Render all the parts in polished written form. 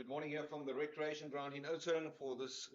Good morning here from the recreation ground in Oudtshoorn for this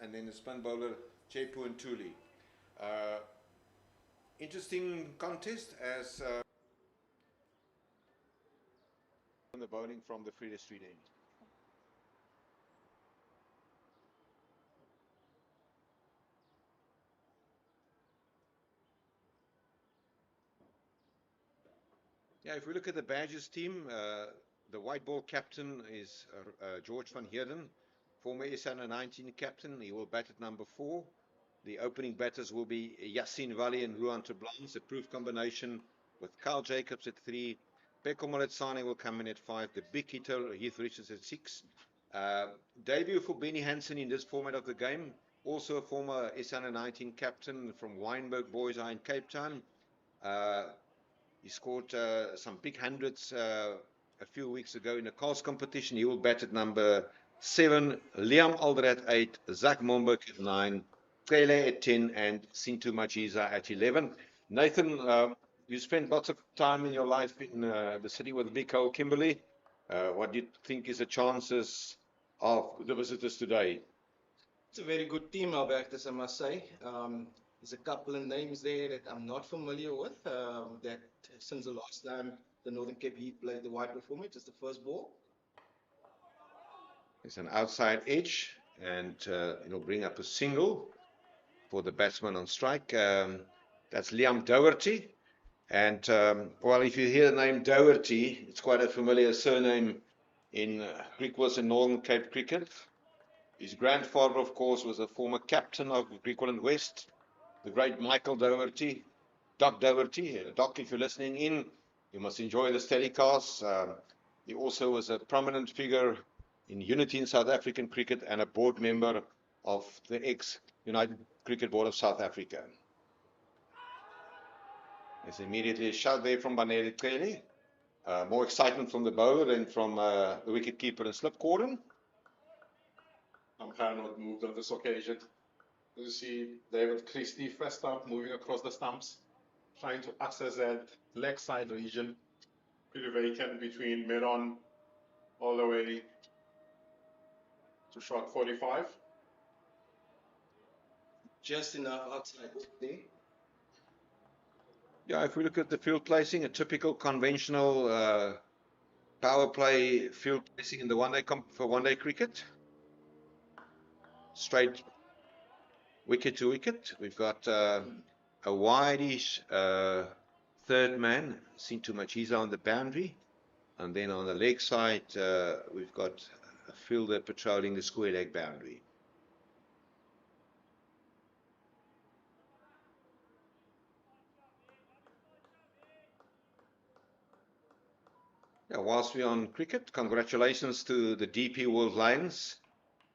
and then the spin bowler Chepu and Tuli. Interesting contest as the bowling from the Freda Street end. Yeah, if we look at the Badgers team, the white ball captain is George van Heerden, former SA 19 captain. He will bat at number 4. The opening batters will be Yassine Vali and Ruan Teblans, a proof combination with Kyle Jacobs at 3. Peko Moletsane will come in at 5. The big hitter, Heath Richards at 6. Debut for Benny Hansen in this format of the game. Also a former SA 19 captain from Wynberg Boys High in Cape Town. He scored some big hundreds a few weeks ago in a Carls competition. He will bat at number 7, Liam Alder at 8, Zach Momberg at 9, Kele at 10, and Sintu Majiza at 11. Nathan, you spent lots of time in your life in the city with Big Cole Kimberley. What do you think is the chances of the visitors today? It's a very good team, Albertus, I must say. There's a couple of names there that I'm not familiar with. That since the last time the Northern Cape Heat played the white ball format, just the first ball. It's an outside edge, and it'll bring up a single for the batsman on strike. That's Liam Doherty. And, well, if you hear the name Doherty, it's quite a familiar surname in Griquas and Northern Cape cricket. His grandfather, of course, was a former captain of Griqualand West, the great Michael Doherty, Doc Doherty. Doc, if you're listening in, you must enjoy this telecast. He also was a prominent figure in unity in South African cricket and a board member of the ex-United Cricket Board of South Africa. There's immediately a shot there from Banele Cele. More excitement from the bowler than from the wicketkeeper and slip cordon. I'm kind of not moved on this occasion. You see David Christie first up moving across the stumps, trying to access that leg side region. Pretty vacant between mid-on all the way to shot 45. Just enough outside there. Yeah, if we look at the field placing, a typical conventional power play field placing in the for one-day cricket. Straight wicket to wicket. We've got a wideish third man, Sintu Machiza on the boundary. And then on the leg side, we've got a fielder patrolling the square leg boundary. Yeah, whilst we're on cricket, congratulations to the DP World Lions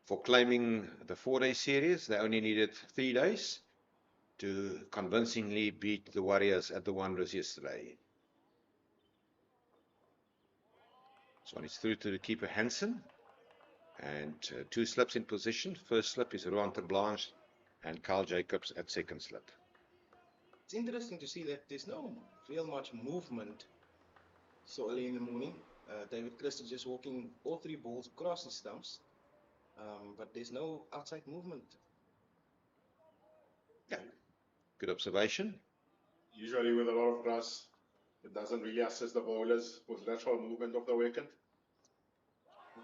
for claiming the 4-day series. They only needed 3 days to convincingly beat the Warriors at the Wanderers yesterday. This one is through to the keeper Hansen. And 2 slips in position. First slip is Rohan Blanche and Carl Jacobs at second slip. It's interesting to see that there's no real much movement so early in the morning. David Christie just walking all 3 balls across his stumps, but there's no outside movement. Yeah, good observation. Usually with a lot of grass, it doesn't really assist the bowlers with lateral movement of the wicket.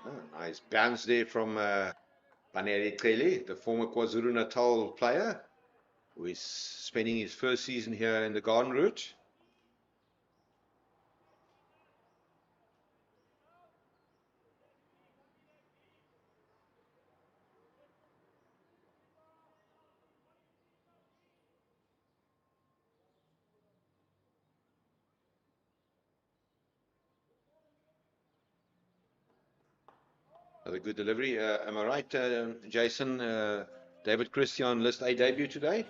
Oh, nice bounce there from Paneri Kele, the former KwaZulu-Natal player, who is spending his first season here in the Garden Route. Another good delivery. Am I right, Jason? David Christie on List A debut today?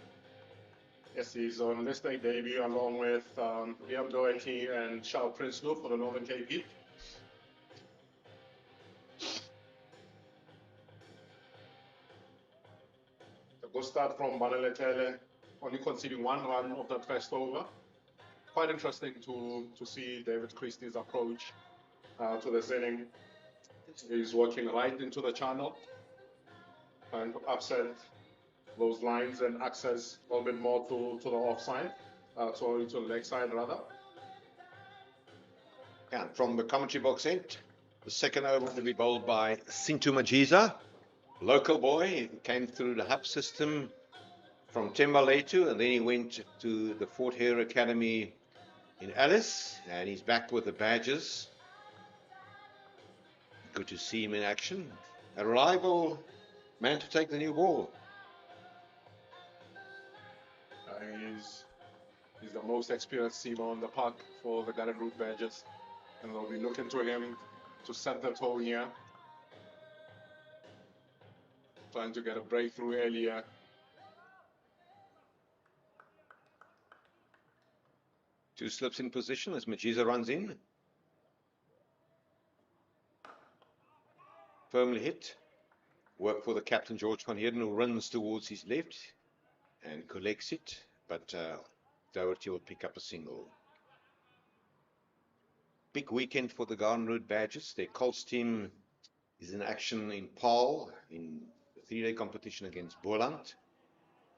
Yes, he's on List A debut along with Liam Doherty and Charles Prinsloo for the Northern Cape Heat. A good start from Banaletele, only conceding 1 run of that first over. Quite interesting to see David Christie's approach to the setting. He's working right into the channel, trying to upset those lines and access a little bit more to the offside, to the leg side rather. Yeah, from the commentary box end, the second over to be bowled by Sintu Majiza, local boy. He came through the hub system from Thembalethu, and then he went to the Fort Hare Academy in Alice, and he's back with the badges. Good to see him in action. A reliable man to take the new ball. He's the most experienced seamer on the park for the Garden Route Badgers, and they'll be looking to him to set the tone here. Trying to get a breakthrough earlier. Two slips in position as Majiza runs in. Firmly hit. Work for the captain, George van Heerden, who runs towards his left and collects it, but Doherty will pick up a single. Big weekend for the Garden Route Badgers. Their Colts team is in action in Paarl in the 3-day competition against Boland.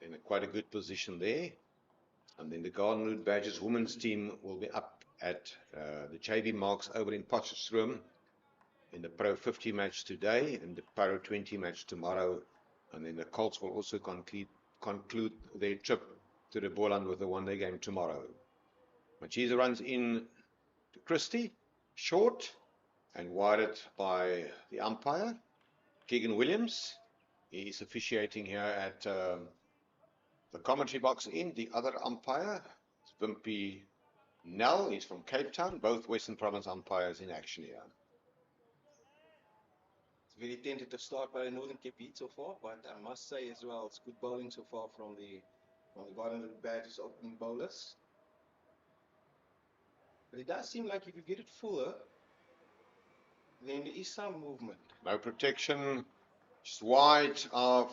In quite a good position there. And then the Garden Route Badgers women's team will be up at the JB Marks over in Potchefstroom in the Pro 50 match today and the Pro 20 match tomorrow. And then the Colts will also conclude their trip to the Boland with a 1-day game tomorrow. Machiza runs in to Christie, short and wired by the umpire, Keegan Williams. He is officiating here at the commentary box in. The other umpire is Wimpy Nell. He's from Cape Town. Both Western Province umpires in action here. It's very tentative start by the Northern Cape Heat so far, but I must say as well, it's good bowling so far from the Garden Route Badgers opening bowlers. But it does seem like if you get it fuller, then there is some movement. No protection, just wide of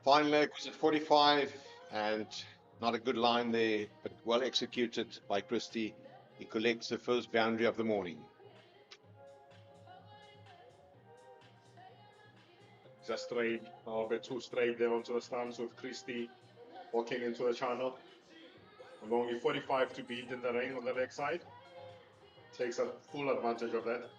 fine leg was at 45 and not a good line there, but well executed by Christie. He collects the first boundary of the morning. Just straight, a bit too straight there onto the stumps with Christie walking into the channel. With only 45 to beat in the ring on the leg side. Takes a full advantage of that.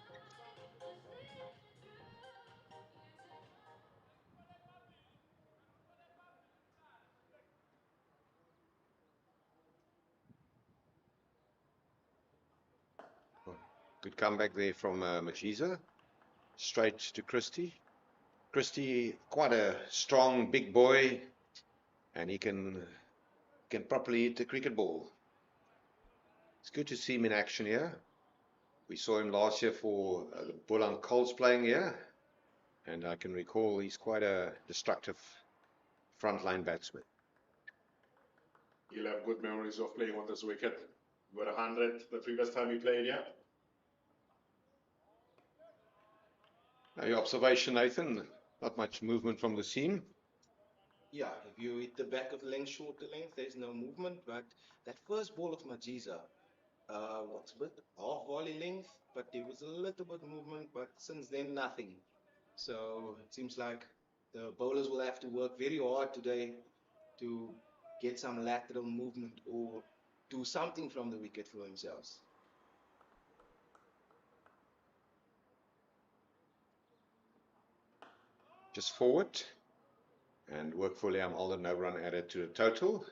Good comeback there from Machiza. Straight to Christie. Christie, quite a strong, big boy, and he can properly hit the cricket ball. It's good to see him in action here. We saw him last year for the Bull Colts playing here, and I can recall he's quite a destructive frontline batsman. He'll have good memories of playing on this wicket. Got 100 the previous time he played here. Now your observation, Nathan, not much movement from the seam. Yeah, if you hit the back of the length, short the length, there's no movement. But that first ball of Majiza was a bit half volley length, but there was a little bit of movement. But since then, nothing. So it seems like the bowlers will have to work very hard today to get some lateral movement or do something from the wicket for themselves. Just forward and work for Liam Alden, no run added to the total.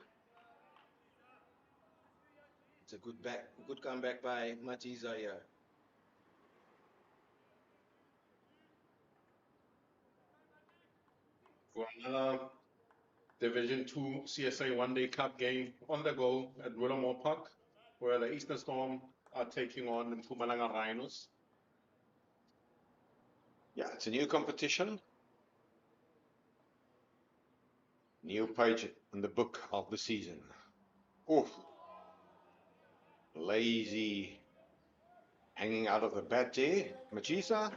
It's a good comeback by Majiza here. For another Division 2 CSA one-day cup game on the go at Willamore Park, where the Eastern Storm are taking on the Mpumalanga Rhinos. Yeah, it's a new competition. New page in the book of the season. Oh, lazy hanging out of the bat there. Machiza,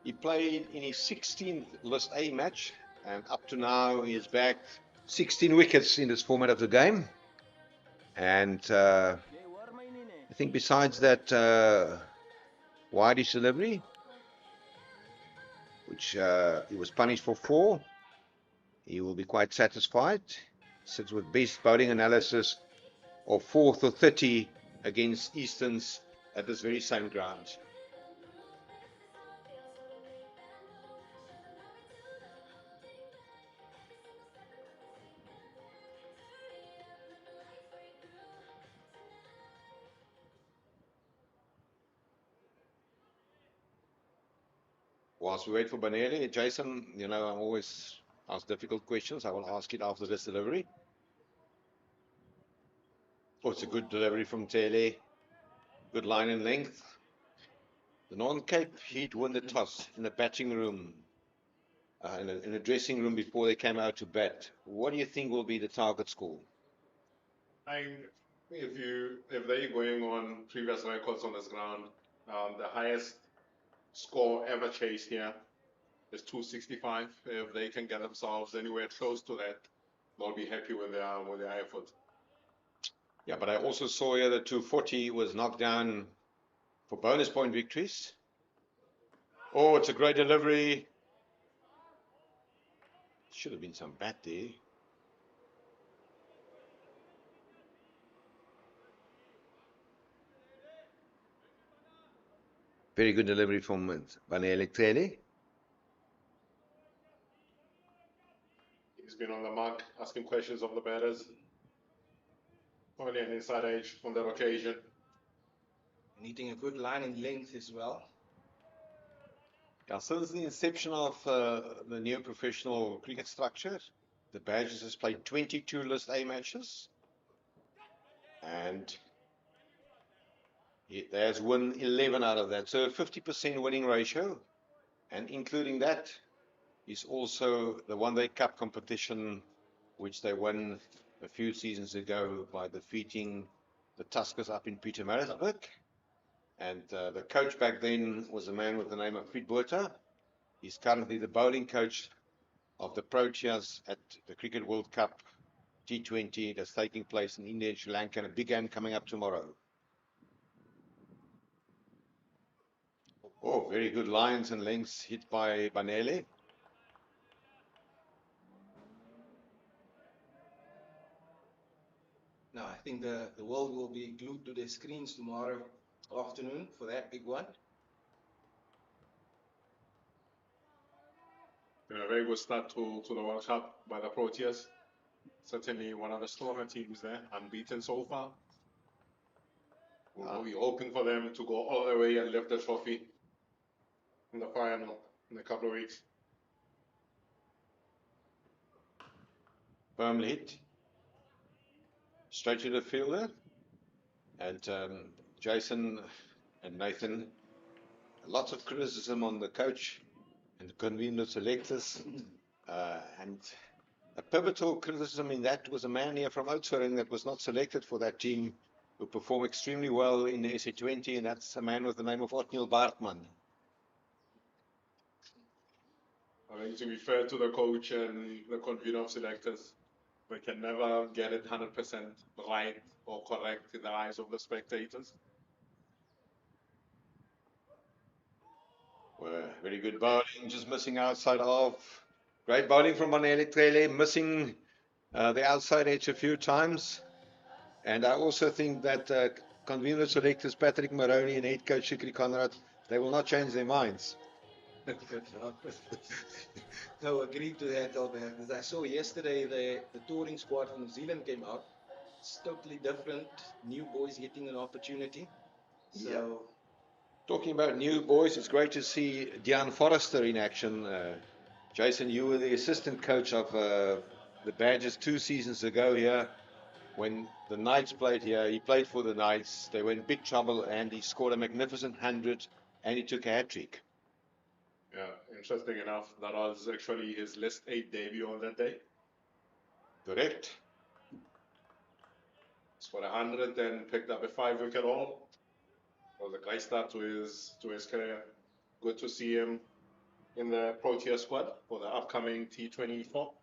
he played in his 16th List A match, and up to now he has bagged 16 wickets in this format of the game. And I think besides that wideish delivery, which he was punished for 4, he will be quite satisfied. Sits with best bowling analysis of 4th or 30 against Easterns at this very same ground. Whilst we wait for Banele, Jason, you know, I'm always ask difficult questions. I will ask it after this delivery. Oh, it's a good delivery from Tele. Good line and length. The Northern Cape Heat won the toss in the batting room, in a dressing room before they came out to bat. What do you think will be the target score? If they're going on previous records on this ground, the highest score ever chased here is 265. If they can get themselves anywhere close to that, they'll be happy with their effort. Yeah, but I also saw here that 240 was knocked down for bonus point victories. Oh, it's a great delivery. Should have been some bat there. Very good delivery from Banele Tele. He's been on the mark, asking questions of the batters. Only an inside edge on that occasion. Needing a good line and length as well. Yeah, since the inception of the new professional cricket structure, the Badgers has played 22 List A matches, and he has won 11 out of that. So a 50% winning ratio, and including that is also the one-day cup competition, which they won a few seasons ago by defeating the Tuskers up in Pietermaritzburg. And the coach back then was a man with the name of Piet Botha. He's currently the bowling coach of the Proteas at the Cricket World Cup T20 that's taking place in India and Sri Lanka, and a big game coming up tomorrow. Oh, very good lines and lengths hit by Banele. No, I think the world will be glued to their screens tomorrow afternoon for that big one. Been a very good start to the World Cup by the Proteas. Certainly one of the stronger teams there, unbeaten so far. We'll be hoping for them to go all the way and lift the trophy in the final in a couple of weeks. Firmly hit. Straight to the fielder. And Jason and Nathan, lots of criticism on the coach and the convener selectors. And a pivotal criticism in that was a man here from Oudtshoorn that was not selected for that team, who performed extremely well in the SA20, and that's a man with the name of Oudtshoorn Bartman. I think to be fair to the coach and the convener of selectors, they can never get it 100% right or correct in the eyes of the spectators. Well, very good bowling, just missing outside off. Great bowling from Manele Trele, missing the outside edge a few times. And I also think that convener selectors Patrick Maroney and head coach Shikri Conrad, they will not change their minds. No, agree to that, Albert. As I saw yesterday, the touring squad from New Zealand came out. It's totally different. New boys getting an opportunity. So, yeah. Talking about new boys, it's great to see Dean Forrester in action. Jason, you were the assistant coach of the Badgers 2 seasons ago here. When the Knights played here, he played for the Knights. They were in big trouble and he scored a magnificent 100 and he took a hat-trick. Yeah, interesting enough, that was actually his List 8 debut on that day. Correct. Scored 100 and picked up a 5-wicket haul. Was a great start to his career. Good to see him in the Protea squad for the upcoming T24.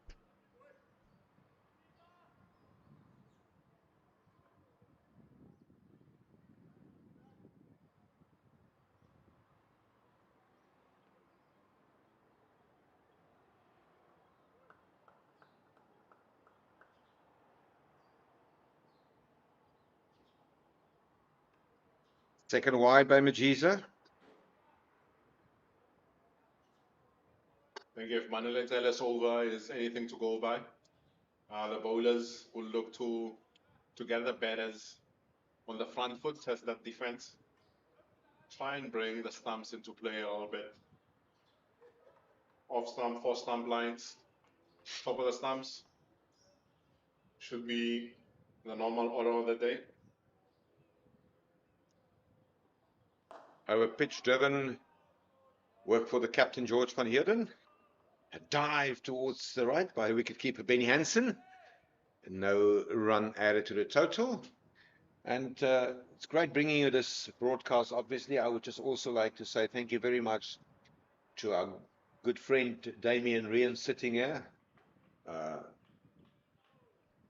Second wide by Majiza. I think if Manele Telesova is anything to go by, the bowlers will look to get the batters on the front foot, test that defense, try and bring the stumps into play a little bit. Off stump, four stump lines, top of the stumps should be the normal order of the day. Over pitch driven work for the captain George van Heerden. A dive towards the right by wicketkeeper Benny Hansen. No run added to the total. And it's great bringing you this broadcast. Obviously, I would just also like to say thank you very much to our good friend Damien Rian sitting here,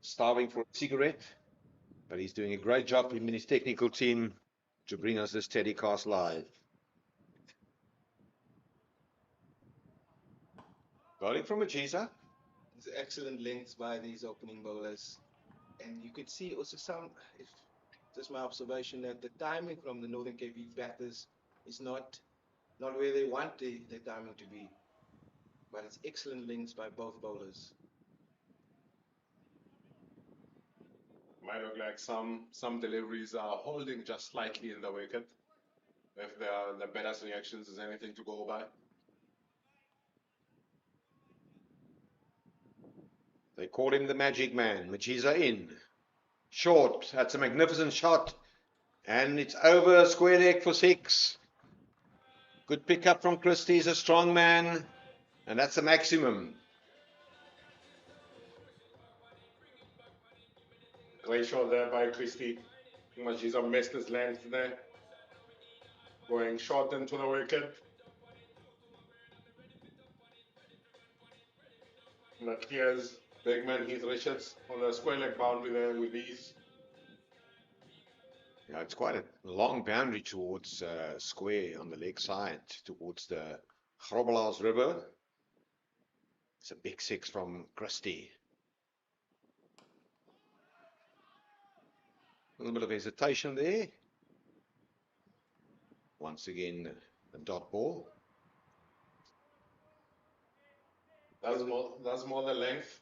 starving for a cigarette, but he's doing a great job, him and his technical team, to bring us this telecast live. Bowling from Majiza. it's excellent lengths by these opening bowlers. And you could see also if just my observation, that the timing from the Northern Cape batters is not where they want the timing to be. But it's excellent links by both bowlers. Might look like some deliveries are holding just slightly in the wicket. If the batter's reactions is anything to go by. They call him the magic man. Majiza in. Short. That's a magnificent shot. And it's over square leg for 6. Good pickup from Christie. He's a strong man. And that's a maximum. Great shot there by Christie. Majiza missed his length there. Going short into the wicket. And that clears big man Heath Richards on the square leg boundary there with ease. Yeah, it's quite a long boundary towards square on the leg side, towards the Grobelaars River. It's a big 6 from Christie. A little bit of hesitation there. Once again, a dot ball. That's more the length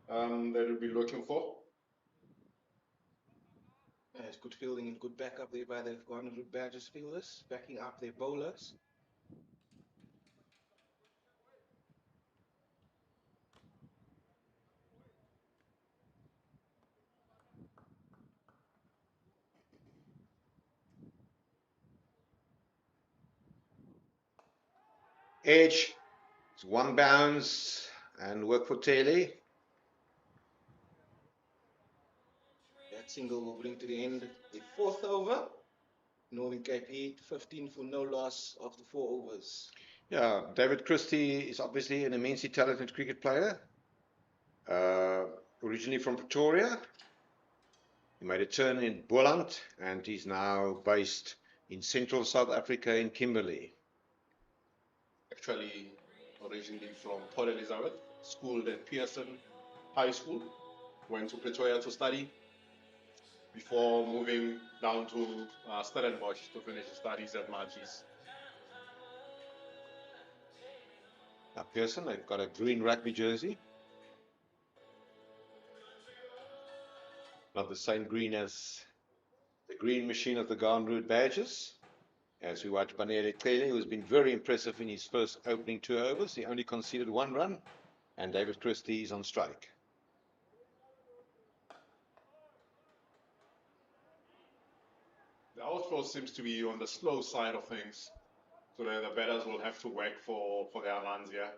that we'll be looking for. It's good fielding and good backup there by the Garnet Route Badgers fielders, backing up their bowlers. Edge. It's one bounce and work for Taylor. That single will bring to the end the 4th over. Northern Cape Heat, 15 for no loss after 4 overs. Yeah, David Christie is obviously an immensely talented cricket player. Originally from Pretoria. He made a turn in Boland and he's now based in central South Africa in Kimberley. Actually, originally from Port Elizabeth, schooled at Pearson High School, went to Pretoria to study before moving down to Stellenbosch to finish his studies at Margie's. Now Pearson, they've got a green rugby jersey. Not the same green as the green machine of the Garnet Route Badgers. As we watch Banele Taylor, who has been very impressive in his first opening 2 overs. He only conceded 1 run, and David Christie is on strike. The outfield seems to be on the slow side of things, so that the batters will have to work for their runs here.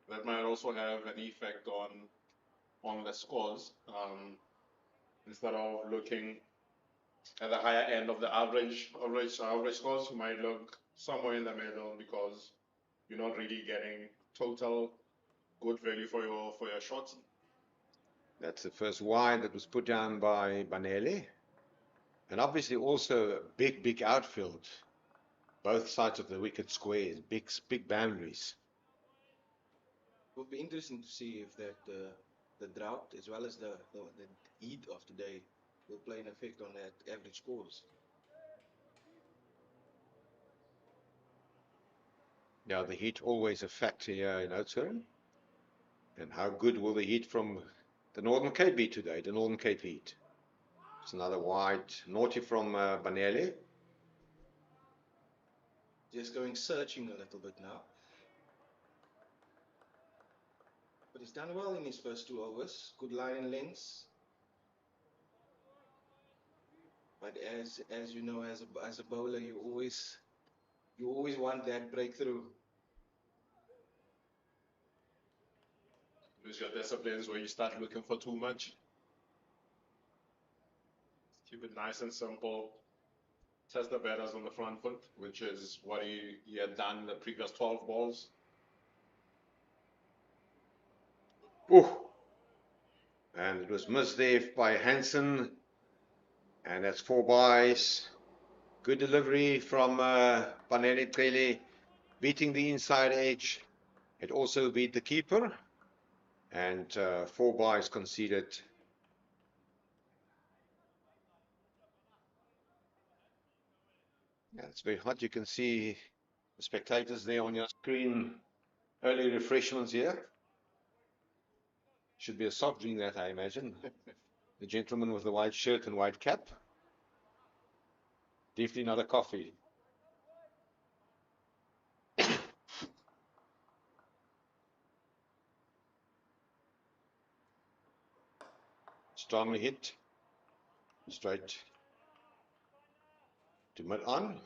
That might also have an effect on the scores. Instead of looking at the higher end of the average scores, you might look somewhere in the middle because you're not really getting total good value for your shots. That's the first wide that was put down by Banele. And obviously also a big outfield. Both sides of the wicket squares, big boundaries. It will be interesting to see if that the drought as well as the heat of today will play an effect on that average scores. Now the heat always a factor here in Oudtshoorn. And how good will the heat from the Northern Cape be today? The Northern Cape heat. It's another wide, naughty from Banele. Just going searching a little bit now. But he's done well in his first 2 overs. Good line and lengths. But as you know, as a bowler, you always want that breakthrough. Lose your disciplines where you start looking for too much. Keep it nice and simple. Test the batters on the front foot, which is what he had done the previous 12 balls. Ooh. And it was missed there by Hansen. And that's 4 byes. Good delivery from Banele Trele, beating the inside edge. It also beat the keeper. And 4 byes conceded. Yeah, it's very hot. You can see the spectators there on your screen. Early refreshments here. Should be a soft drink, that I imagine. The gentleman with the white shirt and white cap. Definitely not a coffee. Strongly hit. Straight to mid-on.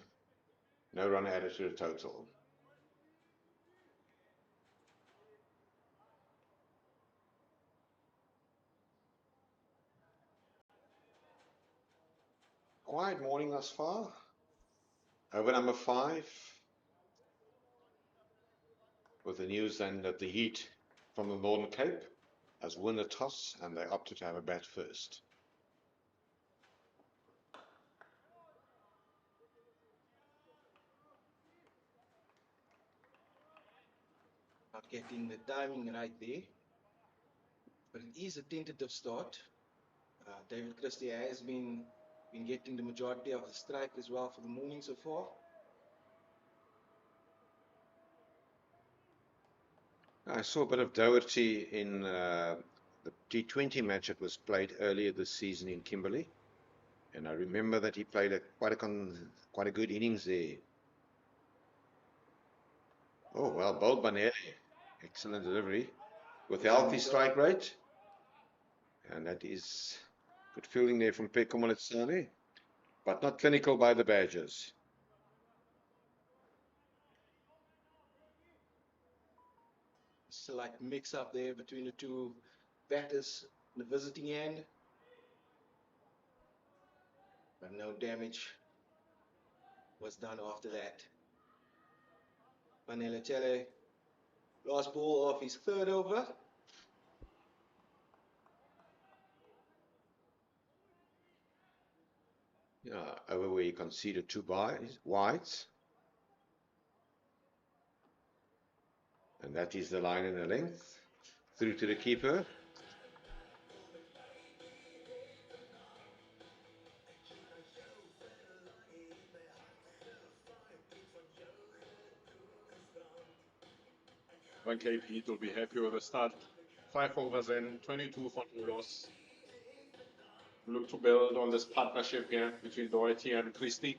No run added to the total. Quiet morning thus far. Over number 5. With the news then that the Heat from the Northern Cape has won the toss and they opted to have a bat first. Not getting the timing right there. But it is a tentative start. David Christie has been getting the majority of the strike as well for the morning so far. I saw a bit of Doherty in the T20 match that was played earlier this season in Kimberley, and I remember that he played quite a good innings there. Oh, well bowled by Nelly. Excellent delivery with a healthy strike rate, and that is good fielding there from Peko Moletsane, but not clinical by the Badgers. Slight mix up there between the two batters in the visiting end, but no damage was done after that. Manela Chele, last ball of his third over. Yeah, over where he conceded 2 wides. And that is the line and the length. Through to the keeper. Van Cape Heat will be happy with the start. 5 overs in, 22 for no loss. Look to build on this partnership here between Doherty and Christie.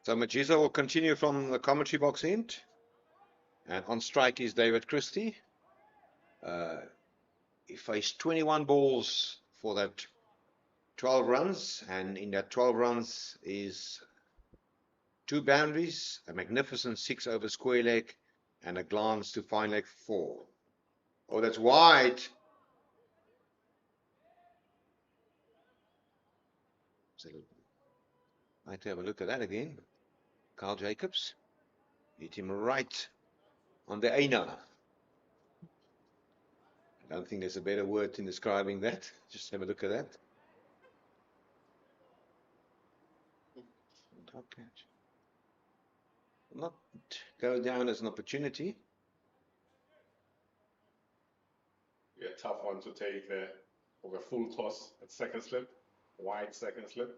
So Majiza will continue from the commentary box end. And on strike is David Christie. He faced 21 balls for that 12 runs. And in that 12 runs is 2 boundaries, a magnificent 6 over square leg, and a glance to fine leg 4. Oh, that's wide. So, might have a look at that again. Carl Jacobs hit him right on the ana. I don't think there's a better word in describing that. Just have a look at that. Top catch. Not go down as an opportunity. Yeah, tough one to take there. Over full toss at second slip. Wide second slip.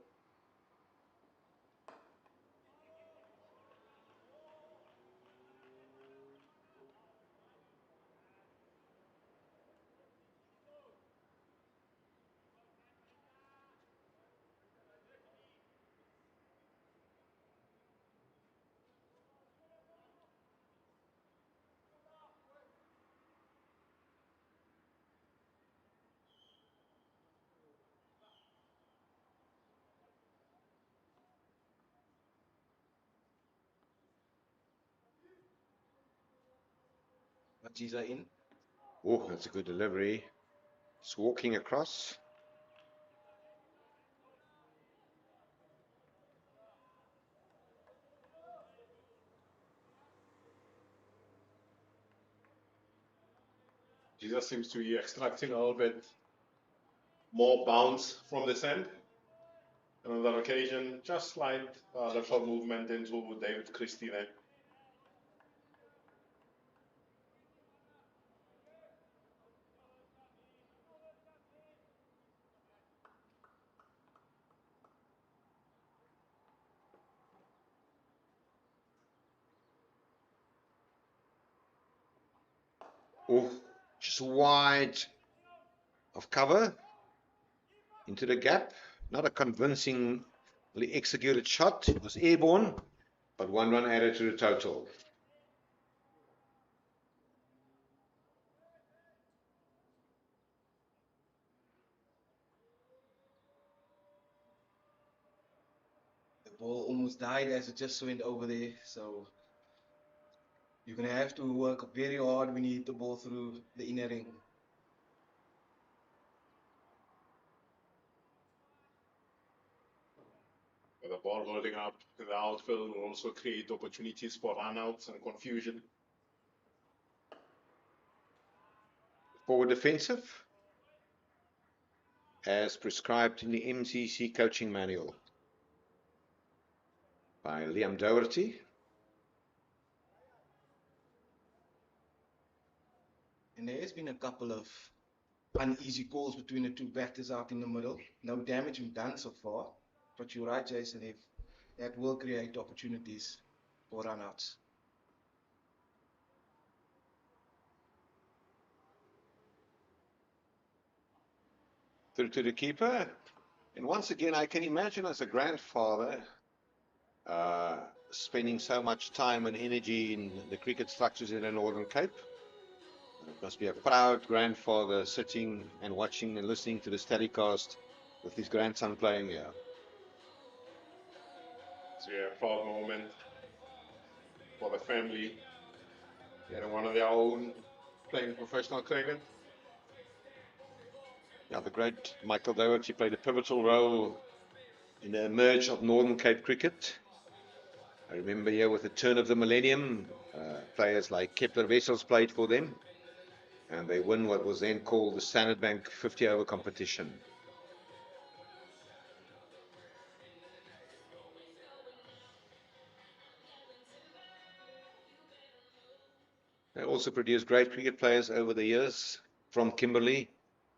Majiza in. Oh, that's a good delivery. It's walking across. Jesus seems to be extracting a little bit more bounce from this end. And on that occasion, just slight lateral movement into David Christie there. Oh, just wide of cover into the gap. Not a convincingly executed shot. It was airborne, but 1 run added to the total. The ball almost died as it just went over there. So you're going to have to work very hard when you hit the ball through the inner ring. with the ball holding up in the outfield will also create opportunities for runouts and confusion. Forward defensive, as prescribed in the MCC coaching manual by Liam Doherty. And there has been a couple of uneasy calls between the two batters out in the middle. No damage been done so far, but you're right, Jason, that will create opportunities for runouts. Through to the keeper. And once again, I can imagine as a grandfather spending so much time and energy in the cricket structures in the Northern Cape. It must be a proud grandfather sitting and watching and listening to this telecast with his grandson playing here. It's a proud moment for the family. Getting one of their own playing professional cricket. Yeah, the great Michael Doherty played a pivotal role in the emerge of Northern Cape cricket. I remember here with the turn of the millennium, players like Kepler Wessels played for them, and they won what was then called the Standard Bank 50-over competition. They also produced great cricket players over the years, from Kimberley,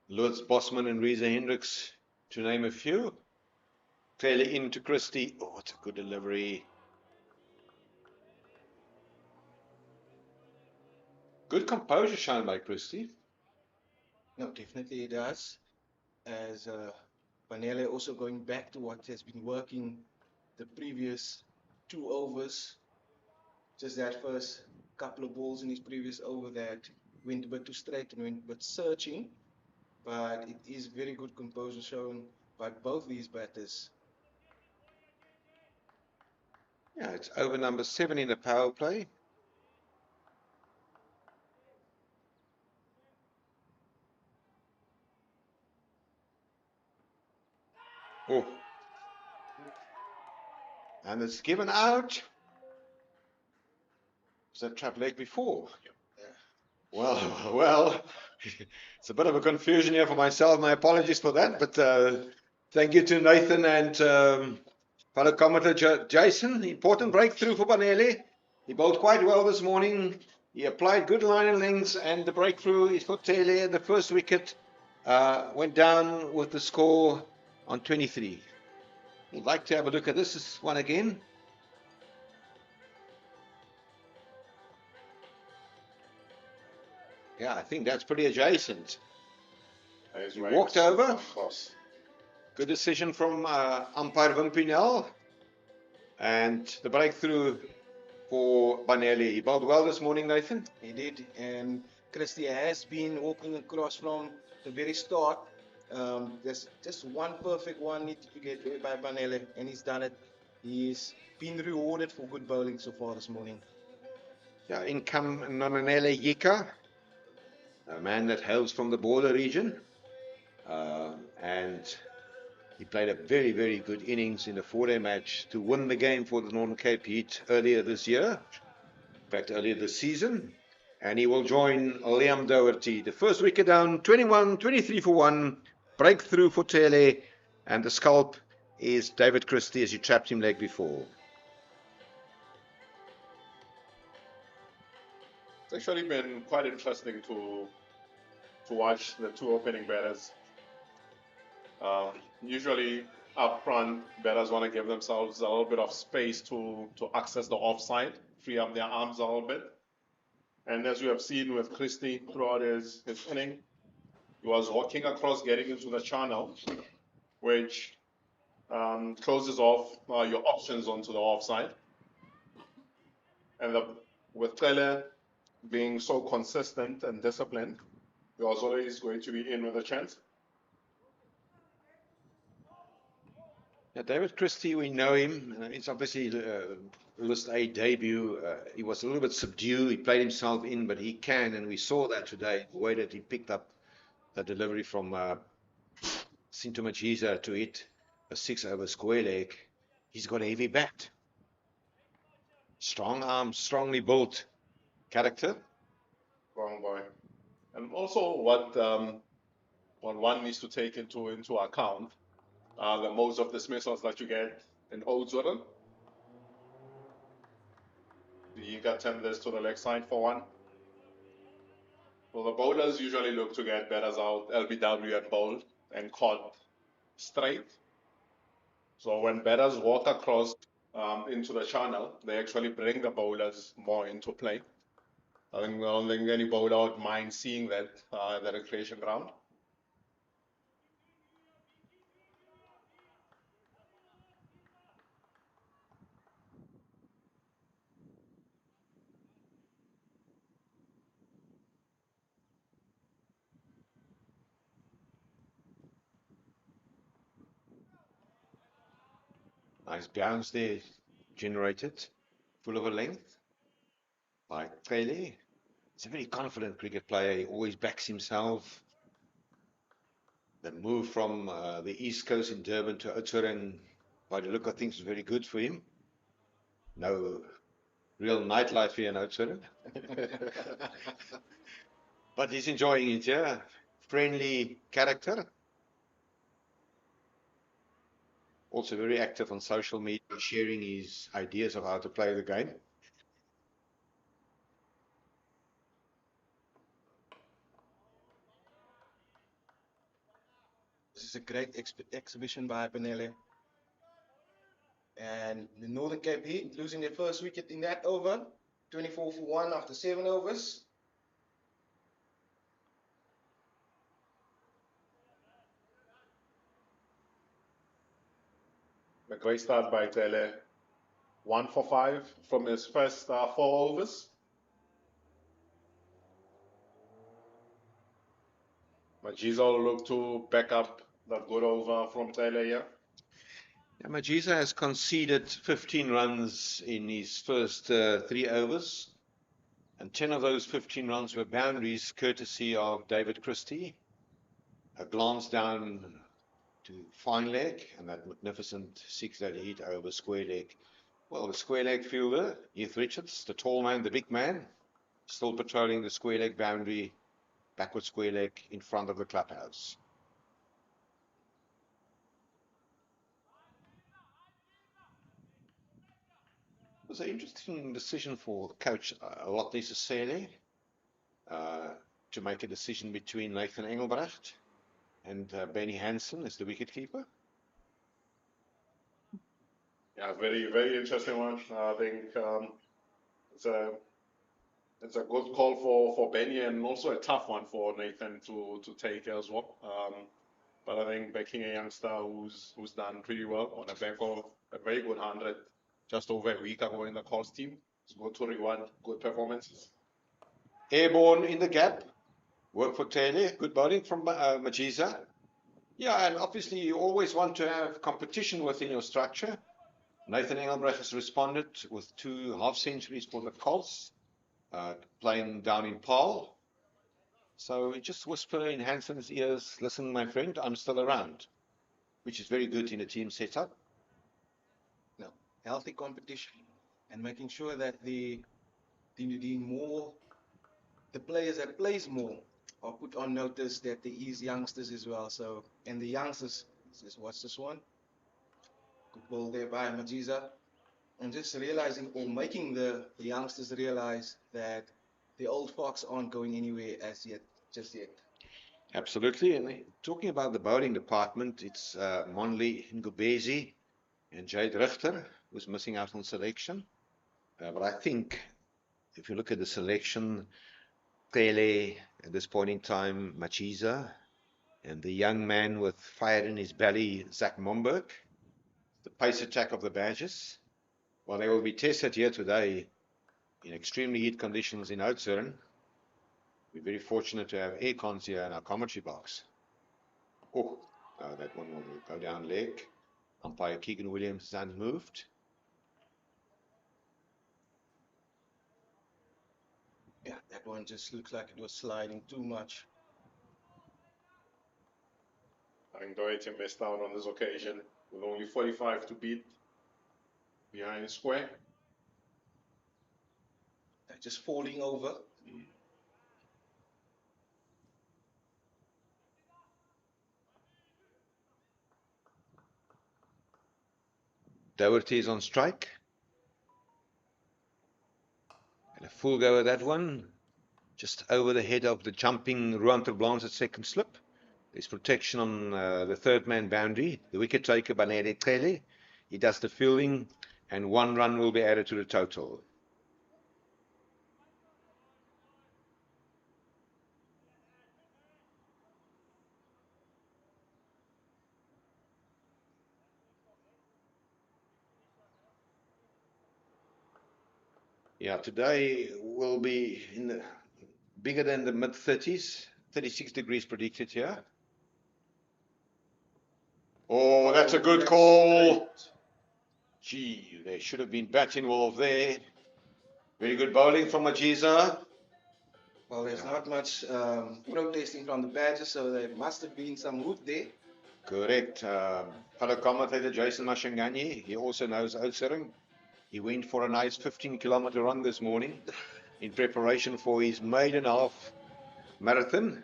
Lutz Bosman and Reza Hendricks, to name a few. Clearly into Christie. Oh, it's a good delivery. Good composure shown by Christie. No, definitely it does. As Vanele also going back to what has been working the previous 2 overs. Just that first couple of balls in his previous over that went a bit too straight and went a bit searching. But it is very good composure shown by both these batters. Yeah, it's over number 7 in the power play. Oh. And it's given out. Was that trap leg before? Well, it's a bit of a confusion here for myself. My apologies for that. But thank you to Nathan and fellow commentator Jason. Important breakthrough for Banele. He bowled quite well this morning. He applied good line and lengths, and the breakthrough is for Tele. The first wicket went down with the score on 23. We'd like to have a look at this one again. Yeah, I think that's pretty adjacent. He walked over. Good decision from umpire Wimpinel. And the breakthrough for Banele. He bowled well this morning, Nathan. He did. And Christie has been walking across from the very start. There's just one perfect one needed to get there by Banele, and he's done it. He's been rewarded for good bowling so far this morning. Yeah, in come Nonanele Yika, a man that hails from the border region. And he played a very, very good innings in the 4-day match to win the game for the Northern Cape Heat earlier this year. In fact, earlier this season. And he will join Liam Doherty. The first wicket down, 23 for 1. Breakthrough for Tele. And the scalp is David Christie as he trapped him leg before. It's actually been quite interesting to watch the two opening batters. Usually up front, batters want to give themselves a little bit of space to access the offside, free up their arms a little bit. And as you have seen with Christie throughout his inning, he was walking across, getting into the channel, which closes off your options onto the offside. And with Tele being so consistent and disciplined, he was always going to be in with a chance. Now, David Christie, we know him. It's obviously List A debut. He was a little bit subdued. He played himself in, but he can, and we saw that today, the way that he picked up the delivery from Sinto Machiza to hit a 6-over square leg. He's got a heavy bat. Strong arms, strongly built character. Wrong boy. And also what one needs to take into account are the modes of dismissals that you get in Oudtshoorn. You got tenders to the leg side for one. So the bowlers usually look to get batters out, LBW and bowled and caught straight. So when batters walk across into the channel, they actually bring the bowlers more into play. I don't think any bowler would mind seeing that at the recreation ground. Nice bounce there, generated, full of a length by Trele. He's a very confident cricket player. He always backs himself. The move from the East Coast in Durban to Oudtshoorn, by the look of things, was very good for him. No real nightlife here in Oudtshoorn. But he's enjoying it, yeah. Friendly character. Also very active on social media, sharing his ideas of how to play the game. This is a great exhibition by Benele. And the Northern Cape Heat losing their first wicket in that over, 24 for 1 after 7 overs. A great start by Tele. 1 for 5 from his first 4 overs. Majiza will look to back up that good over from Tele here. Yeah, Majiza has conceded 15 runs in his first 3 overs. And 10 of those 15 runs were boundaries, courtesy of David Christie. A glance down to fine leg and that magnificent 6 that he hit over square leg. Well, the square leg fielder, Heath Richards, the tall man, the big man, still patrolling the square leg boundary, backward square leg in front of the clubhouse. It was an interesting decision for coach Lot necessarily to make a decision between Nathan Engelbrecht and Benny Hansen as the wicketkeeper. Yeah, very, very interesting one. I think it's a good call for Benny and also a tough one for Nathan to take as well. But I think backing a youngster who's done pretty well on the back of a very good 100 just over a week ago in the course team. It's good to reward good performances. Airborne in the gap. Work for Taylor. Good bowling from Majiza. Yeah, and obviously you always want to have competition within your structure. Nathan Engelbrecht has responded with 2 half centuries for the Colts, playing down in Paarl. So just whisper in Hansen's ears, listen, my friend, I'm still around, which is very good in a team setup. No, healthy competition and making sure that the players that plays more are put on notice that there is youngsters as well. So, and the youngsters, just watch this one. Good ball there by Majiza. And just realizing or making the youngsters realize that the old fox aren't going anywhere just yet. Absolutely. And talking about the bowling department, it's Monley Ngubezi and Jade Richter who's missing out on selection. But I think if you look at the selection, Pele at this point in time, Machiza, and the young man with fire in his belly, Zach Momberg, the pace attack of the Badgers. Well, they will be tested here today in extremely heat conditions in Oudtshoorn. We're very fortunate to have air cons here in our commentary box. Oh, that one will go down leg. Umpire Keegan Williams is unmoved. Yeah, that one just looks like it was sliding too much. I think Doherty missed out on this occasion with only 45 to beat. behind square. Just falling over. Doherty is on strike. And a full go at that one. Just over the head of the jumping Ruan Terblanche at second slip. There's protection on the third man boundary. The wicket taker, Banere Tele. He does the fielding, and 1 run will be added to the total. Yeah, today will be in the bigger than the mid-30s. 36 degrees predicted here. Oh, that's a good call. Gee, there should have been bat involved there. Very good bowling from Majiza. Well, there's not much protesting from the badges, so there must have been some wood there. Correct. Fellow commentator Jason Mashangani, he also knows Oudtshoorn. He went for a nice 15-kilometer run this morning in preparation for his maiden half marathon.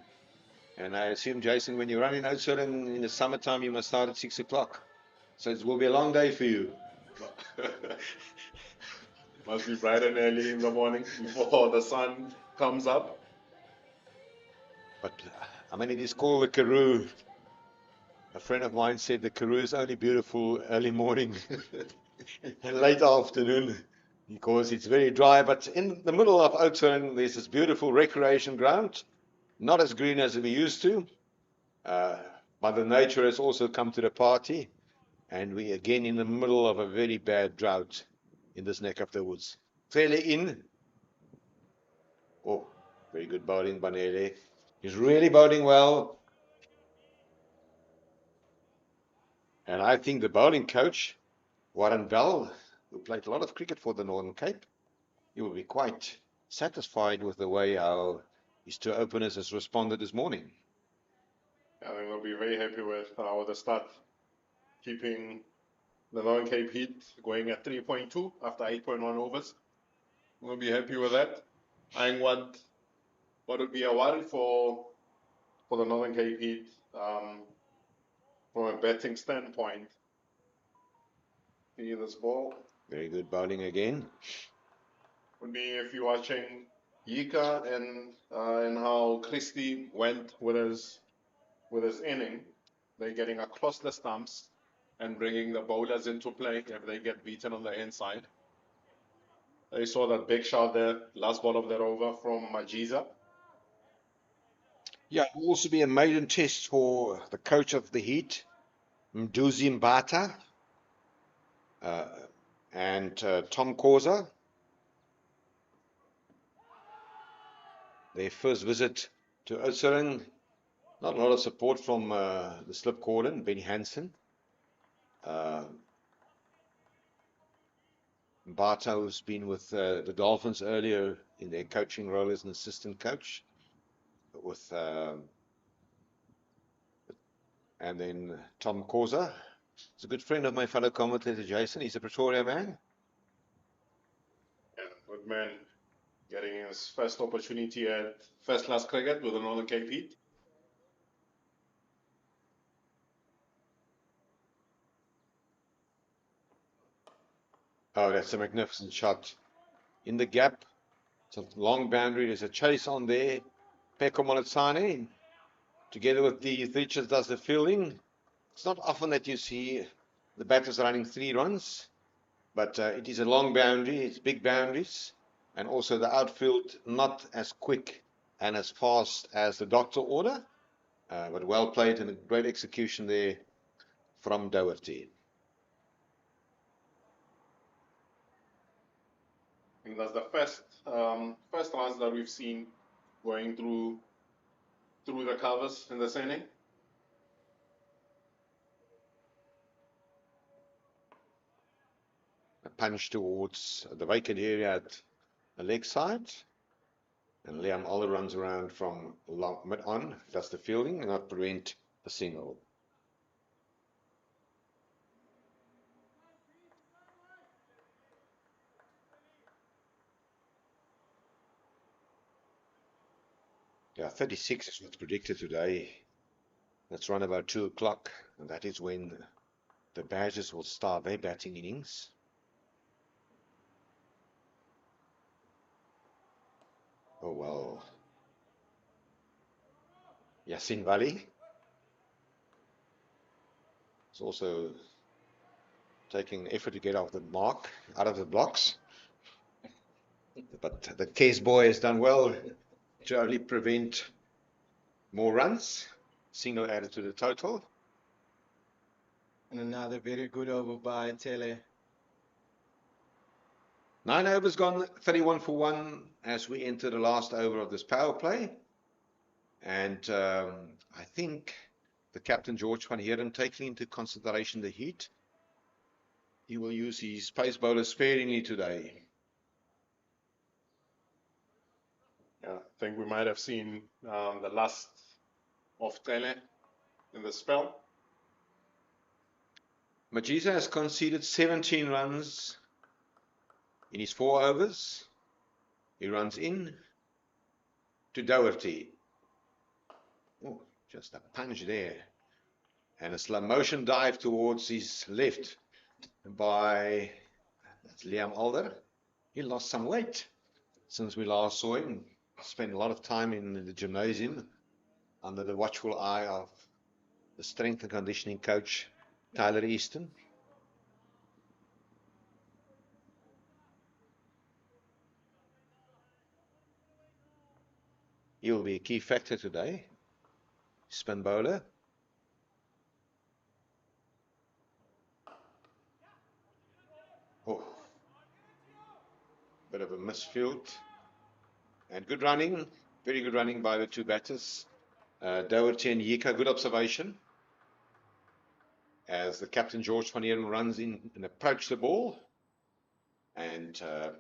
And I assume, Jason, when you run in Oudtshoorn in the summertime, you must start at 6 o'clock. So it will be a long day for you. Must be bright and early in the morning before the sun comes up. But I mean, it is called the Karoo. A friend of mine said the Karoo is only beautiful early morning and late afternoon because it's very dry. But in the middle of Oudtshoorn, there's this beautiful recreation ground, not as green as we used to. Mother Nature has also come to the party, and we again in the middle of a very bad drought in this neck of the woods. Fairly in. Oh, very good bowling, Banele. He's really bowling well. And I think the bowling coach, Warren Bell, who played a lot of cricket for the Northern Cape, he will be quite satisfied with the way his two openers has responded this morning. I think they'll be very happy with how the start, keeping the Northern Cape Heat going at 3.2 after 8.1 overs. We'll be happy with that. I think what would be a worry for the Northern Cape Heat from a batting standpoint. See this ball. Very good bowling again. Would be if you're watching Yika and how Christie went with his inning. They're getting across the stumps and bringing the bowlers into play if they get beaten on the inside. They saw that big shot there, last ball of that over from Majiza. Yeah, it will also be a maiden test for the coach of the Heat, Mduzi Mbata, and Tom Causa. Their first visit to Oudtshoorn. Not a lot of support from the slip cordon, Benny Hansen. Mbata, who's been with the Dolphins earlier in their coaching role as an assistant coach, and then Tom Causa. He's a good friend of my fellow commentator Jason. He's a Pretoria man. Yeah, good man. Getting his first opportunity at first-class cricket with the Northern Cape Heat. Oh, that's a magnificent shot. In the gap, it's a long boundary. There's a chase on there. Peko Moletsane, together with D. Richards, does the fielding. It's not often that you see the batters running 3 runs, but it is a long boundary. It's big boundaries. And also the outfield not as quick and as fast as the doctor order, but well played and a great execution there from Doherty. I think that's the first runs that we've seen going through the covers in this inning. A punch towards the vacant area at the leg side. And Liam Aller runs around from mid on, does the fielding and not prevent a single. Yeah, 36 is what's predicted today. Let's run about 2 o'clock, and that is when the Badgers will start their batting innings. Oh well. Yasin Valley is also taking an effort to get off the mark, out of the blocks. But the Kes boy has done well to only prevent more runs. Single added to the total. And another very good over by Tele. 9 overs gone, 31 for 1 as we enter the last over of this power play. And I think the captain, George van Heerden, taking into consideration the heat, he will use his pace bowler sparingly today. Yeah, I think we might have seen the last of Tele in the spell. Majiza has conceded 17 runs in his 4 overs. He runs in to Doherty. Oh, just a punch there. And a slow motion dive towards his left by that's Liam Alder. He lost some weight since we last saw him. Spent a lot of time in the gymnasium under the watchful eye of the strength and conditioning coach, Tyler Easton. He will be a key factor today. Spin bowler. Oh, bit of a misfield. And good running, very good running by the two batters. Doherty and Yika, good observation. As the captain, George van Heerden, runs in and approach the ball. And a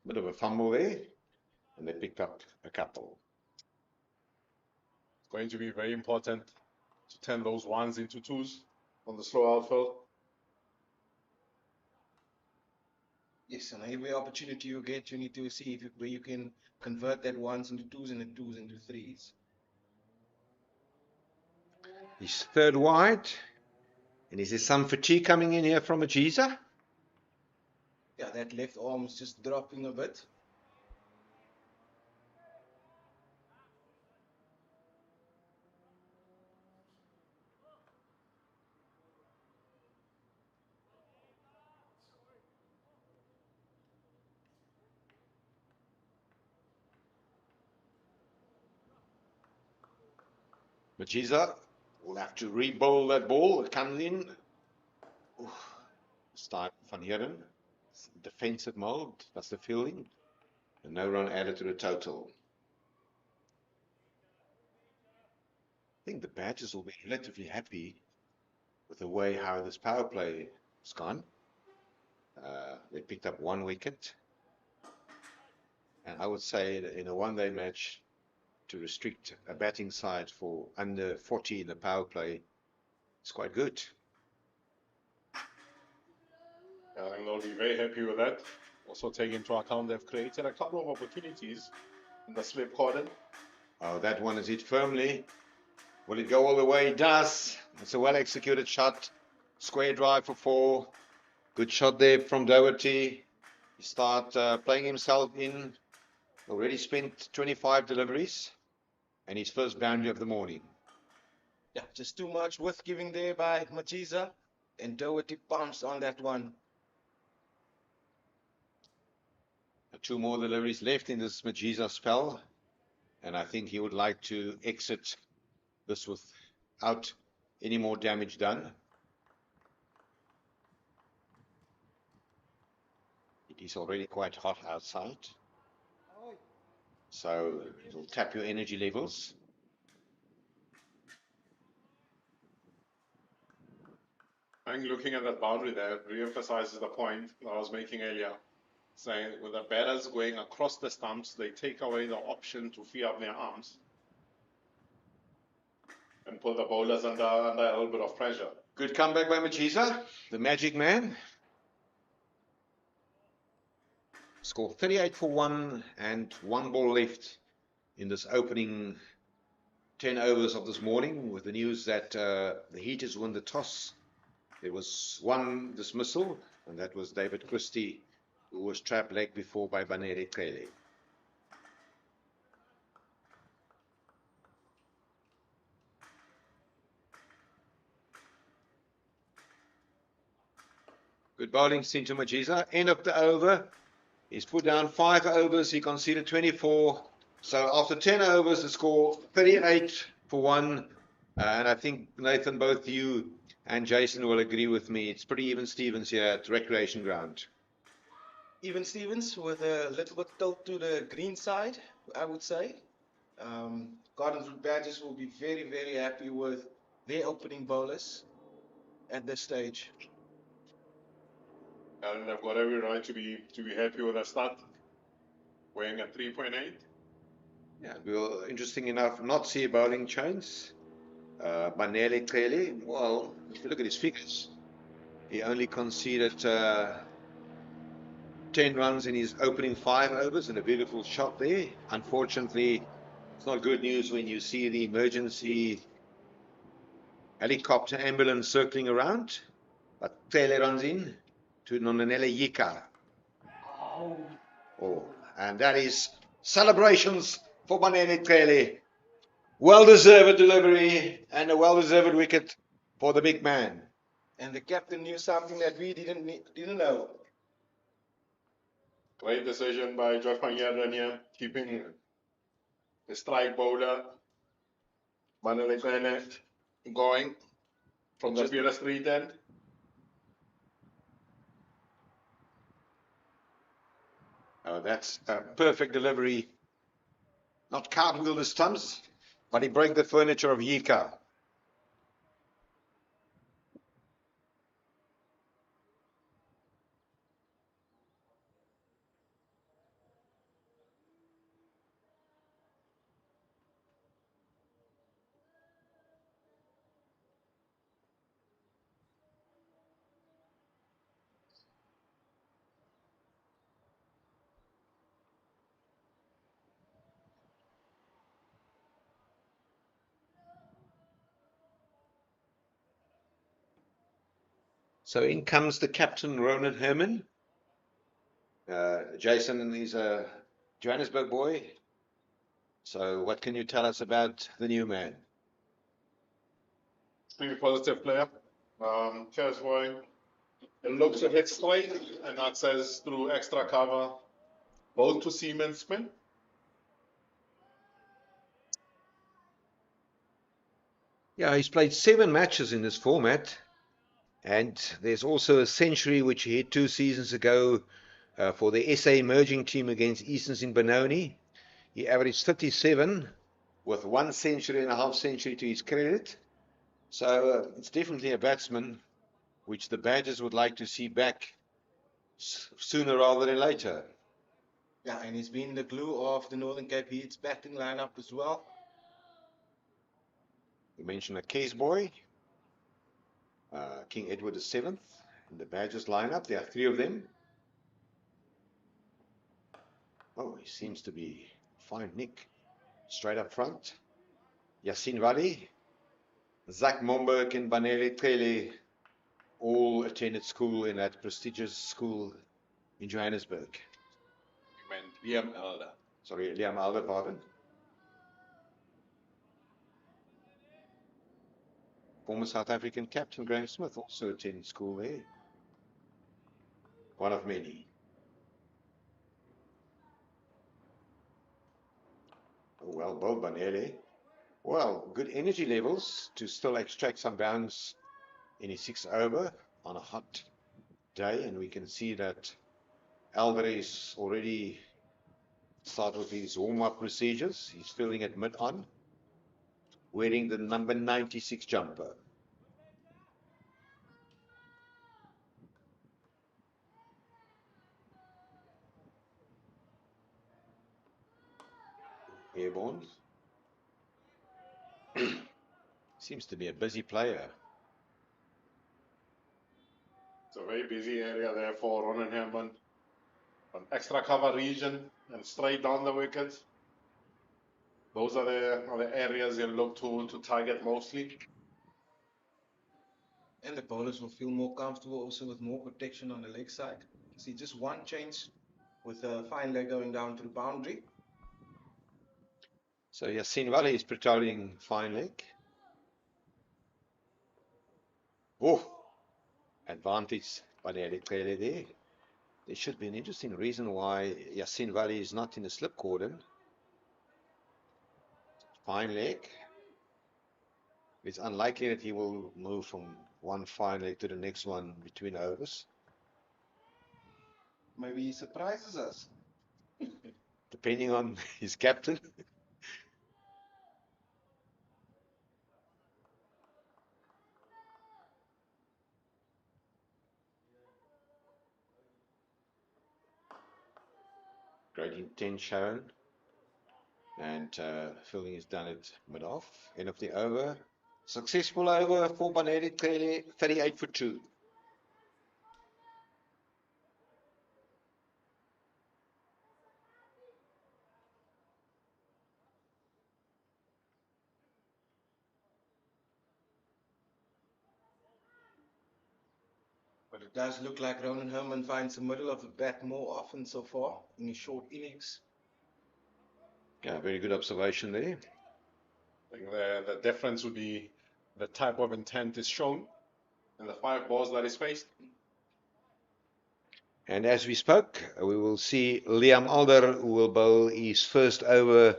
bit of a fumble there. And they picked up a couple. It's going to be very important to turn those ones into twos on the slow outfield. Yes, and every opportunity you get, you need to see if where you can convert that ones into twos and the twos into threes. He's third wide. And is there some fatigue coming in here from Majiza? Yeah, that left arm is just dropping a bit. Majiza will have to re-bowl that ball. It comes in. Start van Heerden. Defensive mode. That's the fielding. And no run added to the total. I think the Badgers will be relatively happy with the way how this power play has gone. They picked up 1 wicket. And I would say that in a one-day match, to restrict a batting side for under 40 in the power play, it's quite good. I think they'll be very happy with that. Also take into account they've created a couple of opportunities in the slip cordon. Oh, that one is hit firmly. Will it go all the way? It does. It's a well-executed shot. Square drive for 4. Good shot there from Doherty. He start playing himself in. Already spent 25 deliveries. And his first boundary of the morning. Yeah, just too much width giving there by Majiza. And Doherty pumps on that one. 2 more deliveries left in this Majiza spell. And I think he would like to exit this without any more damage done. It is already quite hot outside. So it'll tap your energy levels. I think looking at that boundary there re-emphasizes the point that I was making earlier. Saying with the batters going across the stumps, they take away the option to free up their arms and put the bowlers under a little bit of pressure. Good comeback by Majiza, the magic man. Scored 38 for 1 and 1 ball left in this opening 10 overs of this morning with the news that the Heaters won the toss. There was one dismissal, and that was David Christie, who was trapped leg before by Banere Kele. Good bowling, Sinto Majiza. End of the over. He's put down 5 overs. He conceded 24. So after 10 overs, the score 38 for 1. And I think, Nathan, both you and Jason will agree with me. It's pretty even Stevens here at Recreation Ground. Even Stevens with a little bit tilt to the green side, I would say. Gardenswood Badgers will be very, very happy with their opening bowlers at this stage. And they've got every right to be happy with that start. Weighing at 3.8. Yeah, we'll, interesting enough, not see a bowling change. Banele Kele, well, if you look at his figures, he only conceded 10 runs in his opening 5 overs and a beautiful shot there. Unfortunately, it's not good news when you see the emergency helicopter ambulance circling around. But Kele runs in to Nonanele Yika. Oh, and that is celebrations for Banele Kele. Well-deserved delivery and a well-deserved wicket for the big man. And the captain knew something that we didn't know. Great decision by George van Heerden here, keeping the strike bowler Banele going from the Peter Street end. Oh, that's a perfect delivery. Not cartwheel the stumps, but he broke the furniture of Yika. So in comes the captain, Ronan Herman. Jason is a Johannesburg boy. So what can you tell us about the new man? Extremely positive player. Cheers, boy. It looks a bit straight and access through extra cover, both to seam and spin. Yeah, he's played 7 matches in this format. And there's also a century which he hit 2 seasons ago for the SA merging team against Easterns in Benoni. He averaged 37 with 1 century and a half century to his credit. So it's definitely a batsman which the Badgers would like to see back sooner rather than later. Yeah, and he's been the glue of the Northern Cape Heat's batting lineup as well. We mentioned a case boy, King Edward VII in the Badgers lineup. There are 3 of them. Oh, he seems to be fine nick. Straight up front. Yassine Wali, Zach Momberg and Banele Kele all attended school in that prestigious school in Johannesburg. You meant Liam Elder. Sorry, Liam Elder, pardon. Former South African captain Graham Smith also attended school there. One of many. Oh, well bowled Banele. Well, good energy levels to still extract some bounce in his 6th over on a hot day, and we can see that Alvarez already started with his warm-up procedures. He's filling at mid-on, wearing the number 96 jumper. Airborne. Seems to be a busy player. It's a very busy area there for Ronan Herman. An extra cover region and straight down the wicket. Those are the areas you look to target mostly. And the bowlers will feel more comfortable also with more protection on the leg side. See just one change with a fine leg going down to the boundary. So Yassine Valley is patrolling fine leg. Oh, advantage by the clearly there. There should be an interesting reason why Yassine Valley is not in the slip cordon. Fine leg. It's unlikely that he will move from one fine leg to the next one between overs. Maybe he surprises us. Depending on his captain. Great intent shown. And Fielding is done at mid-off. End of the over. Successful over for Baneri clearly 38 for 2. But it does look like Ronan Herman finds the middle of the bat more often so far in his short innings. Yeah, very good observation there. I think the difference would be the type of intent is shown and the 5 balls that is faced. And as we spoke, we will see Liam Alder, who will bowl his first over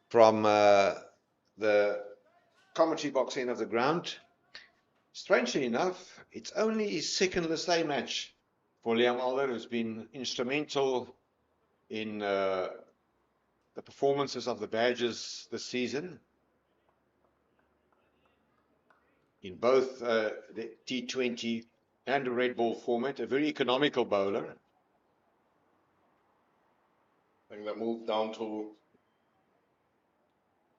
from the commentary box end of the ground. Strangely enough, it's only his second List A match for Liam Alder, who's been instrumental in the performances of the Badgers this season in both the T20 and the red ball format. A very economical bowler. I think the move down to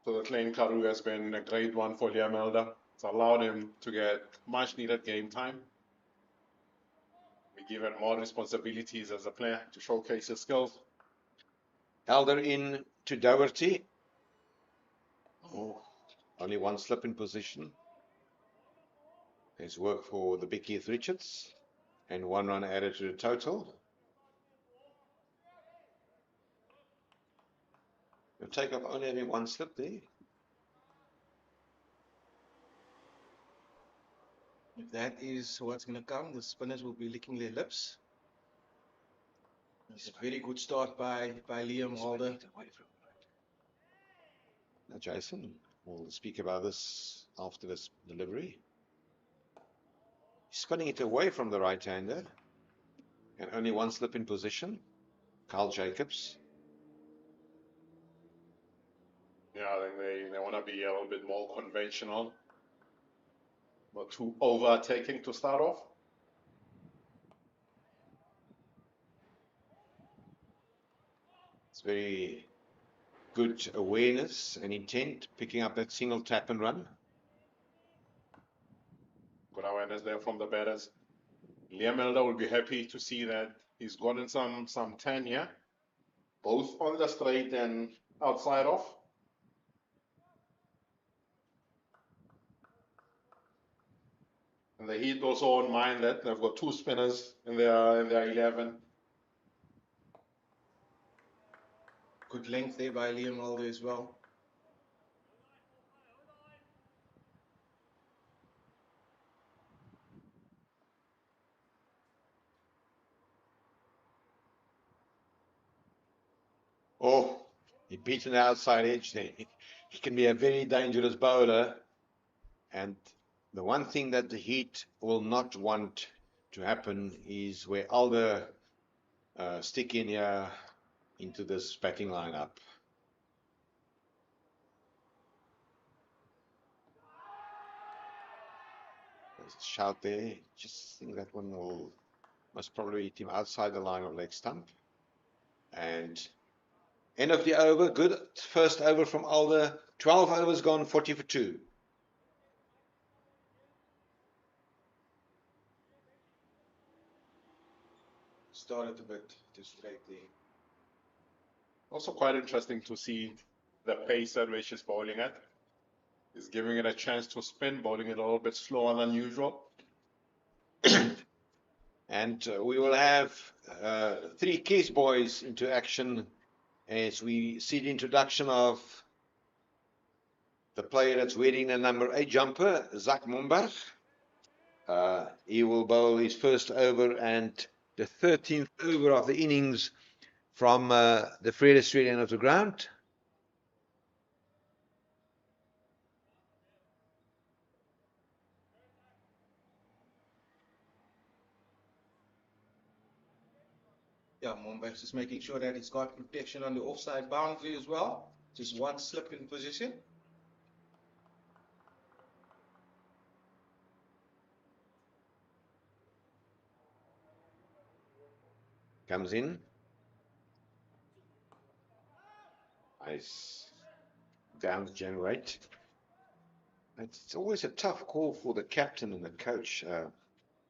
the Klein Karoo has been a great one for Liam Elder. It's allowed him to get much needed game time. We give him more responsibilities as a player to showcase his skills. Elder in to Doherty. Oh, only one slip in position. There's work for the big Keith Richards. And 1 run added to the total. You'll take off only having one slip there. If that is what's going to come, the spinners will be licking their lips. It's a very good start by Liam Alder. Now Jason will speak about this after this delivery. He's spinning it away from the right-hander. And only one slip in position. Carl Jacobs. Yeah, I think they want to be a little bit more conventional. Not too overtaking to start off. It's very good awareness and intent, picking up that single tap and run. Good awareness there from the batters. Liam Elder will be happy to see that he's gotten some tenure, both on the straight and outside off. And the Heat also won't mind that they've got 2 spinners in their 11. Good length there by Liam Alder as well. Oh, he beat an outside edge there. He can be a very dangerous bowler. And the one thing that the Heat will not want to happen is where Alder stick in here into this batting lineup. There's a shout there. Just think that one will most probably hit him outside the line of leg stump. And end of the over. Good first over from Alder. 12 overs gone, 40 for 2. Started a bit too straight there. Also quite interesting to see the pace at which he's bowling at. He's giving it a chance to spin, bowling it a little bit slower than usual. And we will have 3 Keys boys into action as we see the introduction of the player that's wearing the number 8 jumper, Zak Momberg. He will bowl his first over and the 13th over of the innings from the furthest end of the ground. Yeah, Mumbai just making sure that he's got protection on the offside boundary as well. Just one slip in position. Comes in. Nice. Down to generate. It's always a tough call for the captain and the coach.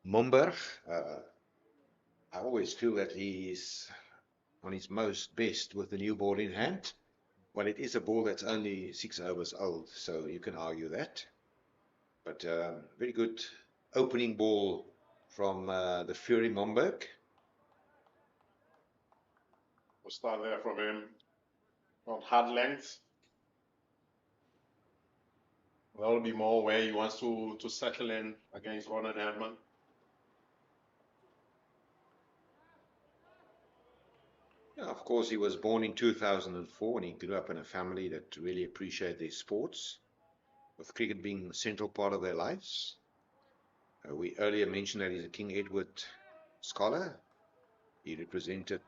Momberg, I always feel that he's on his most best with the new ball in hand. Well, it is a ball that's only 6 overs old, so you can argue that. But very good opening ball from the Fury Momberg. We'll start there from him on hard length. That'll be more where he wants to settle in against Ronald Herman. Yeah, of course, he was born in 2004 and he grew up in a family that really appreciate their sports, with cricket being a central part of their lives. We earlier mentioned that he's a King Edward scholar. He represented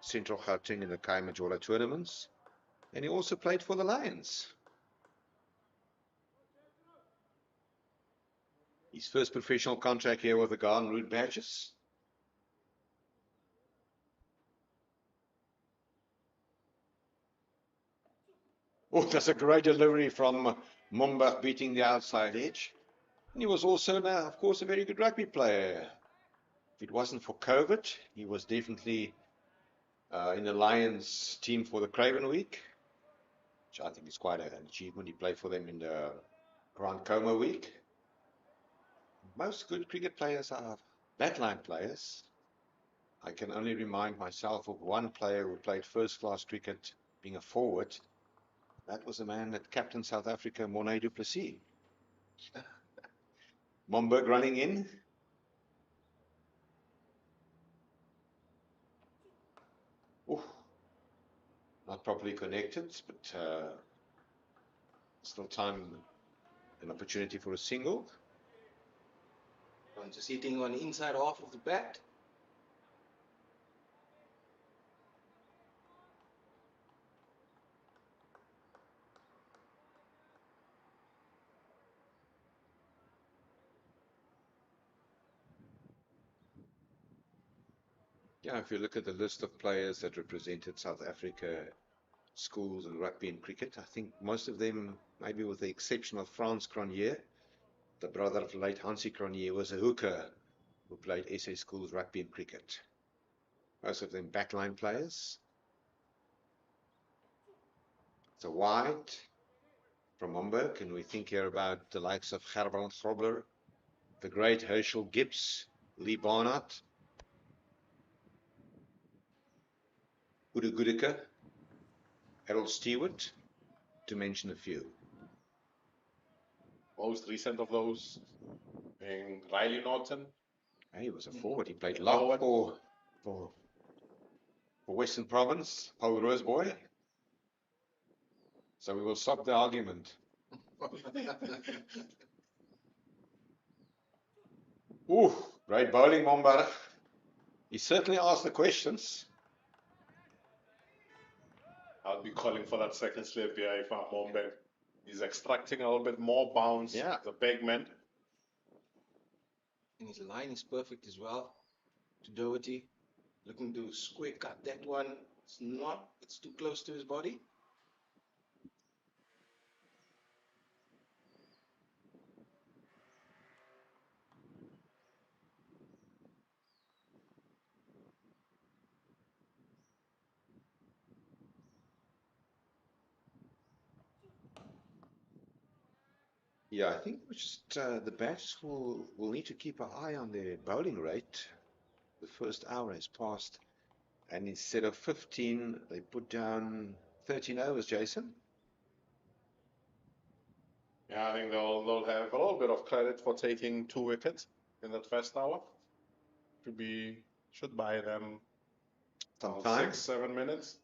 Central Gauteng in the Khai Majola tournaments, and he also played for the Lions. His first professional contract here with the Garden Route Badgers. Oh, that's a great delivery from Momberg, beating the outside edge. And he was also, of course, a very good rugby player. If it wasn't for COVID, he was definitely in the Lions team for the Craven Week, which I think is quite an achievement. He played for them in the Grand Coma Week. Most good cricket players are backline players. I can only remind myself of one player who played first-class cricket, being a forward. That was a man that captained South Africa, Morné du Plessis. Momberg running in. Oof. Not properly connected, but still time and opportunity for a single. Just hitting on the inside half of the bat. Yeah, if you look at the list of players that represented South Africa schools in rugby and cricket, I think most of them, maybe with the exception of Frans Cronje, the brother of late Hansie Cronje, was a hooker who played SA schools rugby and cricket. Most of them backline players. It's a wide from Momberg, and we think here about the likes of Gerbrand Grobler, the great Herschel Gibbs, Lee Barnard, Udo Goodeke, Harold Stewart, to mention a few. Most recent of those being Riley Norton. He was a forward. He played lock for Western Province, Paul Roseboy. So we will stop the argument. Ooh, great bowling, Momberg. He certainly asked the questions. I'll be calling for that second slip here if I'm Momberg. He's extracting a little bit more bounce. Yeah. The big man. And his line is perfect as well. To Doherty. Looking to square cut that one. It's not, it's too close to his body. Yeah, I think just the bats will need to keep an eye on their bowling rate. The first hour has passed, and instead of 15, they put down 13 overs, Jason. Yeah, I think they'll have a little bit of credit for taking 2 wickets in that first hour. Should buy them Some time. 6-7 minutes.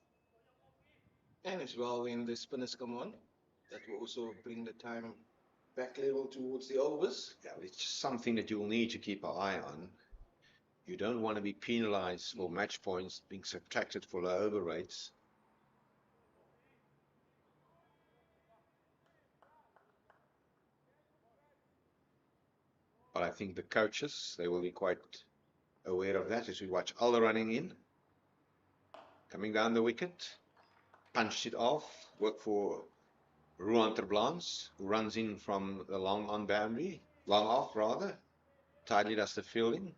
And as well, when the spinners come on, that will also bring the time back level towards the overs. Yeah, it's just something that you'll need to keep an eye on. You don't want to be penalized for match points being subtracted for low over rates. But I think the coaches, they will be quite aware of that as we watch Alder running in, coming down the wicket, punched it off, work for Ruan Terblans, who runs in from the long on boundary, long off rather, tidily does the fielding.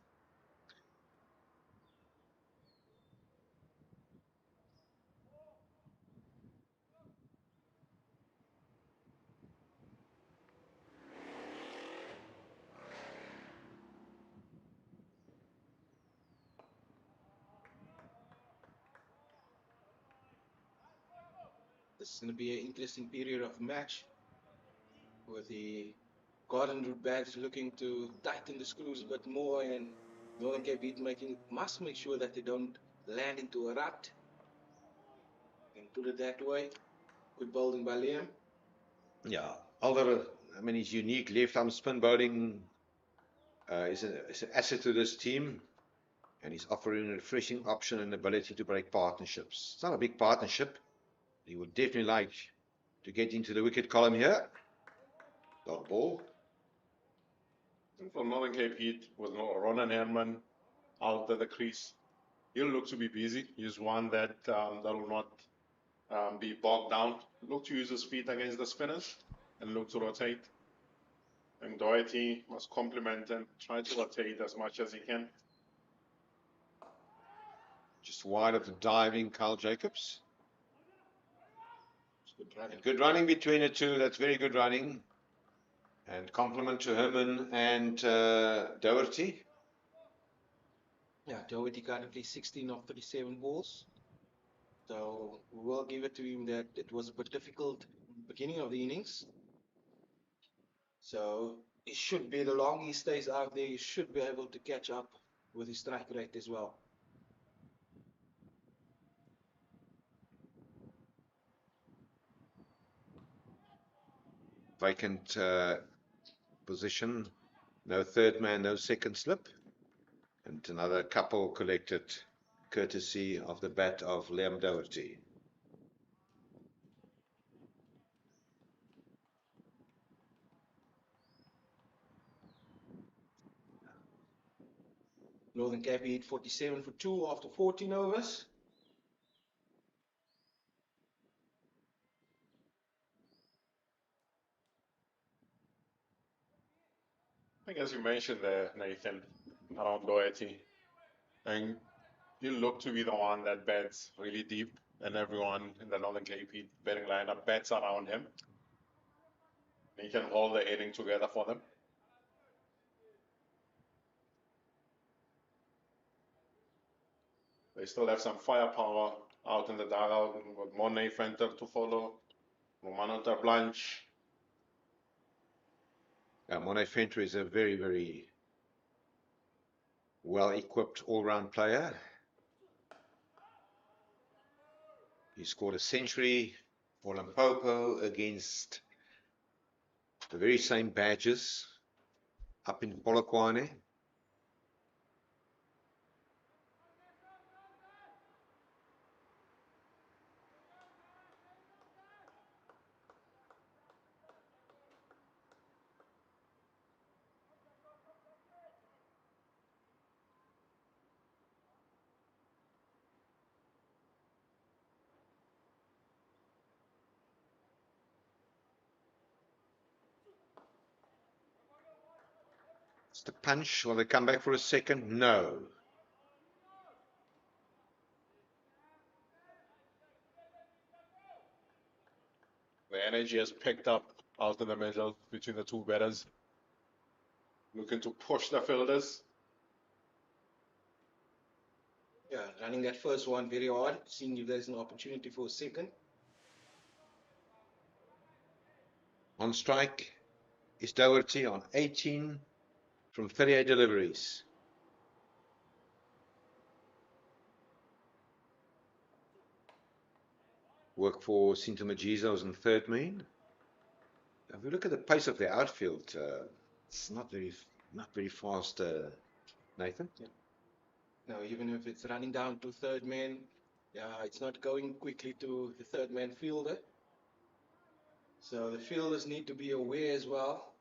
This is going to be an interesting period of match with the Garden Route bats looking to tighten the screws a bit more, and Northern Cape Heat must make sure that they don't land into a rut. And put it that way. Good bowling by Liam. Yeah, Alder, I mean, his unique left-arm spin bowling is an asset to this team, and he's offering a refreshing option and ability to break partnerships. It's not a big partnership. He would definitely like to get into the wicket column here. Dot ball. And for Northern Cape Heat, with Ronan Herman out at the crease, he'll look to be busy. He's one that will not be bogged down. Look to use his feet against the spinners and look to rotate. And Doherty must complement and try to rotate as much as he can. Just wide of the diving Carl Jacobs. Good running. Good running between the two. That's very good running. And compliment to Herman and Doherty. Yeah, Doherty currently 16 of 37 balls. So we will give it to him that it was a bit difficult beginning of the innings. So it should be, the longer he stays out there, he should be able to catch up with his strike rate as well. Vacant position. No third man, no second slip. And another couple collected courtesy of the bat of Liam Doherty. Northern Cape hit 47 for 2 after 14 overs. I think as you mentioned there, Nathan, around Doherty, and he'll look to be the one that bats really deep, and everyone in the Northern Cape Heat batting lineup bats around him. He can hold the inning together for them. They still have some firepower out in the dugout, with Monet Fenter to follow, Romano Blanche. Monet Fenter is a very, very well-equipped all-round player. He scored a century for Limpopo against the very same badges up in Polokwane. It's the punch. Will they come back for a second? No. The energy has picked up out in the middle between the two batters. Looking to push the fielders. Yeah, running that first one very hard, seeing if there's an opportunity for a second. On strike is Doherty on 18 from 38 deliveries. Work for Sintomajiza was in third main. If we look at the pace of the outfield, it's not very fast, Nathan. Yeah. Now, even if it's running down to third man, yeah, it's not going quickly to the third man fielder. So the fielders need to be aware as well,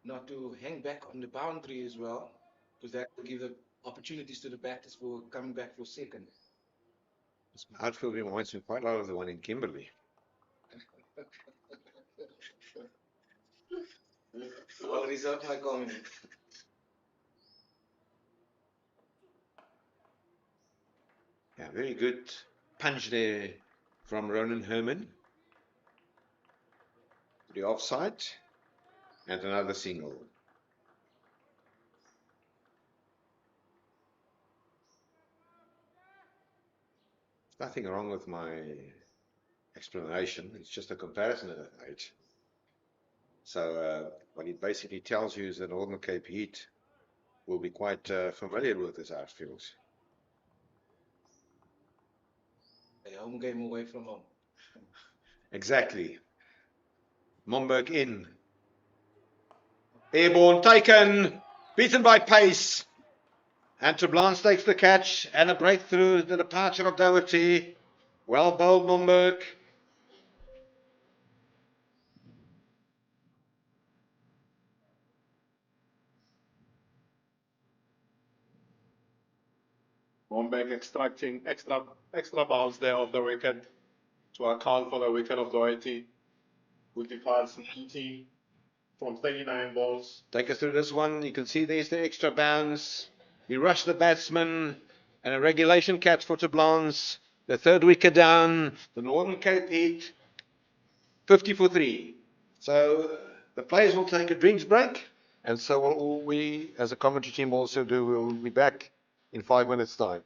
not to hang back on the boundary as well, because that will give the opportunities to the batters for coming back for second. This outfield reminds me quite a lot of the one in Kimberley. I'll reserve my comment. Yeah, very good punch there from Ronan Herman. The offside and another single. There's nothing wrong with my explanation. It's just a comparison that I've made. So what it basically tells you is that Northern Cape Heat will be quite familiar with this outfield. A home game away from home. Exactly. Momberg in. Airborne taken. Beaten by pace. And Terblans takes the catch and a breakthrough. The departure of Doherty. Well bowled Momberg. Momberg extracting extra bounce there off the wicket to account for the wicket of Doherty, who departs 19 from 39 balls. Take us through this one. You can see there's the extra bounce. He rushed the batsman and a regulation catch for Terblans. The third wicket down. The Northern Cape Heat 50 for 3. So the players will take a drinks break, and so will all we as a commentary team also do. We'll be back in 5 minutes' time.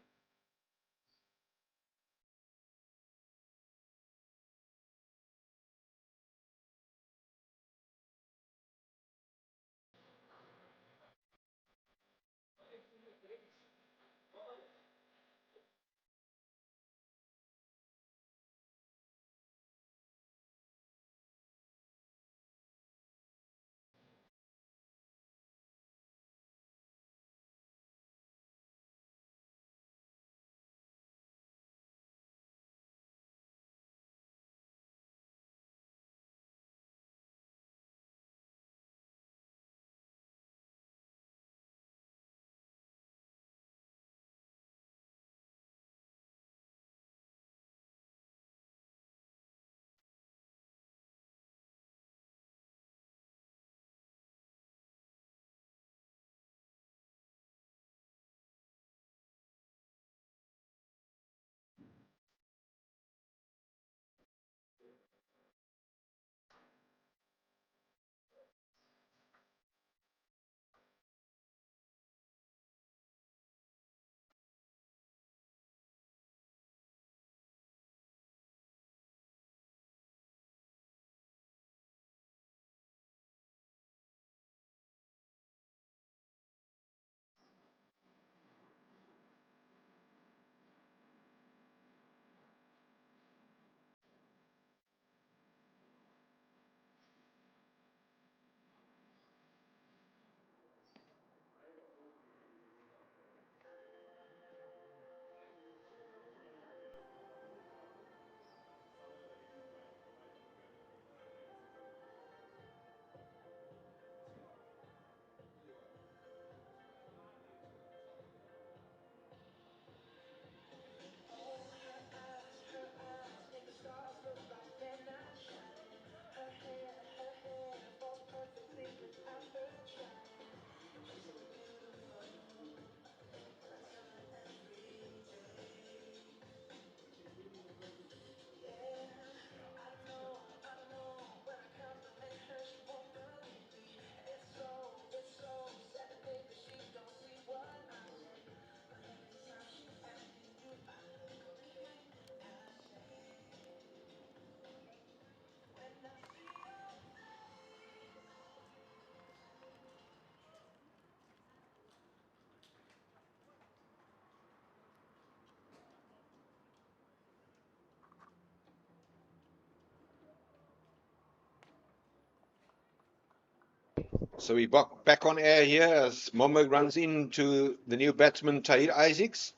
So we back on air here as Momo runs into the new batsman Tahir Isaacs.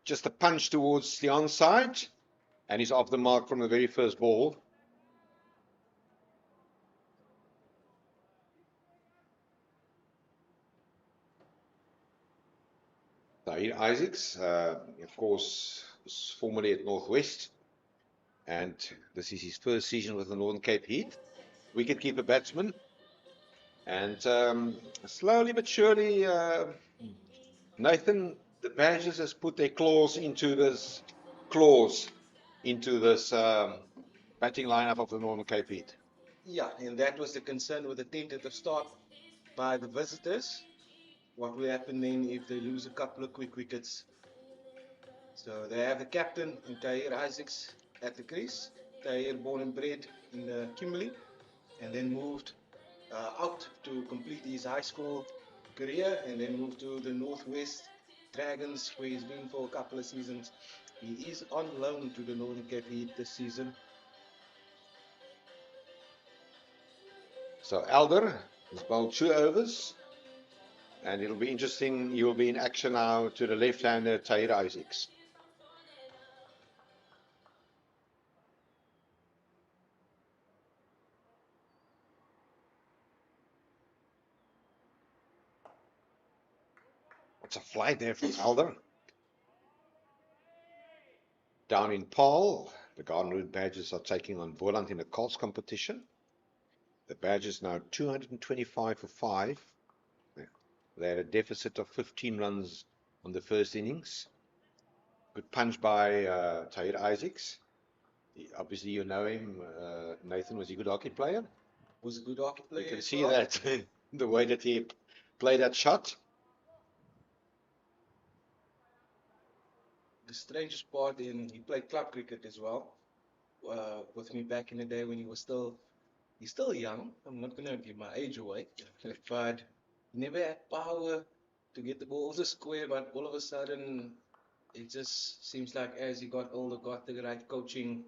Just a punch towards the onside, and he's off the mark from the very first ball. Tahir Isaacs, of course, was formerly at Northwest, and this is his first season with the Northern Cape Heat. Wicketkeeper batsman, and slowly but surely, Nathan, the Badgers has put their claws into this batting lineup of the Northern Cape Heat. Yeah, and that was the concern with the tentative start by the visitors. What will happen then if they lose a couple of quick wickets? So they have the captain in Tahir Isaacs at the crease. Tahir, born and bred in Kimberley, and then moved out to complete his high school career, and then moved to the Northwest Dragons, where he's been for a couple of seasons. He is on loan to the Northern Cape Heat this season. So Elder has bowled 2 overs, and it'll be interesting. He will be in action now to the left-hander Tahir Isaacs. What's a fly there from Elder? Down in Paarl, the Gardenwood Badgers are taking on Boland in a Colts competition. The Badgers now 225 for 5. They had a deficit of 15 runs on the first innings. Good punch by Tahir Isaacs. Obviously, you know him, Nathan. Was he a good hockey player? Was a good hockey player. You can as see well. that the way that he played that shot. The strangest part, he played club cricket as well with me back in the day when he's still young. I'm not going to give my age away, but he never had power to get the balls to square. But all of a sudden, it just seems like as he got older, got the right coaching,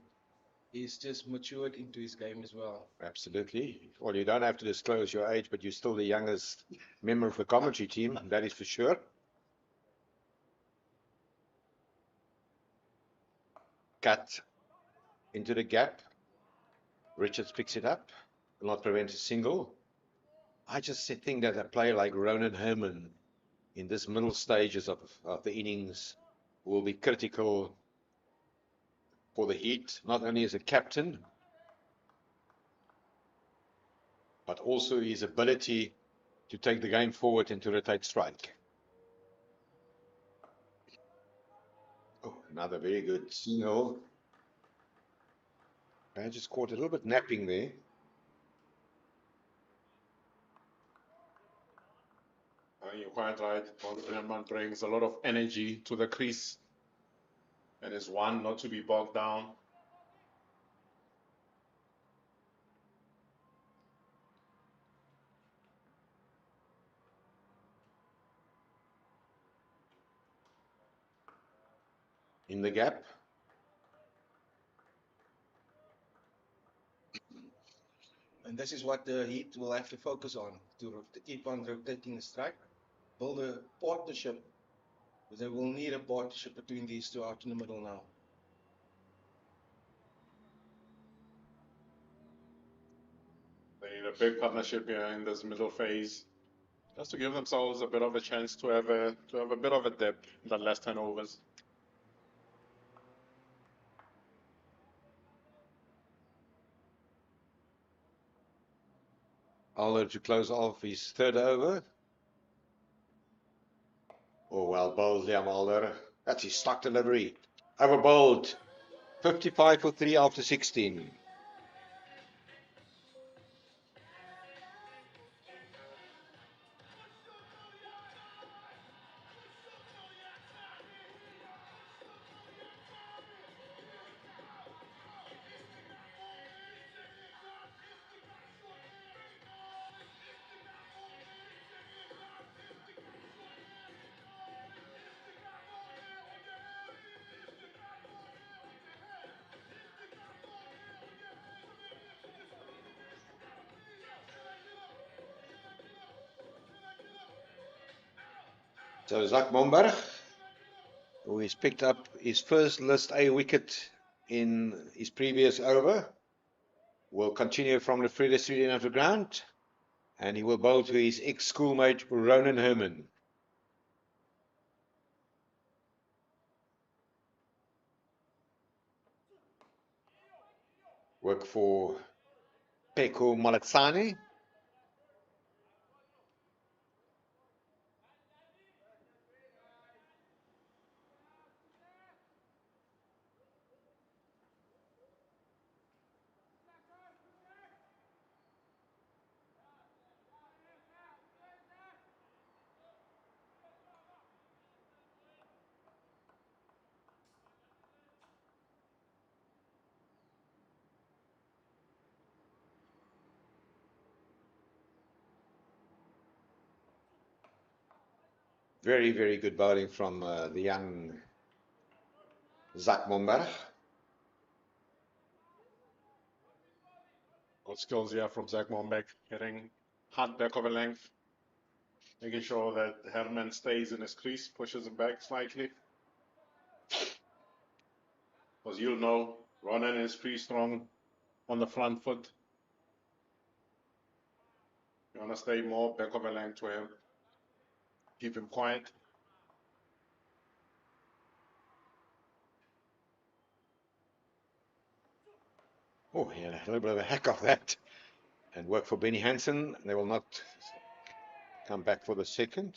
he's just matured into his game as well. Absolutely. Well, you don't have to disclose your age, but you're still the youngest member of the commentary team. That is for sure. Cut into the gap. Richards picks it up. Will not prevent a single. I just think that a player like Ronan Herman in this middle stages of the innings will be critical for the Heat, not only as a captain, but also his ability to take the game forward and to rotate strike. Oh, another very good single. I just caught a little bit napping there. You're quite right. Herman brings a lot of energy to the crease, and is one not to be bogged down. In the gap. And this is what the Heat will have to focus on to keep on rotating the strike, build a partnership. They will need a partnership between these two out in the middle now. They need a big partnership here in this middle phase, just to give themselves a bit of a chance to have a bit of a dip in the last 10 overs. Alder to close off his third over. Oh, well bowled, Liam Alder. That's his stock delivery. Over bowled. 55 for 3 after 16. So Zak Momberg, who has picked up his first List A wicket in his previous over, will continue from the Freda Street end of the ground, and he will bowl to his ex-schoolmate Ronan Herman. Work for Peko Malatsane. Very, very good bowling from the young Zak Momberg. Good skills here from Zak Momberg, hitting hard back of a length, making sure that Herman stays in his crease, pushes him back slightly. Because you'll know, Ronan is pretty strong on the front foot. You want to stay more back of a length to him, keep him quiet. Oh, he had a little bit of a hack of that. And work for Benny Hansen. They will not come back for the second.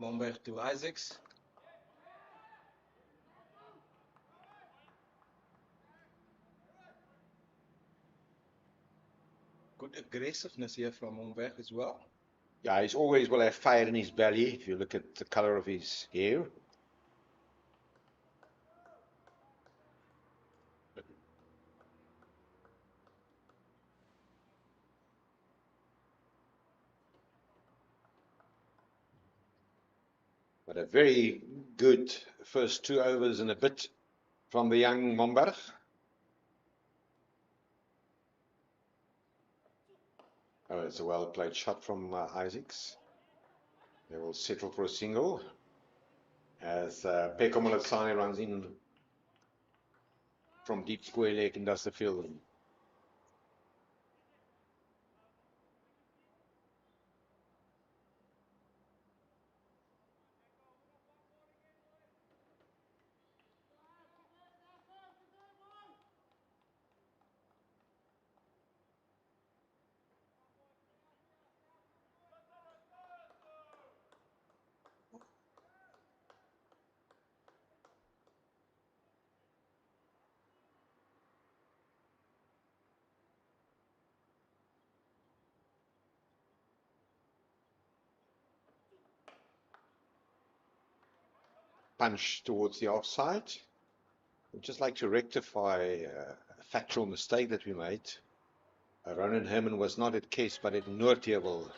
Momberg to Isaacs. Good aggressiveness here from Momberg as well. Yeah, he's always will have fire in his belly, if you look at the color of his hair. But a very good first 2 overs and a bit from the young Momberg. Oh, it's a well-played shot from Isaacs. They will settle for a single as Peko Malatsane runs in from deep square leg and does the fielding. Punch towards the offside. I'd just like to rectify a factual mistake that we made. Ronan Herman was not at Case, but at Noordheuwel.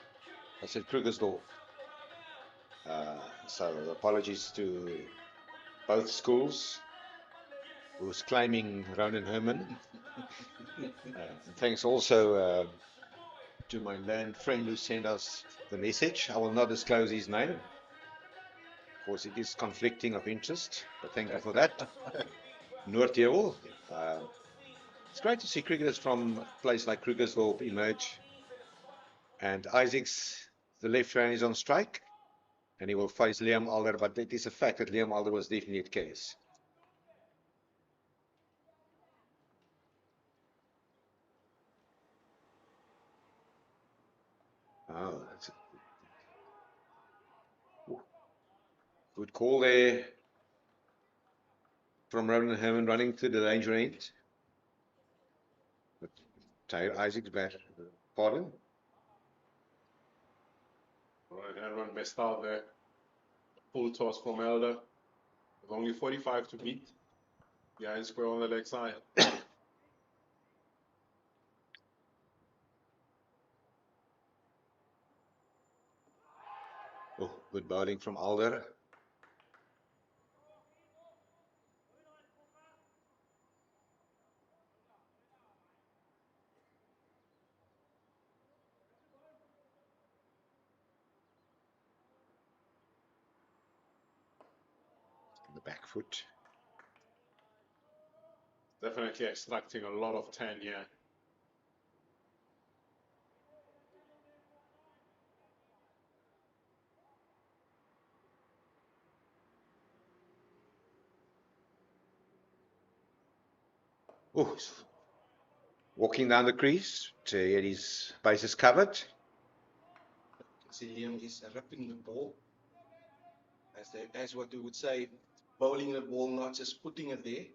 I said Krugersdorp. So apologies to both schools who's claiming Ronan Herman. Thanks also to my land friend who sent us the message. I will not disclose his name. Of course, it is conflicting of interest, but thank you for that. Noordheuwel. It's great to see cricketers from a place like Krugersdorp emerge. And Isaacs, the left hand is on strike, and he will face Liam Alder, but it is a fact that Liam Alder was definitely at Case. Oh, that's a good call there. from Ronan Herman running to the danger end. But Tyre Isaac's back. Pardon? Right, everyone missed out there. Full toss from Elder. With only 45 to beat. Behind square on the leg side. Oh, good bowling from Alder. The back foot. Definitely extracting a lot of 10 here. Oh, walking down the crease to get his bases covered. See, Liam is ripping the ball. As what we would say, bowling the ball, not just putting it there.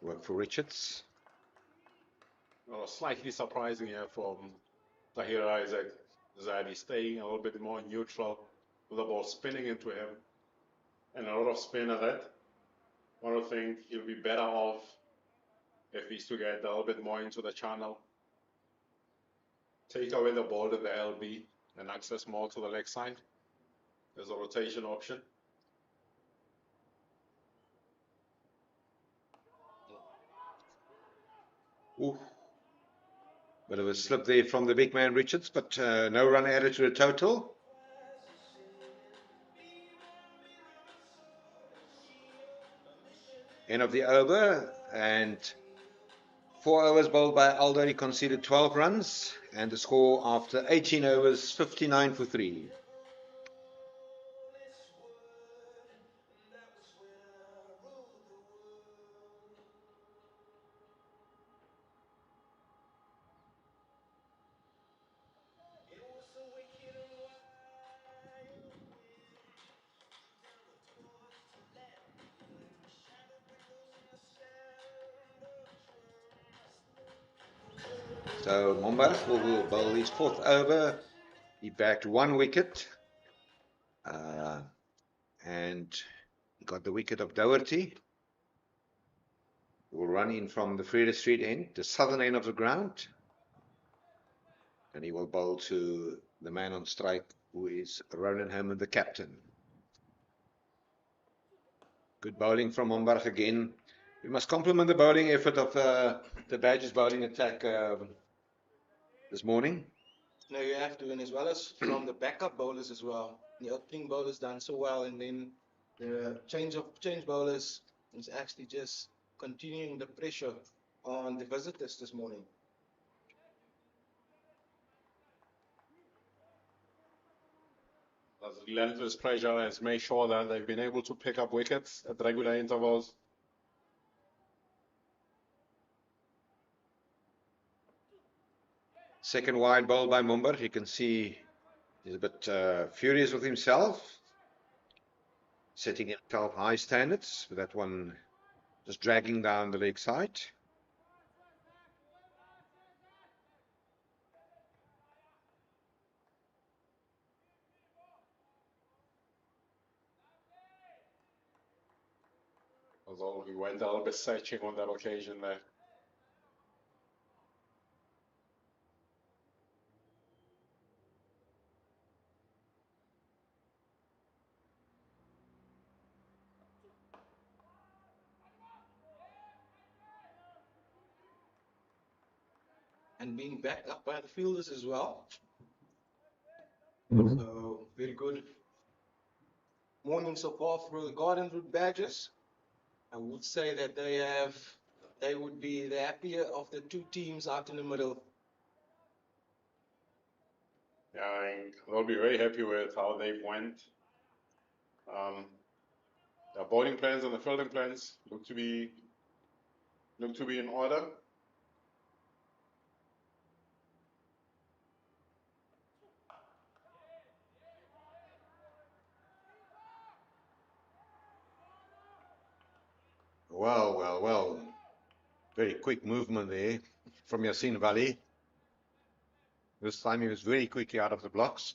Work for Richards. Well, slightly surprising here from Tahir Isaac. That he's staying a little bit more neutral with the ball spinning into him. And a lot of spin at that. One would think he'll be better off if he's to get a little bit more into the channel. Take away the ball to the LB and access more to the leg side. There's a rotation option. Ooh. Bit of a slip there from the big man Richards, but no run added to the total. End of the over, and 4 overs bowled by Alder. He conceded 12 runs, and the score after 18 overs, 59 for 3. So Mombarg will bowl his 4th over. He bagged 1 wicket, and he got the wicket of Doherty. He will run in from the Freda Street end, the southern end of the ground, and he will bowl to the man on strike, who is Ronan Herman, the captain. Good bowling from Mombarg again. We must compliment the bowling effort of the Badgers bowling attack this morning. No, you have to, and as well as from the backup bowlers as well. The opening bowlers done so well, and then the change bowlers is actually just continuing the pressure on the visitors this morning. As relentless pressure has made sure that they've been able to pick up wickets at regular intervals. Second wide bowl by Mombarg. You can see he's a bit furious with himself, setting himself high standards, with that one just dragging down the leg side. Although he went a little bit searching on that occasion there. And being backed up by the fielders as well. So very good morning so far for the Garden Route Badgers. I would say that they would be the happier of the two teams out in the middle. Yeah, I think they'll be very happy with how they've went. Their bowling plans and the fielding plans look to be in order. Well. Very quick movement there from Yassine Valley. This time he was very quickly out of the blocks.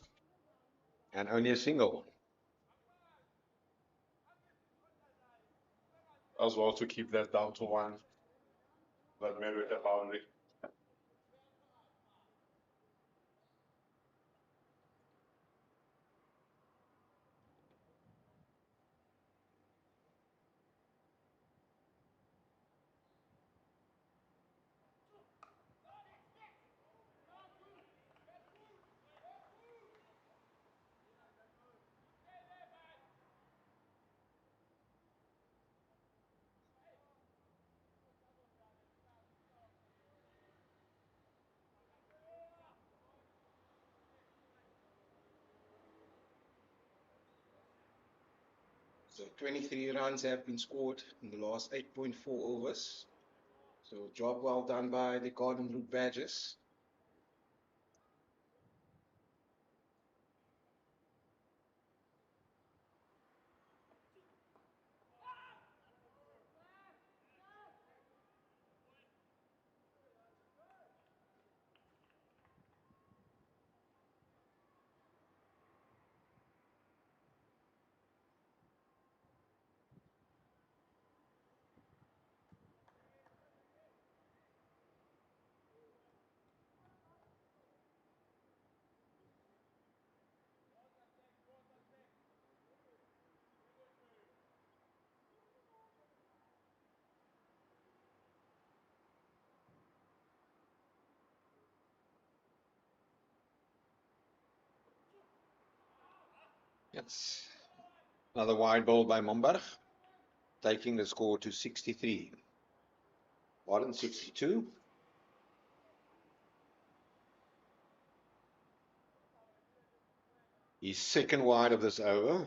And only a single. As well to keep that down to 1. But maybe with the boundary. So 23 runs have been scored in the last 8.4 overs. So job well done by the Garden Route Badgers. Yes. Another wide ball by Momberg, taking the score to 63. Pardon, 62. His second wide of this over.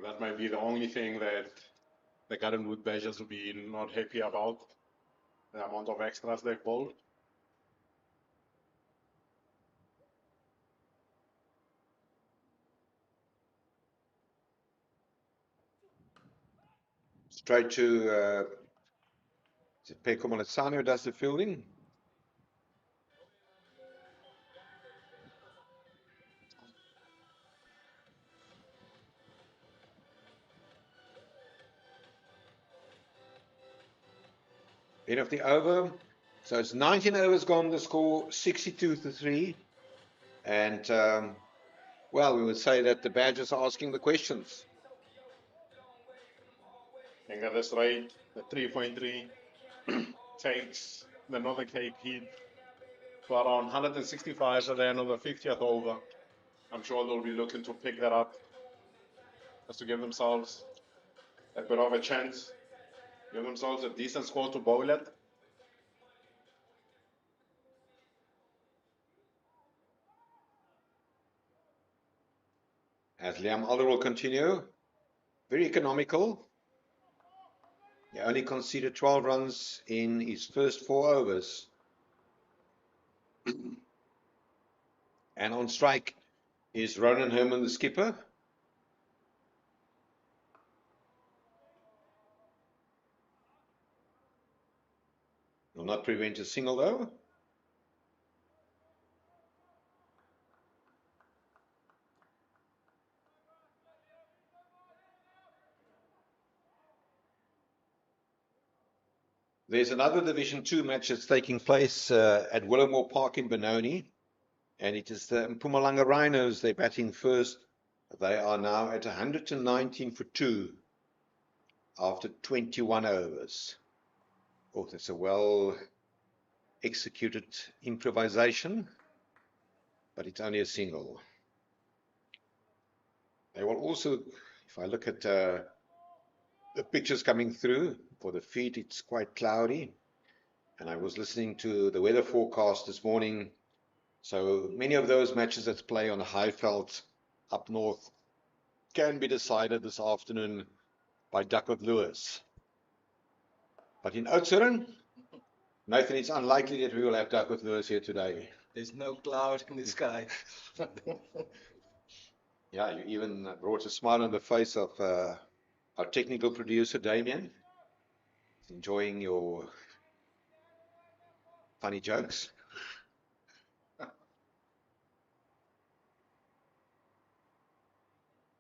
That might be the only thing that the Garden Wood Badgers will be not happy about. The amount of extras they've bowled. Straight to Peko Malesane, who does the fielding. End of the over. So it's 19 overs gone, the score 62-3. And, well, we would say that the Badgers are asking the questions. I think at this rate, the 3.3 takes the Northern Cape Heat to around 165 at the end of the 50th over. I'm sure they'll be looking to pick that up just to give themselves a bit of a chance, give themselves a decent score to bowl at. As Liam Alder will continue. Very economical. He only conceded 12 runs in his first 4 overs. And on strike is Ronan Herman, the skipper. Will not prevent a single though. There's another Division 2 match that's taking place at Willowmore Park in Benoni. And it is the Mpumalanga Rhinos. They're batting first. They are now at 119 for 2 after 21 overs. Oh, that's a well executed improvisation, but it's only a single. They will also, if I look at the pictures coming through for the feed, it's quite cloudy. And I was listening to the weather forecast this morning. So many of those matches that play on Highveld up north can be decided this afternoon by Duckworth Lewis. But in Oudtshoorn, Nathan, it's unlikely that we will have Duckworth Lewis here today. There's no cloud in the sky. Yeah, you even brought a smile on the face of our technical producer, Damien. He's enjoying your funny jokes.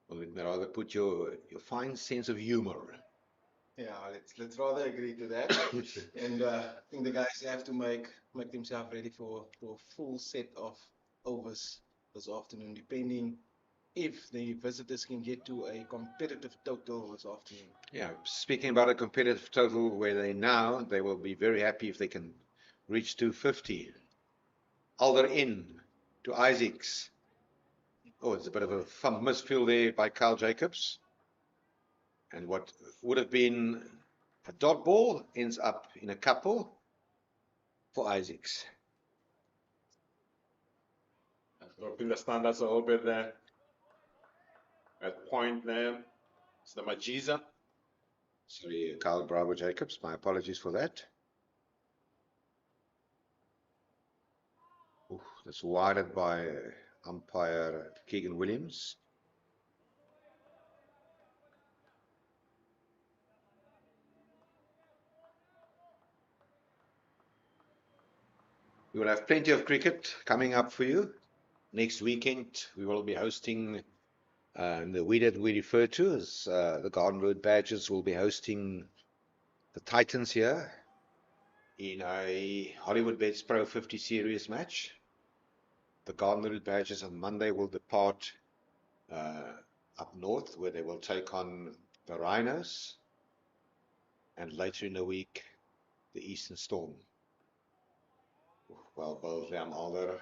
Well, let me rather put your fine sense of humor. Yeah, let's rather agree to that. And I think the guys have to make themselves ready for a full set of overs this afternoon, depending if the visitors can get to a competitive total this afternoon. Yeah, speaking about a competitive total where they will be very happy if they can reach 250. Alder in to Isaacs. Oh, it's a bit of a thumb misfield there by Carl Jacobs. And what would have been a dot ball ends up in a couple for Isaacs. Dropping the standards a little bit there. At point there, it's the Majiza. Sorry, Carl Bravo Jacobs. My apologies for that. Ooh, that's wired by umpire Keegan Williams. We will have plenty of cricket coming up for you. Next weekend, we will be hosting the we that we refer to as the Garden Road Badgers will be hosting the Titans here in a Hollywood Bets Pro 50 Series match. The Garden Road Badgers on Monday will depart up north where they will take on the Rhinos, and later in the week, the Eastern Storm. Well, both them Alder.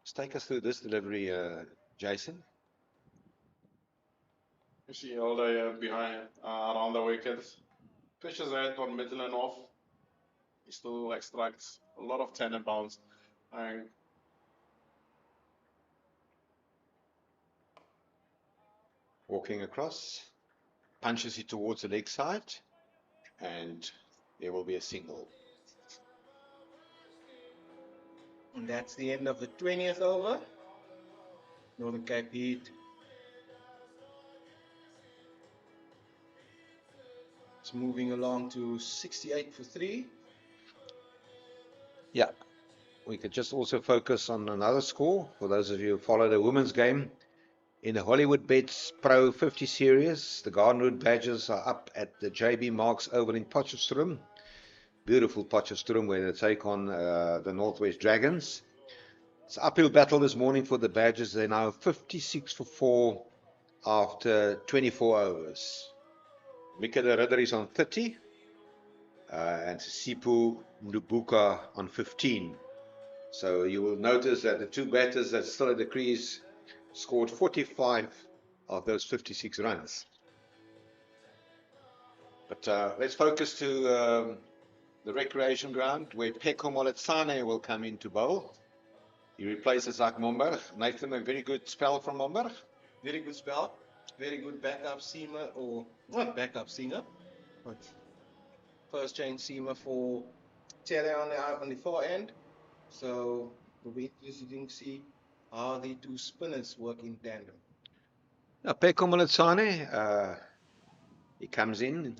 Let's take us through this delivery, Jason. You see all the behind around the wickets. Pitches out on middle and off. He still extracts a lot of 10 and bounce. And Walking across, punches it towards the leg side, and there will be a single. And that's the end of the 20th over. Northern Cape Heat. It's moving along to 68 for 3. Yeah, we could just also focus on another score for those of you who follow the women's game. In the Hollywood Bets Pro 50 Series, the Garden Road Badgers are up at the JB Marks Oval in Potchefstroom. Beautiful Potchefstroom where they take on the Northwest Dragons. It's an uphill battle this morning for the Badgers. They're now 56 for 4 after 24 overs. Mika de Ridder is on 30 and Sipu Ndubuka on 15. So you will notice that the two batters that still at the crease scored 45 of those 56 runs. But let's focus to the recreation ground where Peko Moletsane will come in to bowl. He replaces Zak Momberg. Nathan, a very good spell from Momberg. Very good spell. Very good backup seamer, or not backup singer, but first chain seamer for Tere on the far end. So we'll be interesting to see how the two spinners work in tandem. Now, Peko Moletsane, he comes in.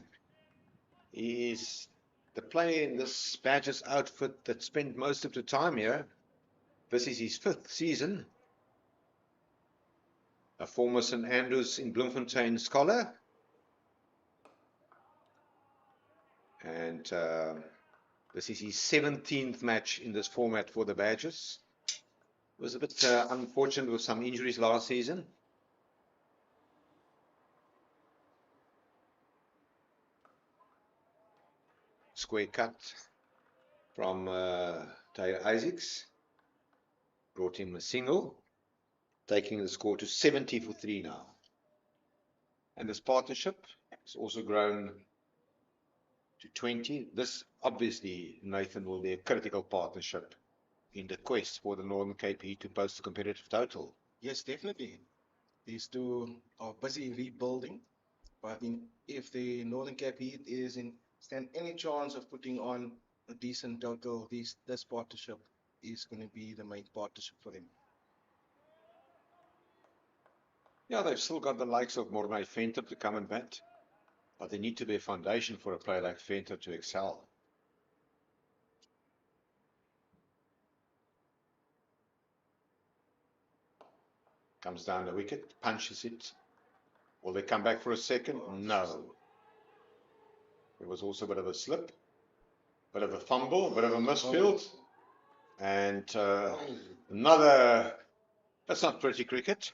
He is the player in this Badgers outfit that spent most of the time here. This is his 5th season. A former St Andrews in Bloemfontein scholar. And this is his 17th match in this format for the Badgers. It was a bit unfortunate with some injuries last season. Square cut from Tyre Isaacs. Brought him a single, taking the score to 70 for 3 now. And this partnership has also grown to 20. This obviously, Nathan, will be a critical partnership in the quest for the Northern Cape Heat to post a competitive total. Yes, definitely. These two are busy rebuilding, but if the Northern Cape Heat stand any chance of putting on a decent total. This partnership is going to be the main partnership for them. Yeah, they've still got the likes of Mornay Venter to come and bat, but there need to be a foundation for a player like Venter to excel. Comes down the wicket, punches it. Will they come back for a second? No. There was also a bit of a slip, bit of a fumble, a bit of a misfield, and another. That's not pretty cricket.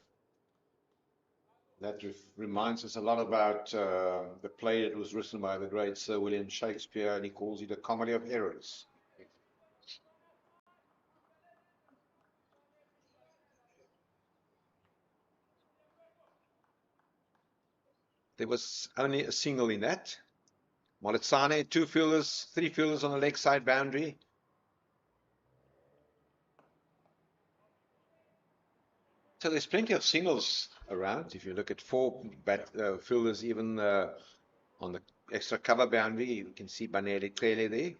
That reminds us a lot about the play that was written by the great Sir William Shakespeare, and he calls it a comedy of errors. There was only a single in that. Malitsane, 2 fielders, 3 fielders on the leg side boundary. So there's plenty of singles around. If you look at 4 fielders, even on the extra cover boundary, you can see Banele clearly there.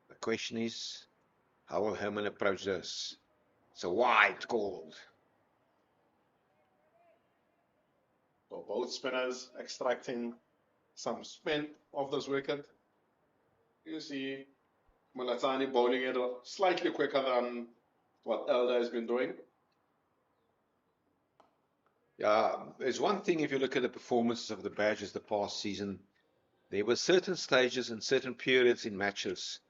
The question is, how will Herman approach this? It's a wide call. So both spinners extracting some spin off this wicket. You see Malatsani bowling it slightly quicker than what Elder has been doing. Yeah, there's one thing if you look at the performances of the Badgers the past season, there were certain stages and certain periods in matches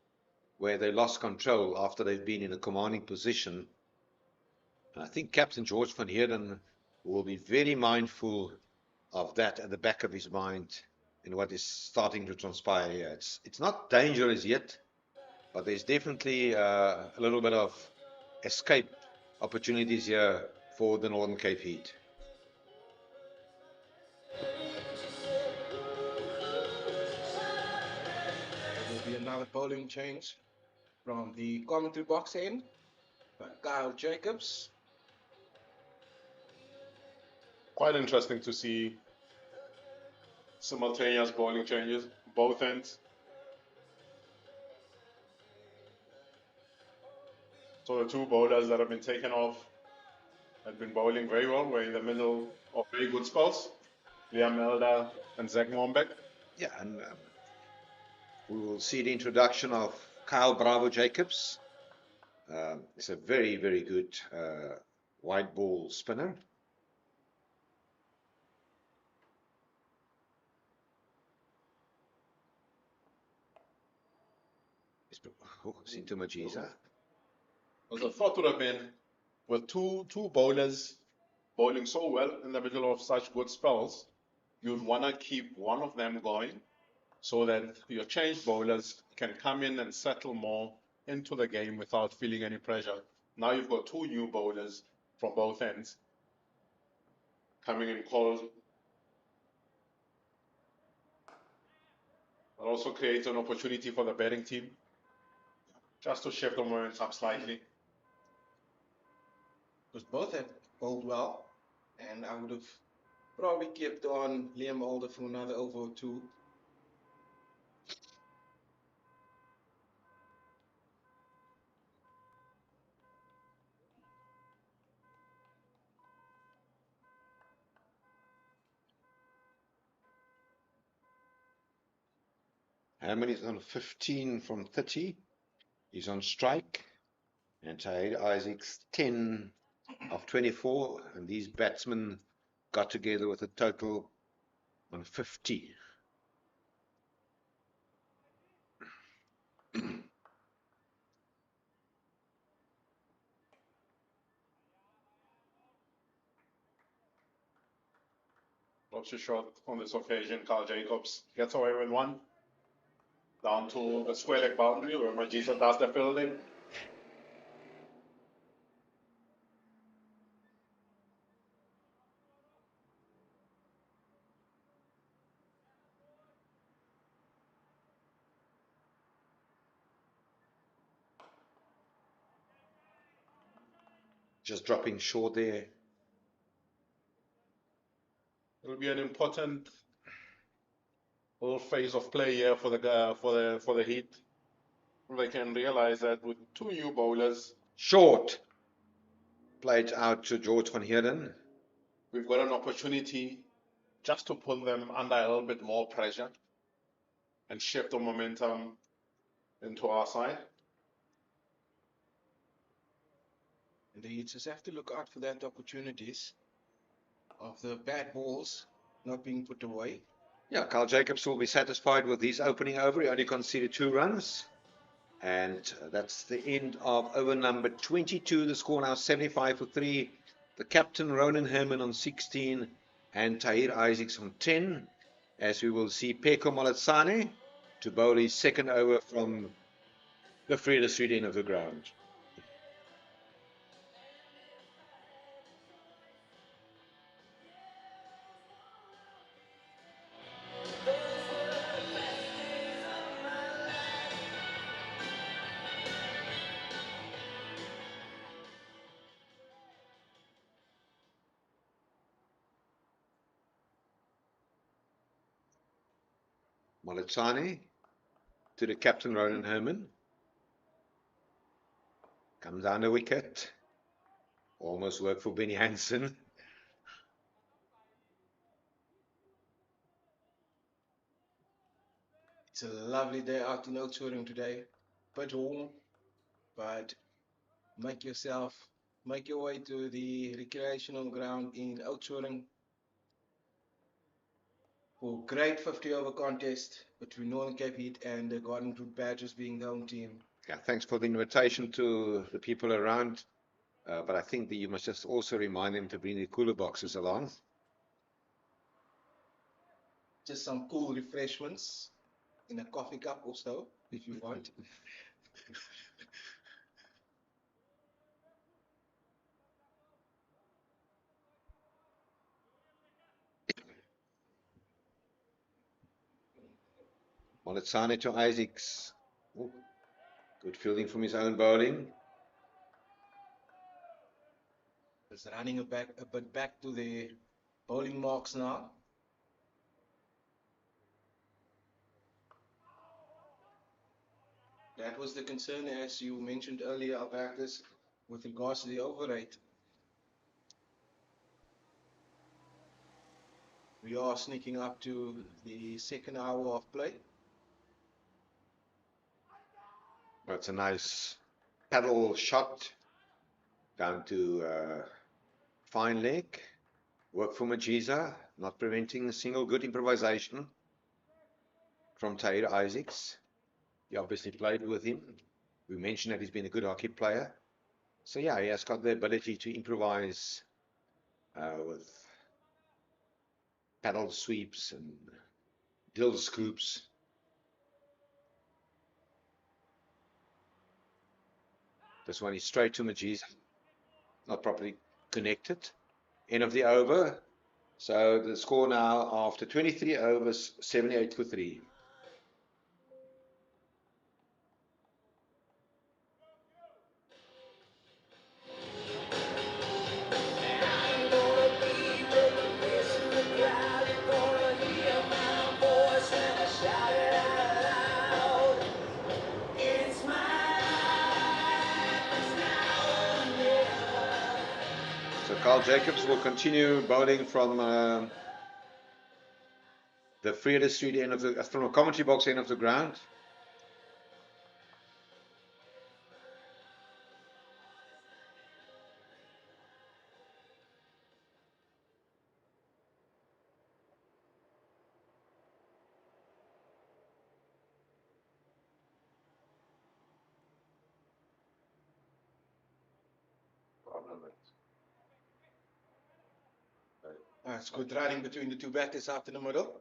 where they lost control after they've been in a commanding position. And I think Captain George van Heerden will be very mindful of that at the back of his mind in what is starting to transpire here. It's not dangerous yet, but there's definitely a little bit of escape opportunities here for the Northern Cape Heat. There will be another bowling change from the commentary box end by Kyle Jacobs. Quite interesting to see simultaneous bowling changes, both ends. So the 2 bowlers that have been taken off had been bowling very well. We're in the middle of very good spells. Liam Elder and Zach Mombeck. Yeah, and we will see the introduction of Kyle Bravo Jacobs. It's a very, very good wide ball spinner. Sinto Majiza. Because the thought would have been with two bowlers bowling so well in the middle of such good spells, you'd want to keep one of them going so that your change bowlers can come in and settle more into the game without feeling any pressure. Now you've got 2 new bowlers from both ends coming in cold. It also creates an opportunity for the batting team just to shift the momentum up slightly. Because both had bowled well, and I would have probably kept on Liam Elder for another over or 2. Herman is on 15 from 30. He's on strike. And Tahir Isaac's 10 of 24. And these batsmen got together with a total on 50. Drops a shot on this occasion. Carl Jacobs gets away with 1. Down to the square leg boundary where Majisa does the fielding. Just dropping short there. It will be an important little phase of play here for the Heat. They can realize that with two new bowlers, Short. Played out to George van Heerden. we've got an opportunity just to put them under a little bit more pressure and shift the momentum into our side. And the Heats just have to look out for that opportunities of the bad balls not being put away. Yeah, Carl Jacobs will be satisfied with his opening over. He only conceded 2 runs. And that's the end of over number 22. The score now 75 for 3. The captain, Ronan Herman, on 16 and Tahir Isaacs on 10. As we will see Peko Malatsane to bowl his second over from the Vrede Street end of the ground. Malatsane to the captain, Ronan Herman. Comes down the wicket. Almost worked for Benny Hansen. It's a lovely day out in Oudtshoorn today. Bit warm, but make your way to the recreational ground in Oudtshoorn for great 50 over contest between Northern Cape Heat and the Garden Route Badgers being the home team. Yeah, thanks for the invitation to the people around. But I think that you must just also remind them to bring the cooler boxes along. Just some cool refreshments in a coffee cup or so, if you want. Malatsane to Isaacs. Ooh, good fielding from his own bowling. It's running a bit back to the bowling marks now. That was the concern, as you mentioned earlier, Albertus, with regards to the over rate. We are sneaking up to the second hour of play. That's a nice paddle shot down to fine leg. Work for Majiza, not preventing a single good improvisation from Tahir Isaacs. He obviously played with him. We mentioned that he's been a good hockey player. So yeah, he has got the ability to improvise with paddle sweeps and dill scoops. This one is straight to Majiza. Not properly connected. End of the over. So the score now after 23 overs, 78 for 3. So Carl Jacobs will continue bowling from the Vrede Street end of the, from a commentary box end of the ground. It's good running between the two batters out in the middle.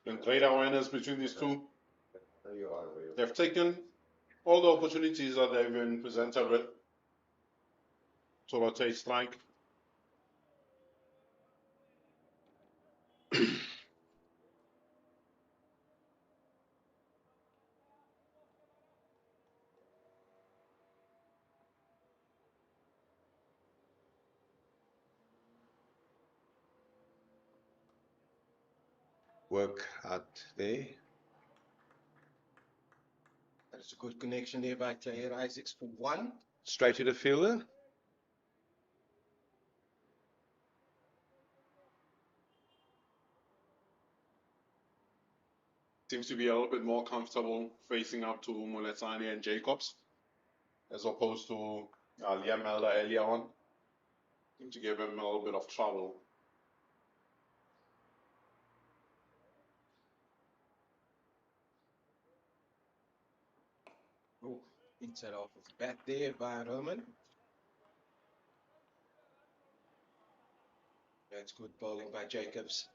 And great awareness between these two. They've taken all the opportunities that they've been presented with to rotate strike. work out there. That's a good connection there by Jair Isaacs for 1. Straight to the fielder. Seems to be a little bit more comfortable facing up to Moletsani and Jacobs as opposed to Liam Elder earlier on. Seemed to give him a little bit of trouble. Oh, inside off his bat there by Roman. That's good bowling by Jacobs.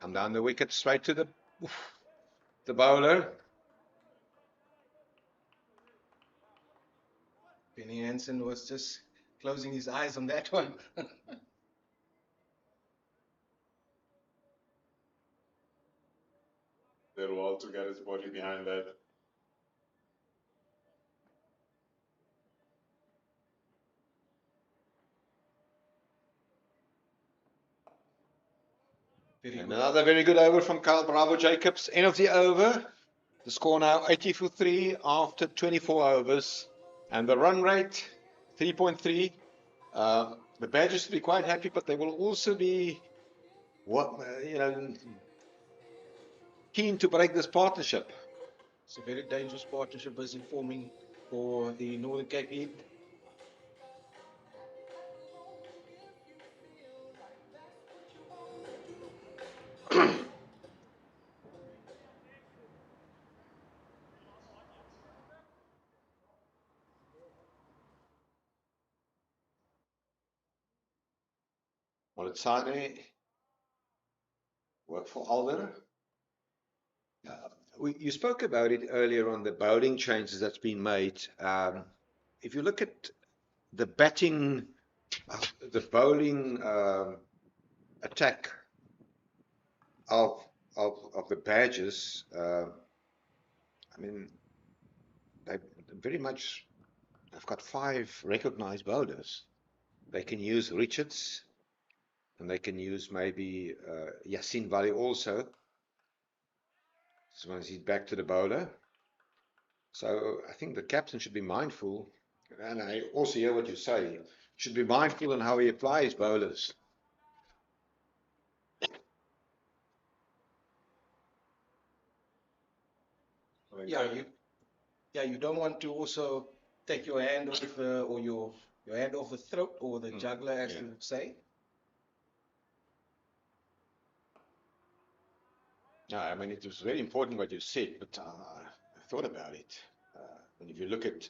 Come down the wicket, straight to the bowler. Benny Hansen was just closing his eyes on that one. Did well to get his body behind that. Another very good over from Kyle Bravo Jacobs. End of the over. The score now 80 for 3 after 24 overs. And the run rate 3.3. The Badgers will be quite happy, but they will also be keen to break this partnership. It's a very dangerous partnership as forming for the Northern Cape Heat. Moletsane work for Alder. You spoke about it earlier on the bowling changes that's been made. If you look at the batting, the bowling attack of the Badgers, I mean, they very much have got 5 recognized bowlers. They can use Richards, and they can use maybe Yassine Valley also. So once he's back to the bowler. So I think the captain should be mindful, and I also hear what you say, should be mindful in how he applies bowlers. You don't want to also take your hand off or your hand off the throat or the juggler, as you would say. No, I mean, it was very important what you said, but I thought about it. And if you look at,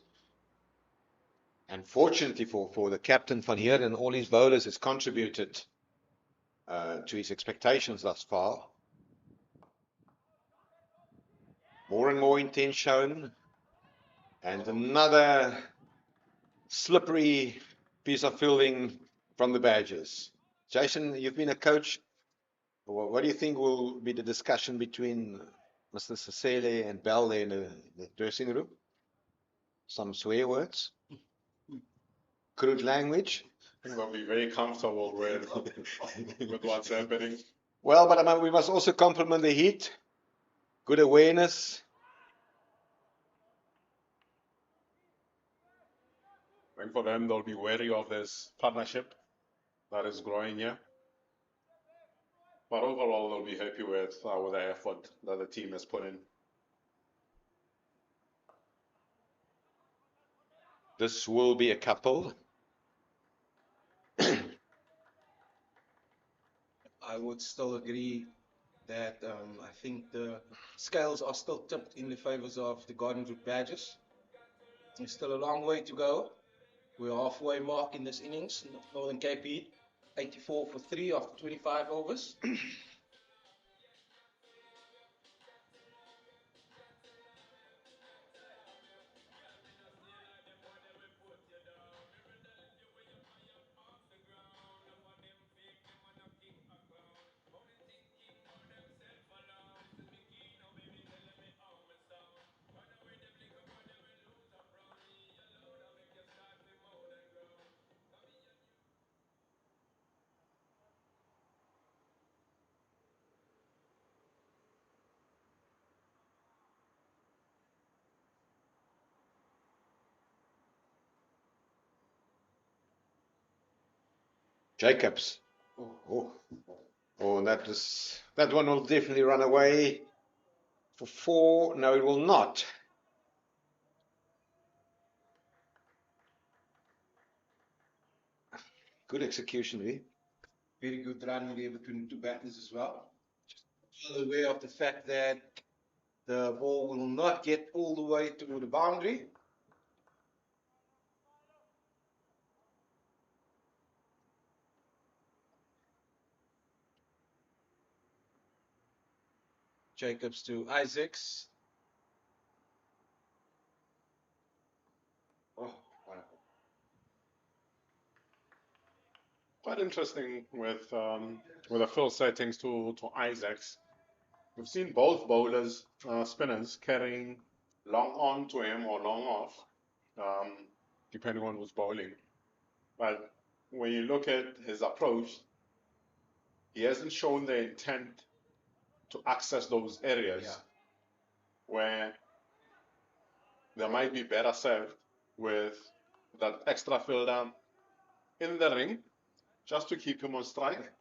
unfortunately for the captain van Heerden and all his bowlers, has contributed to his expectations thus far. More and more intent shown, and another slippery piece of fielding from the Badgers. Jason, you've been a coach. What do you think will be the discussion between Mr. Sisele and Bell there in the dressing room? Some swear words? Crude language? I think they'll be very comfortable with what's happening. Well, but I mean, we must also compliment the Heat. Good awareness. I think for them, they'll be wary of this partnership that is growing here. But overall, they'll be happy with the effort that the team has put in. This will be a couple. I would still agree that I think the scales are still tipped in the favors of the Garden Group Badgers. There's still a long way to go. We're halfway mark in this innings. Northern Cape Heat, 84 for 3 after 25 overs. Jacobs. Oh, Oh, that one will definitely run away for 4. No, it will not. Good execution, eh? very good run there between the two batters as well. Just well aware of the fact that the ball will not get all the way to the boundary. Jacobs to Isaacs. Oh, wonderful. Quite interesting with the field settings to Isaacs. We've seen both bowlers, spinners, carrying long on to him or long off, depending on who's bowling. But when you look at his approach, he hasn't shown the intent to access those areas Yeah. where they might be better served with that extra fielder in the ring just to keep him on strike,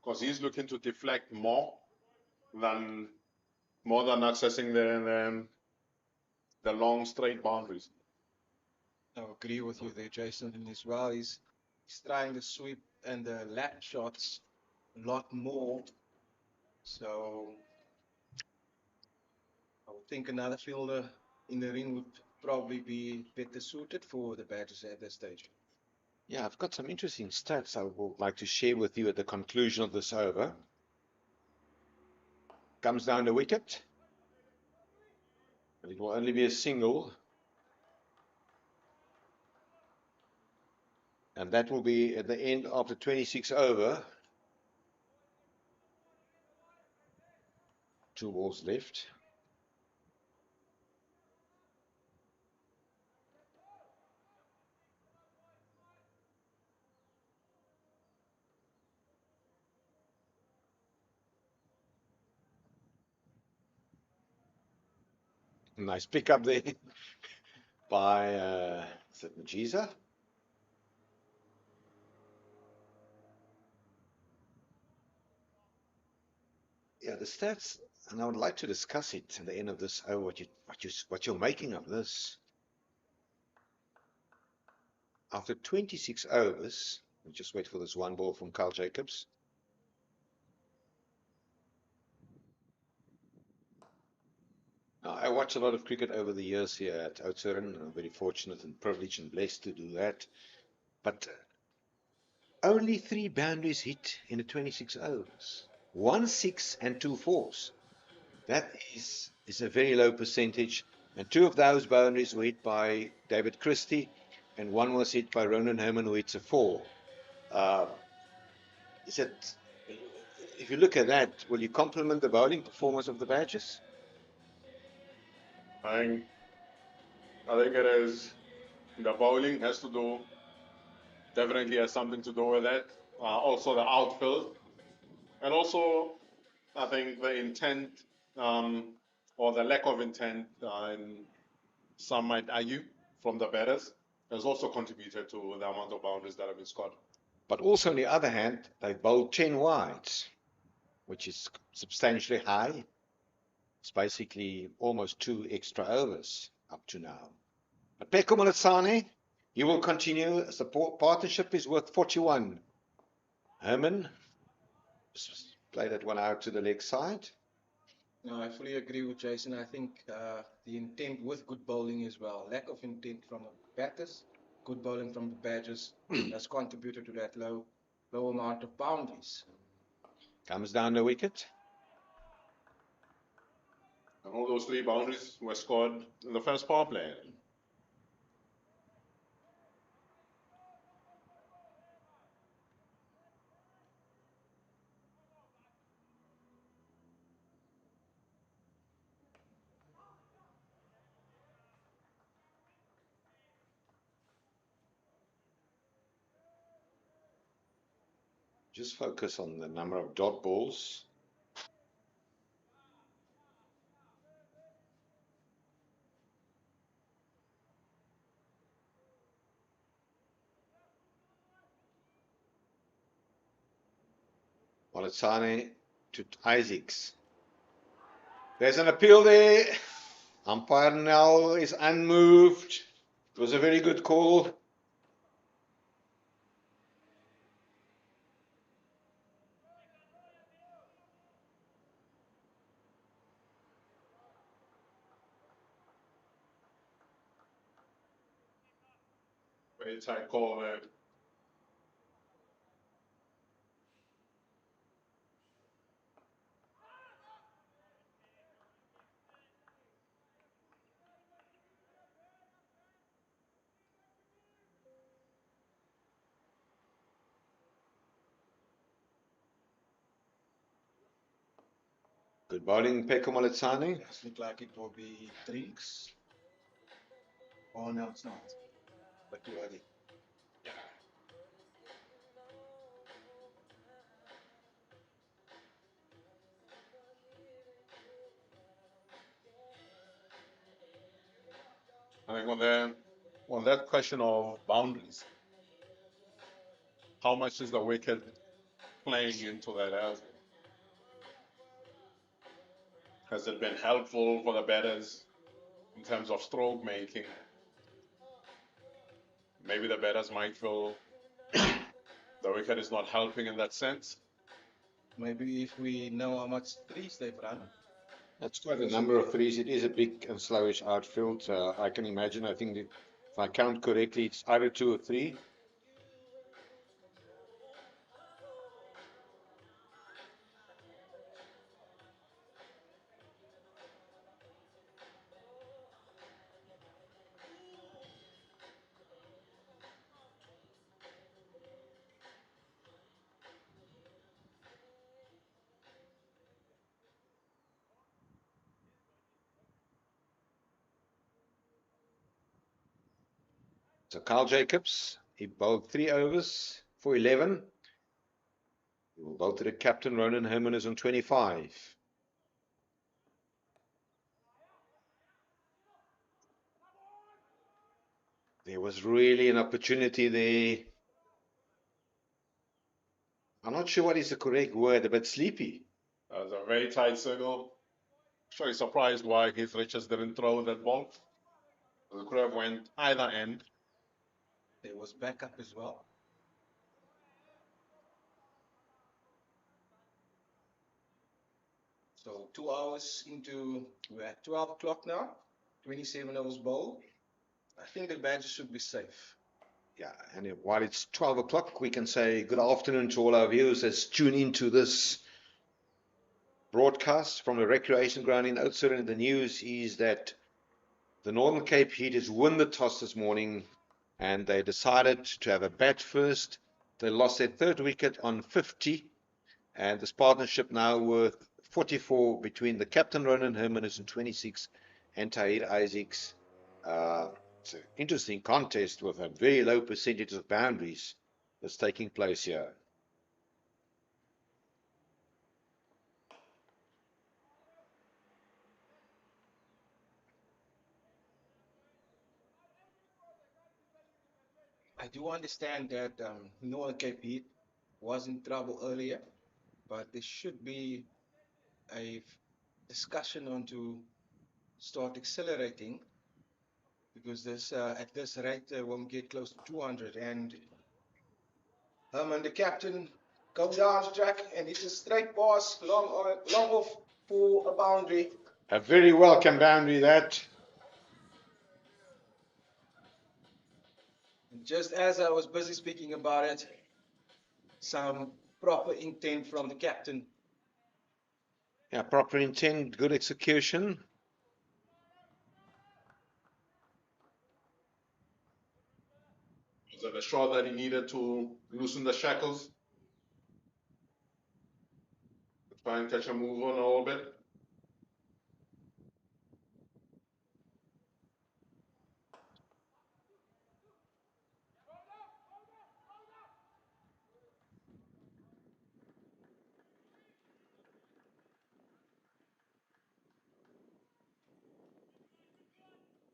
because he's looking to deflect than more than accessing the long straight boundaries. I agree with you there, Jason. And as well, he's trying the sweep and the lap shots a lot more. So I would think another fielder in the ring would probably be better suited for the Badgers at this stage. Yeah, I've got some interesting stats I would like to share with you at the conclusion of this over. Comes down the wicket. But it will only be a single. And that will be at the end of the 26 over. 2 balls left. Nice pick up there by is it Majiza? Yeah, the stats, and I would like to discuss it at the end of this over, what you're making of this. After 26 overs, we'll just wait for this 1 ball from Carl Jacobs. Now, I watch a lot of cricket over the years here at Oudtshoorn. I'm very fortunate and privileged and blessed to do that. But only 3 boundaries hit in the 26 overs. 1 6 and 2 4s. That is a very low percentage. And 2 of those boundaries were hit by David Christie, and 1 was hit by Ronan Herman, who hits a 4. Is it, if you look at that, will you compliment the bowling performance of the Badgers? I think it is the bowling definitely has something to do with that. Also the outfield, and also I think the intent or the lack of intent, and some might argue, from the batters has also contributed to the amount of boundaries that have been scored. But also, on the other hand, they bowled 10 wides, which is substantially high. It's basically almost 2 extra overs up to now. But Peko Malatsane, he will continue as the partnership is worth 41. Herman just play that one out to the leg side. No, I fully agree with Jason. I think the intent with good bowling as well, lack of intent from the batters, good bowling from the Badgers has contributed to that low amount of boundaries. Comes down the wicket. And all those 3 boundaries were scored in the first power play. Just focus on the number of dot balls. Maletsane to Isaacs. There's an appeal there. Umpire now is unmoved. It was a very good call. Very tight call there. Good bowling, Peko Maletsane. Yes, look like it will be drinks. Oh no, it's not. But too early. I think on that question of boundaries, how much is the wicket playing into that? Has it been helpful for the batters in terms of stroke making? Maybe the batters might feel the wicket is not helping in that sense. Maybe if we know how much threes they've run. That's quite a number of threes. It is a big and slowish outfield. I can imagine, I think, if I count correctly, it's either 2 or 3. So Carl Jacobs, he bowled 3 overs for 11. He will bowl to the captain, Ronan Herman, is on 25. There was really an opportunity there. I'm not sure what is the correct word, a bit sleepy. That was a very tight circle. Actually surprised why Keith Richards didn't throw that ball. The could have went either end. There was backup as well. So 2 hours into, we're at 12 o'clock now, 27 overs bowled. I think the badges should be safe. Yeah, and while it's 12 o'clock, we can say good afternoon to all our viewers as tune into this broadcast from the recreation ground in Oudtshoorn. And the news is that the Northern Cape Heaters won the toss this morning and they decided to have a bat first. They lost their third wicket on 50, and this partnership now worth 44 between the captain Ronan Herman who's in 26 and Tahir Isaacs. It's an interesting contest with a very low percentage of boundaries that's taking place here. I do understand that Northern Cape Heat was in trouble earlier, but there should be a discussion on to start accelerating because this at this rate won't get close to 200. And Herman, the captain, goes down the track and it's a straight pass, long off for a boundary. A very welcome boundary that. And just as I was busy speaking about it, some proper intent from the captain. Yeah, proper intent, good execution. Was that a shot that he needed to loosen the shackles? Try and catch a move on a little bit.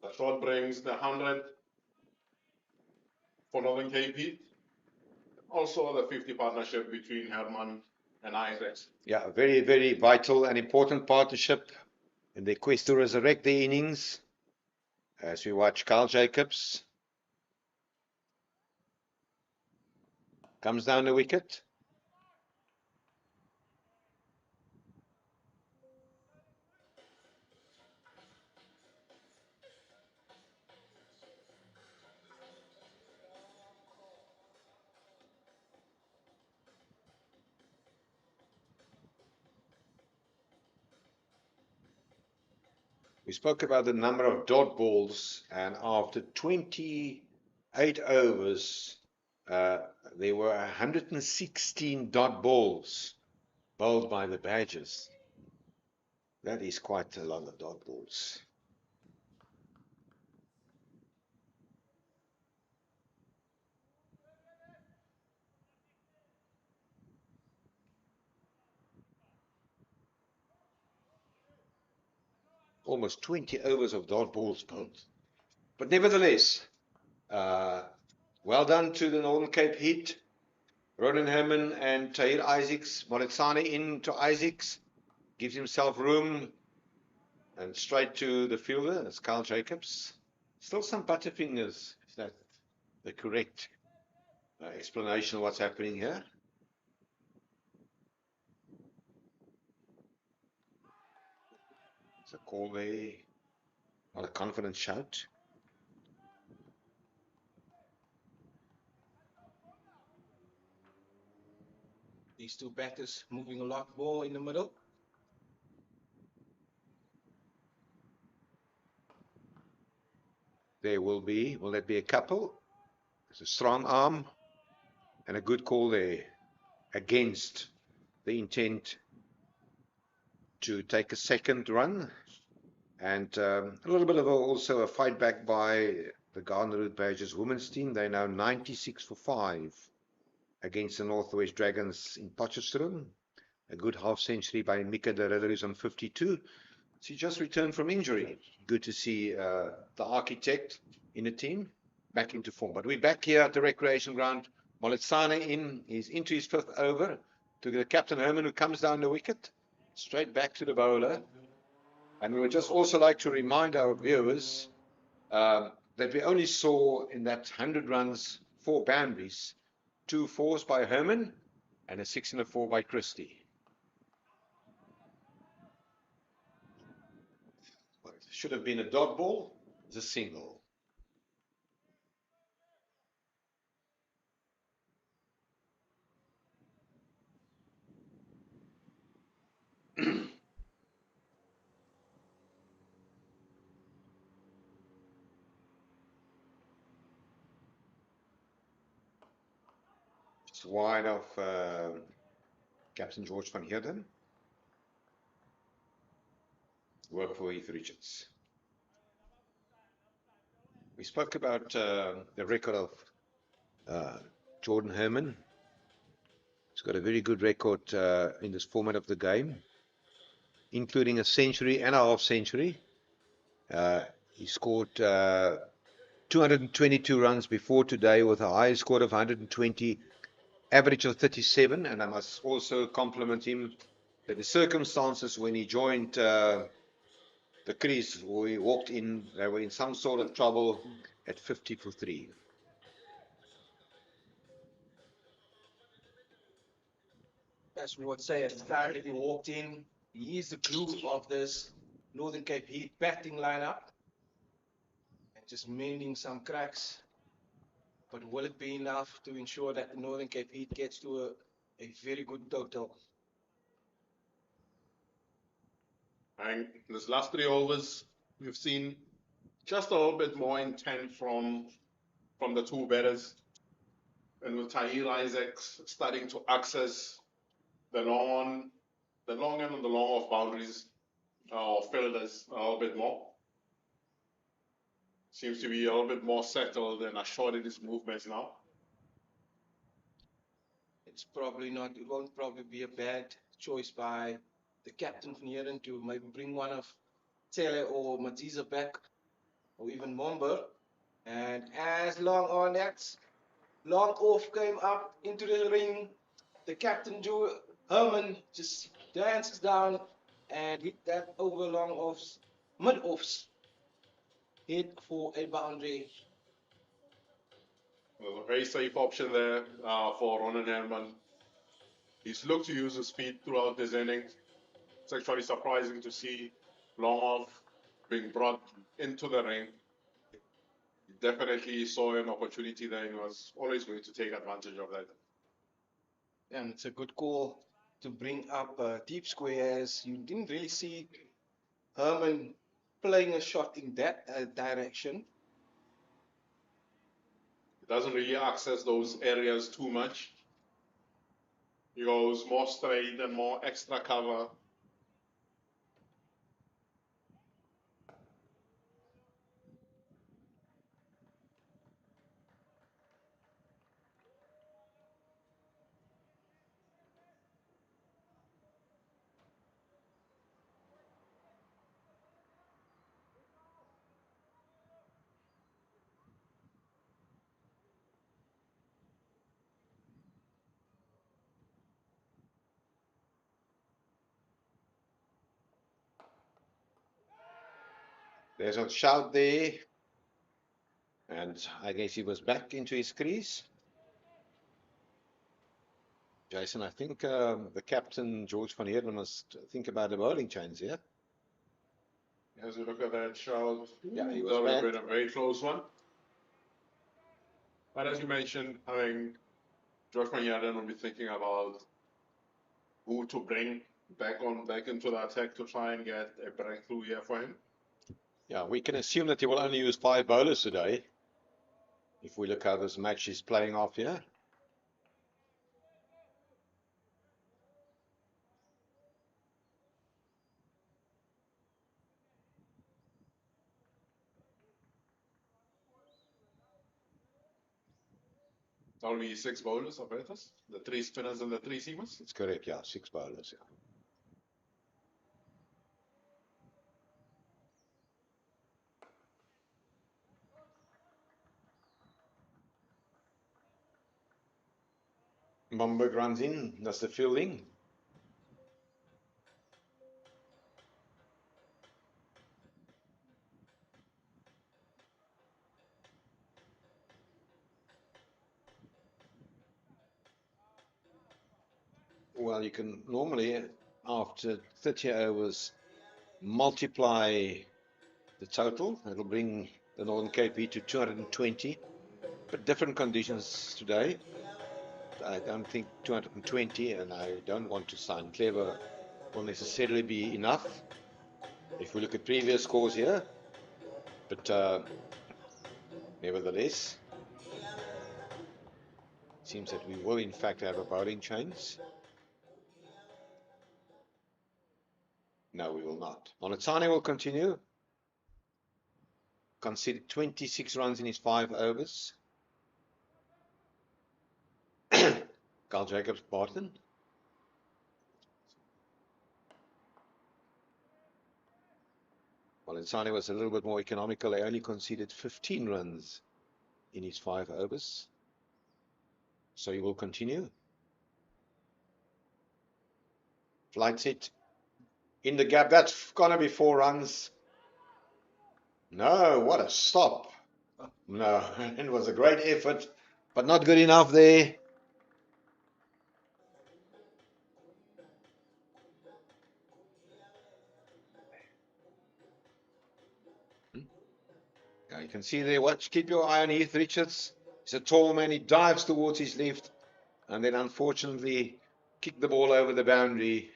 The shot brings the 100 for Northern Cape Heat. Also the 50 partnership between Herman and Isaacs. Yeah, a very, very vital and important partnership in their quest to resurrect their innings. As we watch Carl Jacobs comes down the wicket. We spoke about the number of dot balls, and after 28 overs, there were 116 dot balls bowled by the Badgers. That is quite a lot of dot balls. Almost 20 overs of dot balls bowled. But nevertheless, well done to the Northern Cape Heat. Ronan Herman and Tahir Isaacs. Moletsane into Isaacs. Gives himself room and straight to the fielder. That's Carl Jacobs. Still some butterfingers. Is that the correct explanation of what's happening here? It's a call there. Not a confident shout. These two batters moving a lot more in the middle. There will that be a couple? There's a strong arm and a good call there against the intent to take a second run. And a little bit of also a fight back by the Garden Route Badgers women's team. They're now 96 for 5 against the Northwest Dragons in Potchefstroom. A good half century by Mika de Ridder, who's on 52. She just returned from injury. Good to see the architect in the team back into form. But we're back here at the recreation ground. Moletsane is into his 5th over to the captain Herman, who comes down the wicket straight back to the bowler. And we would just also like to remind our viewers that we only saw in that 100 runs 4 boundaries, 2 fours by Herman and a 6 and a 4 by Christie. What should have been a dot ball is a single. It's wide of Captain George van Heerden. Work for Heath Richards. We spoke about the record of Jordan Herman. He's got a very good record in this format of the game, including a century and a half century. He scored 222 runs before today with a high score of 120, average of 37. And I must also compliment him that the circumstances when he joined the crease, where he walked in, they were in some sort of trouble at 50 for 3. As we would say, at the time that he walked in, he is the glue of this Northern Cape Heat batting lineup. And just mending some cracks. But will it be enough to ensure that the Northern Cape Heat gets to a very good total? And this last 3 overs, we've seen just a little bit more intent from the 2 batters. And with Tahir Isaacs starting to access the long end and the long off boundaries or fielders a little bit more. Seems to be a little bit more settled and assured in his movements now. It's probably not, it won't probably be a bad choice by the captain van Heerden to maybe bring one of Tele or Matiza back, or even Momber. And as long on that, long off came up into the ring. The captain drew Herman just dances down and hit that over long offs, mid offs, hit for a boundary. A very safe option there for Ronan Herman. He's looked to use his speed throughout this inning. It's actually surprising to see long off being brought into the ring. He definitely saw an opportunity there and was always going to take advantage of that. And it's a good call to bring up deep squares. You didn't really see Herman playing a shot in that direction. He doesn't really access those areas too much. He goes more straight and more extra cover. There's a shout there. And I guess he was back into his crease. Jason, I think the captain, George van Heerden, must think about the bowling chains here. As you look at that shot, Yeah, he was that would have back. been a very close one. But as you mentioned, I think George van Heerden will be thinking about who to bring back into the attack to try and get a breakthrough here for him. Yeah, we can assume that he will only use 5 bowlers today. If we look how this match is playing off here. It's only 6 bowlers of batters, the 3 spinners and the 3 seamers. That's correct, yeah, 6 bowlers. Yeah. Bamberg runs in, does the fielding. Well, you can normally, after 30 overs, multiply the total. It'll bring the Northern KP to 220, but different conditions today. I don't think 220, and I don't want to sound clever, will necessarily be enough if we look at previous scores here. But nevertheless, it seems that we will in fact have a bowling change. No, we will not. Oudtshoorn will continue. Conceded 26 runs in his 5 overs. Carl Jacobs Barton. Oudtshoorn was a little bit more economical. They only conceded 15 runs in his 5 overs. So he will continue. Flight set in the gap. That's going to be 4 runs. No, what a stop. No, it was a great effort, but not good enough there. Yeah, you can see there, watch, keep your eye on Heath Richards. He's a tall man, he dives towards his left, and then unfortunately kicked the ball over the boundary.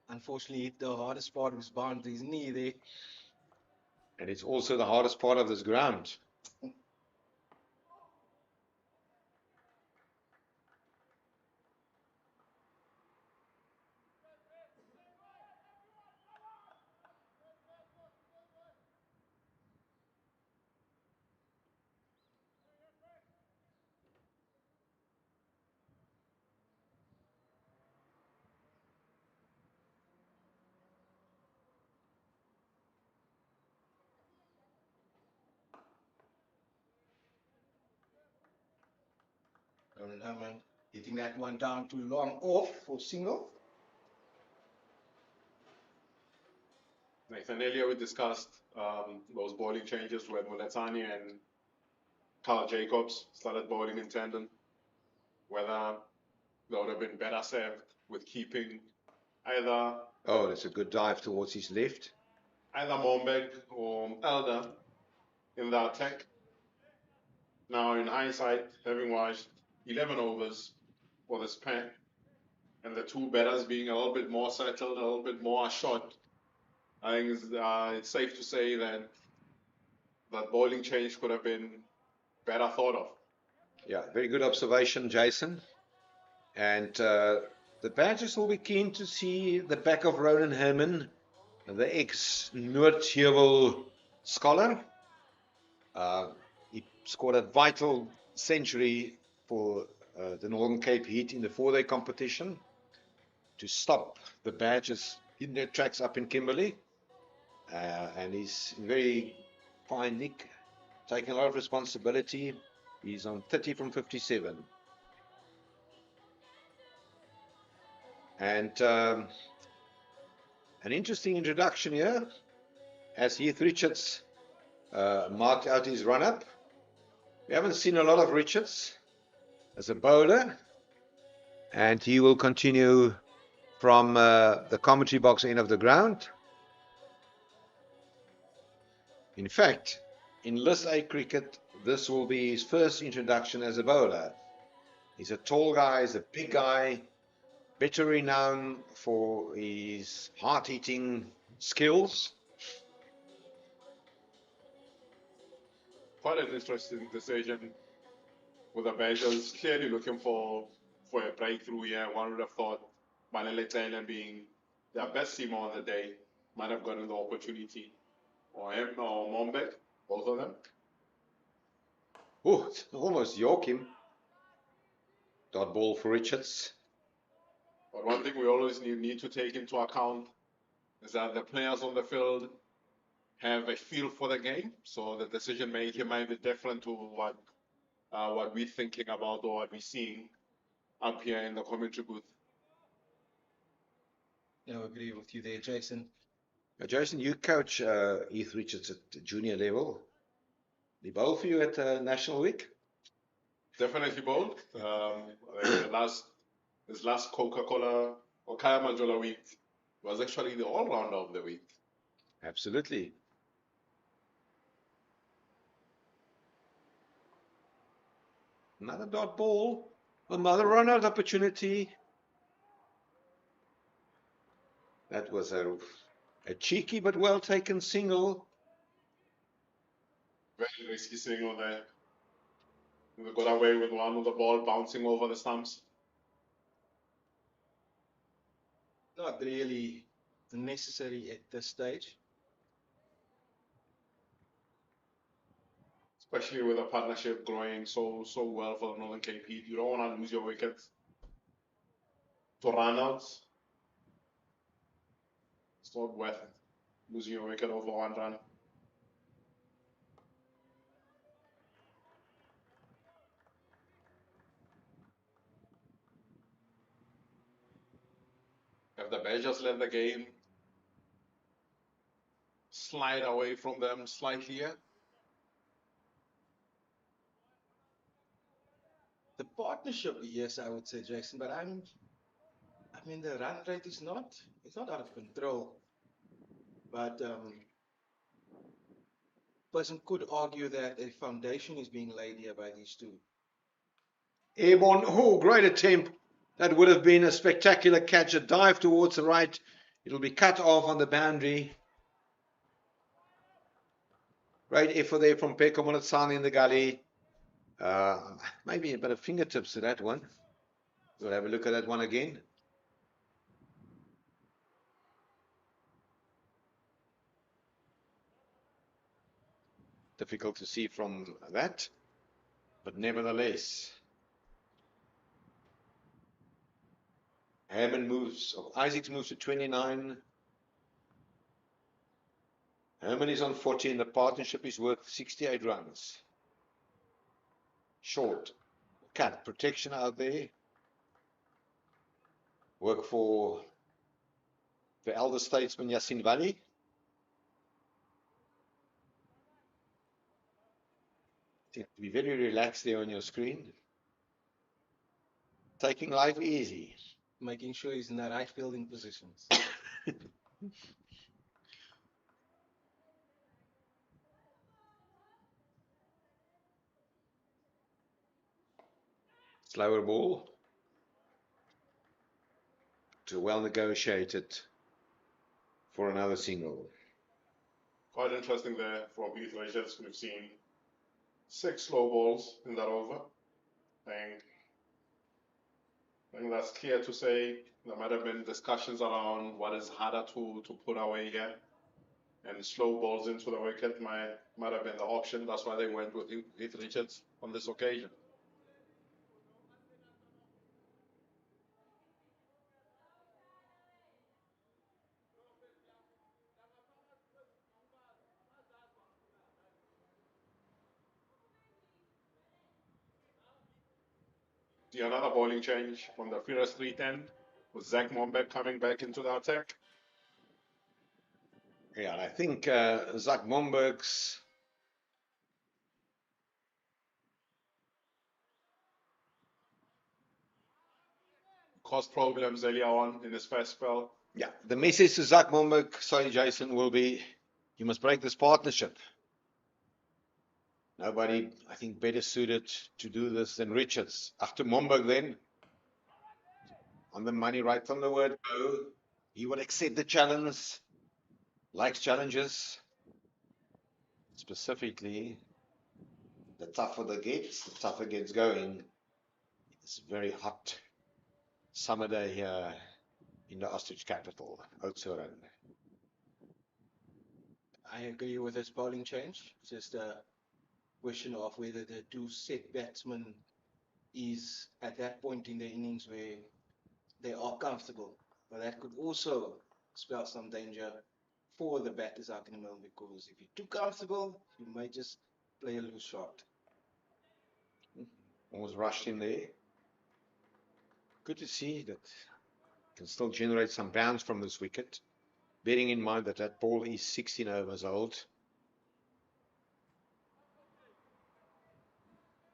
Unfortunately, hit the hardest part of his boundary's knee there. And it's also the hardest part of this ground. Herman Hitting that one down too long off for single. Nathan, earlier we discussed those bowling changes when Mulatani and Carl Jacobs started bowling in tandem, whether they would have been better served with keeping either Oh, that's a good dive towards his left. Mombeg or Elder in the attack. Now, in hindsight, having watched 11 overs for this pack, and the two batters being a little bit more settled, a little bit more short, I think it's safe to say that that bowling change could have been better thought of. Yeah, very good observation, Jason. And the Badgers will be keen to see the back of Ronan Herman, the ex-Noordheuvel scholar. He scored a vital century for the Northern Cape Heat in the 4-day competition to stop the Badgers in their tracks up in Kimberley. And he's in very fine nick, taking a lot of responsibility. He's on 30 from 57. And an interesting introduction here as Heath Richards marked out his run-up. We haven't seen a lot of Richards as a bowler, and he will continue from the commentary box end of the ground. In fact, in List A cricket, this will be his first introduction as a bowler. He's a tall guy, he's a big guy, better renowned for his hard-hitting skills. Quite an interesting decision with the Badgers clearly looking for a breakthrough here. One would have thought Manele Taylor being their best seamer on the day might have gotten the opportunity. Or him or Mombek, both of them. Oh, it's almost york him. Dot ball for Richards. But one thing we always need to take into account is that the players on the field have a feel for the game, so the decision making might be different to what we're thinking about or what we're seeing up here in the commentary booth. I agree with you there, Jason. Jason, you coach Heath Richards at the junior level. Did he bowl for you at National Week? Definitely bold. His last Coca-Cola or Kaya Manjola week was actually the all-rounder of the week. Absolutely. Another dot ball. Another run-out opportunity. That was a cheeky but well-taken single. Very risky single there. We got away with one with the ball bouncing over the stumps. Not really necessary at this stage. Especially with a partnership growing so well for the Northern Cape Heat. You don't want to lose your wickets to run-outs. It's not worth it, losing your wicket over one run. If the Badgers let the game slide away from them slightly here, The partnership, yes, I would say, Jason, but the run rate is not out of control. But person could argue that a foundation is being laid here by these two. Airborne. Oh, great attempt. That would have been a spectacular catch. A dive towards the right. It'll be cut off on the boundary. Great effort there from Peko Molatsani in the gully. Maybe a bit of fingertips to that one. We'll have a look at that one again. Difficult to see from that, but nevertheless. Isaacs moves to 29. Herman is on 40 and the partnership is worth 68 runs. Short. Cut. Protection out there. work for the elder statesman Yasin Vali. Seem to be very relaxed there on your screen. Taking life easy. Making sure he's in the right fielding positions. Slower ball. To well negotiated for another single. Quite interesting there from Heath Richards. We've seen 6 slow balls in that over. I think that's clear to say. There might have been discussions around what is harder to put away here. And slow balls into the wicket might have been the option. That's why they went with Heath Richards on this occasion. Another bowling change from the Furious 310 with Zach Mombeck coming back into the attack. Yeah, and I think Zach Momberg's caused problems earlier on in his first spell. Yeah, the message to Zach Momberg, sorry Jason, will be you must break this partnership. Nobody, I think, better suited to do this than Richards. After Momberg then, on the money right from the word go, he will accept the challenge, likes challenges. Specifically, the tougher the gets, the tougher gets going. It's a very hot summer day here in the ostrich capital, Oudtshoorn. I agree with his bowling change. Just a question of whether the two set batsmen is at that point in the innings where they are comfortable. But that could also spell some danger for the batters out in the middle, because if you're too comfortable, you might just play a loose shot. Almost rushed in there. Good to see that can still generate some bounce from this wicket, bearing in mind that that ball is 16 overs old.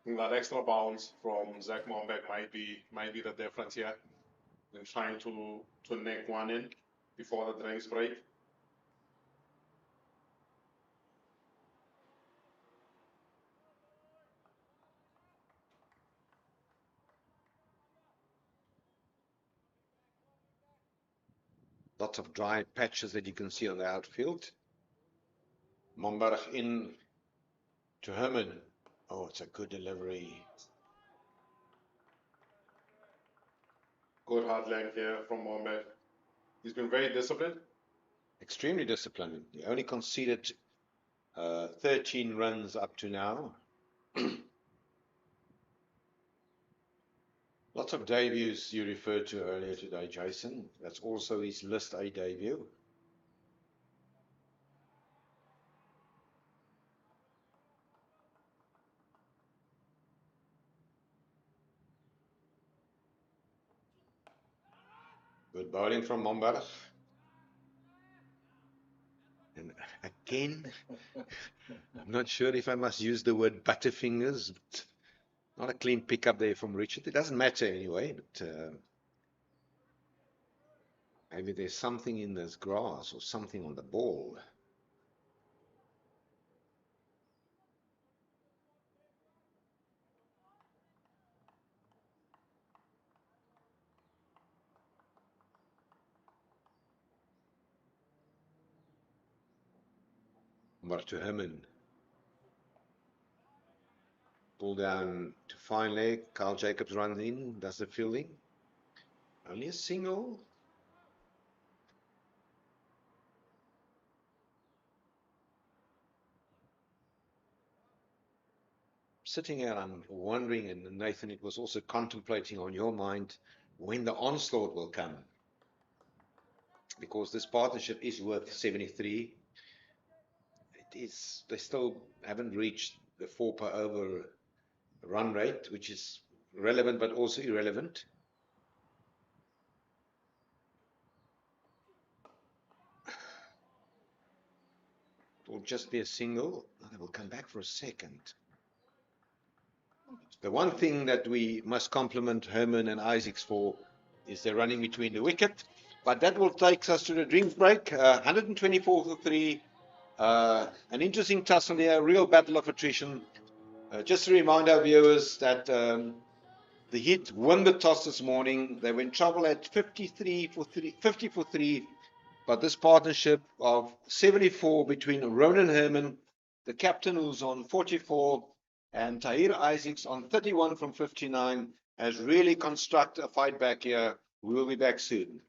That extra bounce from Zach Mombeck might be the difference here in trying to nick one in before the drinks break. Lots of dry patches that you can see on the outfield. Momberg in to Herman. Oh, it's a good delivery. Good hard length here from Mombeck. He's been very disciplined. Extremely disciplined. He only conceded 13 runs up to now. Lots of debuts you referred to earlier today, Jason. That's also his List A debut. Good bowling from Momberg. And again, I'm not sure if I must use the word butterfingers, but not a clean pickup there from Richard. It doesn't matter anyway, but maybe there's something in this grass or something on the ball. But to Herman. Pull down to fine leg. Carl Jacobs runs in, does the fielding. Only a single. Sitting here, I'm wondering, and Nathan, it was also contemplating on your mind when the onslaught will come. Because this partnership is worth 73. They still haven't reached the 4 per over run rate, which is relevant but also irrelevant. will just be a single. They will come back for a second. The one thing that we must compliment Herman and Isaacs for is their running between the wicket. But that will take us to the drinks break. 124 for 3. An interesting tussle here, a real battle of attrition. Just to remind our viewers that the Heat won the toss this morning. They were in trouble at 50 for 3. But this partnership of 74 between Ronan Herman, the captain who's on 44, and Tahir Isaacs on 31 from 59 has really constructed a fight back here. We will be back soon.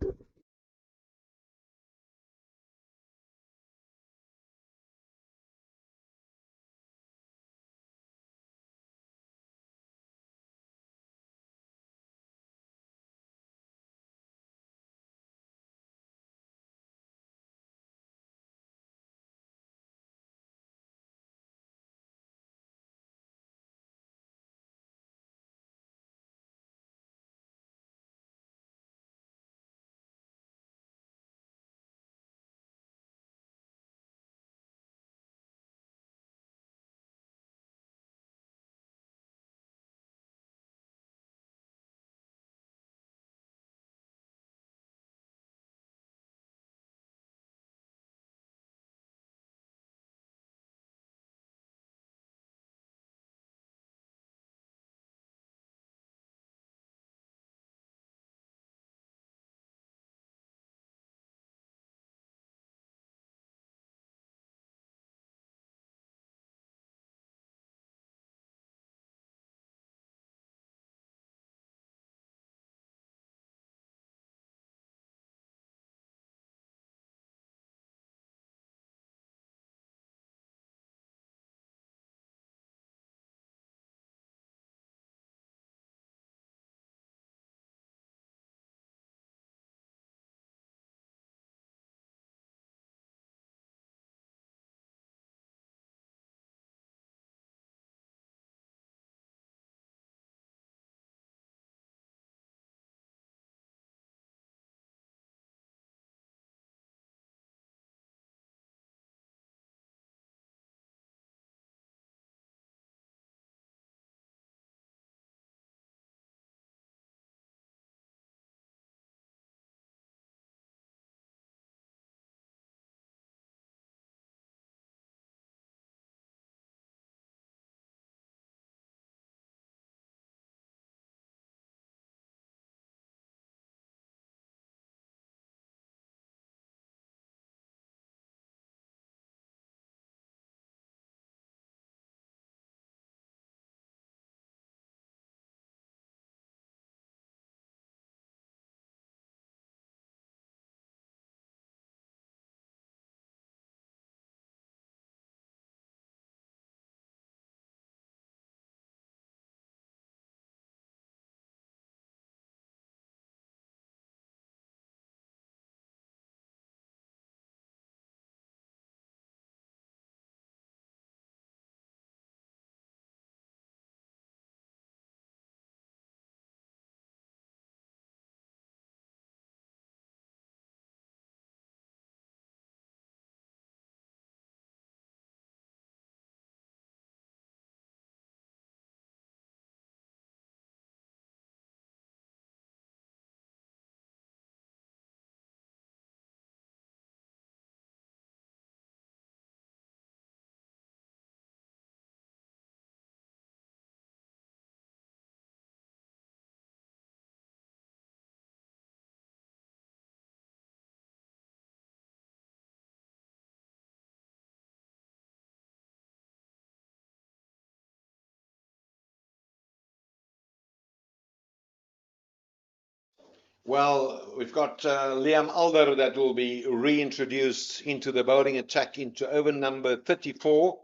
Well, we've got Liam Alder that will be reintroduced into the bowling attack into over number 34.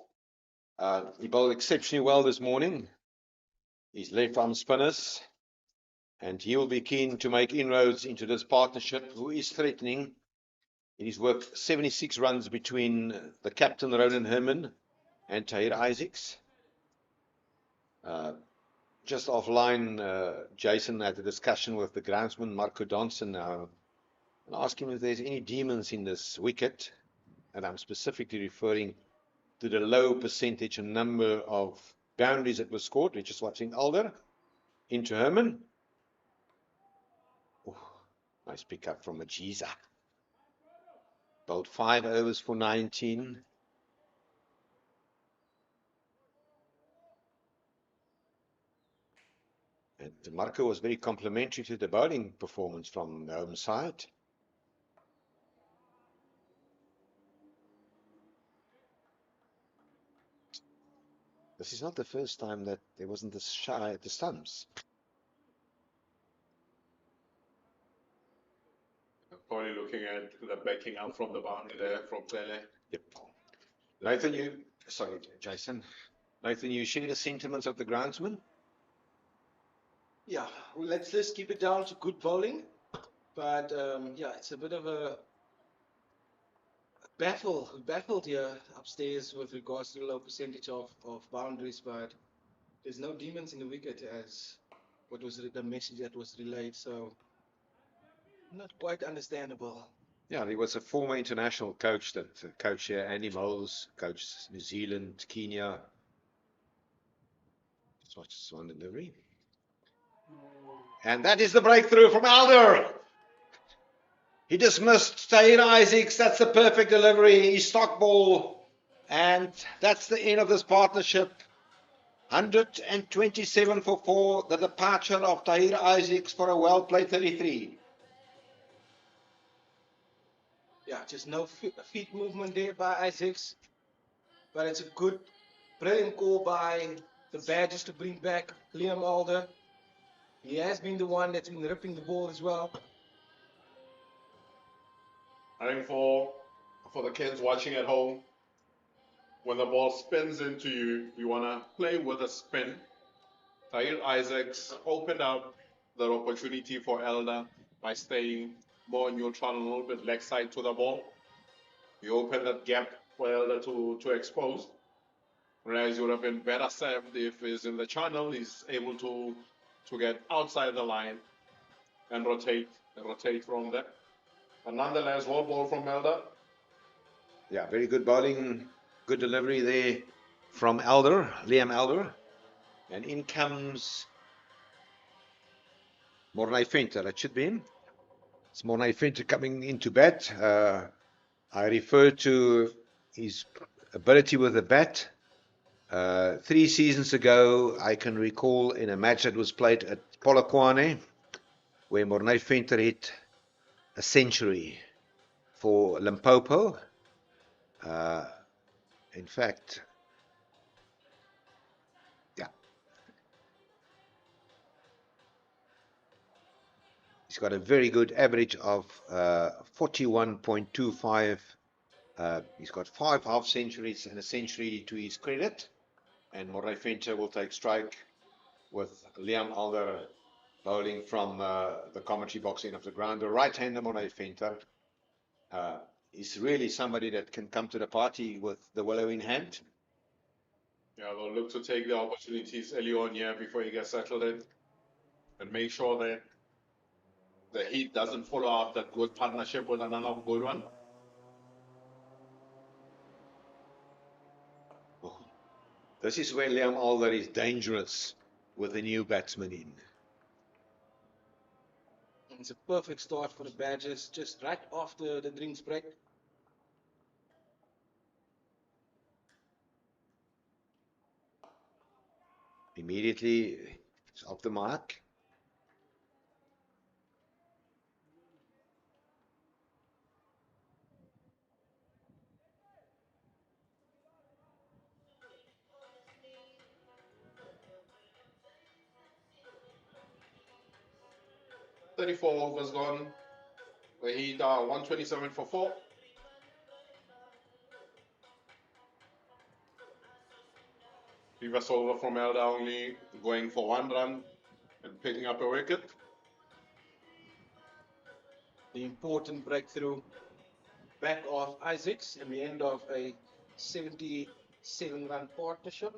He bowled exceptionally well this morning. He's left arm spinners, and he will be keen to make inroads into this partnership, who is threatening. It is worth 76 runs between the captain, Ronan Herman, and Tahir Isaacs. Just offline, Jason had a discussion with the groundsman, Marco Donson, now, and asked him if there's any demons in this wicket. And I'm specifically referring to the low percentage and number of boundaries that were scored. We're just watching Alder into Herman. Ooh, nice pickup from Majiza. Bowled 5 overs for 19. And Marco was very complimentary to the bowling performance from the home side. This is not the first time that there wasn't this shy at the stumps. Probably looking at the backing up from the boundary there from Pele. Yep. Nathan, sorry, Jason. Nathan, you share the sentiments of the groundsman? Yeah, well, let's just keep it down to good bowling. But yeah, it's a bit of a battled here upstairs with regards to the low percentage of boundaries. But there's no demons in the wicket as what was the message that was relayed. So not quite understandable. Yeah, he was a former international coach that coached here, Andy Moles, coached New Zealand, Kenya. Let's watch this one delivery. And that is the breakthrough from Alder. He dismissed Tahir Isaacs. That's the perfect delivery. He stock ball. And that's the end of this partnership. 127 for 4. The departure of Tahir Isaacs for a well-played 33. Yeah, just no feet movement there by Isaacs. But it's a good, brilliant call by the Badgers to bring back Liam Alder. He has been the one that's been ripping the ball as well. I think for the kids watching at home, when the ball spins into you, you want to play with a spin. Tahir Isaacs opened up the opportunity for Elder by staying more neutral, a little bit leg side to the ball. He opened that gap for Elder to expose. Whereas you would have been better served if he's in the channel, he's able to get outside the line and rotate from there. But nonetheless, well ball from Elder. Yeah, very good bowling, good delivery there from Elder, Liam Elder. And in comes Mornay Venter. That should be him. It's Mornay Venter coming into bat. I refer to his ability with the bat. 3 seasons ago, I can recall in a match that was played at Polokwane, where Mornay Venter hit a century for Limpopo. In fact, yeah, he's got a very good average of 41.25. He's got 5 half centuries and a century to his credit. And Mornay Venter will take strike with Liam Alder bowling from the commentary box end of the ground. The right-hander Mornay Venter is really somebody that can come to the party with the willow in hand. Yeah, they'll look to take the opportunities early on here before he gets settled in and make sure that the Heat doesn't follow up that good partnership with another good one. Oh, this is where Liam Alder is dangerous with the new batsman in. It's a perfect start for the Badgers, just right after the drinks break. Immediately, it's off the mark. $34 overs gone. The Heat are 127 for 4. Previous over from Elder only going for 1 run and picking up a wicket. The important breakthrough back of Isaacs and the end of a 77-run partnership.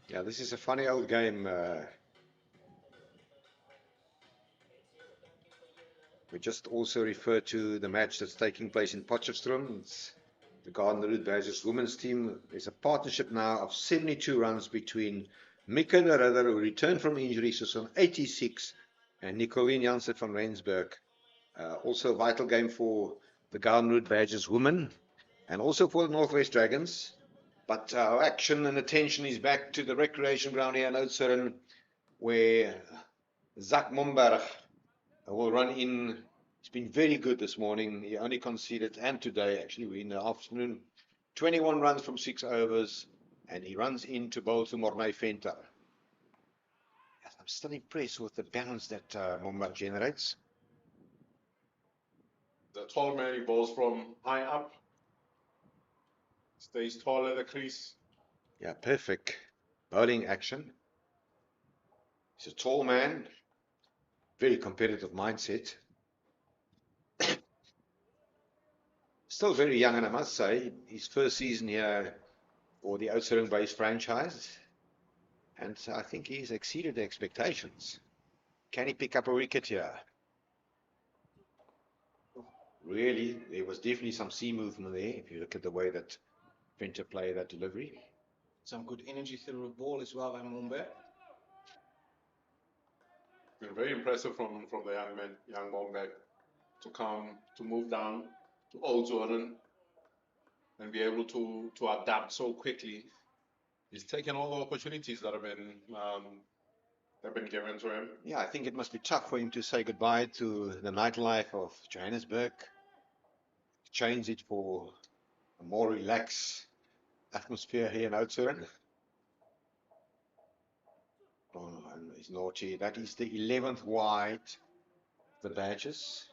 Yeah, this is a funny old game. We just also refer to the match that's taking place in Potchefstroom. It's the Garden Route Badgers women's team. There's a partnership now of 72 runs between Mika Narada, who returned from injury, so on 86, and Nicolene Jansen from Rensburg. Also a vital game for the Garden Route Badgers women and also for the Northwest Dragons. But our action and attention is back to the recreation ground here in Oudtshoorn, where Zak Momberg will run in. He's been very good this morning. He only conceded, and today actually in the afternoon, 21 runs from 6 overs, and he runs in to bowl to Mornay Venter. I'm still impressed with the balance that Momberg generates. The tall man, he bowls from high up, stays tall at the crease. Yeah, perfect bowling action. He's a tall man, very competitive mindset. Still very young, and I must say, his first season here for the Oudtshoorn based franchise, and I think he's exceeded the expectations. Can he pick up a wicket here? Really, there was definitely some sea movement there, if you look at the way that Venter played that delivery. Some good energy through the ball as well by Momberg. Been very impressive from the young Momberg, to move down to Oudtshoorn and be able to adapt so quickly. He's taken all the opportunities that have been given to him. Yeah, I think it must be tough for him to say goodbye to the nightlife of Johannesburg, change it for a more relaxed atmosphere here in Oudtshoorn. Oh, and he's naughty. That is the 11th wide, the Badgers.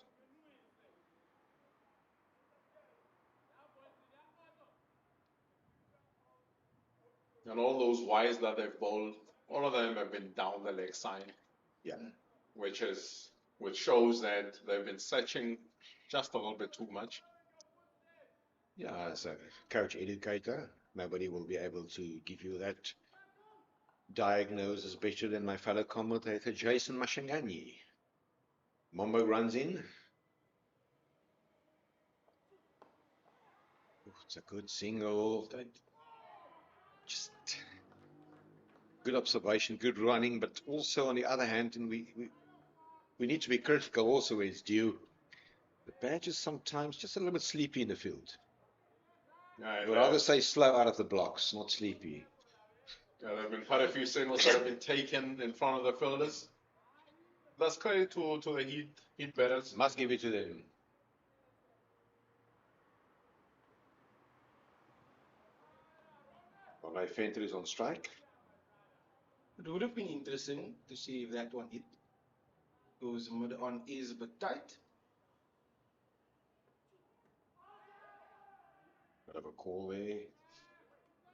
And all those wides that they've bowled, all of them have been down the leg side. Yeah. Which shows that they've been searching just a little bit too much. Yeah, as a coach educator, nobody will be able to give you that diagnosis better than my fellow commentator Jason Mashanganyi. Mombo runs in. It's a good single. Just good observation, good running, but also on the other hand, and we need to be critical also where it's due. The Badgers sometimes just a little bit sleepy in the field. I would rather say slow out of the blocks, not sleepy. Yeah, there have been quite a few singles that have been taken in front of the fielders. That's credit to the Heat batters. Must give it to them. Mornay Venter is on strike. It would have been interesting to see if that one hit. Goes mid on is a bit tight. Bit of a call there.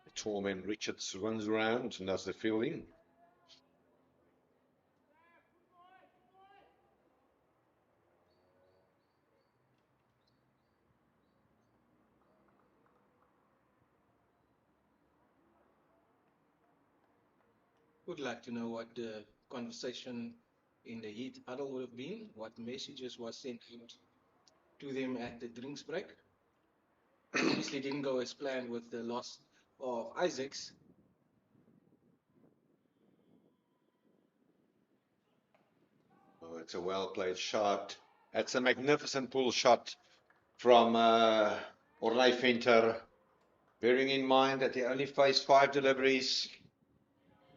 The tall man Richards runs around and does the fielding. Would like to know what the conversation in the Heat huddle would have been, what messages was sent out to them at the drinks break. Obviously didn't go as planned with the loss of Isaacs. Oh, it's a well played shot. That's a magnificent pull shot from Mornay Venter, bearing in mind that he only faced 5 deliveries.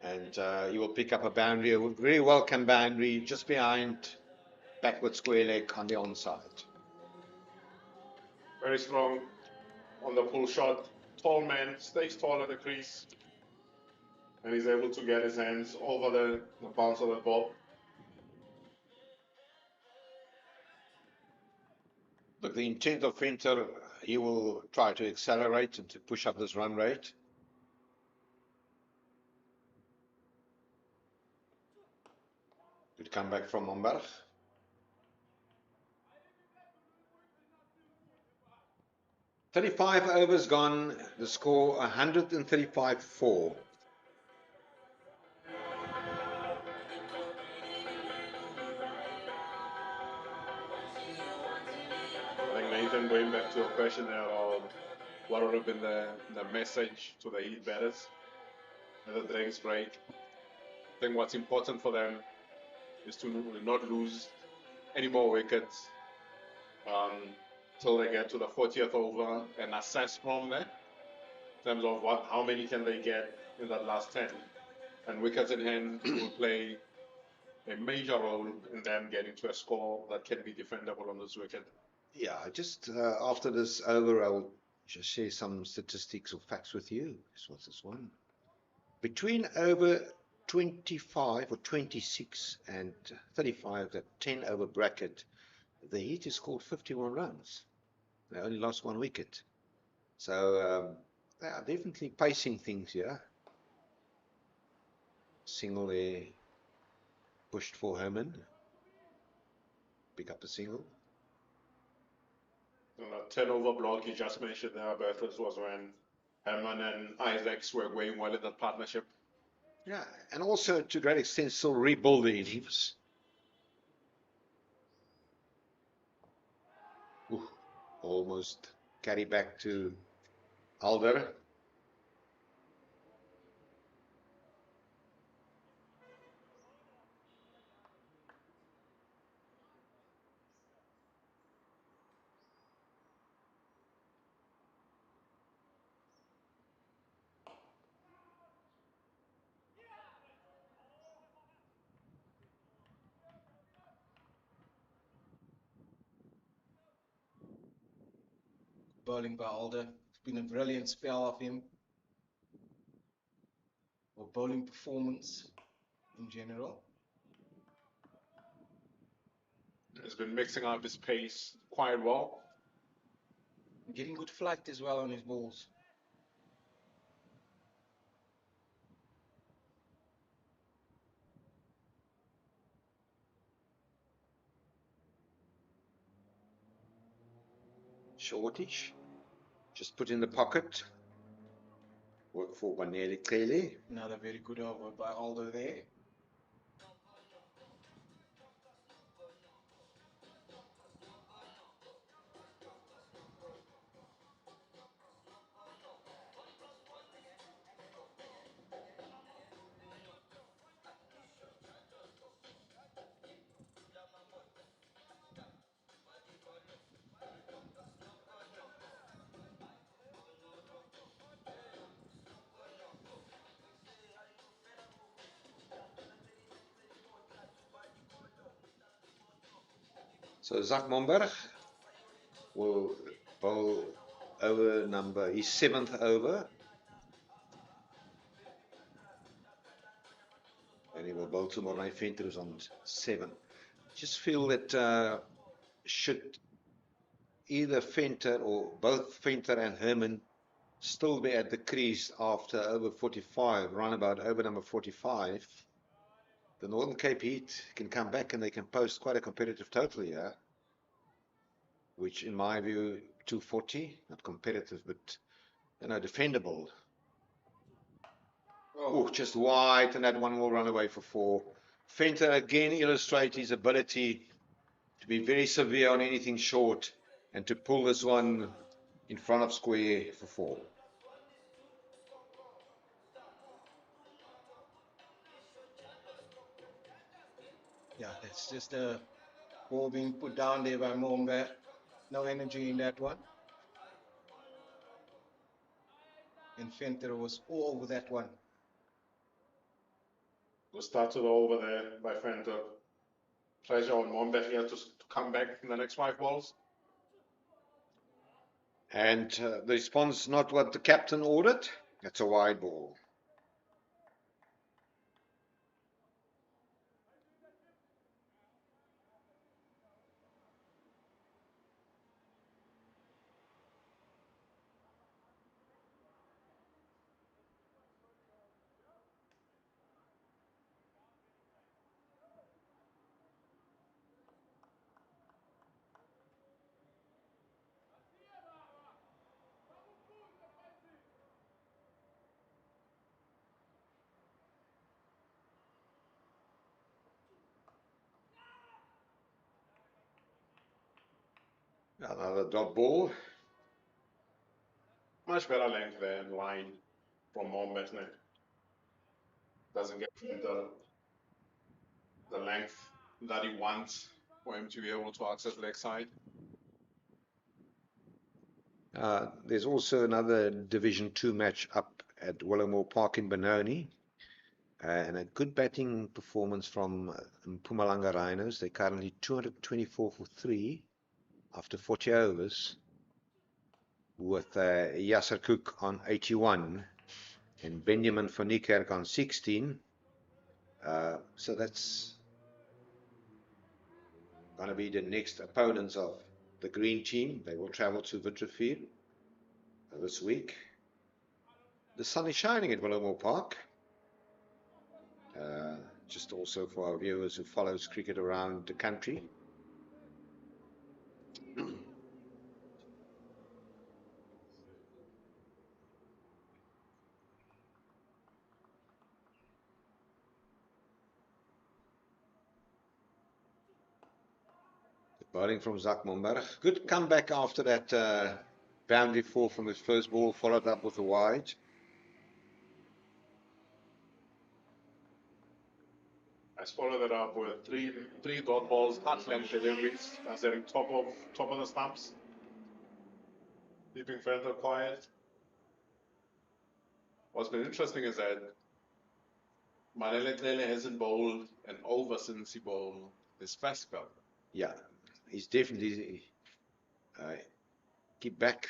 And he will pick up a boundary, a very welcome boundary, just behind backward square leg on the onside. Very strong on the pull shot. Tall man, stays tall at the crease. And he's able to get his hands over the bounce of the ball. Look, the intent of Venter, he will try to accelerate and to push up this run rate. Good comeback from Momberg. 35 overs gone, the score 135-4. I think, Nathan, going back to your question there, what would have been the message to the Heat batters at the drinks break. I think what's important for them is to not lose any more wickets till they get to the 40th over and assess from there in terms of how many can they get in that last 10. And wickets in hand will play a major role in them getting to a score that can be defendable on this wicket. Yeah, just after this over, I will just share some statistics or facts with you. What's this one? Between over 25 or 26 and 35, that 10 over bracket, the Heat has scored 51 runs. They only lost one wicket. So they are definitely pacing things here. Single there, pushed for Herman. Pick up a single. The 10 over block you just mentioned there, Berthas, was when Herman and Isaacs were going well in that partnership. Yeah, and also to a great extent still rebuild the innings. Almost carry back to Alder. Bowling by Alder. It's been a brilliant spell of him. Or bowling performance in general. He's been mixing up his pace quite well. Getting good flight as well on his balls. Shortish. Just put in the pocket. Work for Baneli clearly. Another very good over by Alder there. So Zak Momberg will bowl over number, his 7th over. And he will bowl tomorrow night. Venter is on 7. Just feel that should either Venter or both Venter and Herman still be at the crease after over 45, roundabout over number 45, the Northern Cape Heat can come back and they can post quite a competitive total here, which in my view, 240, not competitive, but defendable. Oh, just wide, and that one will run away for 4. Venter again illustrates his ability to be very severe on anything short and to pull this one in front of square for 4. Yeah, that's just a ball being put down there by Momberg. No energy in that one. And Venter was all over that one. We started over there by Venter. Pressure on Momberg here to come back in the next 5 balls. And the response not what the captain ordered. That's a wide ball. Another dot ball. Much better length there in line from Momberg. Doesn't get the length that he wants for him to be able to access leg side. There's also another Division 2 match up at Willamore Park in Benoni. And a good batting performance from Mpumalanga Rhinos. They're currently 224 for 3 after 40 overs, with Yasser Cook on 81 and Benjamin van Niekerk on 16. So that's going to be the next opponents of the green team. They will travel to Vitterfield this week. The sun is shining at Willamore Park. Just also for our viewers who follows cricket around the country. Bowling from Zak Momberg. Good comeback after that boundary fall from his first ball, followed up with a wide. I followed it up with three dot balls, hard length deliveries, setting top of the stumps, keeping Fender quiet. What's been interesting is that Manele Tlele hasn't bowled an over since he bowled this fast spell. Yeah, he's definitely keep back.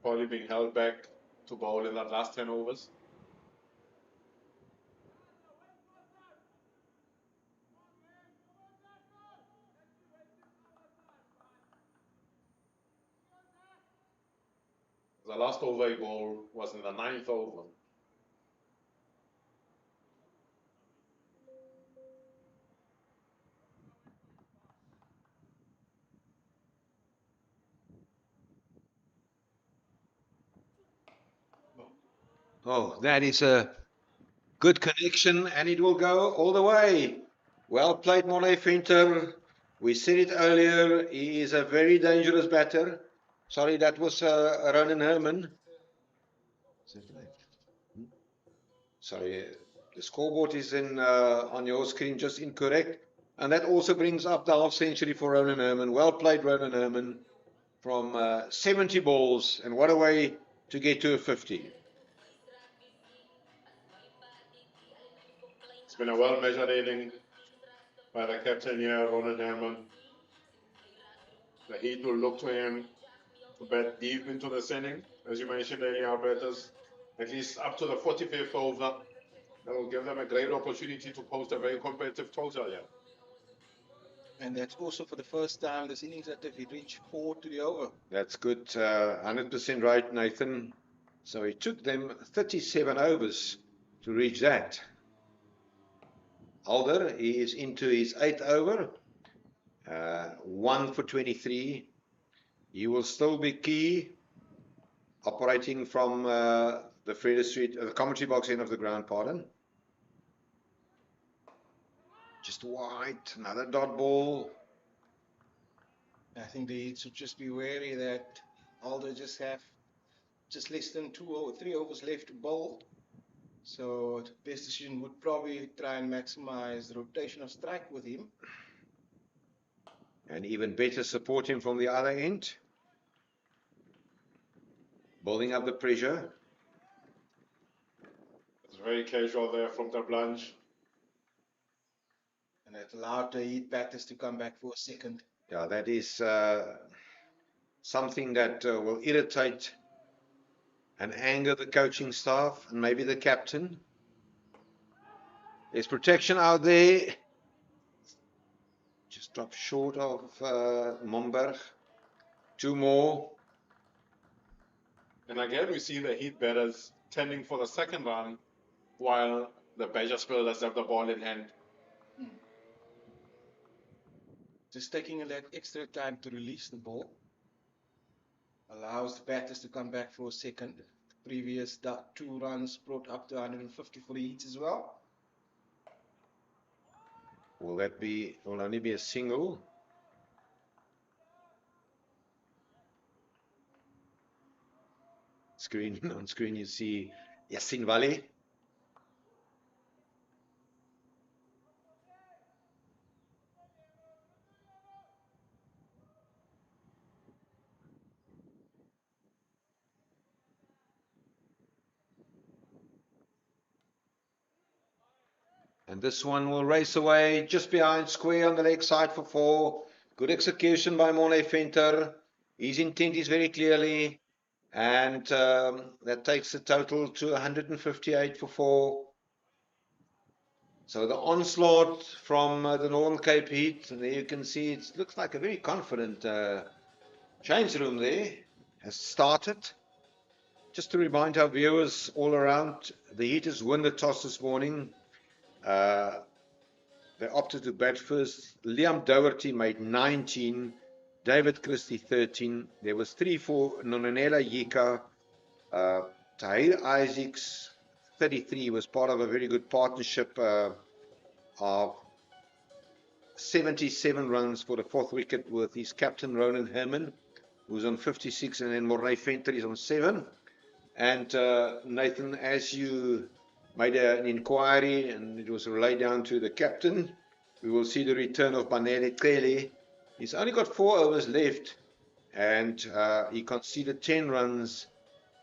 Probably being held back to bowl in that last 10 overs. The last over he bowled was in the 9th over. Oh, that is a good connection, and it will go all the way. Well played, Morley Finter. We said it earlier, he is a very dangerous batter. Sorry, that was Ronan Herman. Sorry, the scoreboard is on your screen just incorrect. And that also brings up the half century for Ronan Herman. Well played, Ronan Herman, from 70 balls. And what a way to get to a 50. It's been a well-measured inning by the captain here, Ronan Herman. The Heat will look to him to bat deep into this inning, as you mentioned earlier, our batters, at least up to the 45th over. That will give them a great opportunity to post a very competitive total here. And that's also for the first time this innings that they've reached 4 to the over. That's good. 100% right, Nathan. So it took them 37 overs to reach that. Alder, he is into his 8th over. 1 for 23. He will still be key, operating from the Freda Street, the commentary box end of the ground, pardon. Just wide, another dot ball. I think they should just be wary that Alder just have less than 2 or 3 overs left to bowl. So the best decision would probably try and maximize the rotation of strike with him. And even better, support him from the other end. Building up the pressure. It's very casual there from the plunge. And it allowed the Heat batters to come back for a second. Yeah, that is something that will irritate and anger the coaching staff and maybe the captain. There's protection out there. Just dropped short of Momberg. 2 more. And again, we see the Heat batters tending for the second run, while the Badger fielders have the ball in hand. Just taking a little extra time to release the ball allows the batters to come back for a second. The previous 2 runs brought up to 150 for the Heat as well. Will only be a single? On screen you see Yassin Valley. And this one will race away just behind square on the leg side for 4. Good execution by Morne Venter. His intent is very clearly. And that takes the total to 158 for 4. So the onslaught from the Northern Cape Heat, and there you can see it looks like a very confident change room there, has started. Just to remind our viewers all around, the Heaters won the toss this morning. They opted to bat first. Liam Doherty made 19, David Christie 13. There was 3 for Nononela Yika. Tahir Isaacs 33 was part of a very good partnership of 77 runs for the 4th wicket with his captain Ronan Herman, who's on 56, and then Morne Venter is on 7. And Nathan, as you made an inquiry and it was relayed down to the captain, we will see the return of Banele Cele. He's only got 4 overs left, and he conceded 10 runs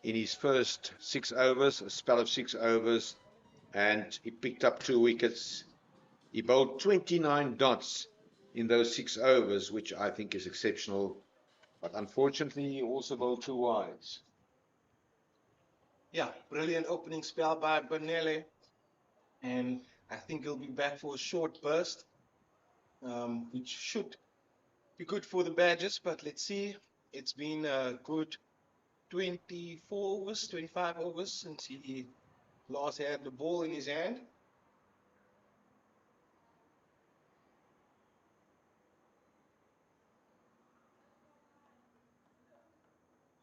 in his first 6 overs, a spell of 6 overs, and he picked up 2 wickets. He bowled 29 dots in those 6 overs, which I think is exceptional. But unfortunately, he also bowled 2 wides. Yeah, brilliant opening spell by Banele. And I think he'll be back for a short burst, which should be good for the Badgers. But let's see. It's been a good 24 overs, 25 overs since he last had the ball in his hand.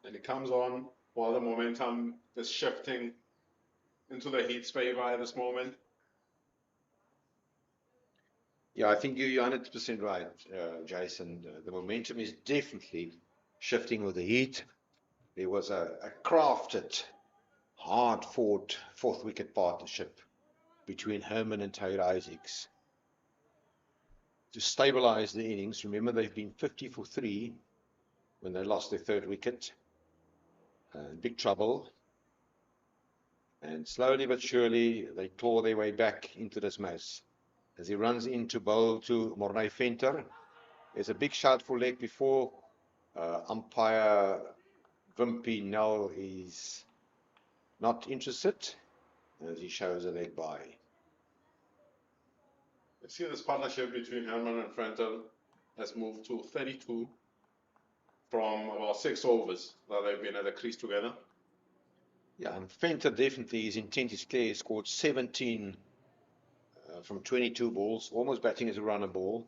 And it comes on while the momentum is shifting into the Heat's favor at this moment. Yeah, I think you're 100% right, Jason. The momentum is definitely shifting with the Heat. There was a crafted, hard-fought 4th wicket partnership between Herman and Tahir Isaacs to stabilize the innings. Remember, they've been 50 for 3 when they lost their 3rd wicket. Big trouble. And slowly but surely, they claw their way back into this mess. As he runs into bowl to Morne Venter, there's a big shout for leg before. Umpire Wimpy Nell is not interested as he shows a leg by. You see this partnership between Herman and Venter has moved to 32 from about 6 overs that they've been at the crease together. Yeah, and Venter definitely, his intent is clear. He scored 17 from 22 balls, almost batting as a runner ball.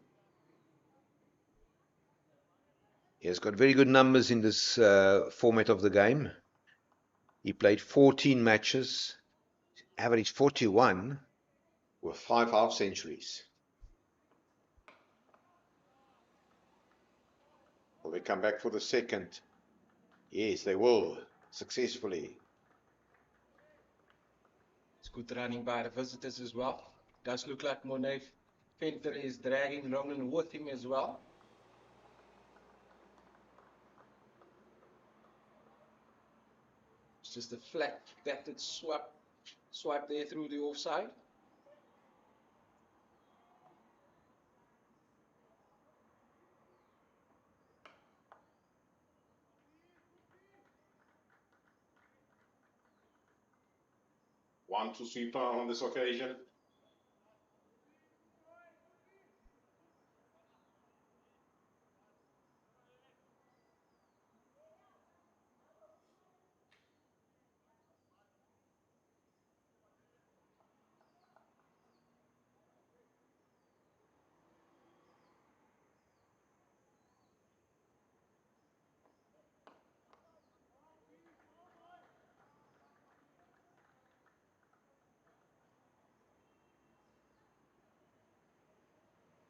He has got very good numbers in this format of the game. He played 14 matches, averaged 41 with 5 half centuries. Will they come back for the second? Yes, they will, successfully. It's good running by the visitors as well. Does look like Morne Venter is dragging Ronan with him as well. It's just a flat batted swipe there through the offside. One to sweeper on this occasion.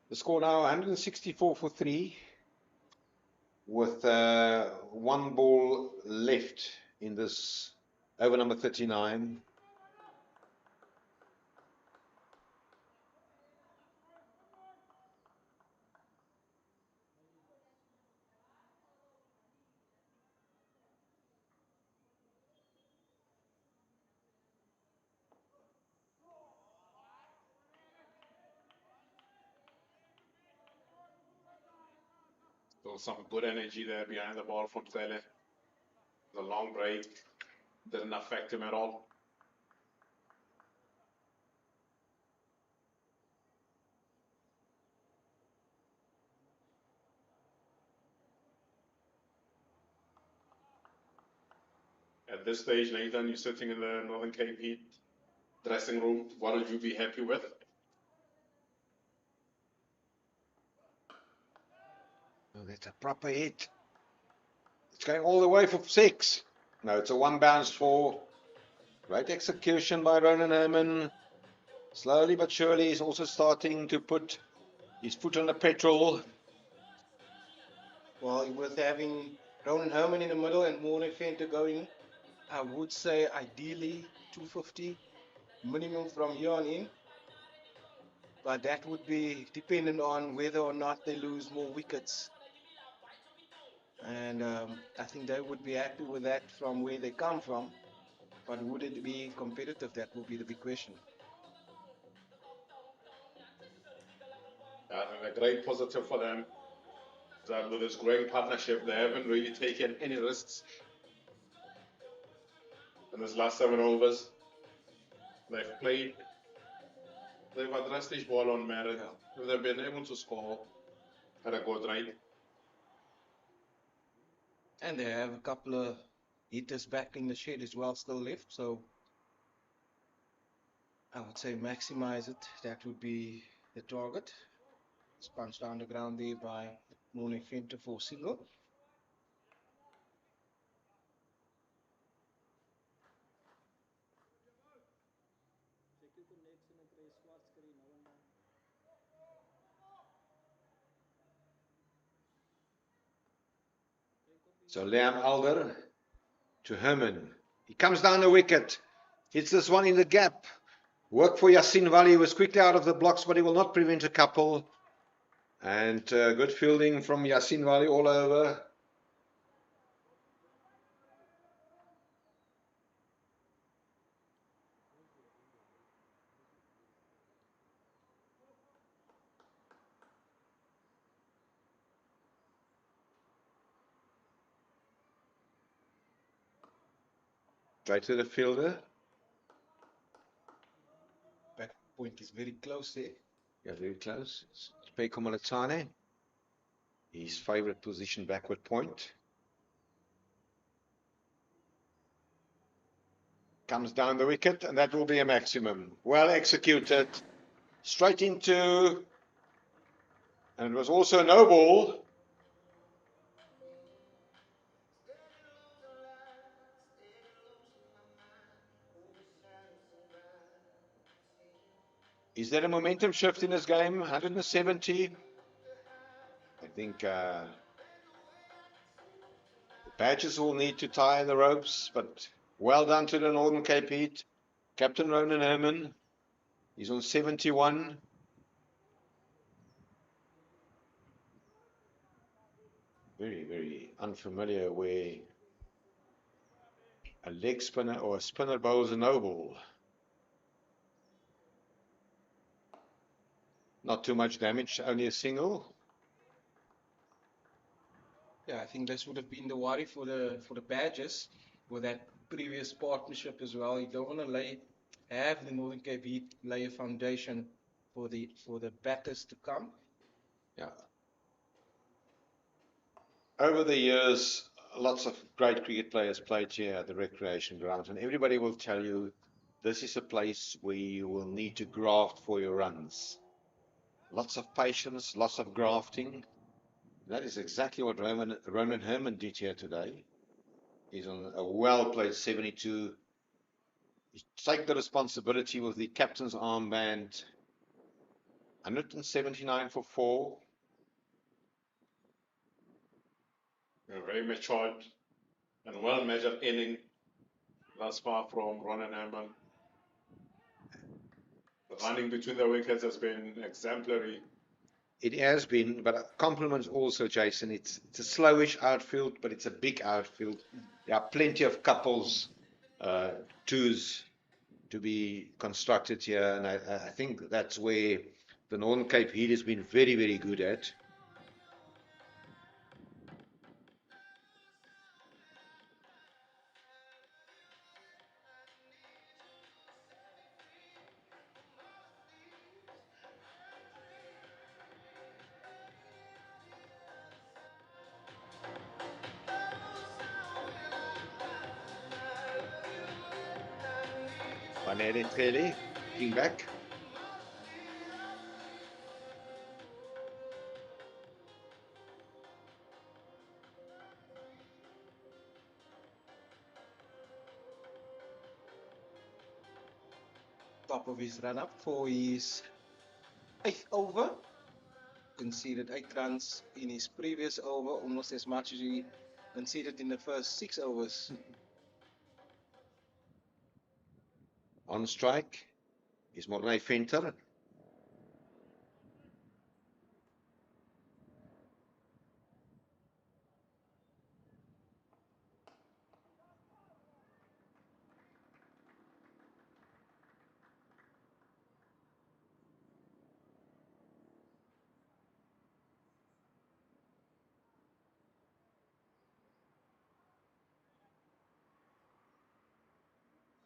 The score now 164 for 3 with 1 ball left in this over number 39. So some good energy there behind the ball from Tele. The long break didn't affect him at all. At this stage, Nathan, you're sitting in the Northern Cape Heat dressing room. What would you be happy with? Oh, that's a proper hit. It's going all the way for 6. No, it's a 1 bounce 4. Great execution by Ronan Herman. Slowly but surely, he's also starting to put his foot on the petrol. Well, with having Ronan Herman in the middle and Morne Venter going, I would say ideally 250 minimum from here on in. But that would be dependent on whether or not they lose more wickets. And I think they would be happy with that from where they come from. But would it be competitive? That will be the big question. And a great positive for them. That with this growing partnership, they haven't really taken any risks in this last 7 overs. They've addressed each ball on merit. Yeah. They've been able to score at a good rate. And they have a couple of hitters back in the shed as well still left. So I would say maximize it. That would be the target. It's punched down the ground there by Morne Venter for single. So Liam Alder to Herman. He comes down the wicket. Hits this one in the gap. Work for Yasin Wali. He was quickly out of the blocks, but he will not prevent a couple. And good fielding from Yasin Wali all over. Straight to the fielder. Back point is very close there. Yeah, very close. It's Peko Malatane. His favourite position, backward point. Comes down the wicket, and that will be a maximum. Well executed. Straight into, and it was also a no ball. Is there a momentum shift in this game? 170. I think the Badgers will need to tie the ropes, but well done to the Northern Cape Heat. Captain Ronan Herman, he's on 71. Very, very unfamiliar where a leg spinner or a spinner bowls a no ball. Not too much damage, only a single. Yeah, I think this would have been the worry for the Badgers with that previous partnership as well. You don't want to have the Northern Cape Heat lay a foundation for the batters to come. Yeah. Over the years, lots of great cricket players played here at the recreation ground, and everybody will tell you this is a place where you will need to graft for your runs. Lots of patience, lots of grafting. That is exactly what Ronan Herman did here today. He's on a well-played 72. He's taken the responsibility with the captain's armband 179 for 4. A very matured and well measured inning thus far from Ronan Hammond. The running between the wickets has been exemplary. It has been, but compliments also, Jason. It's a slowish outfield, but it's a big outfield. There are plenty of couples, twos to be constructed here, and I think that's where the Northern Cape Heat has been very, very good at. Banele Ntele, looking back. Top of his run up for his 8th over. Conceded 8 runs in his previous over, almost as much as he conceded in the first 6 overs. On strike is Mornay Venter.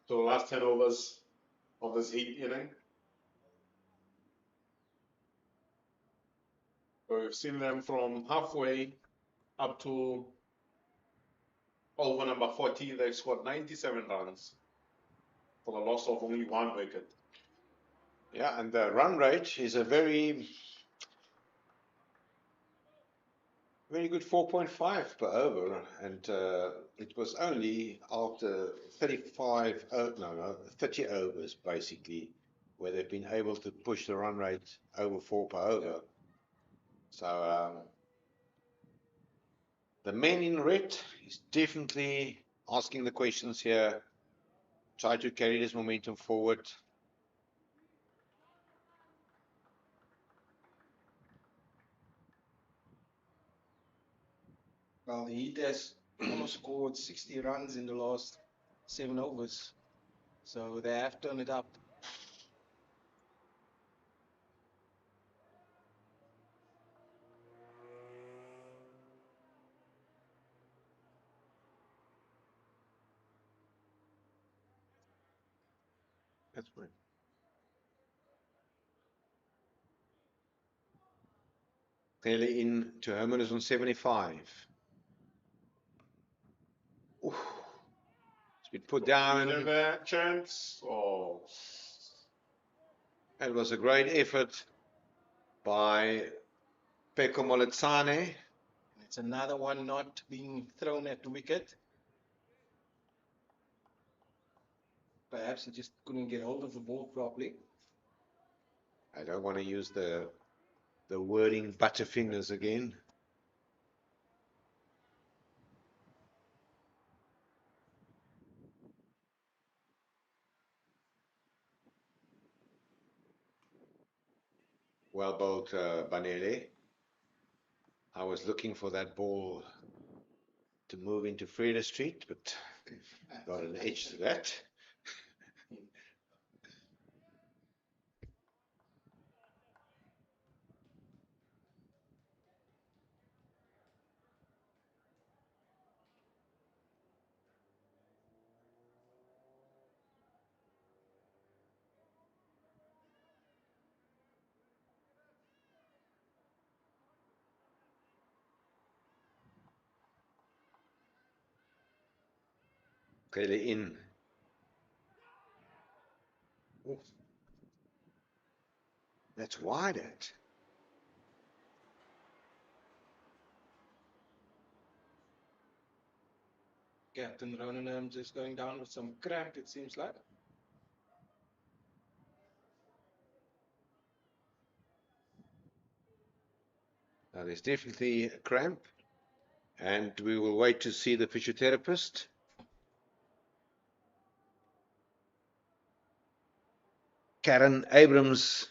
So the last 10 overs of this Heat inning. So we've seen them from halfway up to over number 40. They've scored 97 runs for the loss of only 1 wicket. Yeah, and the run rate is a very, very good 4.5 per over, and it was only after 30 overs basically, where they've been able to push the run rate over 4 per over. Yeah. So the man in red is definitely asking the questions here, try to carry this momentum forward. Well, the Heat has almost scored 60 runs in the last 7 overs. So they have turned it up. That's right. Clearly in to Herman is on 75. Oof. It's been put down. There, chance. Oh. It was a great effort by Peko Moletsane. It's another one not being thrown at the wicket. Perhaps he just couldn't get hold of the ball properly. I don't want to use the wording butterfingers again. Well bowled, Banele. I was looking for that ball to move into Freda Street, but got an edge to that. Clearly in. Ooh. That's wide at. Captain Ronan just going down with some cramp, it seems like. There's definitely a cramp, and we will wait to see the physiotherapist. Karen Abrams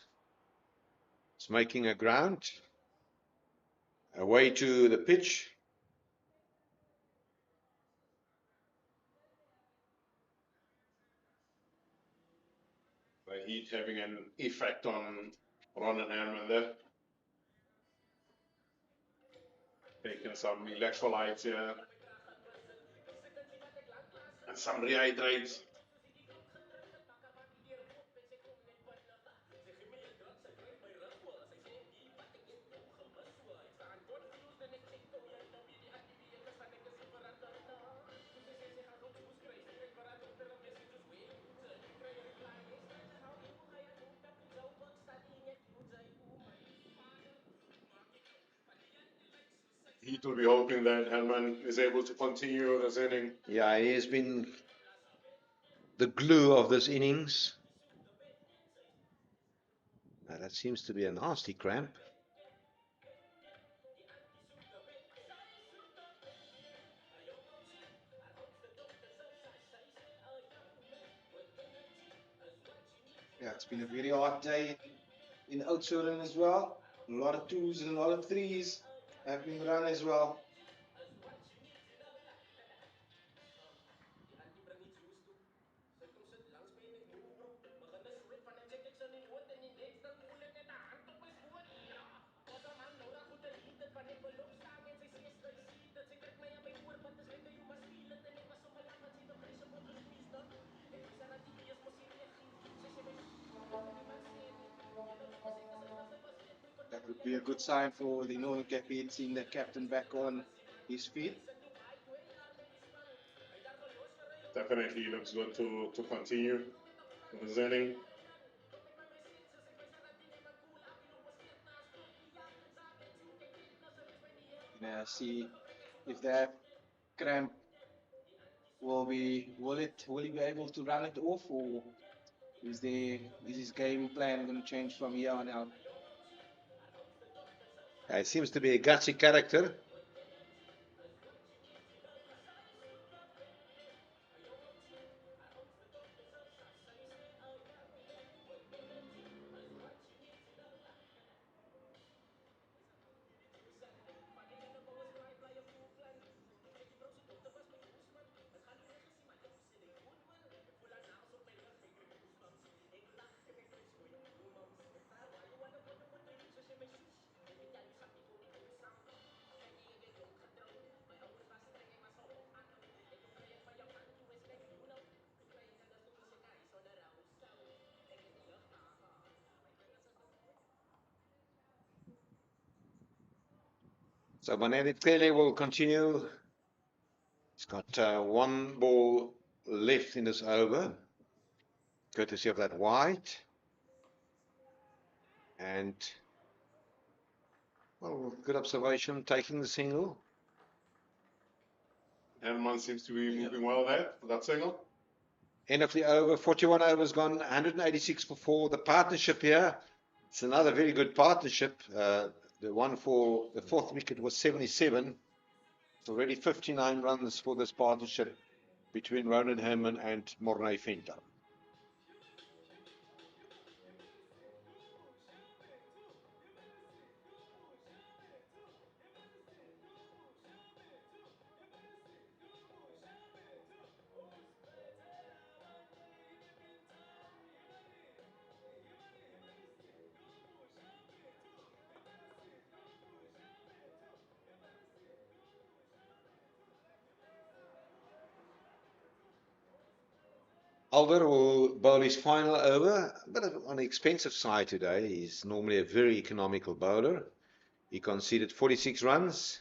is making a ground. Away to the pitch. The heat having an effect on Ron and Herman there. Taking some electrolytes here. And some rehydrates. Heat will be hoping that Herman is able to continue this inning. Yeah, he has been the glue of this innings. Now, that seems to be a nasty cramp. Yeah, it's been a very hard day in Oudtshoorn as well. A lot of twos and a lot of threes have been run as well. That would be a good sign for the Northern Cape Heat, seeing the captain back on his feet. Definitely looks good to continue this inning. See if that cramp will he be able to run it off, or is his game plan going to change from here on out? It seems to be a gutsy character. So Manelli will continue. He's got one ball left in this over, courtesy of that white. And, well, good observation, taking the single. Herman seems to be moving well there for that single. End of the over, 41 overs gone, 186 for 4. The partnership here, it's another very good partnership. The one for the fourth wicket was 77. It's already 59 runs for this partnership between Ronan Herman and Mornay Venter. Alder will bowl his final over, but on the expensive side today. He's normally a very economical bowler. He conceded 46 runs.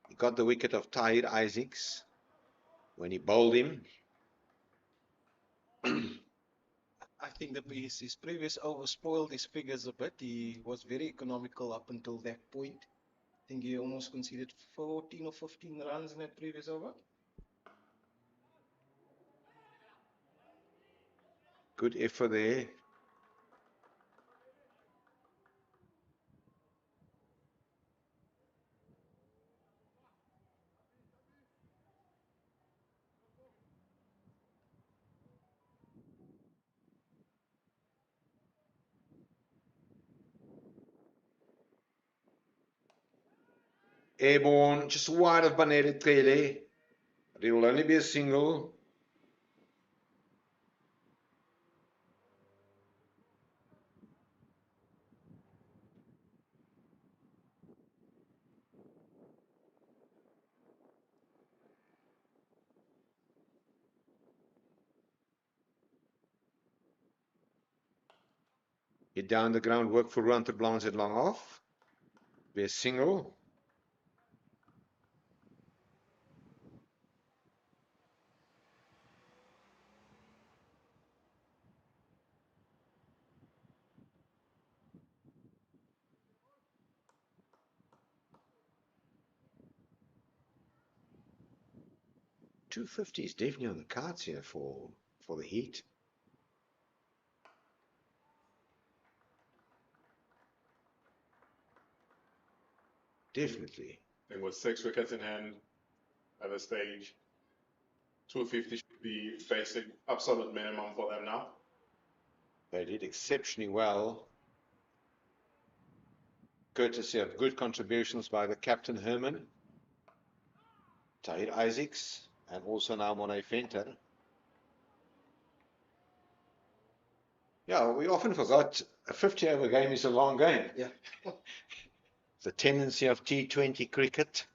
He got the wicket of Tahir Isaacs when he bowled him. I think that his previous over spoiled his figures a bit. He was very economical up until that point. I think he almost conceded 14 or 15 runs in that previous over. Good effort there. Airborne, just wide of Banele Tele. But it will only be a single. Hit down the ground, work for Ruan to Blanche at long off. Be a single. .250 is definitely on the cards here for the Heat. Definitely. I think with 6 wickets in hand at this stage, 250 should be basic absolute minimum for them now. They did exceptionally well, courtesy of good contributions by the captain Herman, Tahir Isaacs, and also now Monet Venter. Yeah, we often forgot a 50-over game is a long game. Yeah. The tendency of T20 cricket,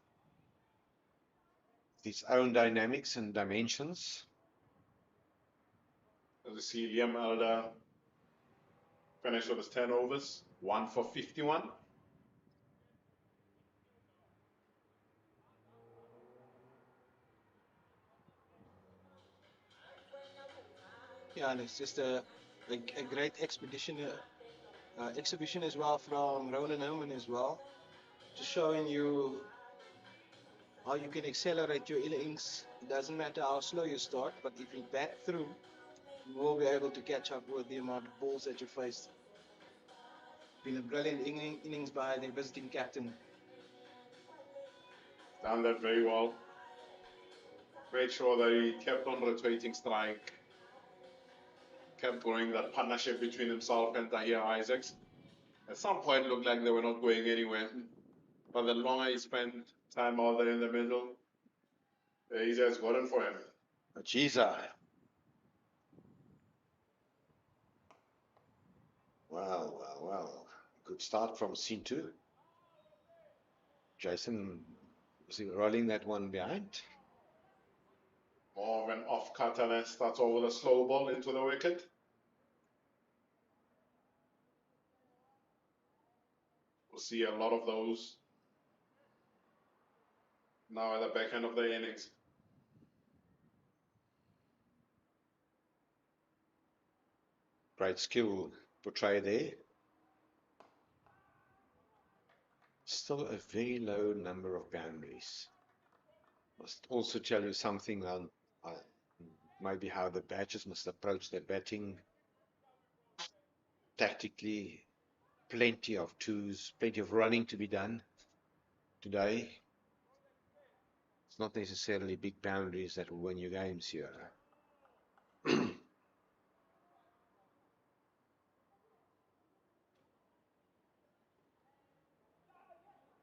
its own dynamics and dimensions. As you see, Liam Elder finished with his 10 overs, 1 for 51. Yeah, and it's just a great exhibition as well from Ronan Herman as well, just showing you how you can accelerate your innings. It doesn't matter how slow you start, but if you bat through, you will be able to catch up with the amount of balls that you face. Been a brilliant innings by the visiting captain. Done that very well. Made sure that he kept on rotating strike, kept growing that partnership between himself and Tahir Isaacs. At some point, it looked like they were not going anywhere. But the longer he spent time out there in the middle, the easier it's gotten for him. Ajiza. Well. Good start from Sintu. Jason, was he rolling that one behind? More of an off-cutter that starts over the slow ball into the wicket. We'll see a lot of those now at the back end of the innings. Great skill portrayed there. Still a very low number of boundaries. Must also tell you something on maybe how the Badgers must approach their batting. Tactically, plenty of twos, plenty of running to be done today. It's not necessarily big boundaries that will win you games here.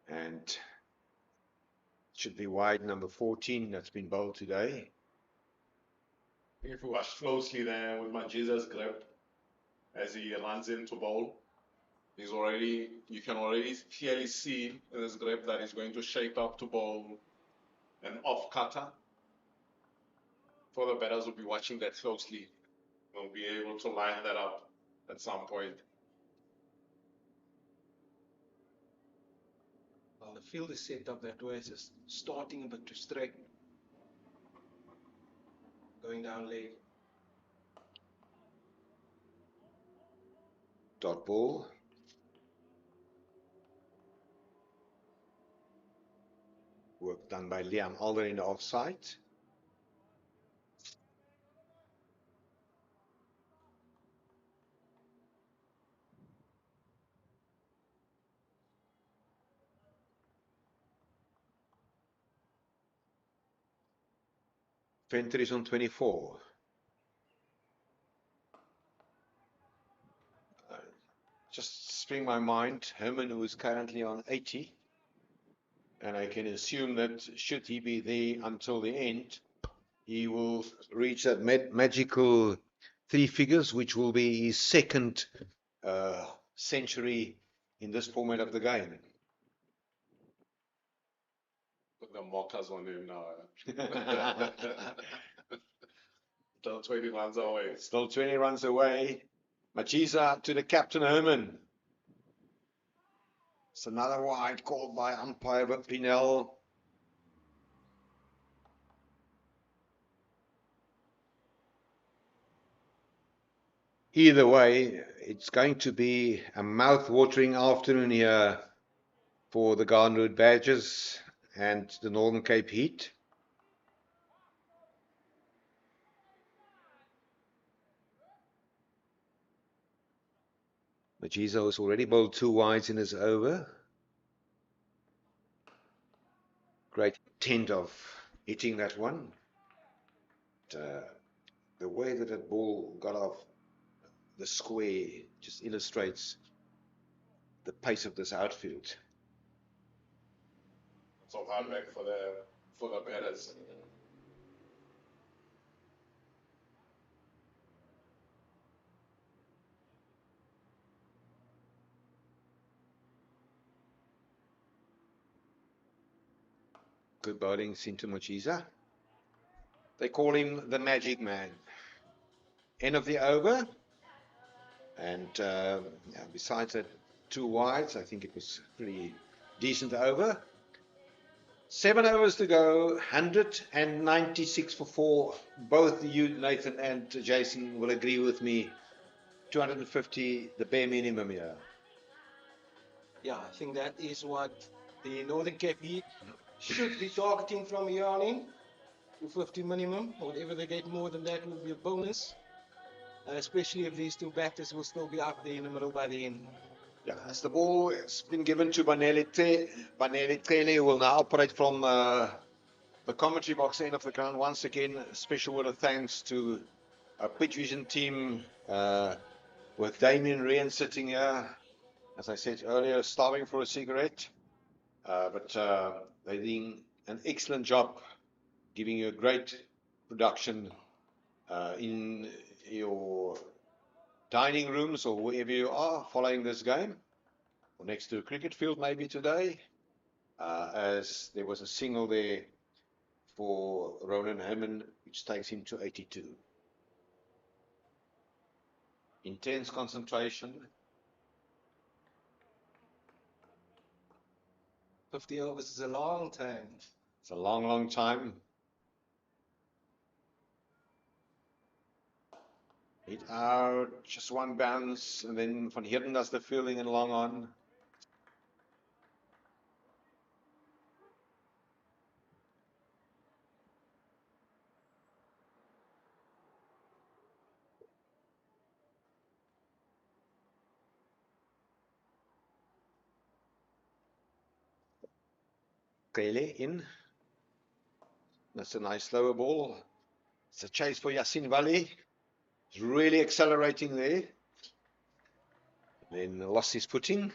And should be wide number 14 that's been bowled today. If you watch closely there with Majiza's grip as he runs into bowl, you can already clearly see in his grip that he's going to shape up to bowl an off cutter. For the batters will be watching that closely. They'll be able to line that up at some point. Well, the field is set up that way. It's just starting a bit too straight. Going down leg. Dot ball. Work done by Liam Alder in the offside. Venter is on 24. Just spring my mind, Herman, who is currently on 80, And I can assume that should he be there until the end, he will reach that magical 3 figures, which will be his second century in this format of the game. Put the mockers on him now. Still 20 runs away. Still 20 runs away. Machiza to the captain, Herman. It's another wide called by umpire Pinel. Either way, it's going to be a mouth-watering afternoon here for the Garden Road Badgers and the Northern Cape Heat. Machiza has already bowled 2 wides in his over. Great intent of hitting that one. But, the way that that ball got off the square just illustrates the pace of this outfield. Some hard work for the batters. Good bowling seen to Machiza. They call him the Magic Man. End of the over. And besides that 2 wides, I think it was pretty decent over. 7 overs to go, 196 for 4. Both you, Nathan, and Jason will agree with me. 250, the bare minimum here. Yeah, I think that is what the Northern Cape Heat should be targeting from here on in. 250 minimum. Whatever they get more than that will be a bonus. Especially if these 2 batters will still be up there in the middle by the end. Yeah, as the ball has been given to Banele Tele, who will now operate from the commentary box end of the ground. Once again, a special word of thanks to our pitch vision team with Damien Ryan sitting here, as I said earlier, starving for a cigarette. But they're doing an excellent job giving you a great production in your dining rooms or wherever you are following this game, or next to a cricket field maybe today, as there was a single there for Ronan Hammond, which takes him to 82. Intense concentration. 50 overs is a long time. It's a long, long time. Hit out, just 1 bounce, and then Van Heerden does the fielding and long on. Kele in. That's a nice slower ball. It's a chase for Yasin Valley. He's really accelerating there. Then lost his footing.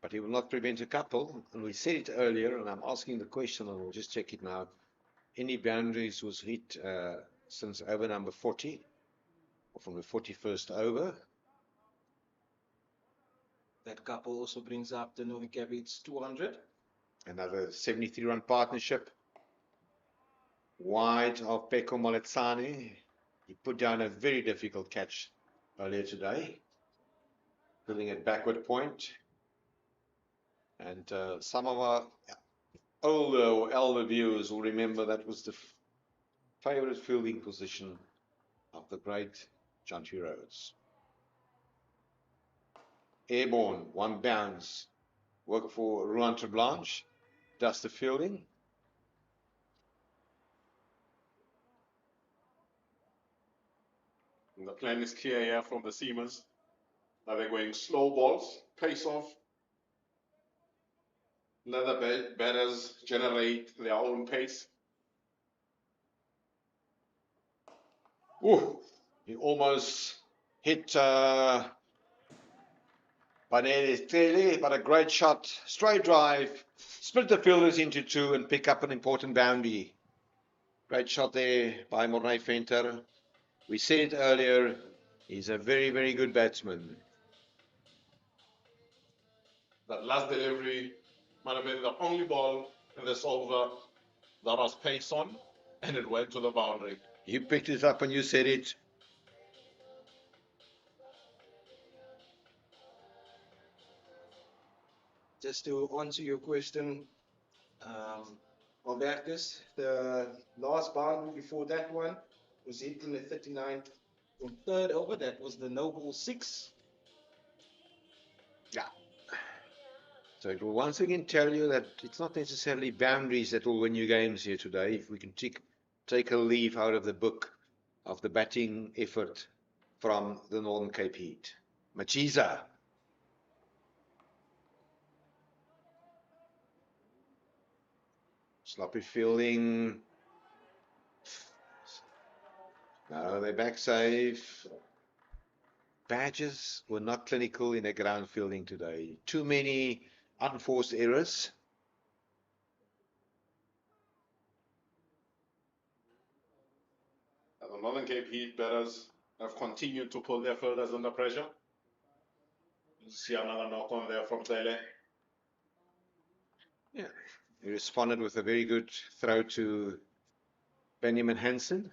But he will not prevent a couple. And we said it earlier, and I'm asking the question, and we'll just check it now. Any boundaries was hit since over number 40, or from the 41st over. That couple also brings up the Northern Cape Heat's 200. Another 73-run partnership. Wide of Peko Moletsani. He put down a very difficult catch earlier today, building at backward point. And some of our older or elder viewers will remember that was the favorite fielding position of the great John T. Rhodes. Airborne, 1 bounce. Work for Ruan Treblanche. Does the fielding. And the plan is clear here from the seamers. Now they're going slow balls, pace off. Let the batters generate their own pace. Ooh, He almost hit Banelli, but a great shot, straight drive, split the fielders into two and pick up an important boundary. Great shot there by Morné Venter. We said it earlier, he's a very, very good batsman. That last delivery might have been the only ball in this over that was pace on, and it went to the boundary. You picked it up and you said it. Just to answer your question, Albertus, the last boundary before that one was hit in the 39th or third over. That was the no ball 6. Yeah. So it will once again tell you that it's not necessarily boundaries that will win you games here today. If we can take a leaf out of the book of the batting effort from the Northern Cape Heat. Machiza. Sloppy fielding. No, they're back safe. Badgers were not clinical in their ground fielding today. Too many unforced errors. The Northern Cape Heat batters have continued to pull their fielders under pressure. You see another knock on there from Tele. Yeah, he responded with a very good throw to Benjamin Hansen.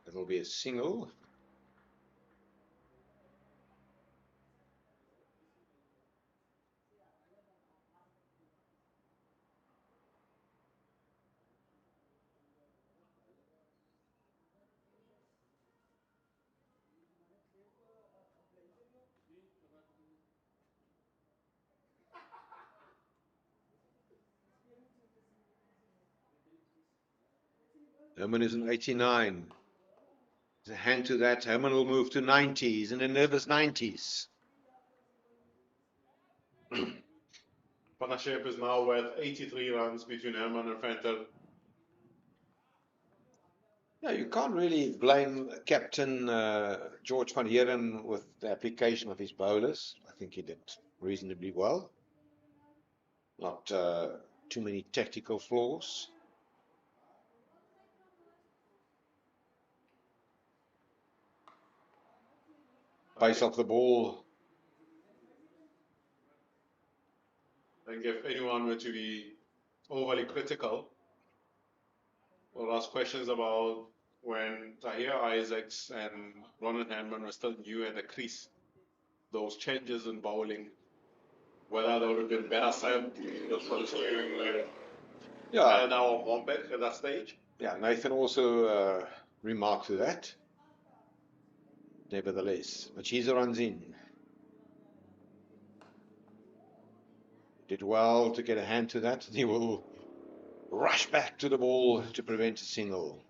It'll be a single. Herman is in 89. There's a hand to that. Herman will move to 90. He's in the nervous 90s. Partnership is now worth 83 runs between Herman and Venter. Yeah, you can't really blame Captain George van Heeren with the application of his bowlers. I think he did reasonably well. Not too many tactical flaws. Pace off the ball. I think if anyone were to be overly critical or ask questions about when Tahir Isaacs and Ronald Hanman were still new at the crease, those changes in bowling, whether they would have been better served just for the steering wheel. Yeah. Now Mombek at that stage. Yeah, Nathan also remarked to that. Nevertheless, Machiza runs in. Did well to get a hand to that. He will rush back to the ball to prevent a single.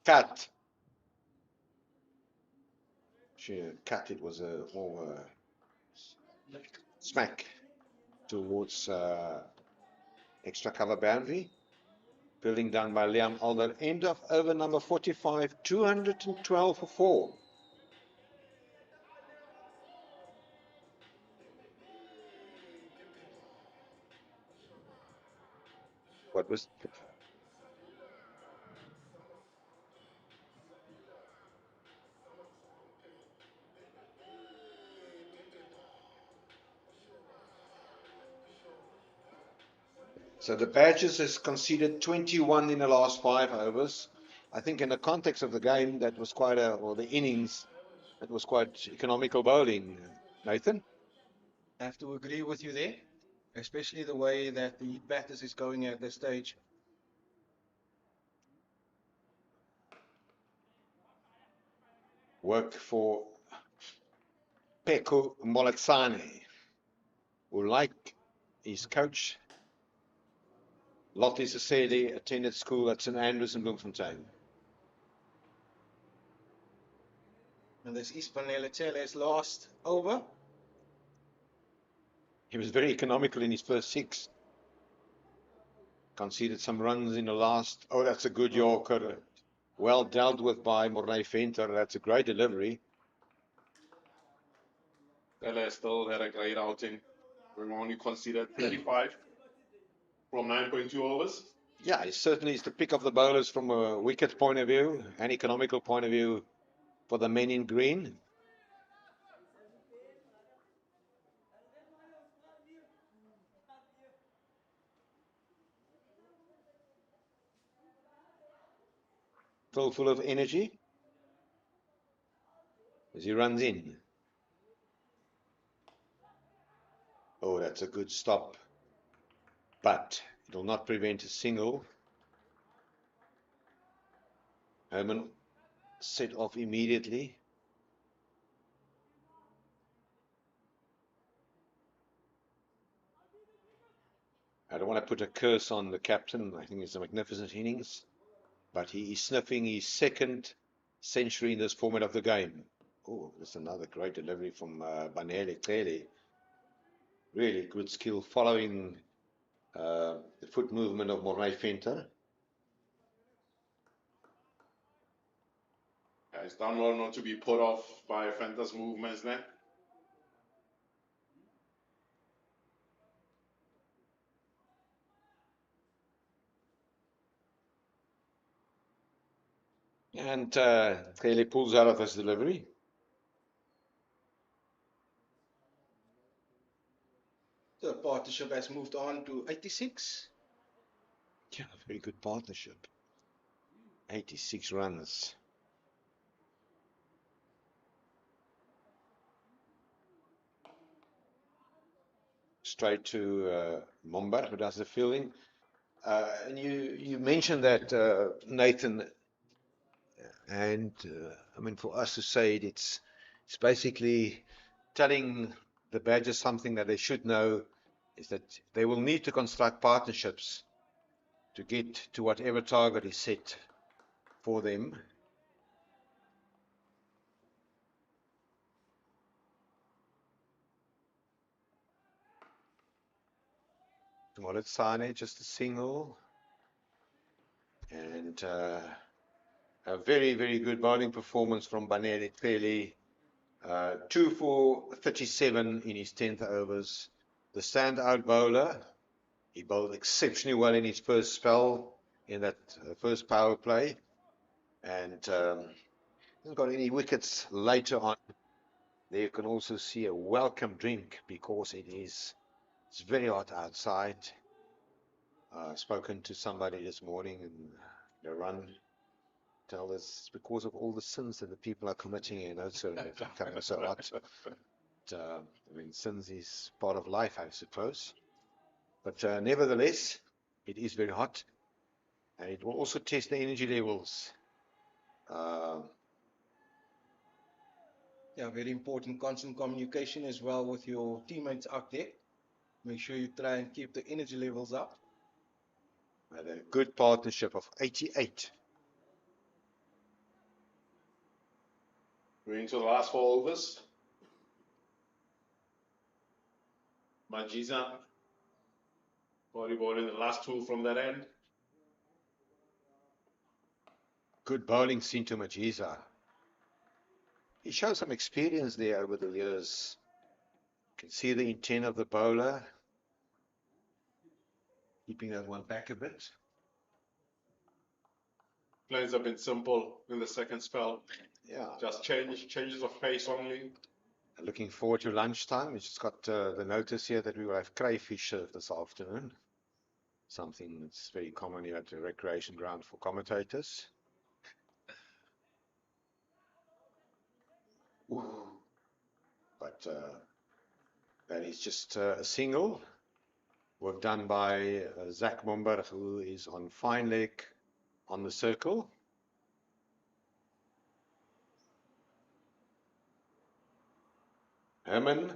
Cut. Cut. It was a more smack towards extra cover boundary. Building down by Liam Alder. End of over number 45. 212 for 4. What was... So the Badgers has conceded 21 in the last 5 overs. I think in the context of the game, that was quite a, or the innings, that was quite economical bowling. Nathan? I have to agree with you there, especially the way that the batters is going at this stage. work for Peko Molatsane, who, like his coach, Lottie Sesedi, attended school at St Andrews in Bloemfontein. And this is Panelechele's last over. He was very economical in his first 6. Conceded some runs in the last. Oh, that's a good Yorker. Well dealt with by Mornay Venter. That's a great delivery. Pele still had a great outing. We only conceded 35 from 9.2 overs. Yeah, it certainly is the pick of the bowlers from a wicket point of view, an economical point of view for the men in green. Still full of energy as he runs in. Oh, that's a good stop, but it will not prevent a single. Herman set off immediately. I don't want to put a curse on the captain. I think it's a magnificent innings, but he is sniffing his 2nd century in this format of the game. Oh, there's another great delivery from Banele. Clearly, really good skill following the foot movement of Mornay Venter. Yeah, it's done well not to be put off by Venter's movements there. And clearly pulls out of his delivery. The partnership has moved on to 86. Yeah, very good partnership. 86 runs. Straight to Mombar, who does the fielding. And you mentioned that, Nathan, and I mean, for us to say it, it's basically telling the Badgers something that they should know, is that they will need to construct partnerships to get to whatever target is set for them. Molatsane, just a single. And a very, very good bowling performance from Banele Clearly. 2 for 37 in his 10th overs. The standout bowler. He bowled exceptionally well in his first spell in that first power play. And hasn't got any wickets later on. There you can also see a welcome drink because it's very hot outside. Spoken to somebody this morning and they run. Tell us because of all the sins that the people are committing in Oudtshoorn, it's becoming so hot. But, I mean, sins is part of life, I suppose. But nevertheless, it is very hot, and it will also test the energy levels. Yeah, very important. Constant communication as well with your teammates out there. Make sure you try and keep the energy levels up. Had a good partnership of 88. We're into the last 4 overs. Majiza volleyball in the last 2 from that end. Good bowling seen to Majiza. He shows some experience there over the years. You can see the intent of the bowler. Keeping that one back a bit. Plans have been simple in the second spell. Yeah. Just changes of pace only. Looking forward to lunchtime. We just got the notice here that we will have crayfish served this afternoon. Something that's very common here at the recreation ground for commentators. Ooh. But that is just a single. Work done by Zach Mombar, who is on fine leg on the circle. Herman,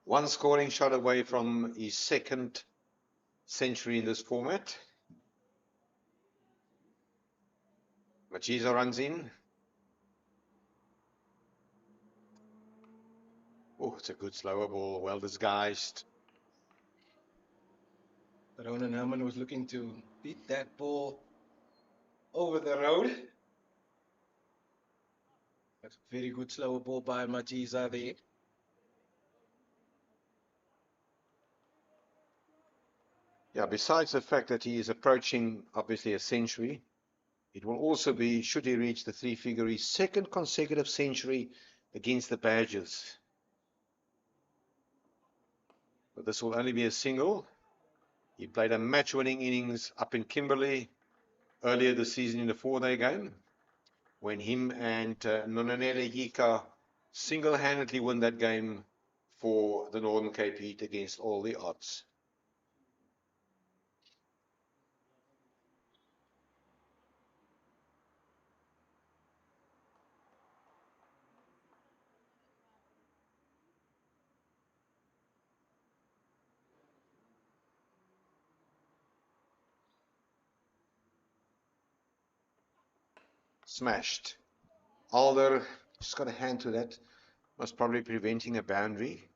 one scoring shot away from his second century in this format. Machiza runs in. Oh, it's a good slower ball, well disguised. Ronan Herman was looking to beat that ball over the road. That's a very good slower ball by Machiza there. Yeah, besides the fact that he is approaching obviously a century, it will also be, should he reach the three-figure, his second consecutive century against the Badgers. But this will only be a single. He played a match-winning innings up in Kimberley earlier this season in the four-day game, when him and Nonanele Yika single-handedly won that game for the Northern Cape Heat against all the odds. Smashed. Alder just got a hand to that. Was probably preventing a boundary.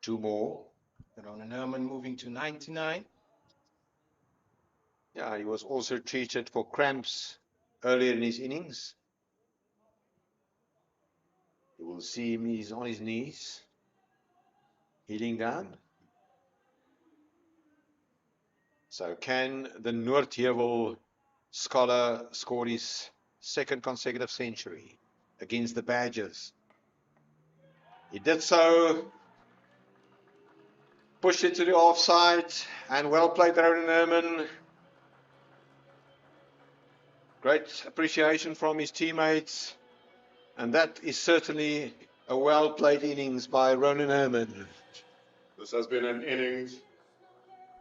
Two more. Ronan Herman moving to 99. Yeah, he was also treated for cramps earlier in his innings. You will see him, he's on his knees, healing down. So can the Noordheuwel scholar score his second consecutive century against the Badgers? He did so, pushed it to the offside, and well played, Ronan Herman. Great appreciation from his teammates, and that is certainly a well played innings by Ronan Herman. This has been an innings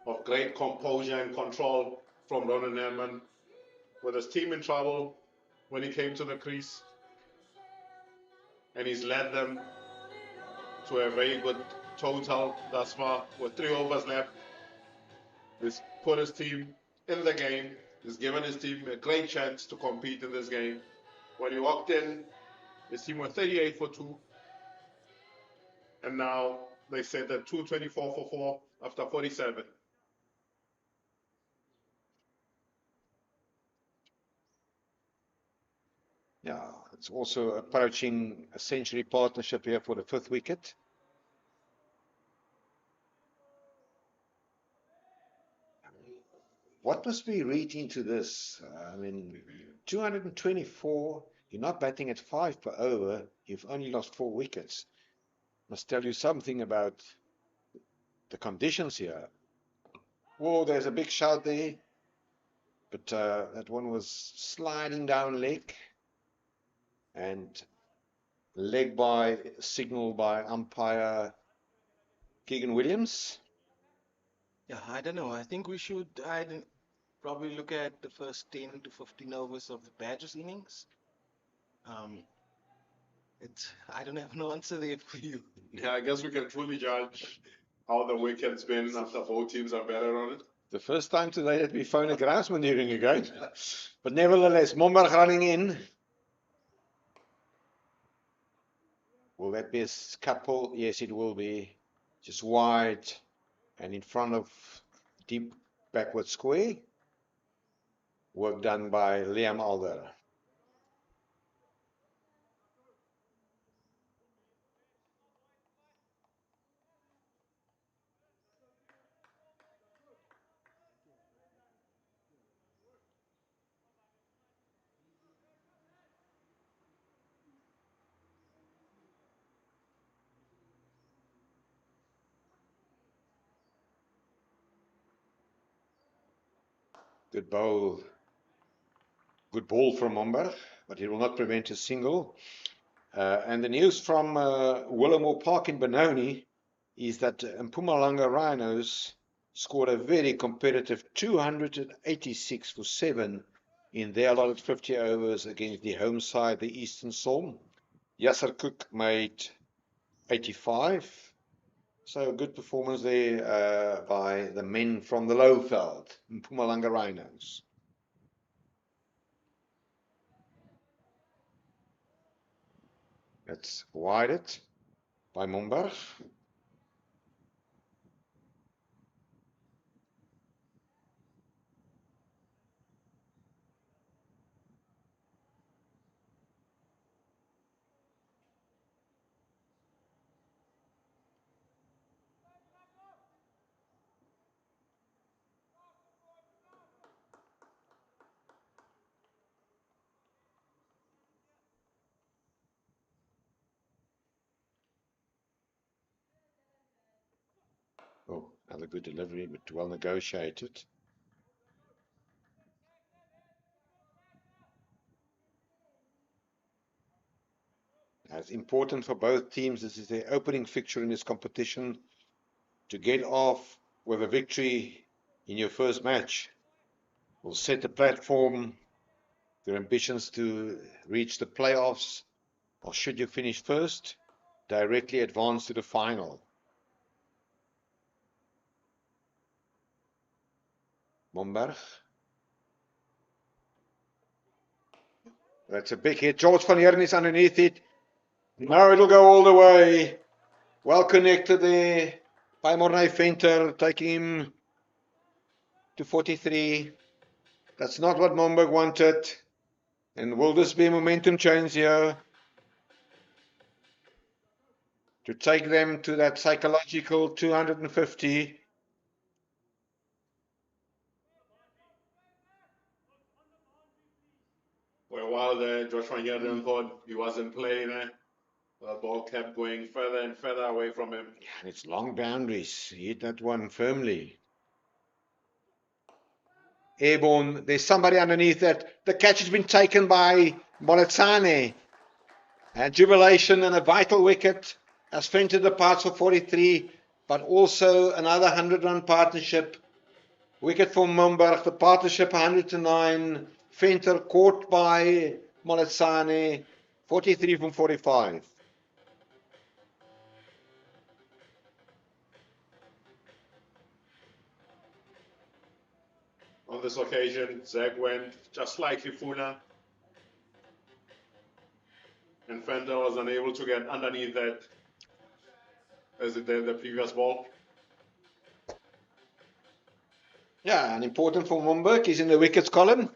of great composure and control from Ronan Herman, with his team in trouble when he came to the crease, and he's led them to a very good total thus far with 3 overs left. He's put his team in the game. He's given his team a great chance to compete in this game. When he walked in, his team was 38 for 2, and now they said that 224 for 4 after 47. Yeah, it's also approaching a century partnership here for the fifth wicket. What must we read into this? I mean, 224, you're not batting at 5 per over, you've only lost 4 wickets. Must tell you something about the conditions here. Whoa, there's a big shout there, but that one was sliding down leg, and leg by signal by umpire Keegan Williams. Yeah, I don't know. I think we should probably look at the first 10 to 15 overs of the Badgers innings. I don't have an answer there for you. Yeah, I guess we can truly judge how the weekend's been after both teams are better on it. The first time today that we phone a groundsman during a game. But nevertheless, Momberg running in. Will that be a couple? Yes, it will be. Just wide and in front of deep backward square. Work done by Liam Alder. Good bowl. Good ball from Momberg, but it will not prevent a single. And the news from Willamore Park in Benoni is that Mpumalanga Rhinos scored a very competitive 286 for 7 in their allotted 50 overs against the home side, the Eastern Storm. Yasser Cook made 85. So a good performance there by the men from the Lowveld, Mpumalanga Rhinos. It's wided by Momberg. Oh, another good delivery, but well negotiated. It's important for both teams. This is their opening fixture in this competition. To get off with a victory in your first match will set the platform, your ambitions to reach the playoffs, or should you finish first, directly advance to the final. Momberg. That's a big hit. George van Heerden is underneath it. Now it'll go all the way. Well connected there by Mornay Venter, taking him to 43. That's not what Momberg wanted. And will this be a momentum change here to take them to that psychological 250? For a while there, Josh van Heerden thought he wasn't playing there. The ball kept going further and further away from him. Yeah, and it's long boundaries. He hit that one firmly. Airborne. There's somebody underneath that. The catch has been taken by Moletsane. And jubilation and a vital wicket as Venter departs for 43, but also another 100-run partnership. Wicket for Momberg, the partnership 109. Venter caught by Moletsane, 43 from 45. On this occasion, Zeg went just slightly fuller, and Fender was unable to get underneath that as it did the previous ball. Yeah, and important for Momberg. He's in the wickets column.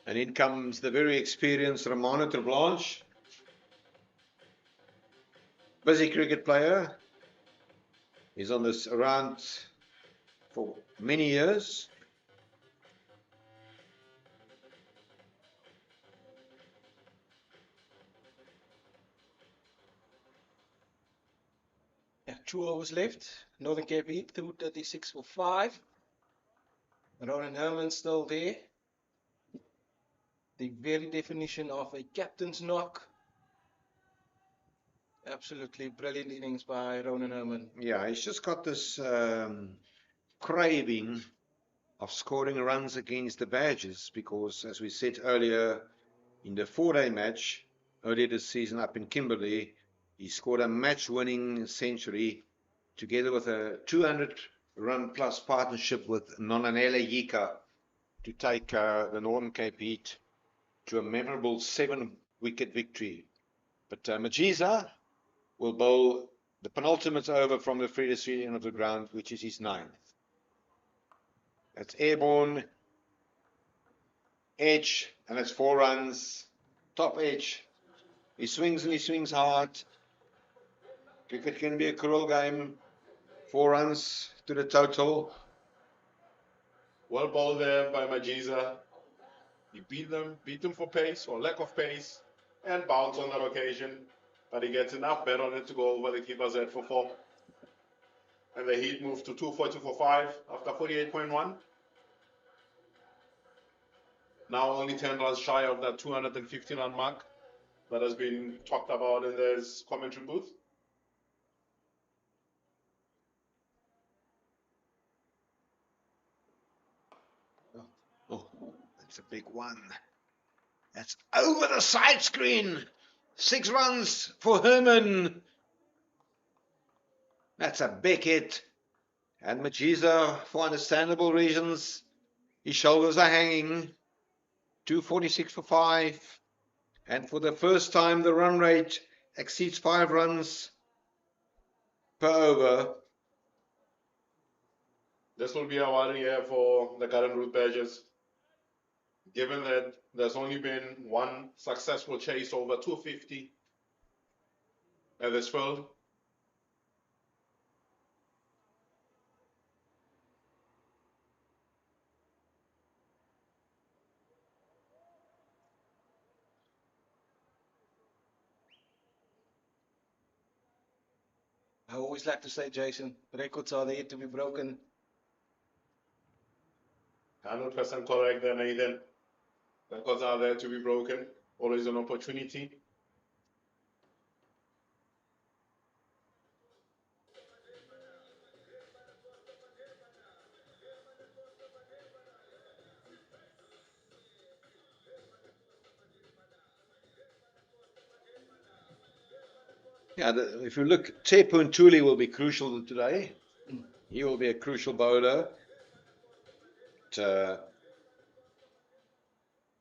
And in comes the very experienced Romano Terblanche. Busy cricket player. He's on this around for many years. Yeah, 2 overs left. Northern Cape Heat, 236 for 5. Ronan Herman still there. The very definition of a captain's knock. Absolutely brilliant innings by Ronan Herman. Yeah, he's just got this craving of scoring runs against the Badgers because, as we said earlier, in the 4-day match earlier this season up in Kimberley, he scored a match-winning century together with a 200-run plus partnership with Nonanele Yika to take the Northern Cape Heat to a memorable 7-wicket victory. But Majiza will bowl the penultimate over from the furthest end of the ground, which is his 9th. That's airborne, edge, and it's 4 runs. Top edge. He swings and he swings hard. Cricket can be a cruel game. 4 runs to the total. Well bowled there by Majiza. He beat them for pace or lack of pace, and bounced on that occasion. But he gets enough bet on it to go over the keeper's head for 4. And the Heat moved to 240 for 5 after 48.1. Now only 10 runs shy of that 250-run mark that has been talked about in this commentary booth. That's a big one. That's over the side screen. 6 runs for Herman. That's a big hit. And Majiza, for understandable reasons, his shoulders are hanging. 246 for 5. And for the first time, the run rate exceeds 5 runs per over. This will be a worry here for the current route badgers, given that there's only been one successful chase over 250 at this field. I always like to say, Jason, records are there to be broken. 100% correct there, Nathan. Records are there to be broken. Always an opportunity. Yeah, if you look, Tepu and Tuli will be crucial today. He will be a crucial bowler. But,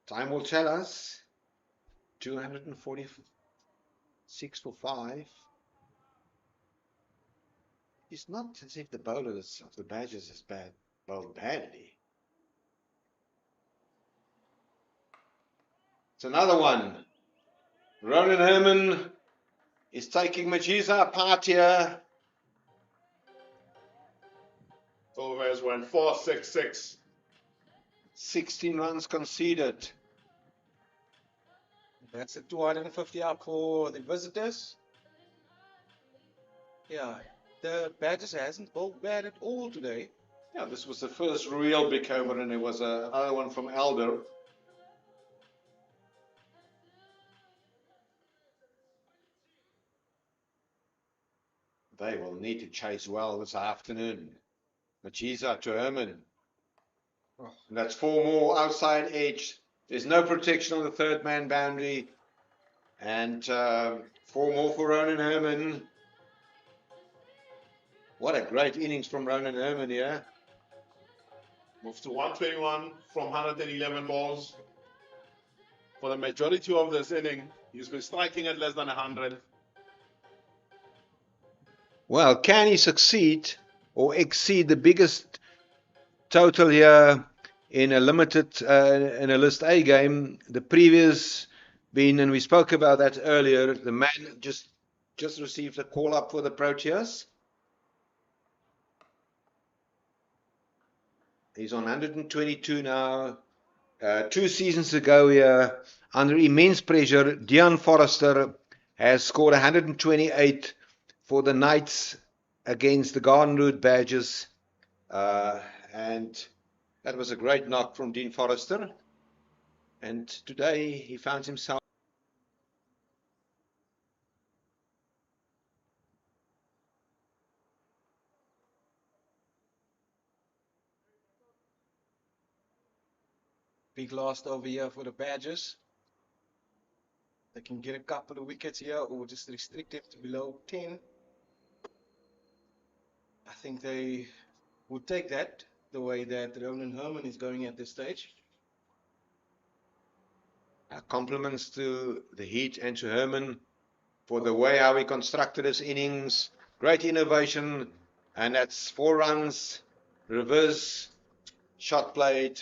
time will tell us. 246 for 5. It's not as if the bowlers of the Badgers is bowled badly. It's another one. Ronan Herman is taking Majiza apart here. Overs went 4-6-6. 16 runs conceded. That's a 250 up for the visitors. Yeah, the Badgers hasn't bowled bad at all today. Yeah, this was the first real big over, and it was another one from Elder. They will need to chase well this afternoon. Majiza to Herman. And that's 4 more outside edge. There's no protection on the third man boundary. And 4 more for Ronan Herman. What a great innings from Ronan Herman here. Moves to 121 from 111 balls. For the majority of this inning, he's been striking at less than 100. Well, can he succeed or exceed the biggest total here in a limited, in a List A game? The previous been, and we spoke about that earlier, the man just received a call up for the Proteas. He's on 122 now. 2 seasons ago here, under immense pressure, Deon Forrester has scored 128 for the Knights against the Garden Route Badgers. And that was a great knock from Dean Forrester. And today he found himself. Big last over here for the Badgers. They can get a couple of wickets here or just restrict it to below 10. I think they would take that the way that Ronan Herman is going at this stage. Compliments to the Heat and to Herman for the way how he constructed his innings. Great innovation. And that's 4 runs. Reverse shot played.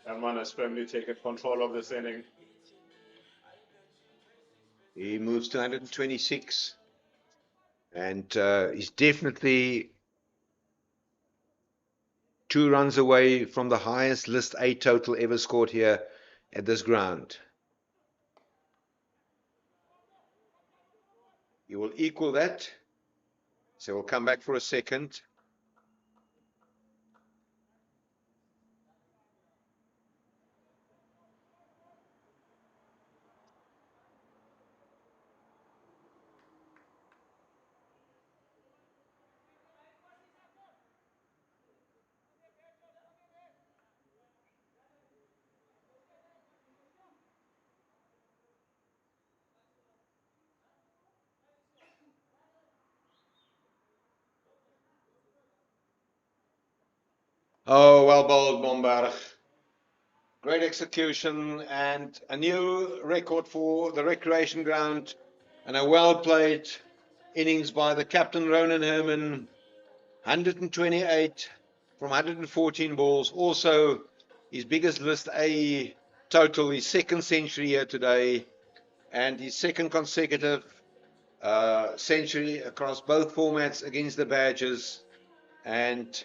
Herman has firmly taken control of this inning. He moves to 126. And he's definitely 2 runs away from the highest List A total ever scored here at this ground. He will equal that. So we'll come back for a second. Oh, well bowled, Momberg. Great execution and a new record for the recreation ground, and a well played innings by the captain, Ronan Herman. 128 from 114 balls. Also, his biggest list A total, his second century here today, and his second consecutive century across both formats against the Badgers. And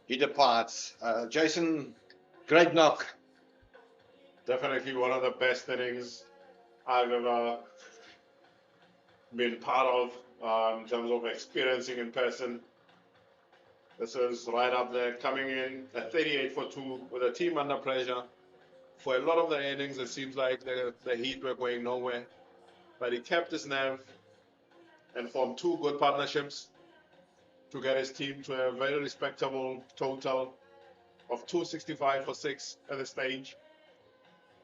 he departs. Jason, great knock. Definitely one of the best innings I've ever been part of in terms of experiencing in person. This is right up there, coming in at 38 for 2 with a team under pressure. For a lot of the innings, it seems like the Heat were going nowhere, but he kept his nerve and formed two good partnerships to get his team to a very respectable total of 265 for 6 at the stage,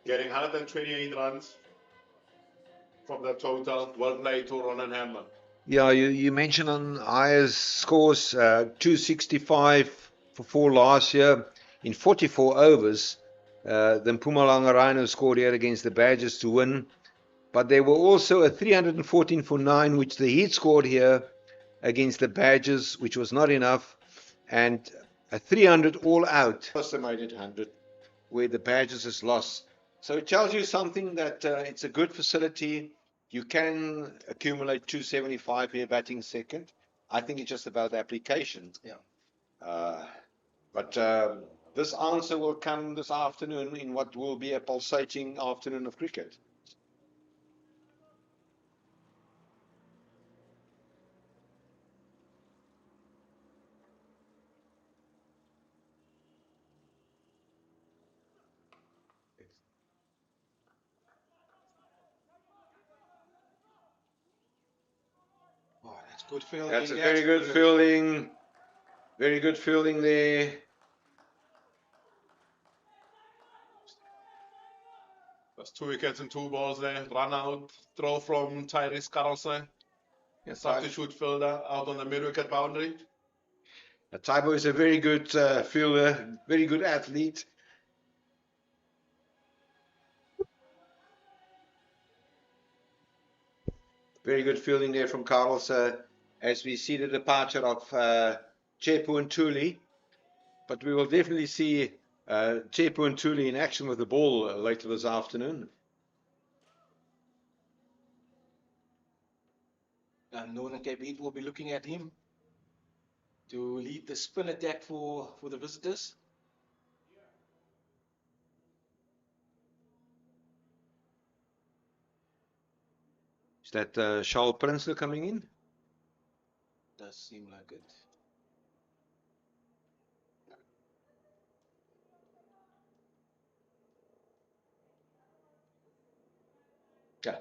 getting 128 runs from the total. Well played to Ronan Hanlon. Yeah, you mentioned on Ayers scores 265 for 4 last year in 44 overs. The Mpumalanga Rhinos scored here against the Badgers to win. But there were also a 314 for 9, which the Heat scored here against the Badgers, which was not enough, and a 300 all out, estimated 100, where the Badgers has lost. So it tells you something that it's a good facility. You can accumulate 275 here batting second. I think it's just about the application. Yeah. But this answer will come this afternoon in what will be a pulsating afternoon of cricket. Oh, that's good fielding. That's a very good fielding. Very good fielding there. That's 2 wickets and 2 balls there. Run out, throw from Tyrese Carlson. Substitute fielder out on the mid-wicket boundary. Taibo is a very good fielder, very good athlete. Very good fielding there from Carlos as we see the departure of Chepu and Tuli. But we will definitely see Chepu and Tuli in action with the ball later this afternoon. And Northern Cape Heat will be looking at him to lead the spin attack for the visitors. Is that Charles Prinsloo coming in? Does seem like it. Yeah,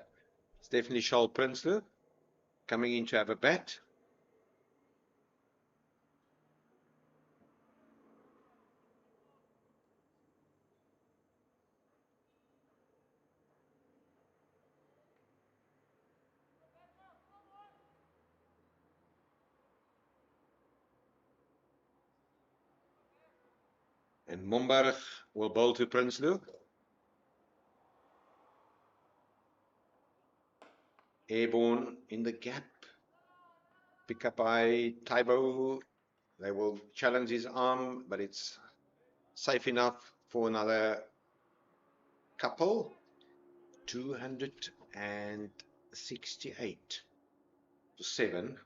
it's definitely Charles Prinsloo coming in to have a bat. And Momberg will bowl to Prinsloo. Airborne in the gap. Pick up by Taibo. They will challenge his arm, but it's safe enough for another couple. 268 for 7.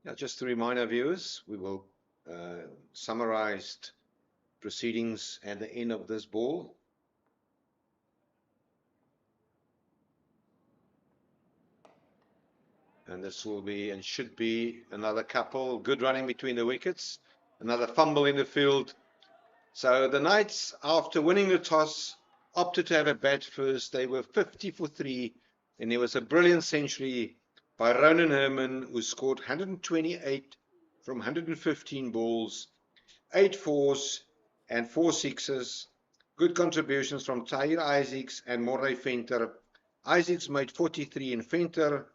Now, just to remind our viewers, we will summarize proceedings at the end of this ball. And this will be and should be another couple. Good running between the wickets. Another fumble in the field. So the Knights, after winning the toss, opted to have a bat first. They were 50 for 3. And there was a brilliant century by Ronan Herman, who scored 128 from 115 balls, 8 fours and 4 sixes. Good contributions from Tahir Isaacs and Morray Venter. Isaacs made 43 in Venter.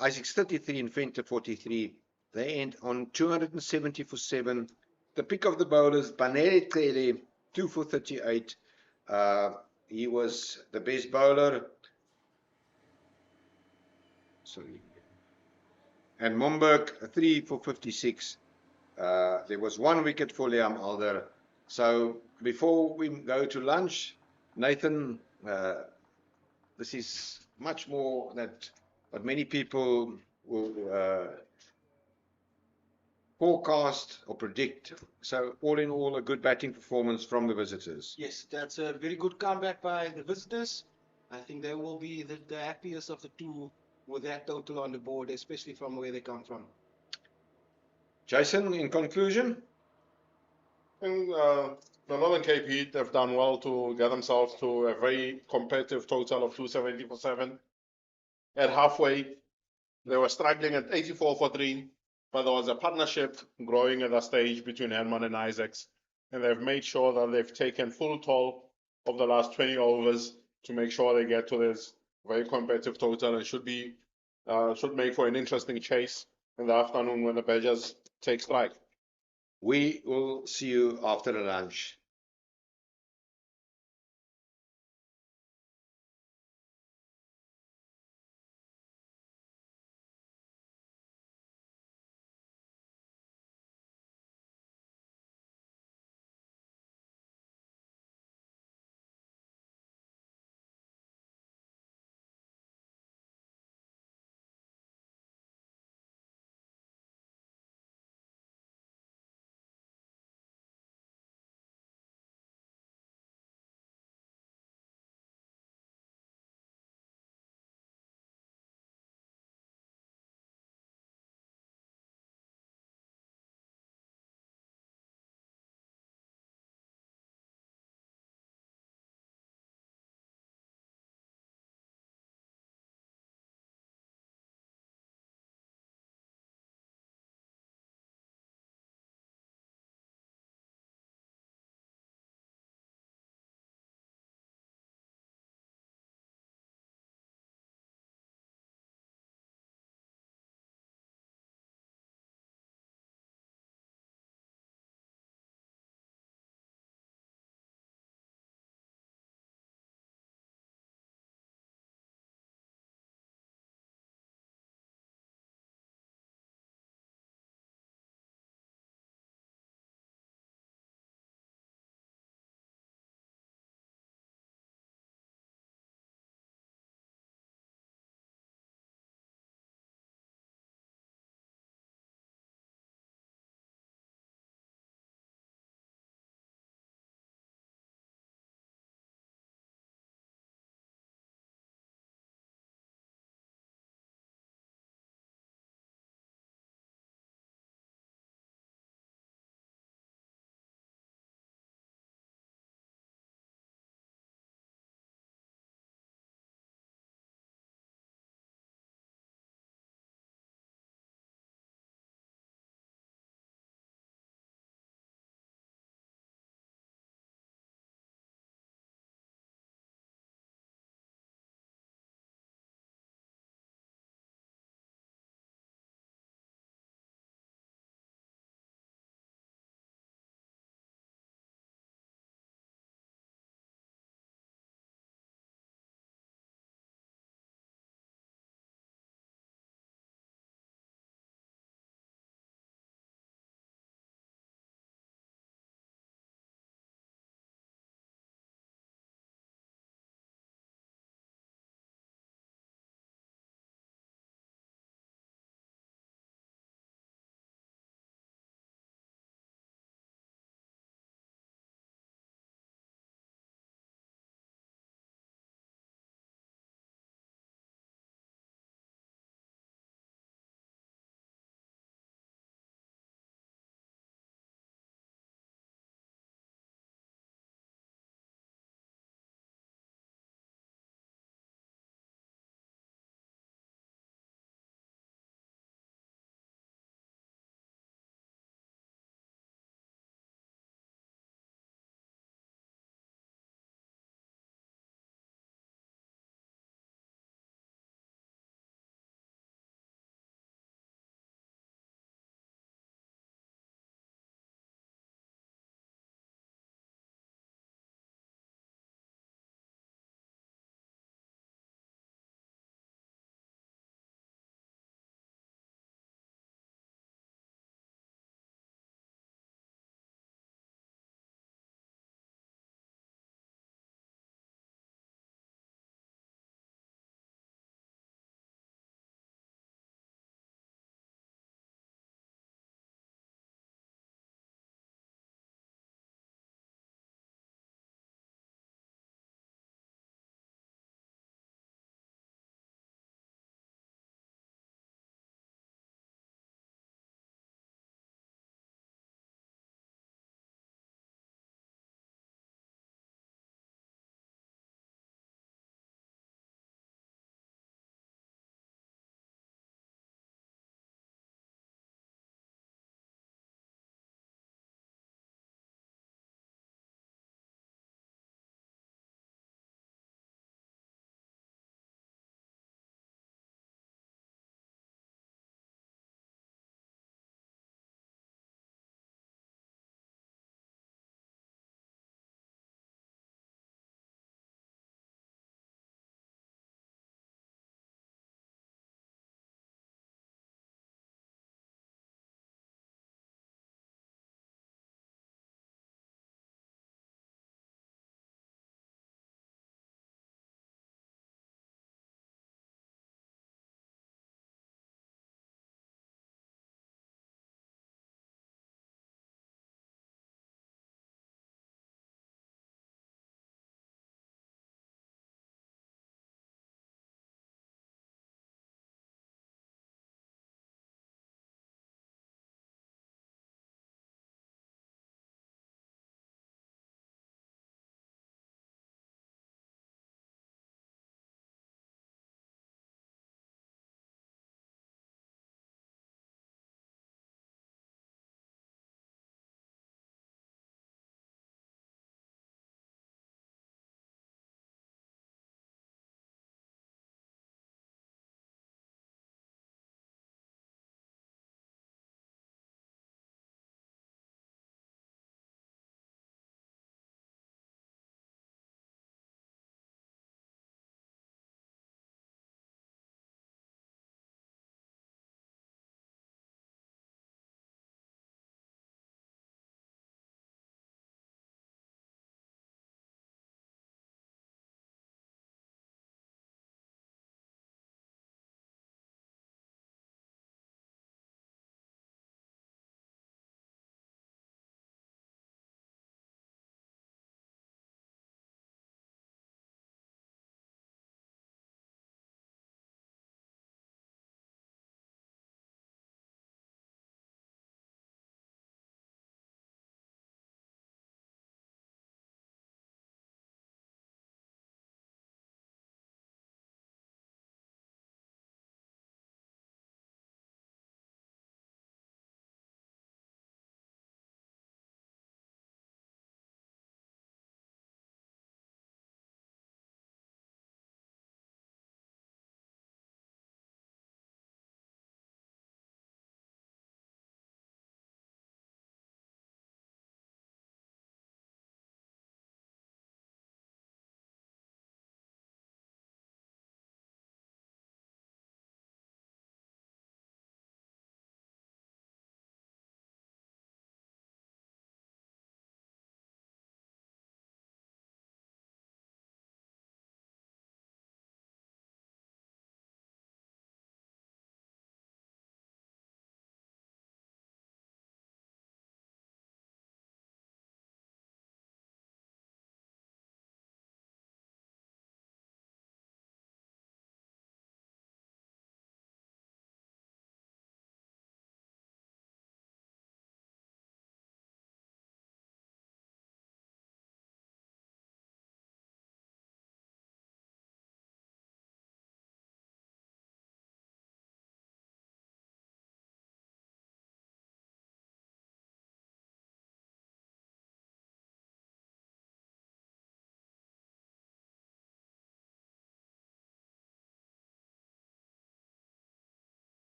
Isaacs 33 in Venter 43. They end on 270 for 7. The pick of the bowlers, Banele Tele, 2 for 38. He was the best bowler. Sorry. And Momberg, 3 for 56. There was 1 wicket for Liam Alder. So before we go to lunch, Nathan, this is much more than what many people will forecast or predict. So all in all, a good batting performance from the visitors. Yes, that's a very good comeback by the visitors. I think they will be the happiest of the two with that total on the board, especially from where they come from. Jason, in conclusion? And the Northern Cape Heat have done well to get themselves to a very competitive total of 270 for 7. At halfway, they were struggling at 84 for 3, but there was a partnership growing at that stage between Herman and Isaacs, and they've made sure that they've taken full toll of the last 20 overs to make sure they get to this very competitive total, and should make for an interesting chase in the afternoon when the Badgers take strike. We will see you after the lunch.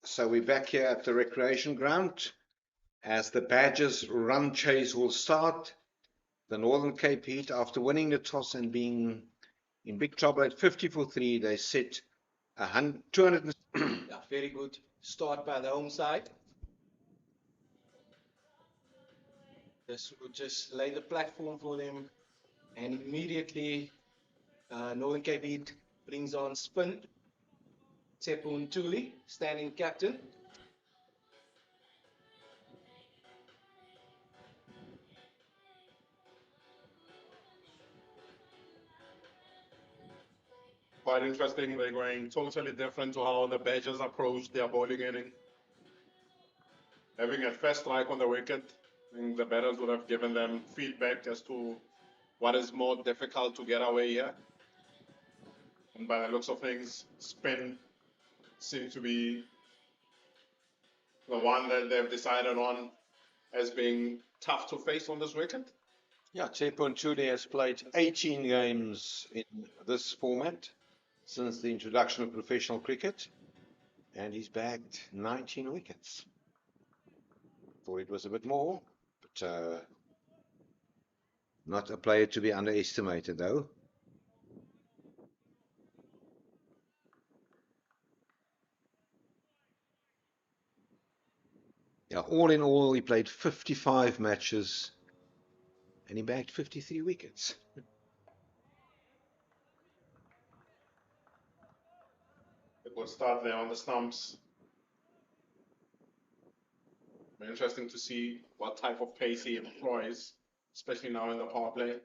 So we're back here at the recreation ground as the Badgers run chase will start. The Northern Cape Heat, after winning the toss and being in big trouble at 50 for 3, they set 200. Yeah, very good start by the home side. This will just lay the platform for them, and immediately Northern Cape Heat brings on spin. Oudtshoorn, standing captain. Quite interesting. They're going totally different to how the Badgers approach their bowling inning. Having a first strike on the wicket, I think the batters would have given them feedback as to what is more difficult to get away here. And by the looks of things, spin seems to be the one that they've decided on as being tough to face on this wicket. Yeah, Oudtshoorn has played 18 games in this format since the introduction of professional cricket, and he's bagged 19 wickets. Thought it was a bit more, but not a player to be underestimated, though. Yeah, all in all, he played 55 matches and he bagged 53 wickets. A good start there on the stumps. Interesting to see what type of pace he employs, especially now in the power play.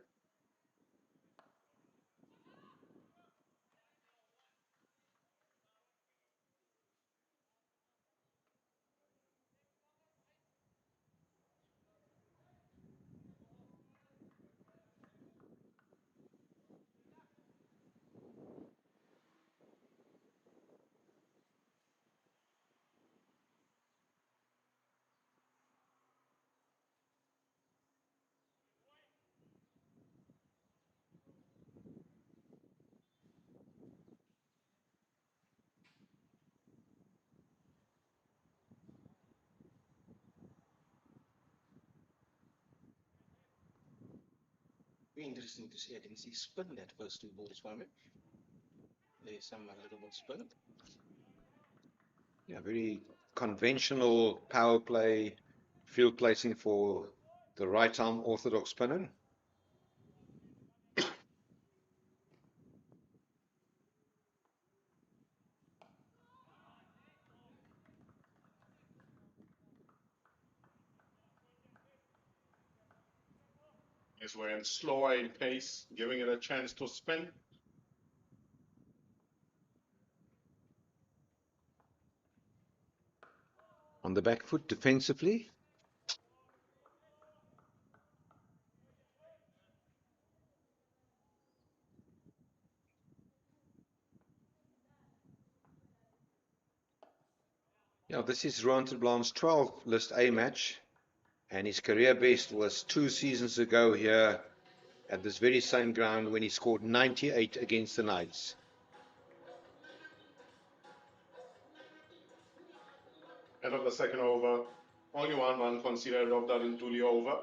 Very interesting to see. I didn't see spin that first two balls from him. There's some little bit spin. Yeah, very conventional power play, field placing for the right arm orthodox spinner. Is when slower in pace, giving it a chance to spin. On the back foot defensively. Yeah, this is Rowan Terblanche's 12th List A match, and his career best was 2 seasons ago here at this very same ground when he scored 98 against the Knights. End of the second over, only one run considered of that in Tuli over.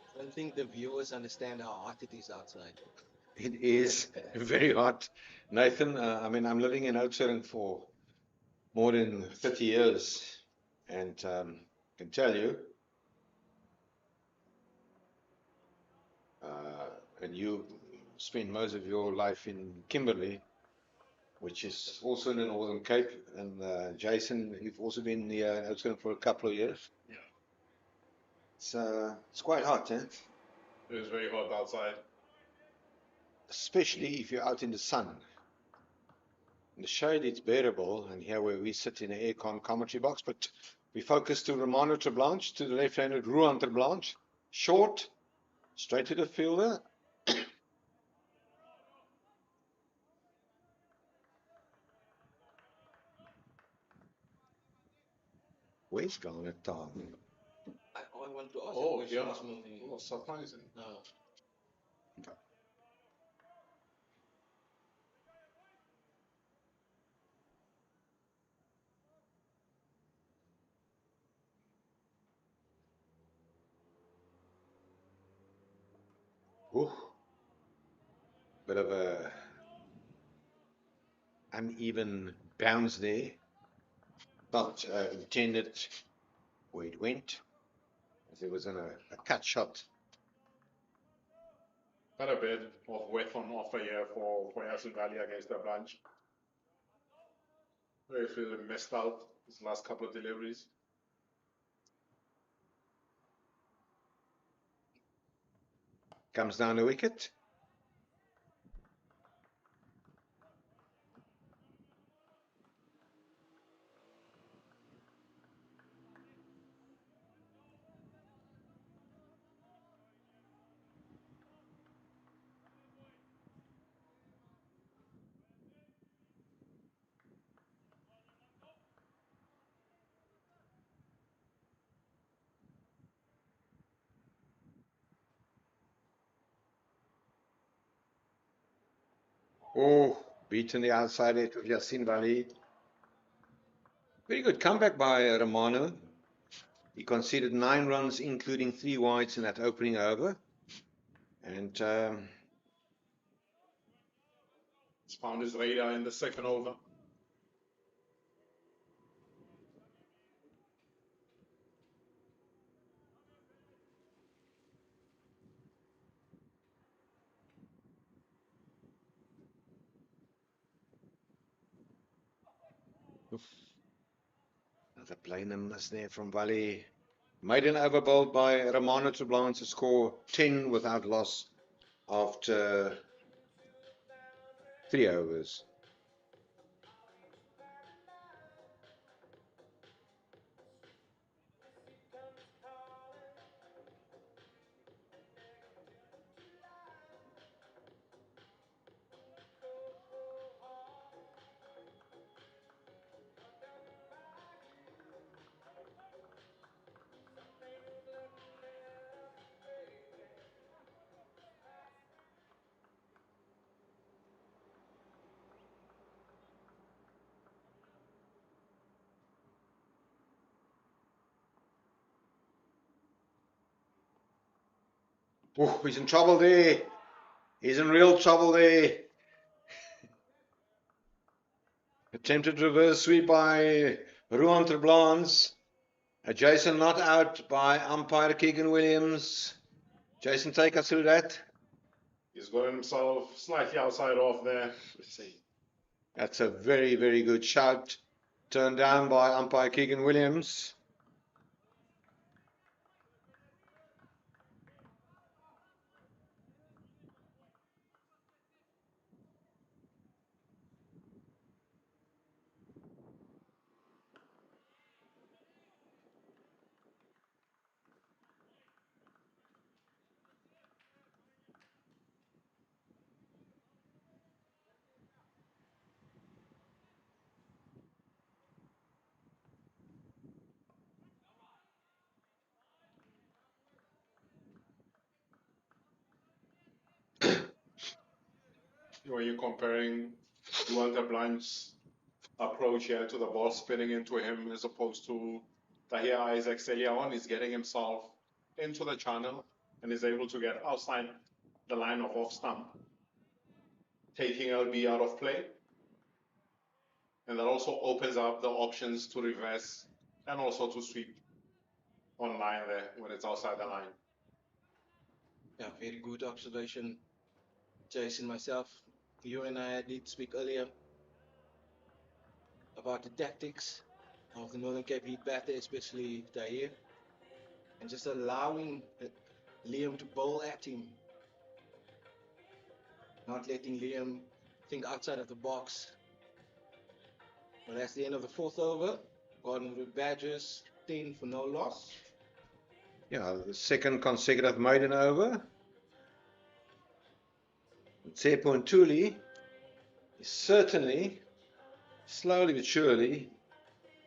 I don't think the viewers understand how hot it is outside. It is very hot. Nathan, I mean, I'm living in Oudtshoorn for more than 30 years, and can tell you, and you spent most of your life in Kimberley, which is also in the Northern Cape, and Jason, you've also been here in Oudtshoorn for a couple of years. Yeah. It's quite hot, eh? It is very hot outside. Especially if you're out in the sun. In the shade, it's bearable, and here where we sit in an aircon commentary box, but we focus to Romano Terblanche, to the left-handed Rowan Terblanche, short, straight to the fielder. Where's Ghana time? I want to ask Oh, that question yeah. last movie. Oh, surprising. No. Ooh, bit of a uneven bounce there. Not intended where it went. There was a cut shot. Quite a bit of weight on offer here for Yasin Valley against the Blanche. Very few missed out his last couple of deliveries. Comes down the wicket. Oh, beaten the outside edge of Yasin Valley. Very good comeback by Romano. He conceded 9 runs, including 3 wides in that opening over. And He's found his radar in the second over. another plain miss there from Valley. Made an over bowled by Romano to Blanche to score 10 without loss after 3 overs. Oh, he's in trouble there. He's in real trouble there. Attempted reverse sweep by Ruan Terblans. Jason not out by umpire Keegan Williams. Jason, take us through that. He's got himself slightly outside off there. That's a very, very good shout. Turned down by umpire Keegan Williams. When you're comparing Duante Blanche's approach here to the ball spinning into him as opposed to Tahir Isaac Seliawan, he's getting himself into the channel and is able to get outside the line of off stump, taking LB out of play. And that also opens up the options to reverse and also to sweep on line there when it's outside the line. Yeah, very good observation, Jason. Myself, you and I did speak earlier about the tactics of the Northern Cape Heat batter, especially Tahir, and just allowing Liam to bowl at him, not letting Liam think outside of the box. But that's the end of the 4th over. Gordon with Badgers, 10 for no loss. Yeah, the second consecutive maiden over. Tsepo Ntuli is certainly, slowly but surely,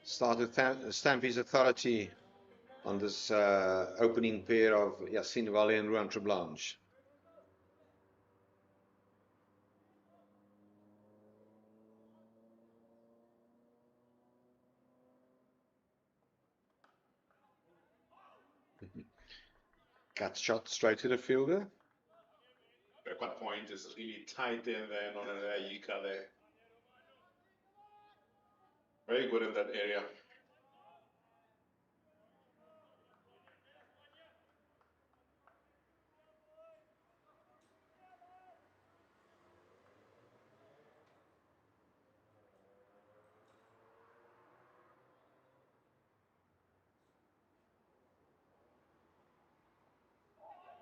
start to stamp his authority on this opening pair of Yassine Valley and Ruan Treblanche. Cut shot straight to the fielder. Backward point is really tight in there, on an Yika there. Very good in that area.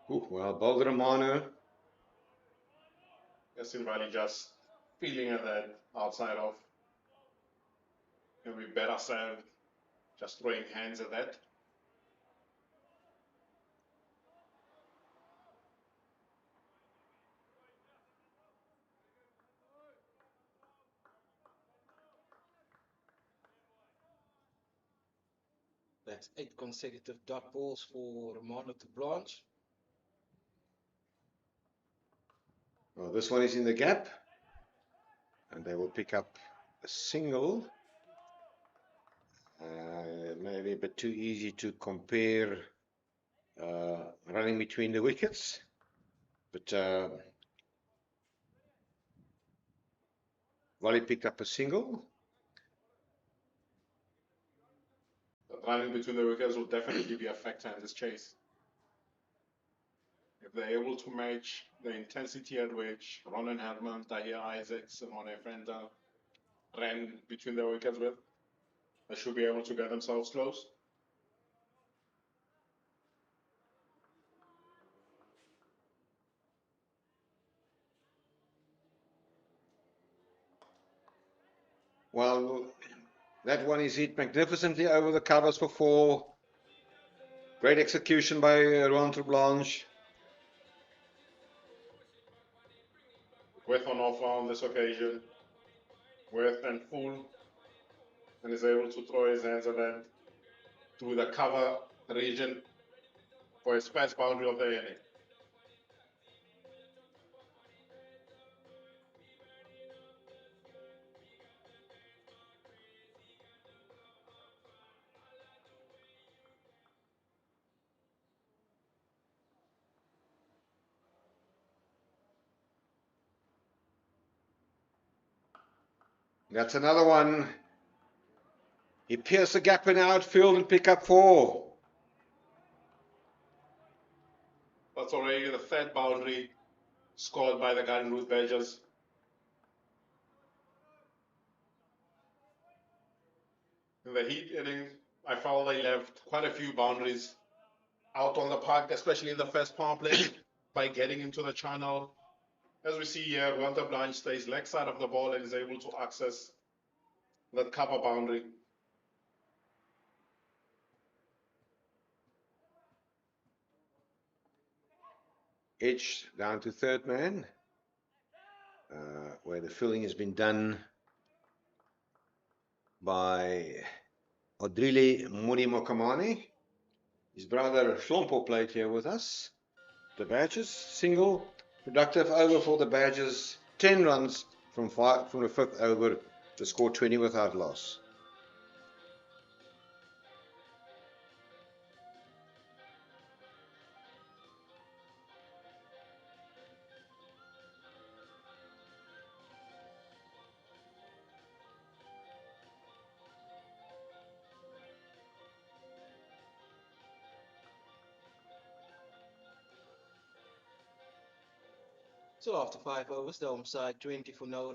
Well, bowled Romano. Yassine Valley just feeling at that outside off. Can we bet ourselves just throwing hands at that? That's 8 consecutive dot balls for Romano to Blanche. Well, this one is in the gap, and they will pick up a single. Maybe a bit too easy to compare running between the wickets, but Wally picked up a single. The running between the wickets will definitely be a factor in this chase. If they're able to match the intensity at which Ronan Herman, Tahir Isaacs, and Mone Frenda ran between the wickets with, they should be able to get themselves close. Well, that one is hit magnificently over the covers for 4. Great execution by Ruan Treblanche. With on offer on this occasion, with and full, and is able to throw his hands at that through the cover region for his first boundary of the inning. That's another one. He pierced the gap in outfield and pick up 4. That's already the 3rd boundary scored by the Garden Route Badgers. In the Heat inning, I felt they left quite a few boundaries out on the park, especially in the first power play, by getting into the channel. As we see here, Ruan Treblanche stays leg side of the ball and is able to access that cover boundary. Edge down to 3rd man, where the filling has been done by Odrile Mokamane. His brother Shlompo played here with us. The Badgers, single, productive over for the Badgers, 10 runs from the 5th over to score 20 without loss. So after 5 overs, the home side 20 for no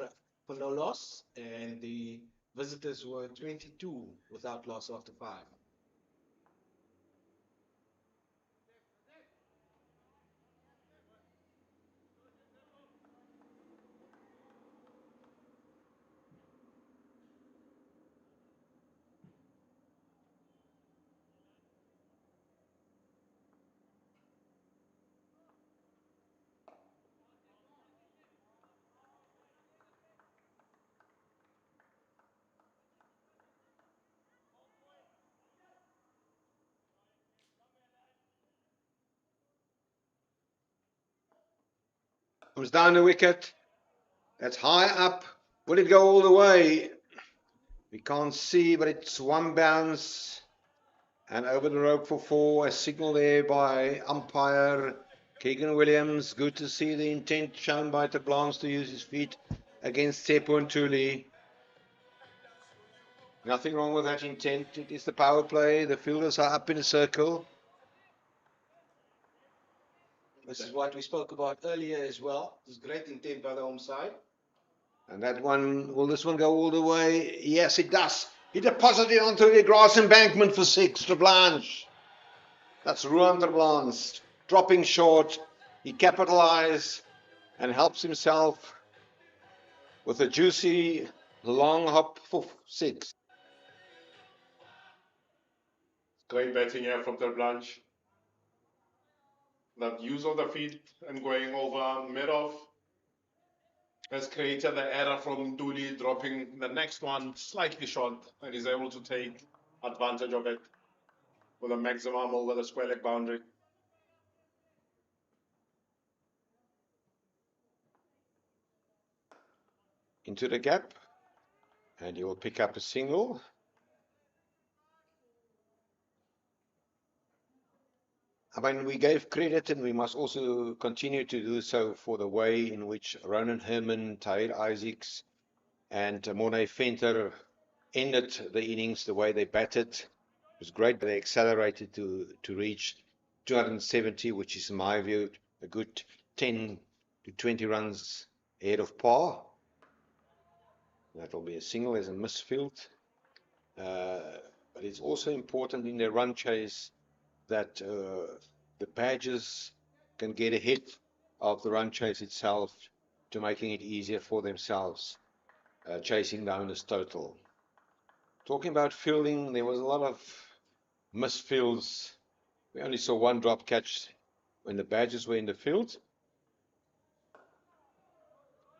loss, and the visitors were 22 without loss after 5. Comes down the wicket. That's high up. Will it go all the way? We can't see, but it's one bounce. And over the rope for 4. A signal there by umpire Keegan Williams. Good to see the intent shown by Terblans to use his feet against Tsepo and Tuli. Nothing wrong with that intent. It is the power play. The fielders are up in a circle. This is what we spoke about earlier as well. There's great intent by the home side. And that one, will this one go all the way? Yes, it does. He deposited it onto the grass embankment for 6. Terblanche. That's Ruan Terblanche. Dropping short. He capitalized and helps himself with a juicy long hop for 6. Great batting here from Terblanche. That use of the feet and going over mid-off has created the error from Tuli, dropping the next one slightly short, and is able to take advantage of it with a maximum over the square leg boundary. Into the gap, and he will pick up a single. I mean, we gave credit, and we must also continue to do so for the way in which Ronan Herman, Tahir Isaacs, and Mornay Venter ended the innings, the way they batted. It was great. They accelerated to reach 270, which is, in my view, a good 10 to 20 runs ahead of par. That will be a single as a misfield. But it's also important in their run chase that the Badgers can get ahead of the run chase itself, to making it easier for themselves, chasing down this total. Talking about fielding, there was a lot of misfields. We only saw one drop catch when the Badgers were in the field.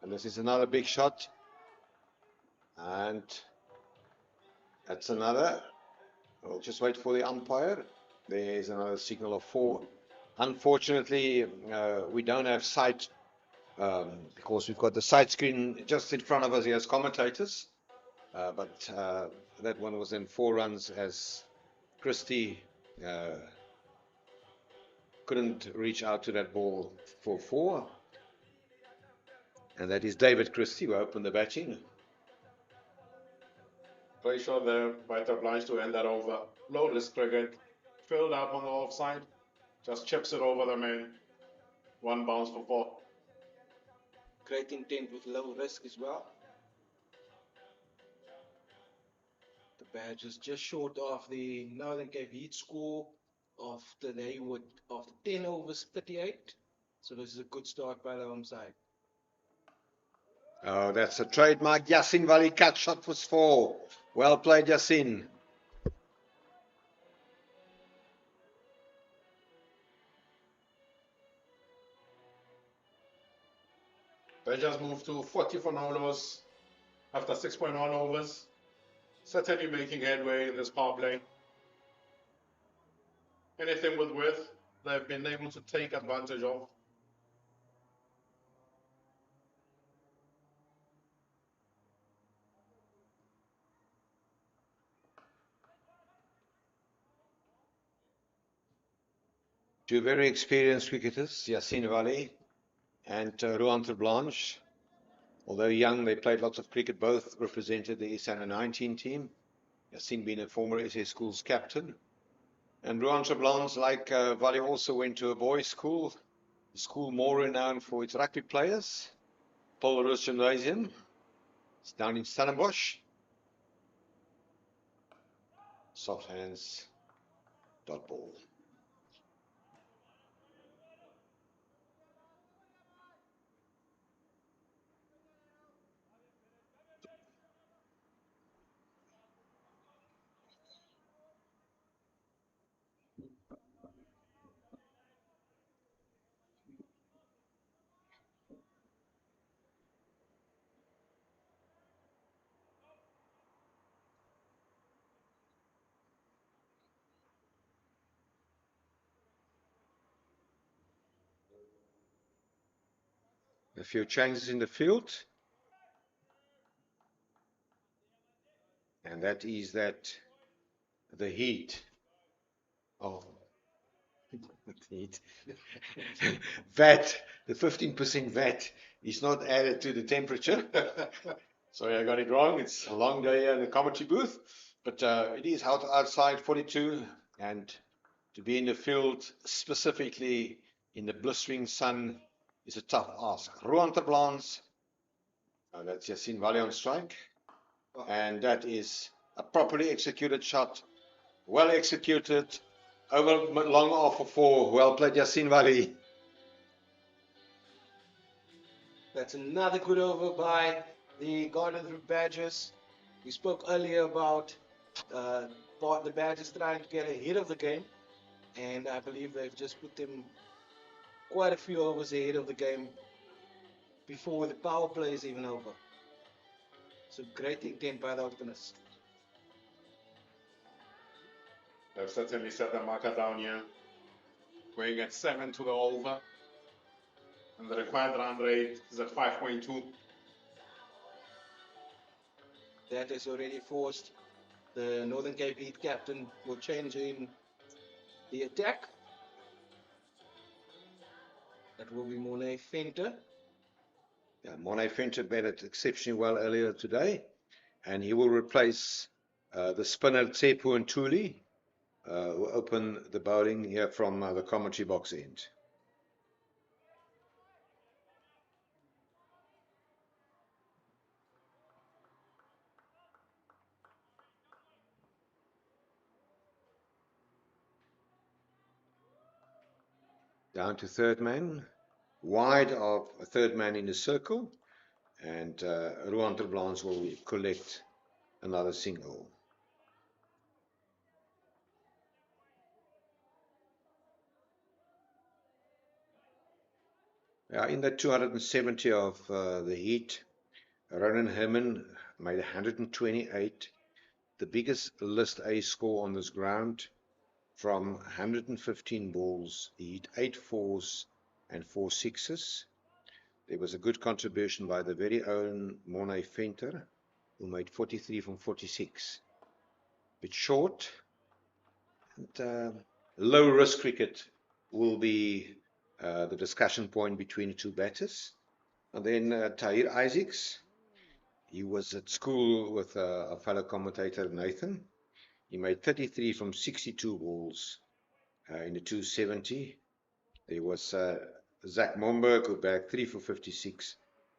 And this is another big shot. And that's another. We'll just wait for the umpire. There's another signal of 4. Unfortunately, we don't have sight because we've got the sight screen just in front of us here as commentators. But that one was in 4 runs as Christie couldn't reach out to that ball for 4. And that is David Christie who opened the batting. Great shot there by Terblanche to end that over. Low risk cricket. Filled up on the offside. Just chips it over the man. 1 bounce for 4. Great intent with low risk as well. The Badgers just short of the Northern Cape Heat score after 10 overs 38. So this is a good start by the home side. Oh, that's a trademark Yassin Valley cut shot for 4. Well played, Yassin. They just moved to 40 for no loss after 6.1 overs. Certainly making headway in this power play. Anything with width, they've been able to take advantage of. Two very experienced cricketers, Yassin Valley and Ruan Terblanche. Although young, they played lots of cricket. Both represented the SA under 19 team. Yassin being a former SA schools captain. And Ruan Terblanche, like Valley, also went to a boys' school. The school more renowned for its rugby players. Paul Roos Gymnasium. It's down in Stellenbosch. Soft hands. Dot ball. A few changes in the field. And that is that the heat of heat VAT, the 15% VAT is not added to the temperature. Sorry, I got it wrong. It's a long day in the commentary booth, but it is hot outside, 42, and to be in the field, specifically in the blistering sun, is a tough ask. Roan ter Blans, that's Yassine Valley on strike, and that is a properly executed shot, well executed, over long off for 4. Well played, Yassine Valley. That's another good over by the Garden Route Badgers. We spoke earlier about the Badgers trying to get ahead of the game, and I believe they've just put them quite a few overs ahead of the game before the power play is even over. So great intent by the openers. They've certainly set the marker down here. Going at 7 to the over. And the required run rate is at 5.2. That has already forced the Northern Cape Heat captain for change in the attack. That will be Mornay Venter. Yeah, Mornay Venter batted exceptionally well earlier today, and he will replace the spinner Tsepo and Thuli, who open the bowling here from the commentary box end. Down to third man, wide of a third man in the circle, and Roan ter Blans will collect another single. In the 270 of the Heat, Ronan Herman made 128, the biggest list A score on this ground. From 115 balls, he hit 8 fours and 4 sixes. There was a good contribution by the very own Mornay Venter, who made 43 from 46. Bit short, and low risk cricket will be the discussion point between the two batters. And then Tahir Isaacs, he was at school with a fellow commentator, Nathan. He made 33 from 62 balls in the 270. There was Zach Momberg, who bagged 3 for 56.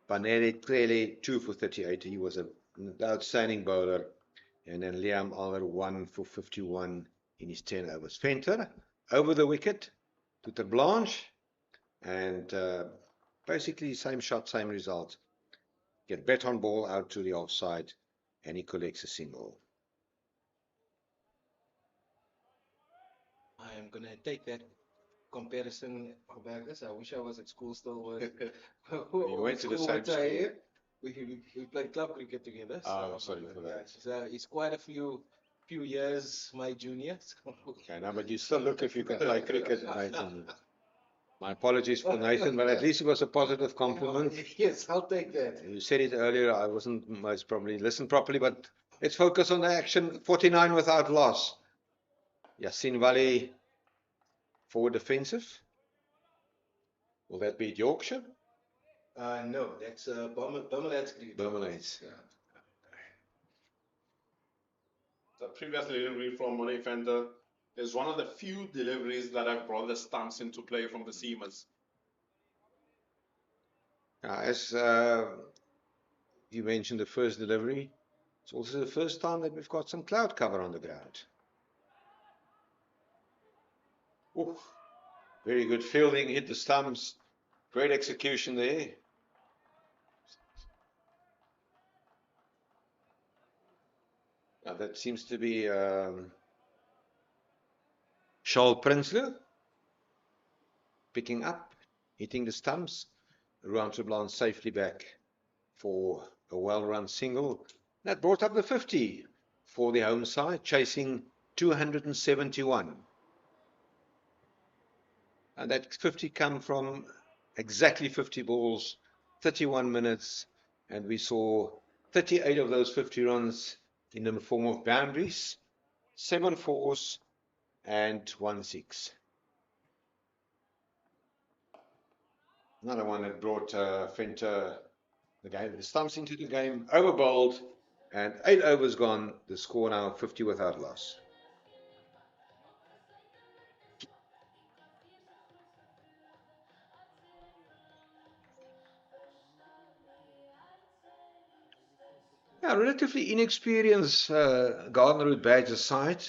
Panele Trele, 2 for 38. He was an outstanding bowler. And then Liam Aller, 1 for 51 in his 10 overs. Venter, over the wicket to ter Blanche. And basically, same shot, same result. Get bet on ball out to the offside, and he collects a single. I am going to take that comparison of Baggers. I wish I was at school still. We went to the same school. We played club cricket together. Oh, sorry for that. So he's quite a few years my junior. Okay, now, but you still look if you can play cricket, Nathan. My apologies for Nathan, but at least it was a positive compliment. Yes, I'll take that. You said it earlier, I wasn't most probably listened properly, but let's focus on the action. 49 without loss. Yassine Valley forward defensive. Will that be Yorkshire? No, that's Burmalads cricket. Burmalads. Yeah. The previous delivery from Mornay Venter is one of the few deliveries that have brought the stumps into play from the seamers. As you mentioned, the first delivery, it's also the first time that we've got some cloud cover on the ground. Ooh, very good fielding, hit the stumps, great execution there. Now that seems to be Charles Prinsloo picking up, hitting the stumps. Roan ter Blans safely back for a well-run single. That brought up the 50 for the home side, chasing 271. And that 50 come from exactly 50 balls 31 minutes, and we saw 38 of those 50 runs in the form of boundaries, 7 fours, and 1 6. Another one that brought Fenter the stumps into the game, over bowled, and 8 overs gone. The score now 50 without loss. Yeah, relatively inexperienced Gardner Root Badger side.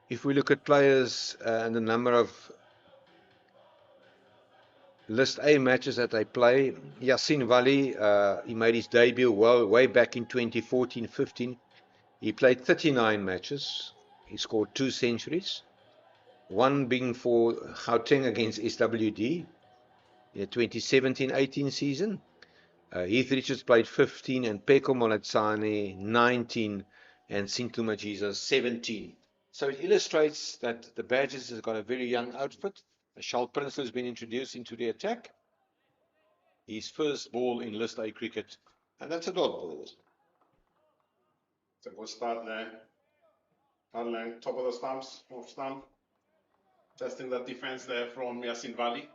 If we look at players and the number of List A matches that they play, Yasin Wali, he made his debut way back in 2014-15. He played 39 matches. He scored 2 centuries, one being for Gauteng against SWD in the 2017-18 season. Heath Richards played 15, and Peko Moletsane 19, and Sintu Majiza 17. So it illustrates that the Badgers has got a very young outfit. Charles Prinsloo has been introduced into the attack. His first ball in List A cricket, and that's a dot ball. It's a good start there. Hardline, top of the stumps, off stump. Testing the defense there from Yasin Valley,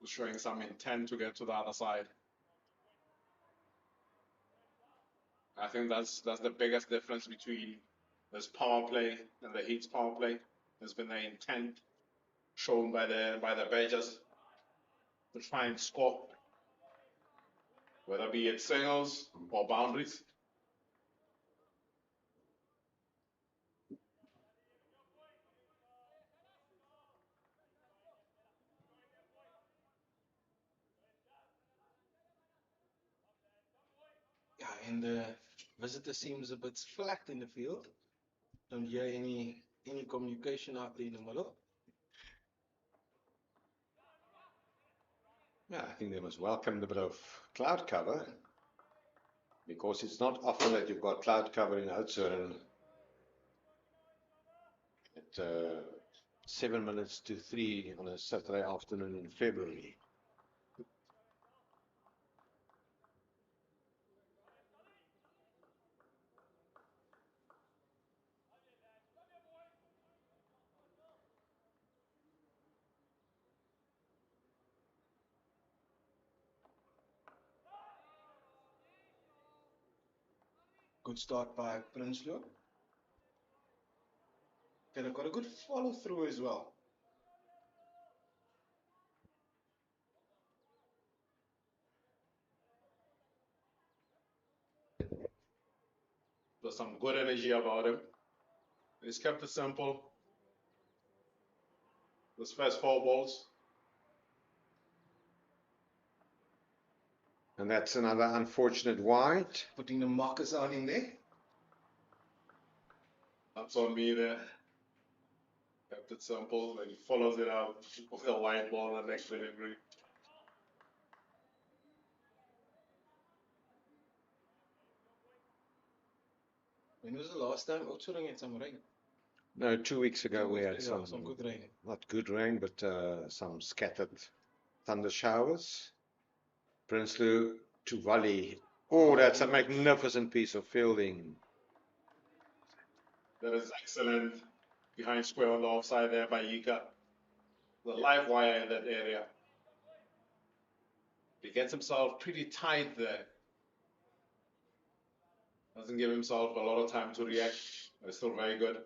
who's showing some intent to get to the other side. I think that's the biggest difference between this power play and the Heat's power play. There's been the intent shown by the Badgers to try and score, whether be it singles or boundaries. Yeah, and the visitor seems a bit flat in the field. Don't hear any communication out there in the middle. Yeah, I think they must welcome the bit of cloud cover, because it's not often that you've got cloud cover in Oudtshoorn at 7 minutes to 3 on a Saturday afternoon in February. Good start by Prinsloo. And got a good follow through as well. There's some good energy about him. He's kept it simple. Those first 4 balls. And that's another unfortunate wide. Putting the markers on in there. That's on me there. Kept it simple, and he follows it up with a wide ball on the next delivery. When was the last time Oudtshoorn had some rain? No, 2 weeks ago we had some some good rain. not good rain, but some scattered thunder showers. Prinsloo to Wali. Oh, that's a magnificent piece of fielding. That is excellent. Behind square on the offside there by Yika. The live wire in that area. He gets himself pretty tight there. Doesn't give himself a lot of time to react. It's still very good.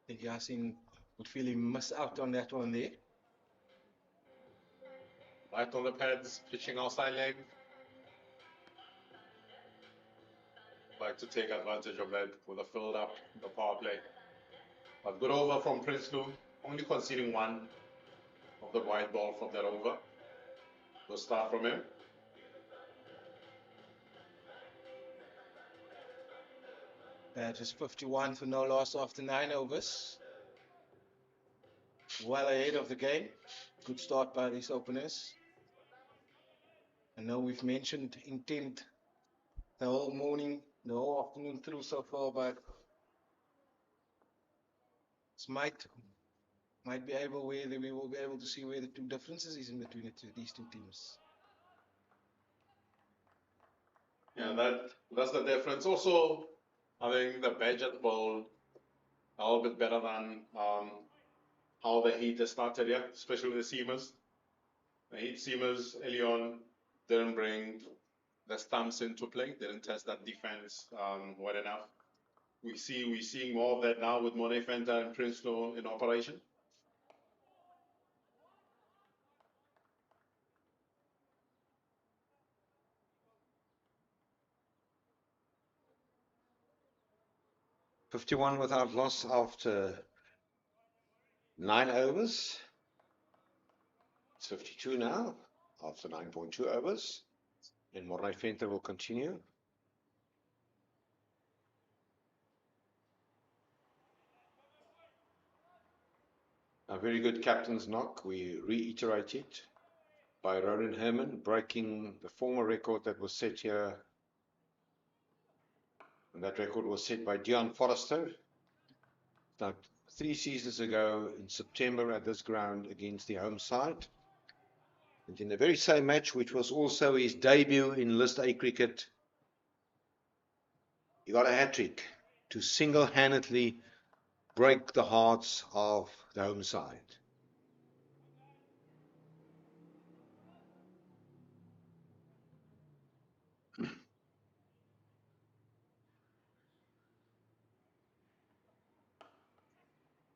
I think Yasin would feel he missed out on that one there. Right on the pads, pitching outside leg. Like to take advantage of that with a filled up the power play. But good over from Prinsloo, only conceding 1 of the wide ball from that over. Good start from him. Badgers 51 for no loss after 9 overs. well ahead of the game. Good start by these openers. I know we've mentioned intent the whole morning, the whole afternoon through so far, but it might be able where we will be able to see where the two differences is in between these two teams. Yeah, that's the difference. Also, I think the budget will a little bit better than how the Heat has started, yeah, especially the seamers. The Heat seamers early on didn't bring the stumps into play, didn't test that defense well enough. We're seeing more of that now with Monet Fenta and Princeton in operation. .51 without loss after 9 overs. It's 52 now after 9.2 overs. And Monet Fenta will continue. A very good captain's knock. We reiterate it by Ronan Herman, breaking the former record that was set here. And that record was set by Dion Forrester. Now, 3 seasons ago in September at this ground against the home side. And in the very same match, which was also his debut in List A cricket, he got a hat-trick to single-handedly break the hearts of the home side.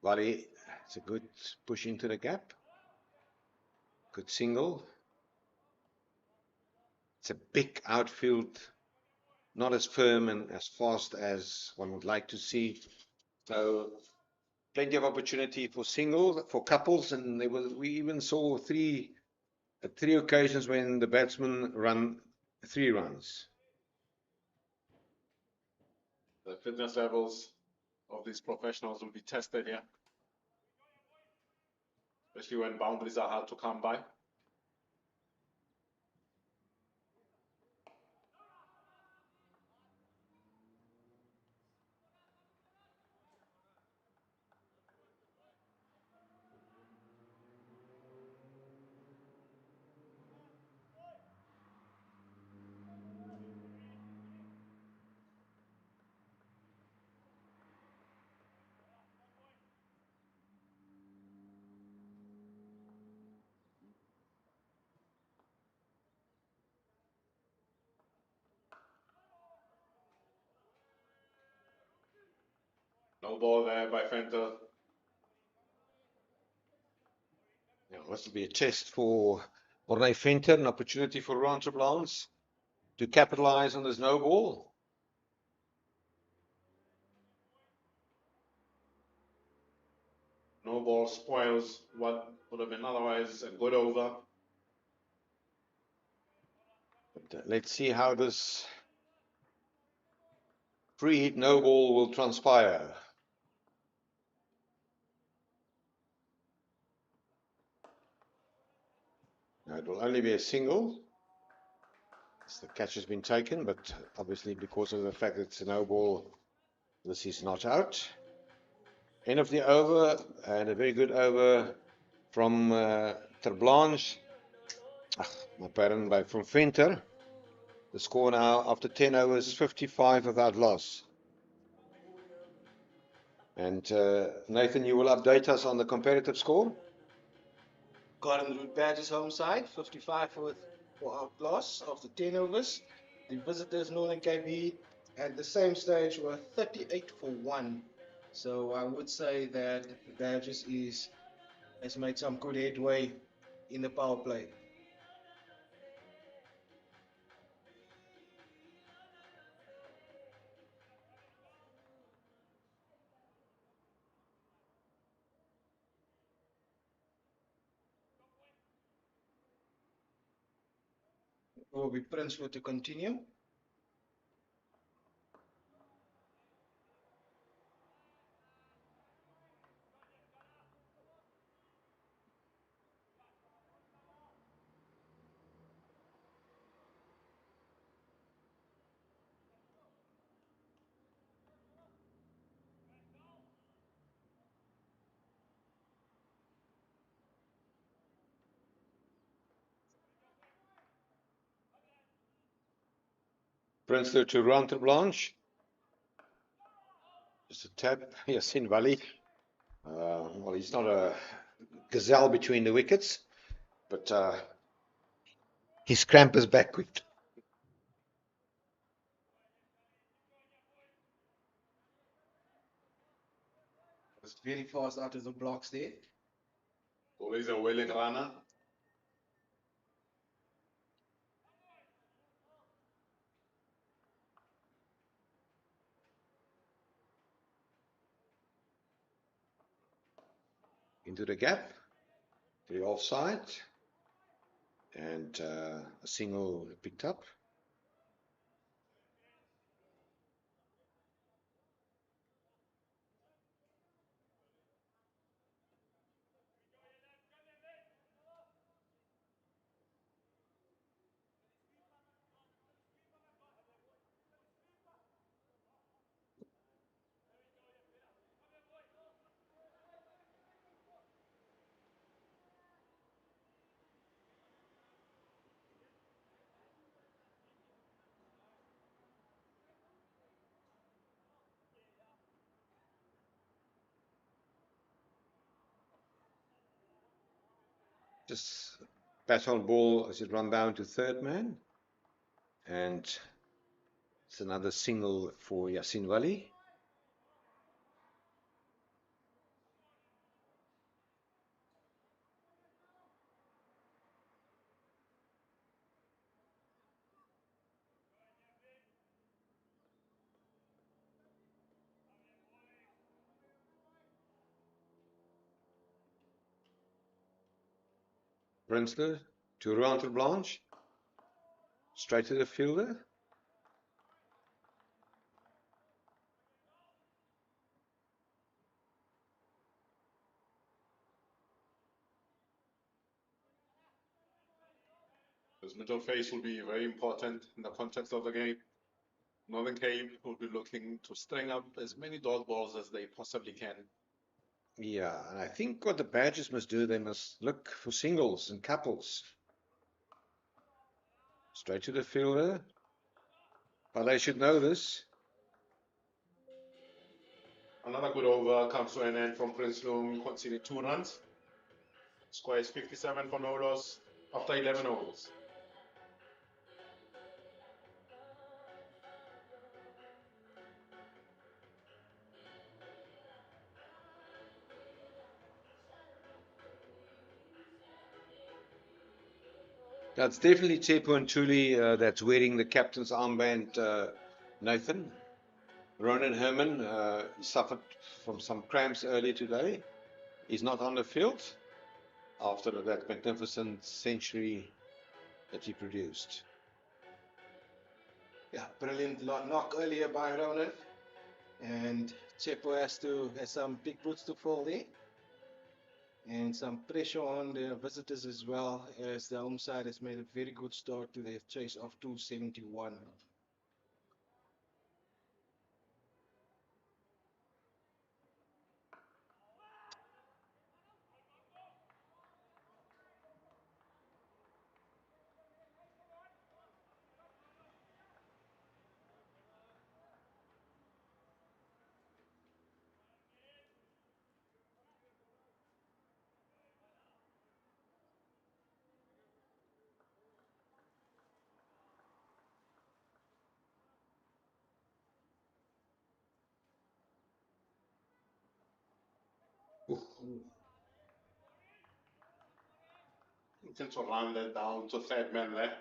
Wally, it's a good push into the gap. Good single. It's a big outfield, not as firm and as fast as one would like to see. So plenty of opportunity for singles, for couples, and we even saw at 3 occasions when the batsman run 3 runs. The fitness levels of these professionals will be tested here, especially when boundaries are hard to come by. No ball there by Fenta. Yeah, this will be a test for Monet Fenta, an opportunity for Ron Triblanc to capitalize on this no ball. No ball spoils what would have been otherwise a good over. But, let's see how this free hit no ball will transpire. Now it will only be a single, as the catch has been taken, but obviously because of the fact that it's a no ball, this is not out. End of the over, and a very good over from Terblanche. My parent from Venter. The score now after 10 overs, 55 without loss. And Nathan, you will update us on the comparative score? Garden Route Badgers home side, 55 for our loss after 10 overs. The visitors, Northern KB, at the same stage were 38 for 1. So I would say that Badgers has made some good headway in the power play. It will be Prince to continue. Prinsloo to Rentre Blanche. Just a tap. Yasin Wali. Well, he's not a gazelle between the wickets, but his cramp is back quick. Was very fast out of the blocks there. Always a willing runner. Into the gap, to the offside, and a single picked up. Just bat on ball as it run down to third man. And it's another single for Yasin Wali. Prinsloo to Rentre Blanche. Straight to the fielder. This middle phase will be very important in the context of the game. Northern Cape will be looking to string up as many dot balls as they possibly can. Yeah, and I think what the Badgers must do, they must look for singles and couples. Straight to the fielder. But they should know this. Another good over comes to an end from Prinsloo, conceded 2 runs. Score is 57 for no loss after 11 overs. That's definitely Tepo and Tuli that's wearing the captain's armband, Nathan. Ronan Herman suffered from some cramps earlier today. He's not on the field after that magnificent century that he produced. Yeah, brilliant knock earlier by Ronan. And Chepo has some big boots to fill there. And some pressure on the visitors as well, as the home side has made a very good start to their chase of 271. Looking to run that down to third man there.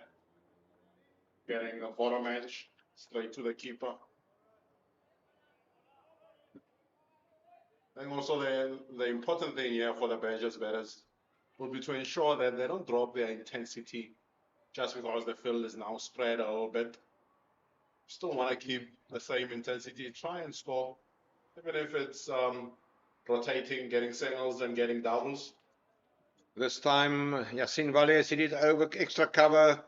Getting a bottom edge straight to the keeper. And also the important thing here for the Badgers batters will be to ensure that they don't drop their intensity just because the field is now spread a little bit. Still want to keep the same intensity, try and score, even if it's rotating, getting singles and getting doubles. This time, Yasin Wali has hit it over extra cover.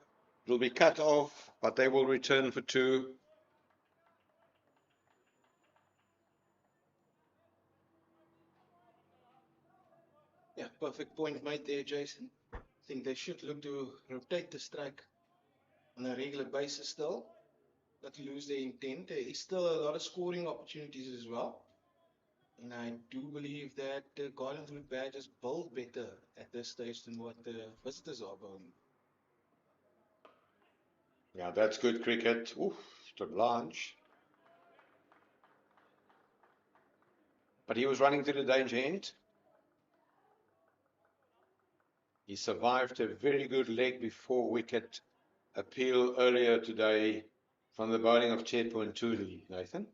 It will be cut off, but they will return for 2. Yeah, perfect point made there, Jason. I think they should look to rotate the strike on a regular basis still. not lose their intent. There is still a lot of scoring opportunities as well. And I do believe that Gardenwood Badgers build better at this stage than what the visitors are building. Yeah, that's good cricket. Oof, to Blanche. But he was running to the danger end. He survived a very good leg before wicket appeal earlier today from the bowling of Chepo and Tuli, Nathan.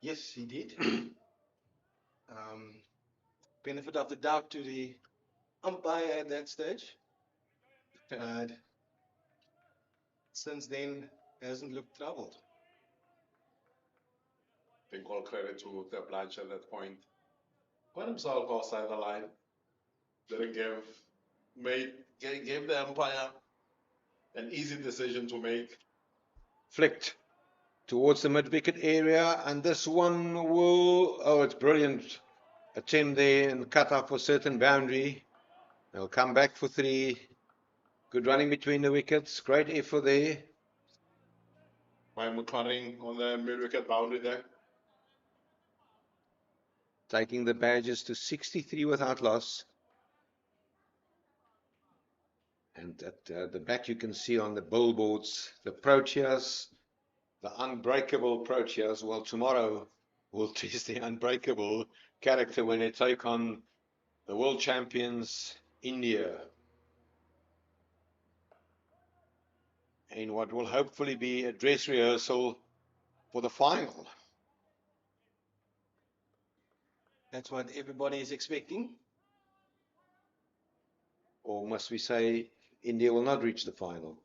Yes, he did. Benefit of the doubt to the umpire at that stage. But since then, hasn't looked troubled. I think all credit to the Blanche at that point. Got himself outside the line. Didn't gave the umpire an easy decision to make. Flicked towards the mid-wicket area, and this one will, oh, it's brilliant. Attempt there and cut off for certain boundary. They'll come back for 3. Good running between the wickets. Great effort there. By McLaren on the mid-wicket boundary there. Taking the Badgers to 63 without loss. And at the back you can see on the billboards, the Proteas, the unbreakable Proteas. Well, tomorrow we'll test the unbreakable character when they take on the world champions, India. In what will hopefully be a dress rehearsal for the final. That's what everybody is expecting. Or must we say India will not reach the final?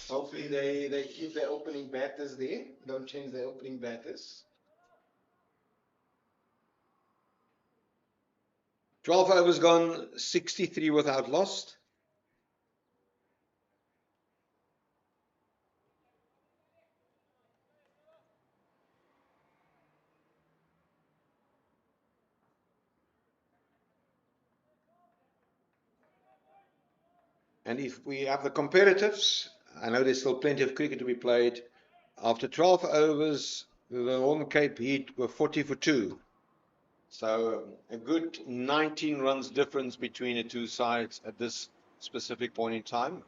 Hopefully they keep their opening batters there. Don't change their opening batters. 12 overs gone, 63 without loss. And if we have the comparatives, I know there's still plenty of cricket to be played. After 12 overs, the Northern Cape Heat were 40 for 2. So a good 19 runs difference between the two sides at this specific point in time.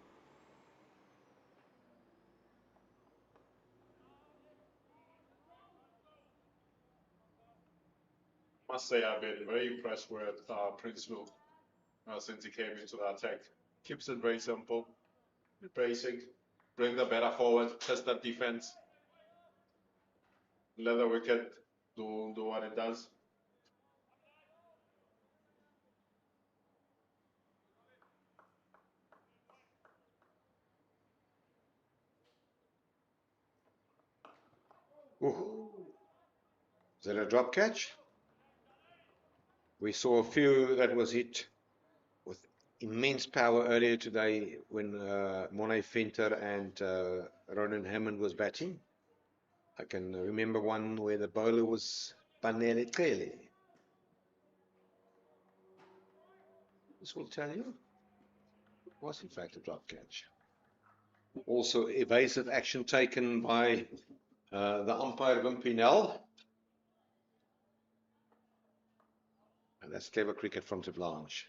Must say I've been very impressed with Prince Will since he came into the attack. Keeps it very simple, basic, bring the batter forward, test that defense, let the wicket do what it does. Ooh. Is that a drop catch? We saw a few that was hit with immense power earlier today when Monet Venter and Ronan Hammond was batting. I can remember one where the bowler was Panele Kele. This will tell you it was in fact a drop catch. Also evasive action taken by the umpire Wimpinel. And that's clever cricket from De Blanche.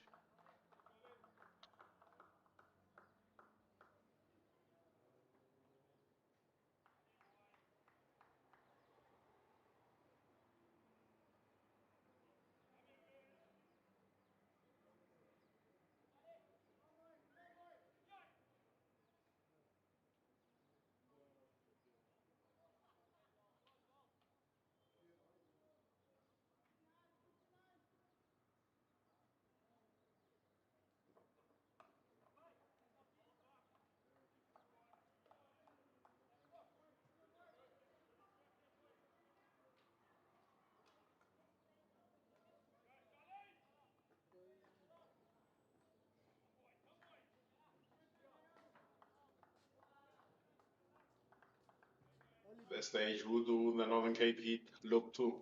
The stage, who do the Northern Cape Heat look to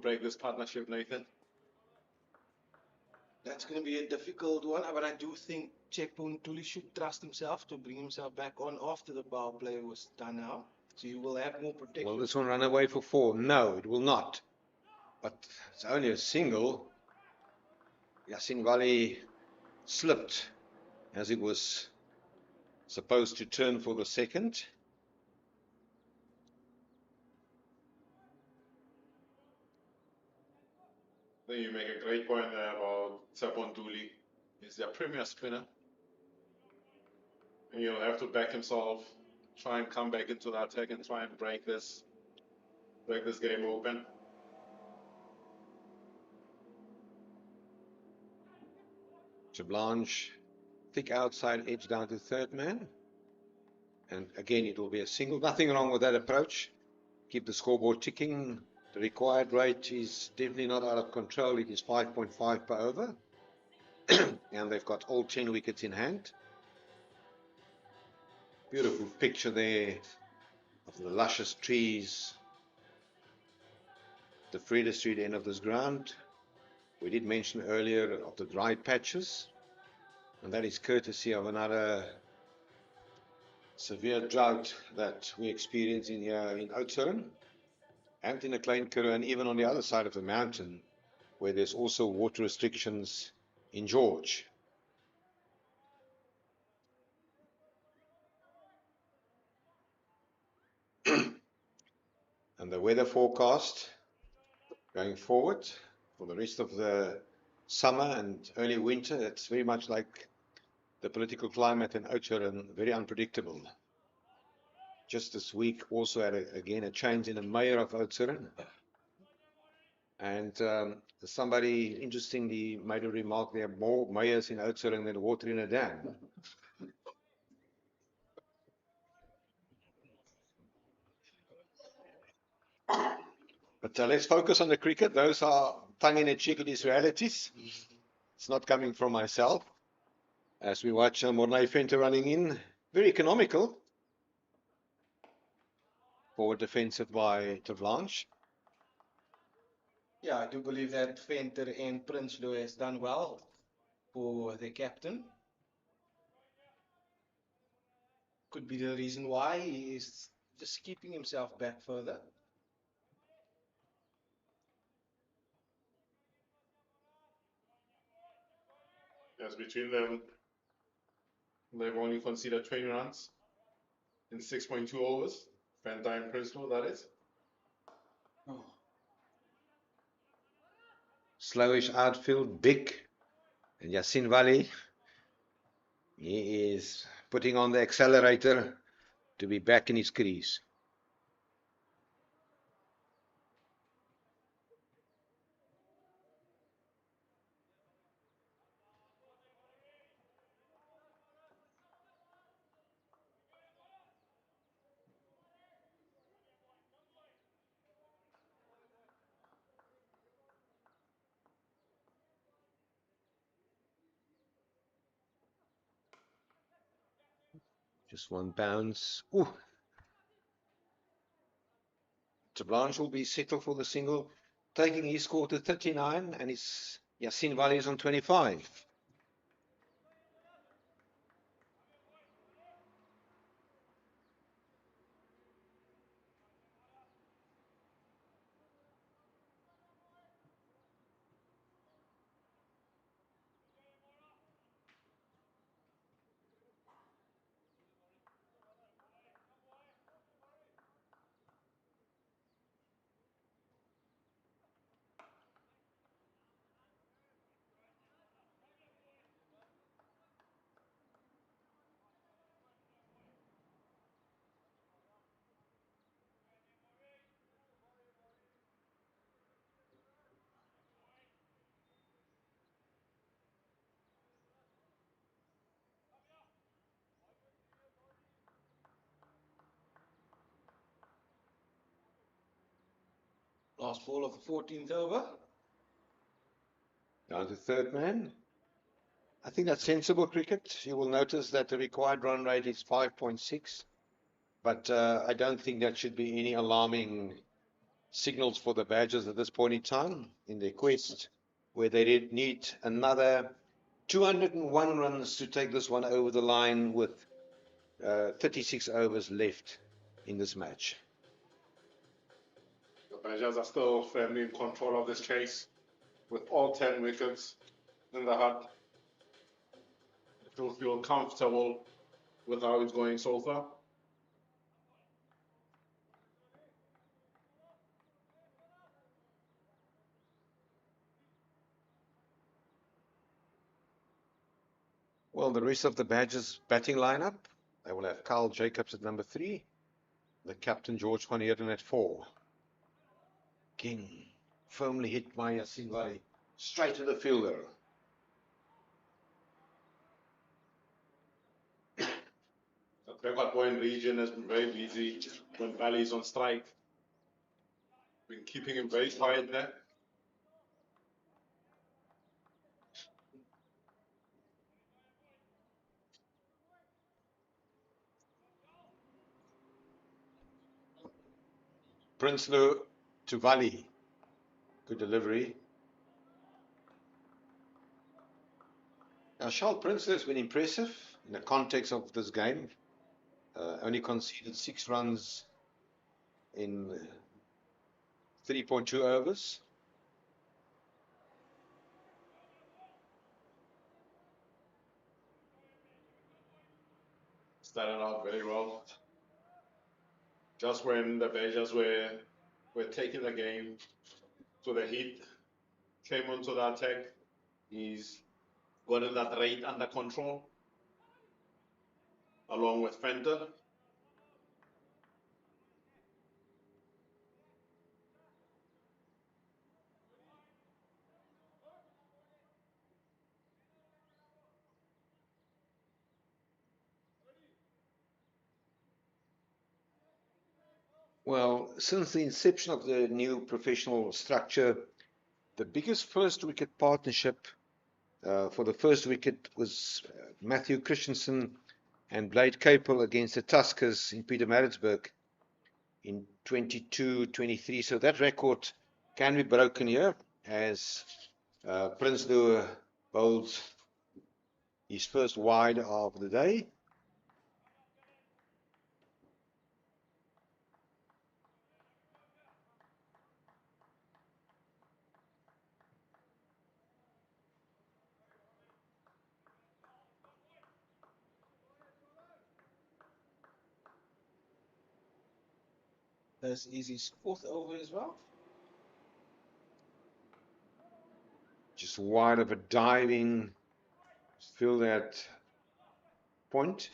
break this partnership, Nathan? That's going to be a difficult one, but I do think Chepun Tuli should trust himself to bring himself back on after the power play was done out. So you will have more protection. Will this one run away for 4? No, it will not. But it's only a single. Yasin Valley slipped as it was supposed to turn for the second. I think you make a great point there about Tsepon Duli. He's their premier spinner. And he'll have to back himself, try and come back into the attack and try and break this game open. Blanche, thick outside edge down to third man. And again, it will be a single. Nothing wrong with that approach. Keep the scoreboard ticking. The required rate is definitely not out of control. It is 5.5 per over. And they've got all 10 wickets in hand. Beautiful picture there of the luscious trees. The Freda Street end of this ground. We did mention earlier of the dry patches. And that is courtesy of another severe drought that we experience in here in Oudtshoorn and in the Klein Karoo, and even on the other side of the mountain where there's also water restrictions in George. And the weather forecast going forward for the rest of the summer and early winter, it's very much like the political climate in Oudtshoorn, very unpredictable. Just this week also had again a change in the mayor of Oudtshoorn. And somebody interestingly made a remark, there are more mayors in Oudtshoorn than water in a dam. But let's focus on the cricket. Those are tongue-in-cheek, it is realities. It's not coming from myself. As we watch Mornay Venter running in, very economical. Forward defensive by Blanche. Yeah, I do believe that Venter and Prinsloo has done well for the captain. Could be the reason why he is just keeping himself back further. Yes, between them, they've only conceded 20 runs in 6.2 overs. Venter and Prinsloo, that is. Oh. Slowish outfield, big. And Yasin Valley, he is putting on the accelerator to be back in his crease. Just one bounce. Ooh. Blanche will be settled for the single, taking his score to 39, and his Yasin Valley is on 25. Last ball of the 14th over. Down to third man. I think that's sensible cricket. You will notice that the required run rate is 5.6. But I don't think that should be any alarming signals for the Badgers at this point in time in their quest where they need another 201 runs to take this one over the line with 36 overs left in this match. The Badgers are still firmly in control of this chase with all 10 wickets in the hut. They still feel comfortable with how it's going so far. Well, the rest of the Badgers batting lineup, they will have Carl Jacobs at number 3, the captain George van Heerden at 4. King firmly hit by Yasin Valley, straight to the fielder. The backward point region has been very busy when Valley is on strike. Been keeping him very quiet there. Prinsloo to Valley. Good delivery. Now, Charles Prinsloo has been impressive in the context of this game. Only conceded 6 runs in 3.2 overs. Started out very well. Just when the Badgers were taking the game to the heat, came onto the attack. He's gotten that rate under control, along with Fenter. Well, since the inception of the new professional structure, the biggest first wicket partnership for the first wicket was Matthew Christensen and Blade Capel against the Tuskers in Pietermaritzburg in 22-23. So that record can be broken here as Prinsloo bowls his first wide of the day. That's his 4th over as well. Just wide of a diving field at point.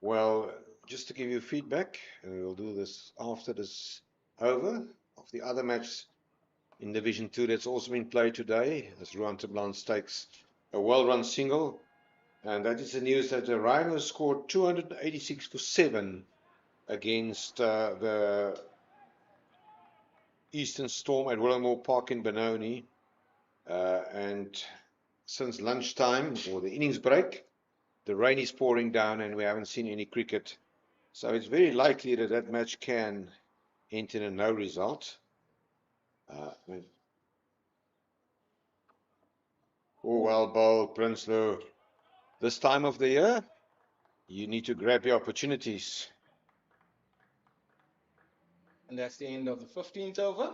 Well, just to give you feedback, and we'll do this after this over, of the other match in Division 2 that's also been played today, as Ruan Teblans takes a well-run single, and that is the news that the Rhinos scored 286 for 7 against the Eastern Storm at Willamore Park in Benoni, and since lunchtime, or the innings break, the rain is pouring down and we haven't seen any cricket. So it's very likely that that match can end in a no result. Oh, well bowled, Prinsloo. This time of the year, you need to grab your opportunities. And that's the end of the 15th over.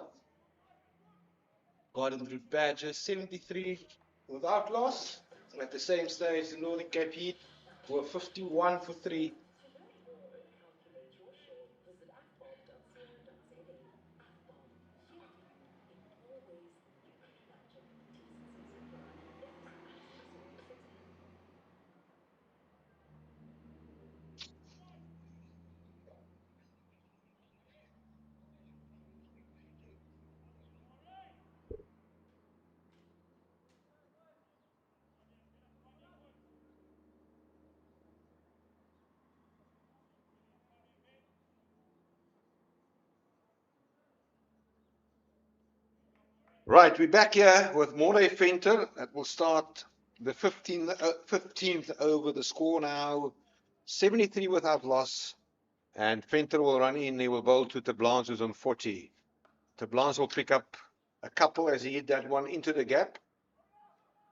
Garden Route Badgers 73 without loss. And at the same stage, the Northern Cape Heat were 51 for 3. Right, we're back here with Morley Venter. That will start the 15th over. The score now 73 without loss. And Venter will run in. He will bowl to Tablans, who's on 40. Tablans will pick up a couple as he hit that one into the gap.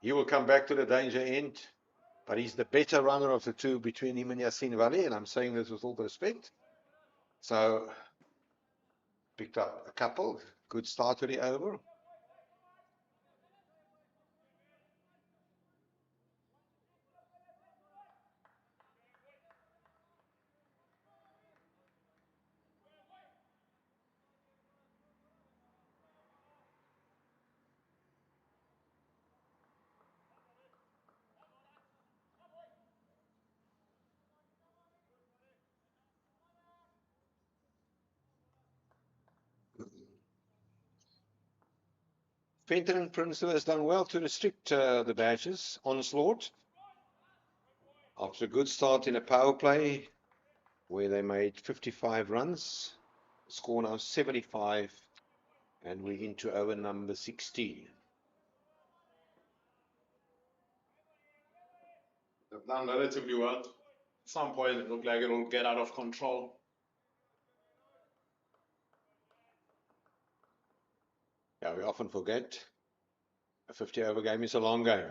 He will come back to the danger end. But he's the better runner of the two between him and Yasin Valley. And I'm saying this with all respect. So, picked up a couple. Good start to the over. Venter and Prinsloo has done well to restrict the badges. Onslaught. After a good start in a power play where they made 55 runs. Score now 75. And we're into over number 16. They've done relatively well. At some point, it looked like it will get out of control. Yeah, we often forget a 50 over game is a long game.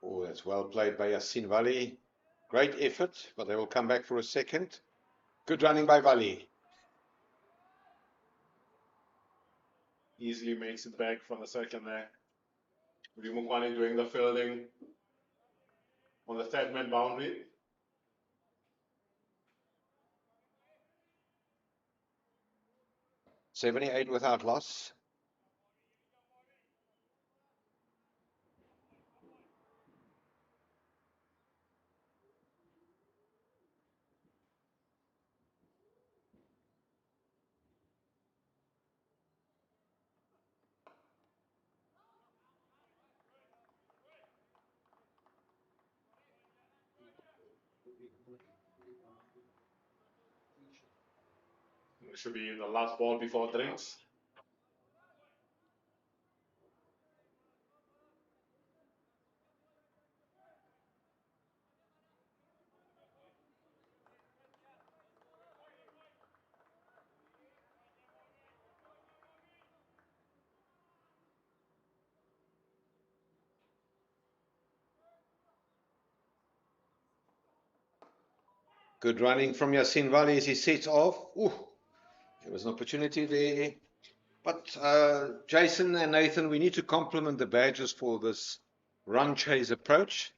Oh, that's well played by Yasin Valley. Great effort, but they will come back for a second. Good running by Valley. Easily makes it back from the second there. Rimukwani doing the fielding on the third man boundary. '78 without loss. It should be the last ball before drinks. Good running from Yasin Valley as he sets off. Ooh, there was an opportunity there. But Jason and Nathan, we need to compliment the badgers for this run chase approach.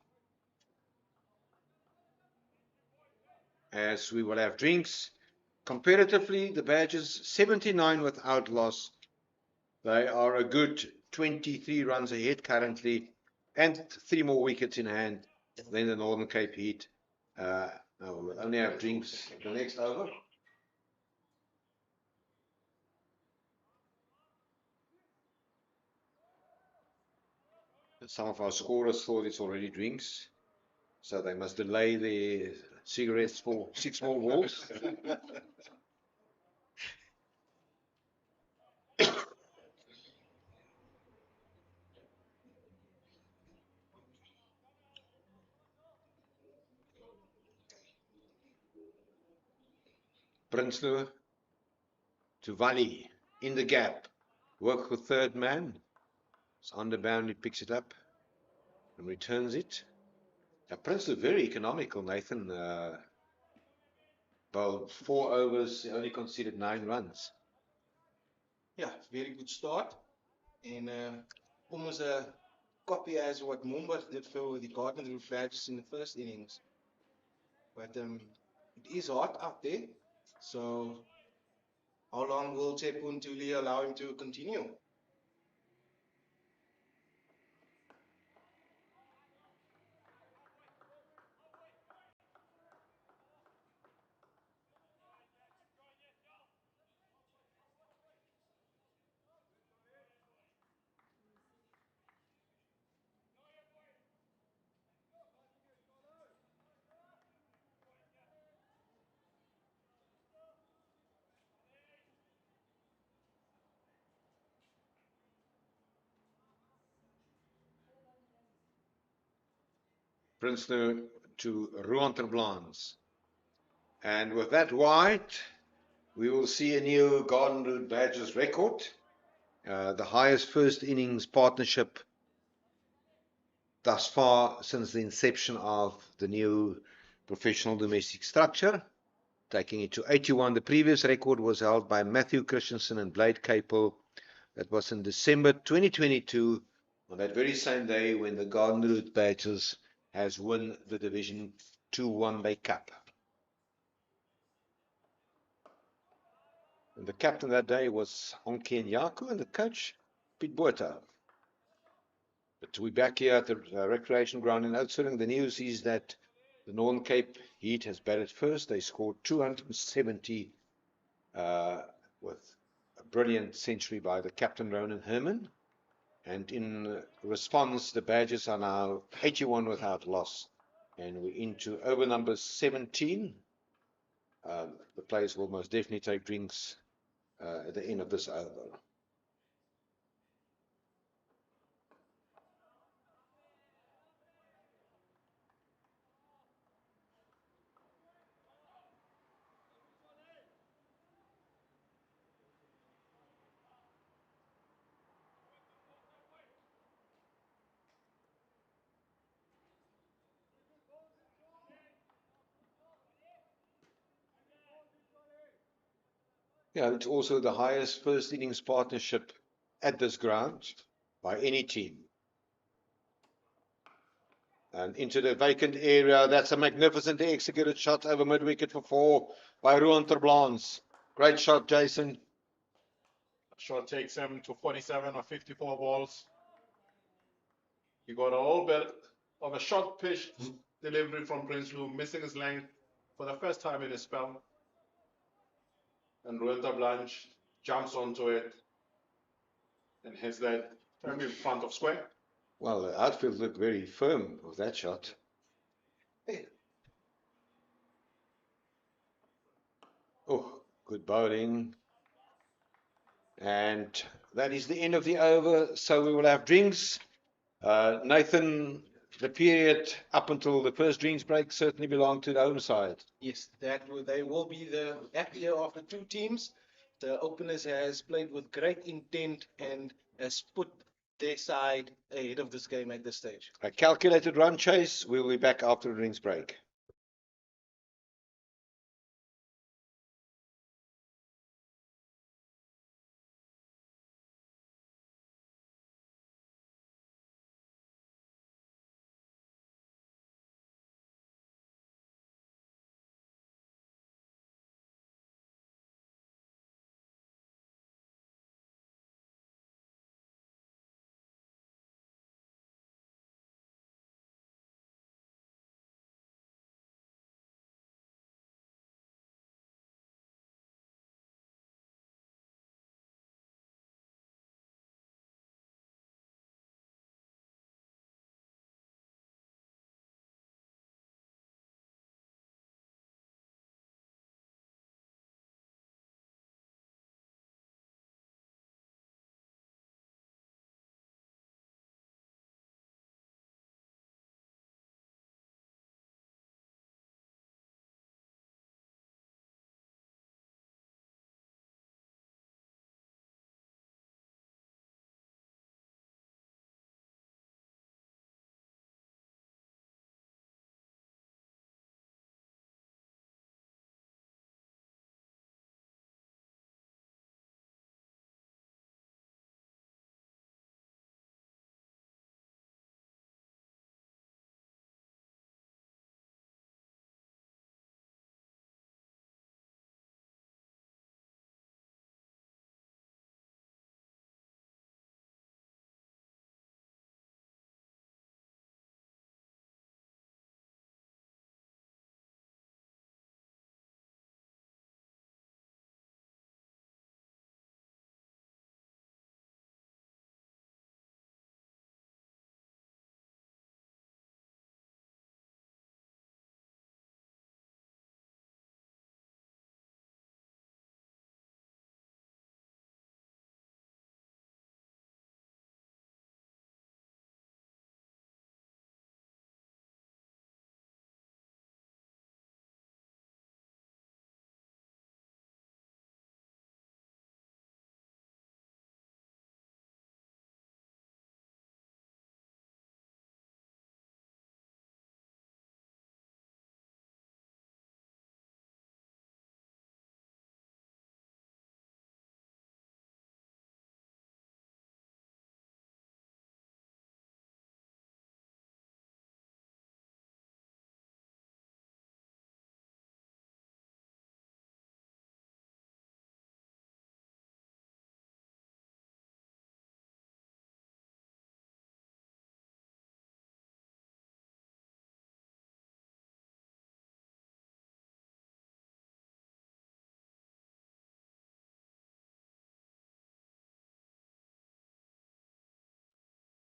As we will have drinks. Comparatively, the badgers 79 without loss. They are a good 23 runs ahead currently, and 3 more wickets in hand than the Northern Cape Heat. We'll only have drinks the next over. Some of our scorers thought it's already drinks, so they must delay their cigarettes for 6 more balls. Prinsloo to Valley in the gap. Work with third man. It's under boundary, picks it up and returns it. Now, Prinsloo very economical, Nathan. Well, 4 overs, he only conceded 9 runs. Yeah, very good start. And almost a copy as what Mumba did for the Garden Route Badgers in the first innings. But it is hot out there. So how long will Tepun Tuli allow him to continue? Prinsloo to Ruanterblans. And with that wide, we will see a new Garden Route Badgers record. The highest first innings partnership thus far since the inception of the new professional domestic structure, taking it to 81. The previous record was held by Matthew Christensen and Blade Capel. That was in December 2022, on that very same day when the Garden Route Badgers has won the Division 2 One-Day Cup. And the captain that day was Onken Yaku and the coach, Piet Botha. But we're back here at the recreation ground in Oudtshoorn. The news is that the Northern Cape Heat has batted first. They scored 270 with a brilliant century by the captain, Ronan Herman. And in response, the Badgers are now 81 without loss. And we're into over number 17. The players will most definitely take drinks at the end of this over. Yeah, it's also the highest first innings partnership at this ground by any team. And into the vacant area, that's a magnificently executed shot over mid-wicket for 4 by Ruanterblans. Great shot, Jason. Shot takes him to 47 or 54 balls. He got a little bit of a short pitch delivery from Prinsloo, missing his length for the first time in his spell. And Ruanterblans jumps onto it and hits that firmly in front of square. Well, the outfield looked very firm with that shot. Oh, good bowling. And that is the end of the over. So we will have drinks. Nathan, the period up until the first drinks break certainly belong to the home side. Yes, they will be the happier of the two teams. The openers has played with great intent and has put their side ahead of this game at this stage. A calculated run chase. We'll be back after the drinks break.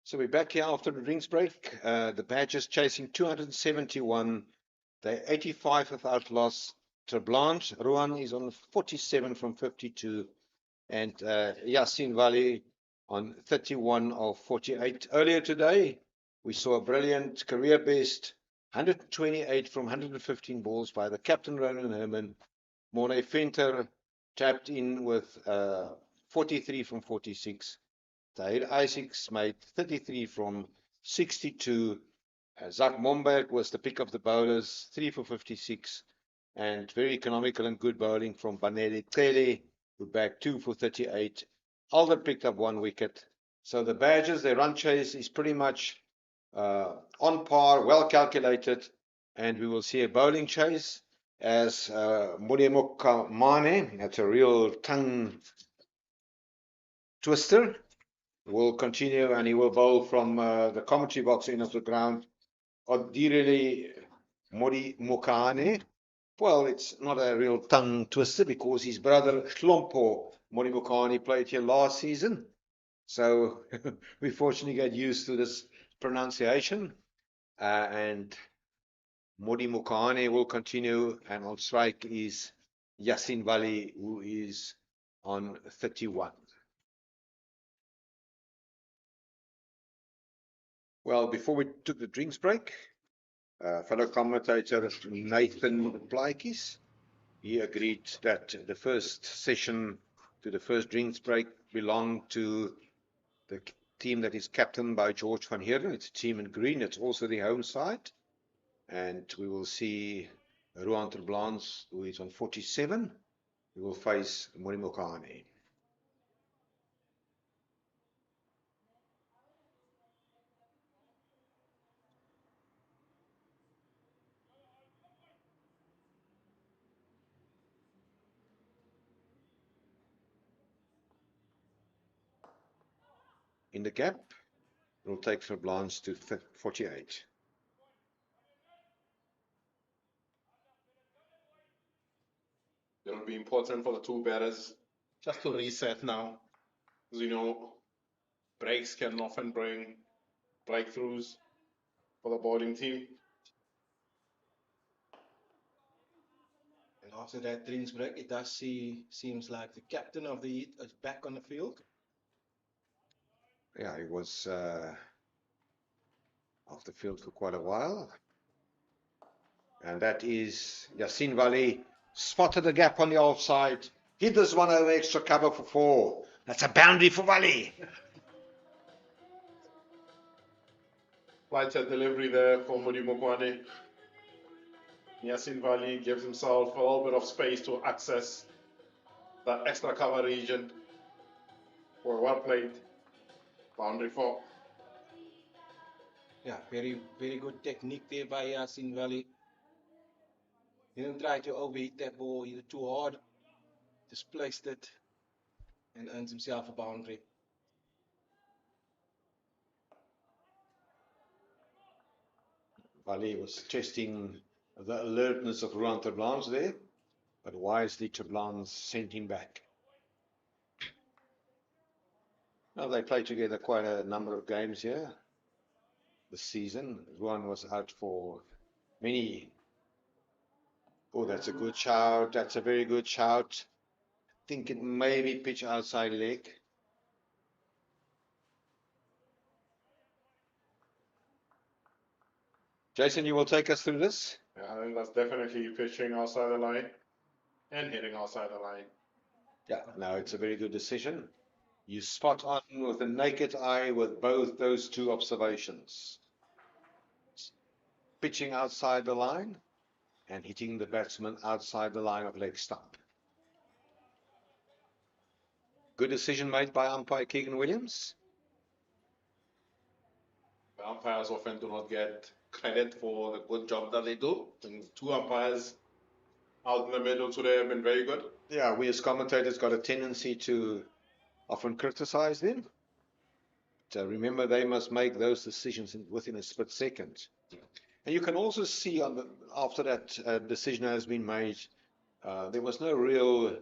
So we're back here after the drinks break. The Badgers chasing 271. They're 85 without loss. Terblanche, Ruan is on 47 from 52. And Yasin Valley on 31 of 48. Earlier today, we saw a brilliant career best 128 from 115 balls by the captain, Ronan Herman. Morne Venter tapped in with 43 from 46. Tahir Isaacs made 33 from 62. Zak Momberg was the pick of the bowlers, 3 for 56. And very economical and good bowling from Banele Tele, who bagged 2 for 38. Alder picked up 1 wicket. So the Badgers, their run chase is pretty much on par, well calculated. And we will see a bowling chase as Mudemok Mane, that's a real tongue twister, will continue, and he will bowl from the commentary box in of the ground. Odirili Modi Mokane. Well, it's not a real tongue twister because his brother Hlompo Modi Mokane played here last season. So we fortunately get used to this pronunciation. And Modi Mokane will continue, and on strike is Yasin Valley, who is on 31. Well, before we took the drinks break, fellow commentator Nathan Plaatjes, he agreed that the first session to the first drinks break belonged to the team that is captained by George van Heerden. It's a team in green. It's also the home side. And we will see Ruan Terblanche, who is on 47. We will face Morimokane. In the gap, we'll take Terblanche to 48. It'll be important for the two batters just to reset now. As you know, breaks can often bring breakthroughs for the bowling team. And after that drinks break, it does seems like the captain of the Heat is back on the field. Yeah, he was off the field for quite a while. And that is Yasin Valley. Spotted the gap on the offside. Hit this one over extra cover for 4. That's a boundary for Valley. Flighted delivery there for Modi Mokwane. Yasin Valley gives himself a little bit of space to access that extra cover region for well played. Boundary 4. Yeah, very, very good technique there by Yasin Valley. He didn't try to overhit that ball either too hard. Displaced it and earns himself a boundary. Valley was testing the alertness of Ruan Terblanche there, but wisely Terblanche sent him back. Now they played together quite a number of games here this season. Ruan was out for many. Oh, that's a good shout. That's a very good shout. I think it may be pitch outside leg. Jason, you will take us through this? Yeah, I think that's definitely pitching outside the line and hitting outside the line. Yeah, no, it's a very good decision. You spot on with the naked eye with both those two observations. Pitching outside the line and hitting the batsman outside the line of leg stump. Good decision made by umpire Keegan Williams. The umpires often do not get credit for the good job that they do. And 2 umpires out in the middle today have been very good. Yeah, we as commentators got a tendency to often criticize them. But remember, they must make those decisions within a split second. And you can also see after that decision has been made, there was no real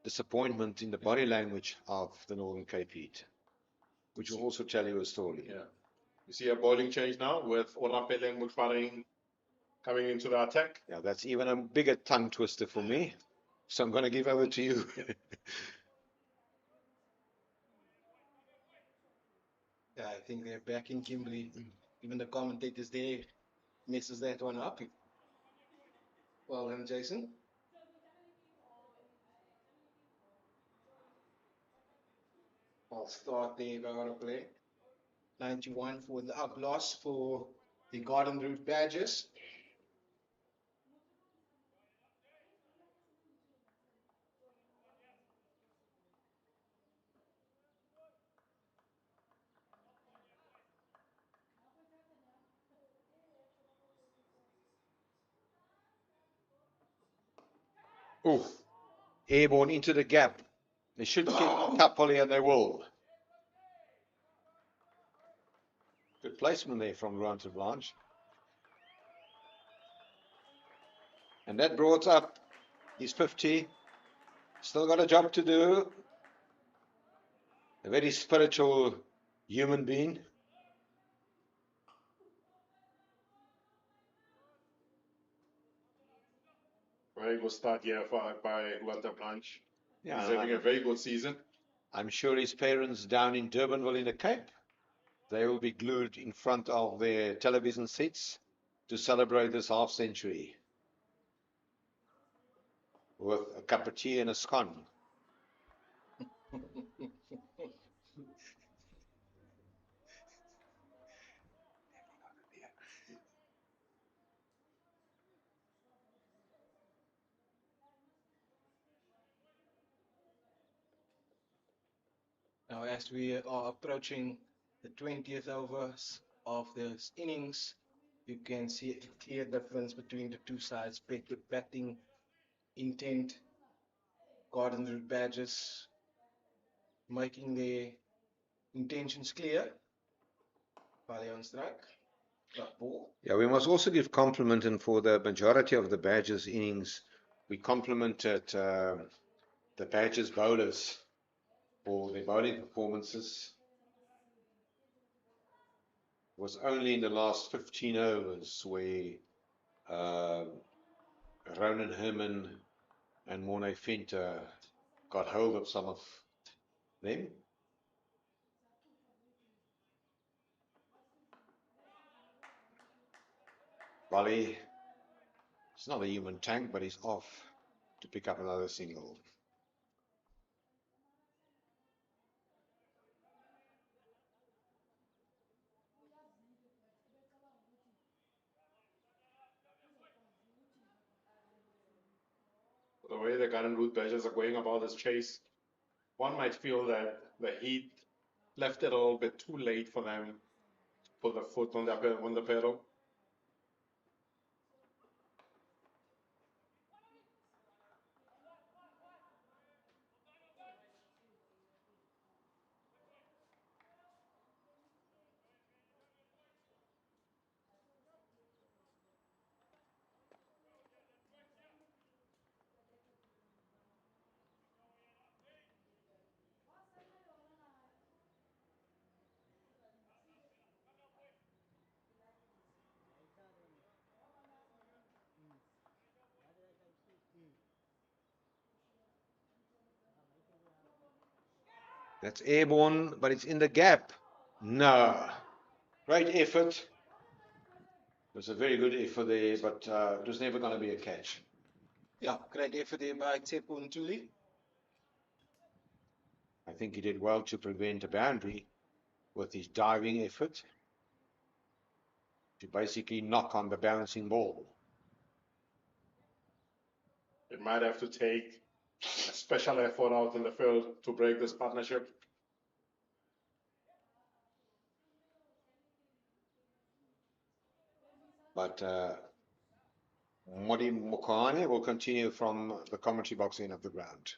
disappointment in the body language of the Northern Cape Heat. which will also tell you a story. Yeah. You see a bowling change now with Orapele and Mutfaring coming into the attack. Yeah, that's even a bigger tongue twister for me. So I'm going to give over to you. Yeah, I think they're back in Kimberley. Even the commentators there messes that one up. Well done, Jason. I'll start there by order play. 91 for the up loss for the Garden Route Badgers. Oh, airborne into the gap. They should kick a couple here, and they will. Good placement there from Grant to Blanche. And that brought up his 50. Still got a job to do. A very spiritual human being. Very good start here by Walter Blanche. Yeah, He's having a very good season. I'm sure his parents down in Durbanville in the Cape, they will be glued in front of their television sets to celebrate this half century with a cup of tea and a scone. Now, as we are approaching the 20th overs of this innings, you can see a clear difference between the two sides. Batting intent, Garden Route Badgers making their intentions clear. Bally on strike. Ball. Yeah, we must also give compliment, and for the majority of the Badgers innings, we complimented the Badgers bowlers for their bowling performances. It was only in the last 15 overs where Ronan Herman and Morne Venter got hold of some of them. Bali, it's not a human tank, but he's off to pick up another single. The way the Garden Route Badgers are going about this chase, one might feel that the heat left it a little bit too late for them to put the foot on the pedal. That's airborne, but it's in the gap. No. Great effort. It was a very good effort there, but it was never going to be a catch. Yeah, great effort there by Tsepo Ntuli. I think he did well to prevent a boundary with his diving effort to basically knock on the bouncing ball. It might have to take a special effort out in the field to break this partnership. But Modi Mokane will continue from the commentary box end of the ground.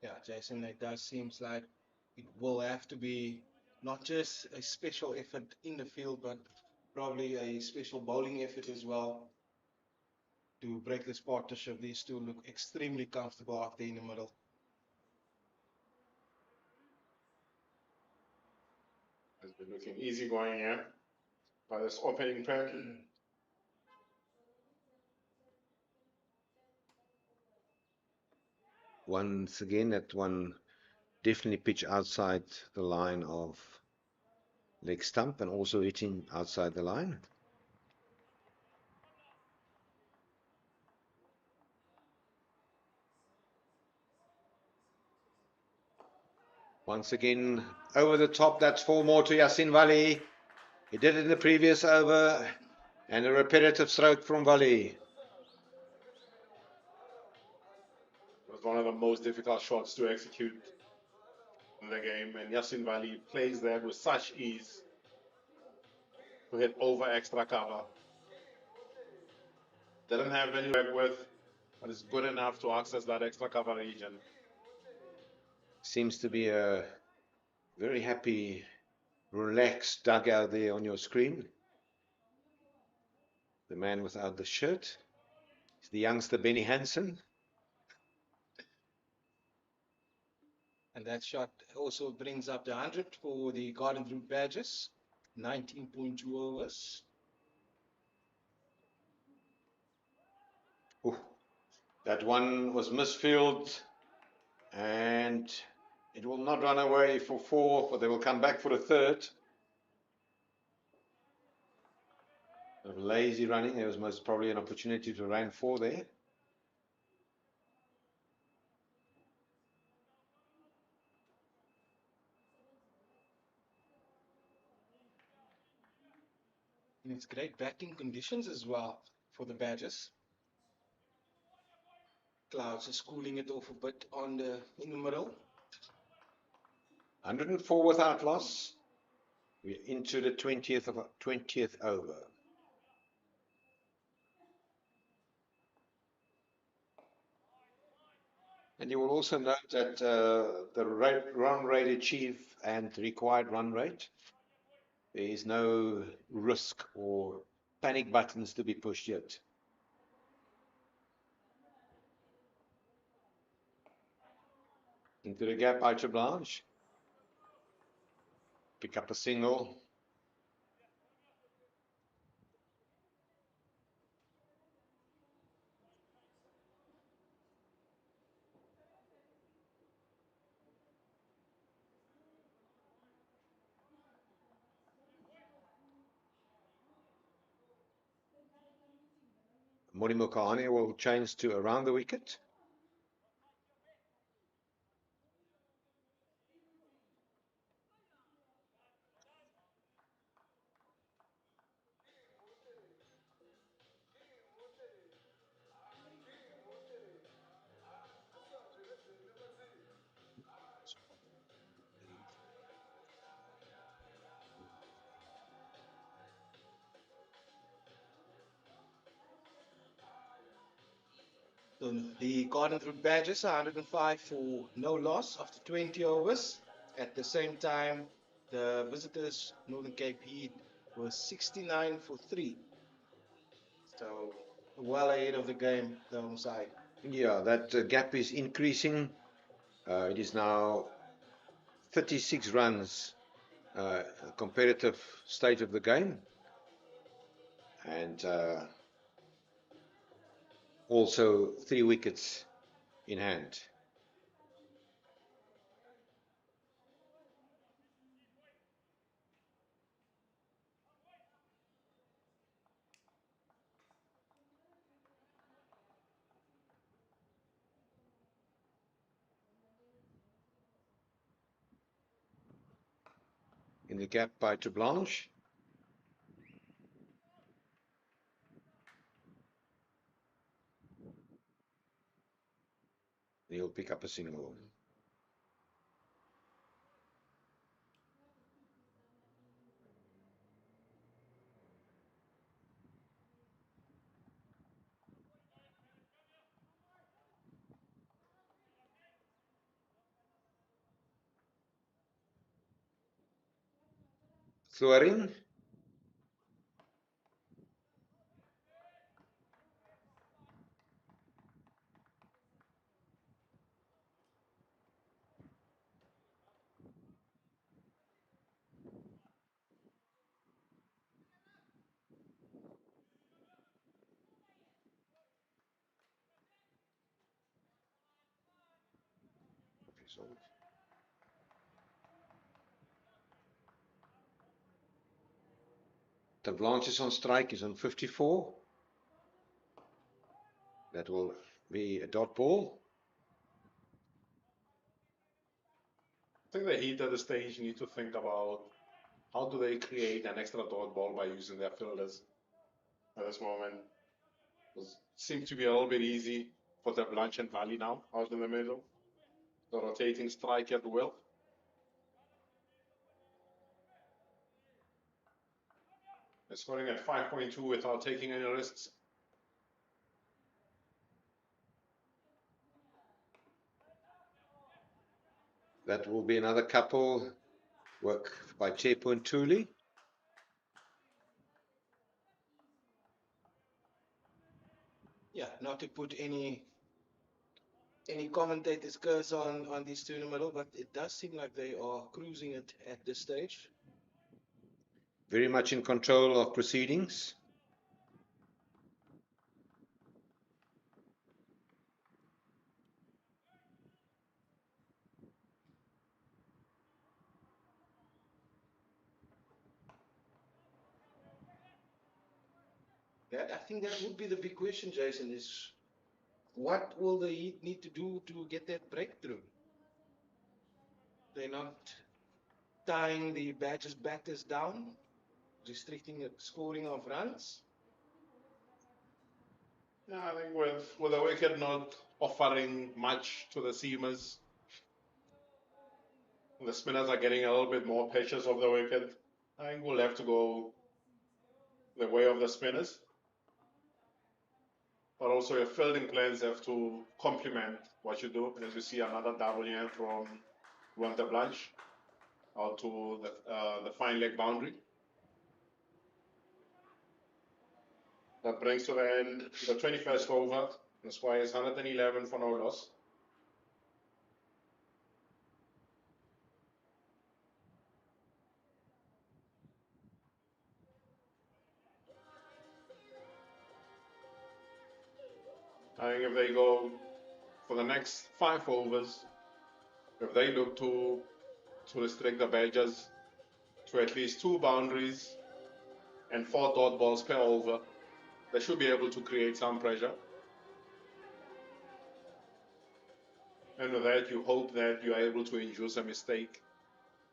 Yeah, Jason, it does seems like it will have to be not just a special effort in the field, but Probably a special bowling effort as well to break this partnership. These two look extremely comfortable out there in the middle. Has been looking easy going here by this opening pair. Once again, that one definitely pitch outside the line of leg stump and also hitting outside the line. Once again, over the top, that's 4 more to Yasin Wali. He did it in the previous over, and a repetitive stroke from Wali. It was one of the most difficult shots to execute in the game, and Yasin Valley plays there with such ease to hit over extra cover. Didn't have any work with, but it's good enough to access that extra cover region. Seems to be a very happy, relaxed dugout there on your screen. The man without the shirt is the youngster Benny Hansen. And that shot also brings up the 100 for the Garden Route Badgers. 19.2 overs. Ooh, that one was misfield, and it will not run away for 4, but they will come back for the 3rd. Lazy running. There was most probably an opportunity to run 4 there. And it's great batting conditions as well for the Badgers. Clouds is cooling it off a bit in the middle. 104 without loss. We're into the 20th over. And you will also note that the run rate achieved and required run rate, there is no risk or panic buttons to be pushed yet. Into the gap, Outer Blanche. Pick up a single. Morimo Kahane will change to around the wicket. So the Garden Route Badgers are 105 for no loss after 20 overs. At the same time, the visitors, Northern Cape Heat, were 69 for 3. So well ahead of the game, the home side. Yeah, that gap is increasing. It is now 36 runs, competitive state of the game. And also 3 wickets in hand. In the gap by Blanche. He'll pick up a single. Florin. years old. The Blanches on strike is on 54. That will be a dot ball. I think the Heat at the stage need to think about how do they create an extra dot ball by using their fielders at this moment. It seems to be a little bit easy for the Blanche and Valley now out in the middle. The rotating strike at will. They're scoring at 5.2 without taking any risks. That will be another couple work by Chepo and Thuli. Yeah, not to put any commentators' curse on these two in the middle, but it does seem like they are cruising it at this stage. Very much in control of proceedings. I think that would be the big question, Jason, is what will the Heat need to do to get that breakthrough? They're not tying the Badgers batters down, restricting the scoring of runs. Yeah, I think with the wicket not offering much to the seamers, the spinners are getting a little bit more patches of the wicket. I think we'll have to go the way of the spinners. But also your fielding plans have to complement what you do. As you see, another double here from Walter Blanche out to the fine leg boundary. That brings to the end the 21st over. The square is 111 for no loss. I think if they go for the next 5 overs, if they look to restrict the Badgers to at least 2 boundaries and 4 dot balls per over, they should be able to create some pressure. And with that, you hope that you are able to induce a mistake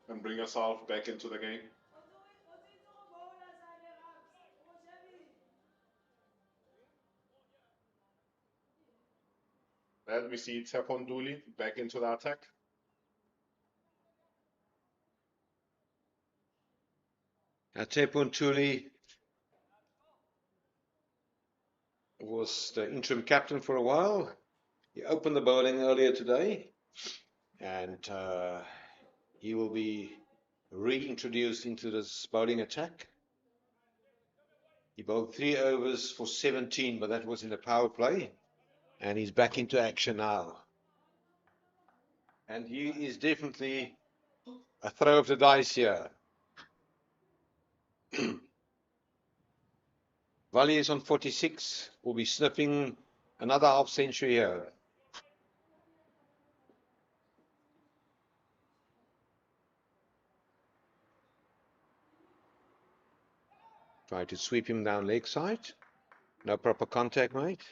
and bring yourself back into the game. Then we see Tepon Dooley back into the attack. Chepo and Thuli was the interim captain for a while. He opened the bowling earlier today, and he will be reintroduced into this bowling attack. He bowled 3 overs for 17, but that was in a power play, and he's back into action now. And he is definitely a throw of the dice here. Valley is on 46, will be sniffing another half century here. Try to sweep him down leg side. No proper contact, mate.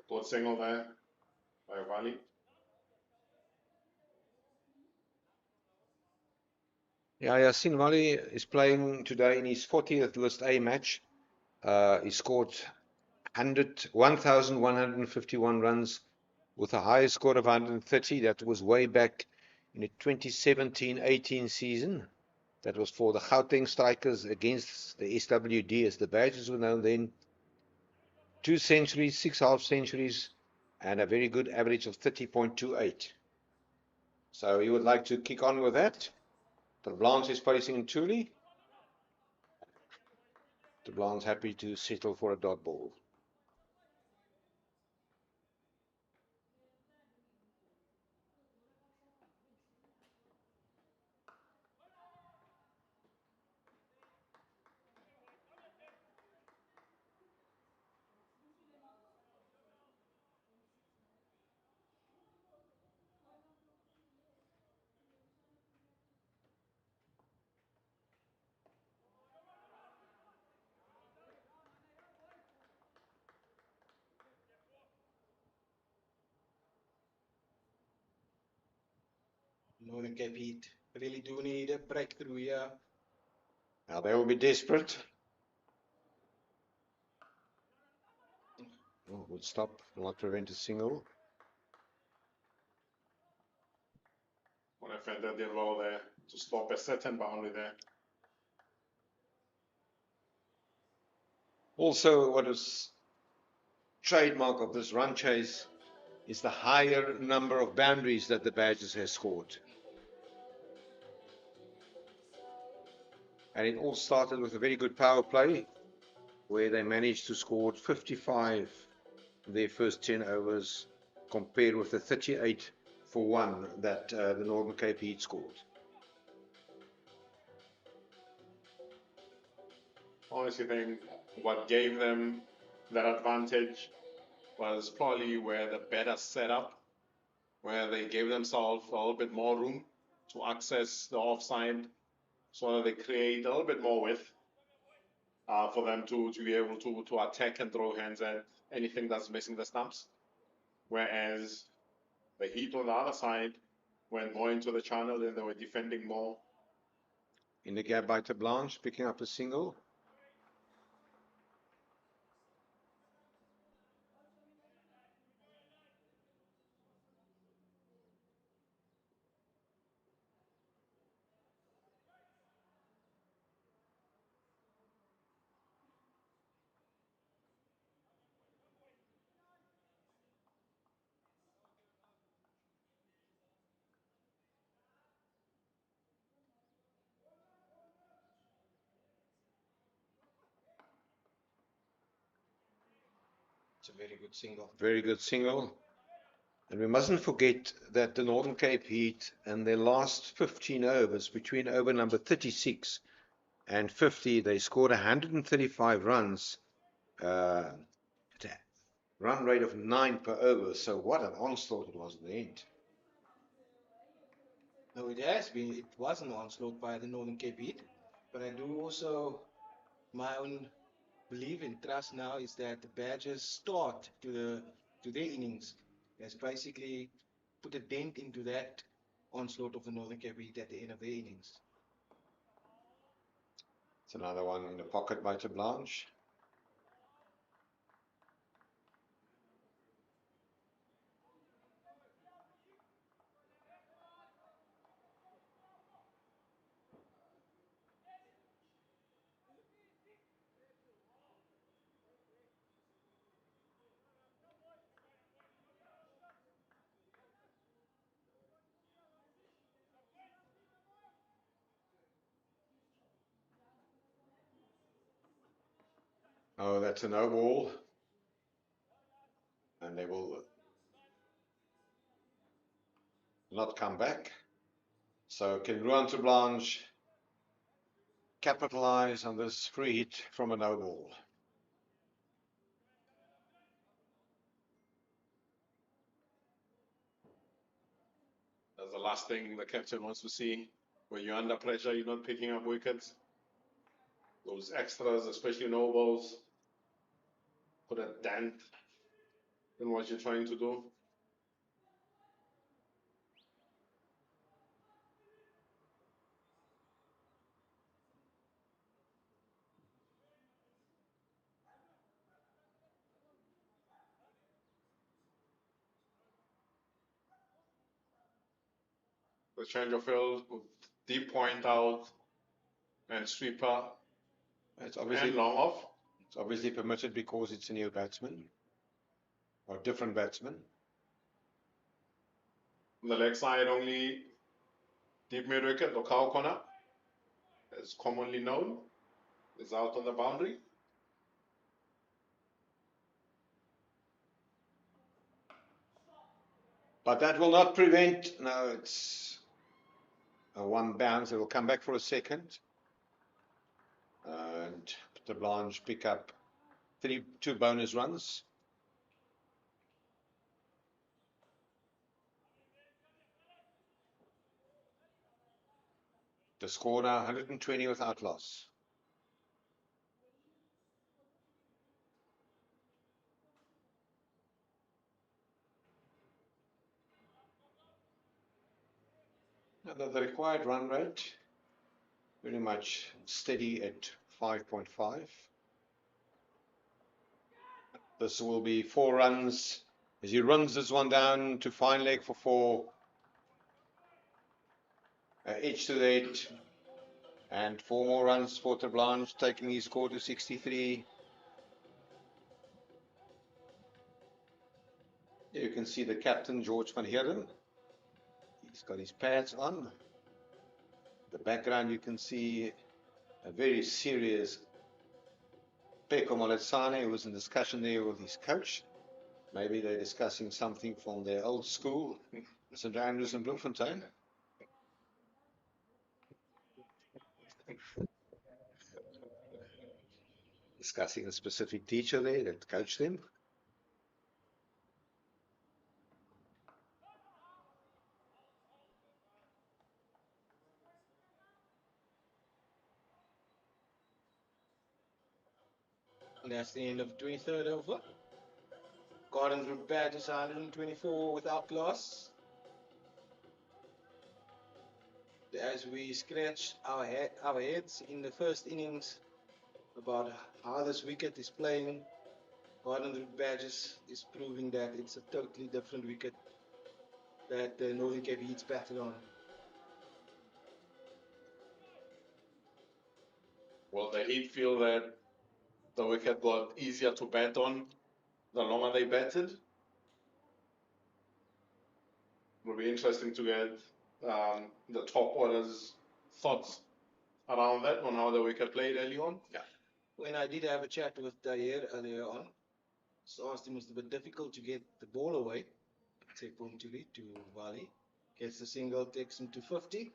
Good single there by Valley. Yeah, Yasin Valley is playing today in his 40th List A match. He scored 1,151 runs with a highest score of 130. That was way back in the 2017-18 season. That was for the Gauteng Strikers against the SWD, as the Badgers were known then. 2 centuries, 6 half centuries, and a very good average of 30.28. So he would like to kick on with that. The Blanche is facing in Thuli. The Blanche happy to settle for a dot ball. Northern Cape Heat really do need a breakthrough here. Now they will be desperate. Oh, would stop, will not prevent a single. One defender did well there to stop a certain boundary there. Also, what is trademark of this run chase is the higher number of boundaries that the Badgers has scored. And it all started with a very good power play, where they managed to score 55 in their first 10 overs, compared with the 38 for 1 that the Northern Cape Heat scored. Honestly, think what gave them that advantage was probably where the better setup, where they gave themselves a little bit more room to access the offside, so that they create a little bit more width for them to be able to attack and throw hands at anything that's missing the stumps. Whereas the Heat on the other side went more into the channel and they were defending more. In the gap by Blanche, picking up a single. It's a very good single. Very good single. And we mustn't forget that the Northern Cape Heat, in their last 15 overs, between over number 36 and 50, they scored 135 runs, at a run rate of 9 per over. So what an onslaught it was in the end. No, it has been. It was an onslaught by the Northern Cape Heat, but I do also, my own belief and trust now is that the Badgers' start to their innings has basically put a dent into that onslaught of the Northern Cape Heat at the end of their innings. It's another one in the pocket by Blanche. Oh, that's a no ball. And they will not come back. So can Ruan Blanche capitalize on this free hit from a no ball? That's the last thing the captain wants to see. When you're under pressure, you're not picking up wickets. Those extras, especially no balls, put a dent in what you're trying to do. The change of field with deep point out and sweeper It's obviously and long off. It's obviously permitted because it's a new batsman or different batsman. On the leg side, only deep mid wicket or cow corner, as commonly known, is out on the boundary. But that will not prevent. No, it's a one bounce. It will come back for a second. And the Blanche pick up two bonus runs. The score now 120 without loss. The required run rate, very much steady at 5.5. This will be 4 runs as he runs this one down to fine leg for 4. Edge to the 8. And 4 more runs for Terblanche, taking his score to 63. You can see the captain, George van Heerden. He's got his pads on. The background, you can see a very serious Peko Moletsane, who was in discussion there with his coach. Maybe they're discussing something from their old school, St. Andrews and Bloemfontein. Discussing a specific teacher there that coached them. And that's the end of the 23rd over. Gardens Group Badges 124 without loss. As we scratch our heads in the first innings about how this wicket is playing, Gardens Group Badges is proving that it's a totally different wicket that the Northern Cape Heat's batted on. Well, the Heat feel that the wicket got easier to bat on the longer they batted. It'll be interesting to get the top orders' thoughts around that on how the wicket played early on. Yeah. When I did have a chat with Dayer earlier on, so asked him, was it a bit difficult to get the ball away. Take Puntuli to Wali. Gets the single, takes him to 50.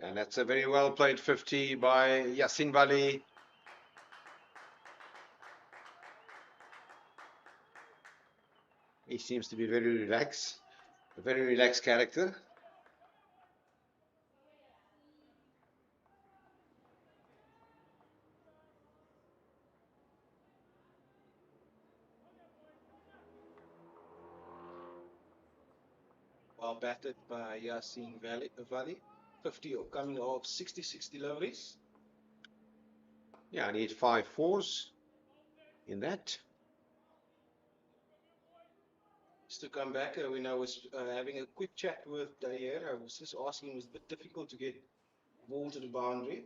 And that's a very well played 50 by Yasin Wali. He seems to be very relaxed, a very relaxed character. Well batted by Yasin Valley. 50 or coming off 66 deliveries. Yeah, I need 5 fours in that. Just to come back, when I was having a quick chat with Dayer, I was just asking, it was a bit difficult to get ball to the boundary.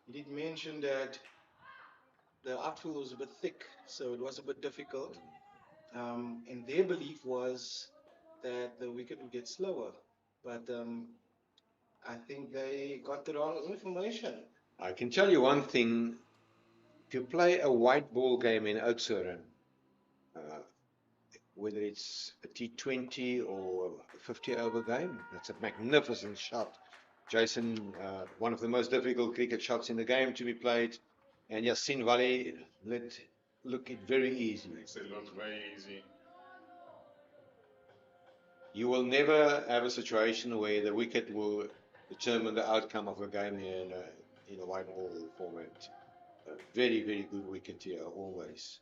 He did mention that the outfield was a bit thick, so it was a bit difficult. And their belief was that the wicket would get slower. But I think they got the wrong information. I can tell you one thing. If you play a white ball game in Oudtshoorn, whether it's a T20 or a 50 over game, that's a magnificent shot. Jason, one of the most difficult cricket shots in the game to be played. And Yasin Wali look it very easy. It looks very easy. You will never have a situation where the wicket will determine the outcome of a game here in a white ball format. A very, very good wicket here, always.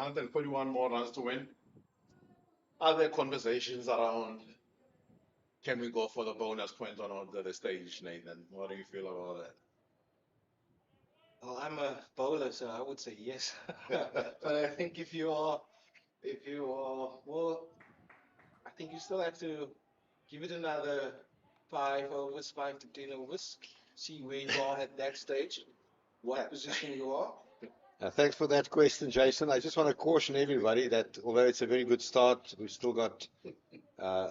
And then 41 more runs to win. Are there conversations around can we go for the bonus point or not at this stage, Nathan? What do you feel about that? Well, I'm a bowler, so I would say yes. But I think well, I think you still have to give it another 5 overs, 5 to 10 overs. See where you are at that stage, what position you are. Thanks for that question, Jason. I just want to caution everybody that although it's a very good start, we've still got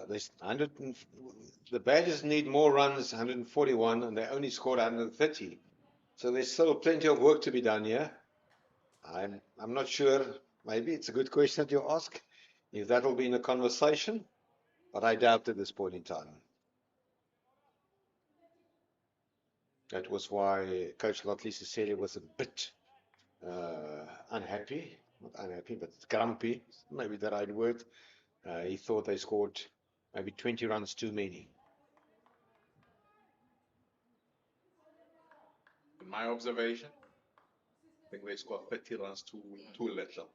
this 100. The Badgers need more runs, 141, and they only scored 130. So there's still plenty of work to be done here. I'm not sure. Maybe it's a good question that you ask, if that will be in the conversation, but I doubt at this point in time. That was why Coach Lotley Cecilia was a bit unhappy. Not unhappy, but grumpy, maybe the right word. He thought they scored maybe 20 runs too many. In my observation, I think they scored 30 runs too little.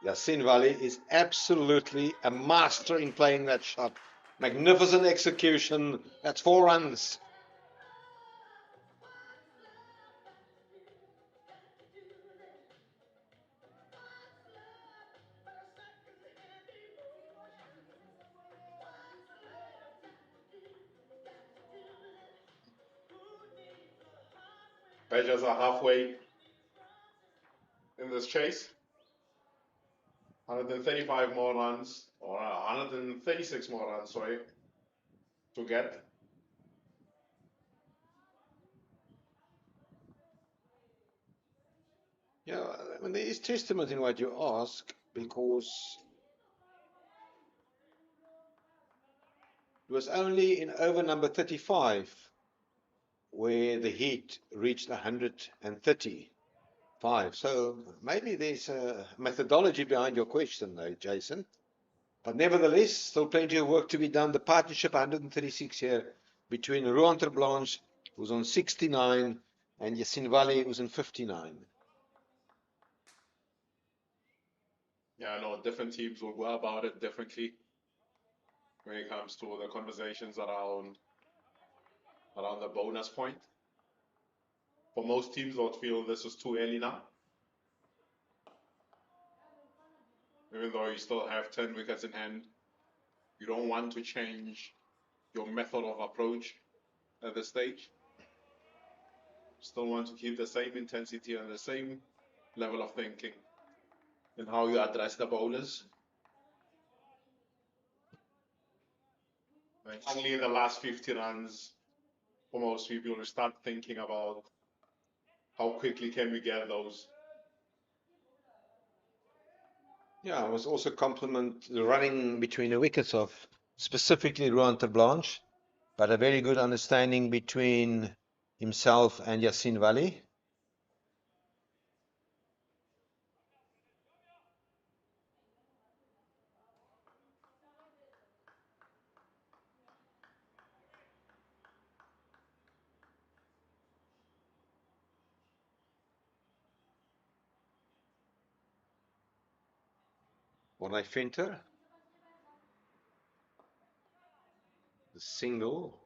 Yasin Valley is absolutely a master in playing that shot. Magnificent execution. That's 4 runs. Badgers are halfway in this chase. 135 more runs, or 136 more runs, sorry, to get. Yeah, I mean, there is testament in what you ask, because it was only in over number 35 where the Heat reached 135. So maybe there's a methodology behind your question, though, Jason. But nevertheless, still plenty of work to be done. The partnership 136 here between Ruan Terblanche, who's on 69, and Yasin Valley, who's on 59. Yeah, I know different teams will go about it differently when it comes to the conversations around the bonus point. For most teams, I would feel this is too early now. Even though you still have 10 wickets in hand, you don't want to change your method of approach at this stage. Still want to keep the same intensity and the same level of thinking in how you address the bowlers. Only in the last 50 runs, for most people, we start thinking about how quickly can we get those. Yeah, I was also compliment the running between the wickets of specifically Ruan Terblanche, but a very good understanding between himself and Yasin Valley. Morné Venter, the single.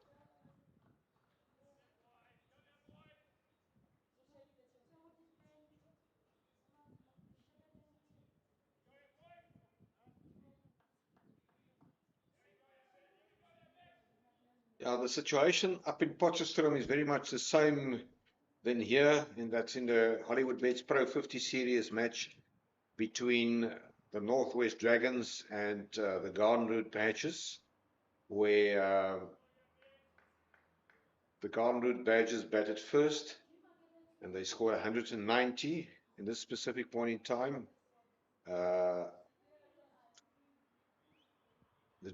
Yeah, the situation up in Potchefstroom is very much the same than here, and that's in the Hollywood Bets Pro 50 Series match between the Northwest Dragons and the Garden Route Badgers, where the Garden Route Badgers batted first, and they scored 190 in this specific point in time. The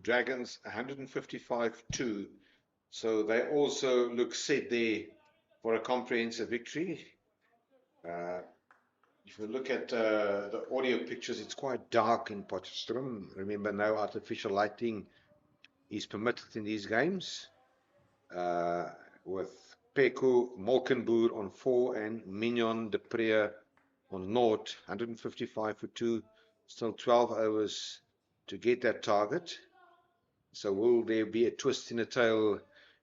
Dragons 155-2, so they also look set there for a comprehensive victory. If you look at the audio pictures, it's quite dark in Potchefstroom. Remember, no artificial lighting is permitted in these games. With Peku Molkenboer on 4 and Mignon de Pree on naught, 155 for 2, still 12 overs to get that target. So will there be a twist in the tail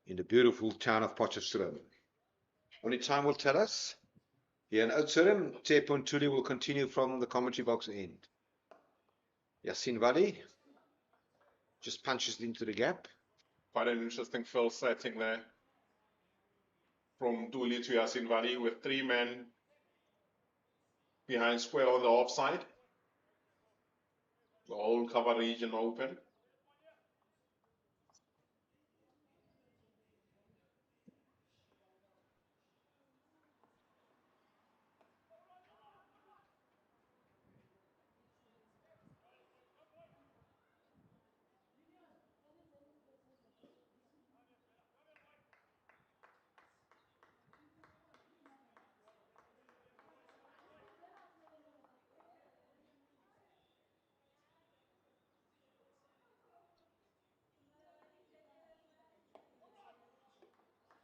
in the beautiful town of Potchefstroom? Only time will tell us. Here in Oudtshoorn, Tepontuli will continue from the commentary box end. Yasin Wali just punches into the gap. Quite an interesting field setting there from Dooley to Yasin Valley with 3 men behind square on the offside. The whole cover region open.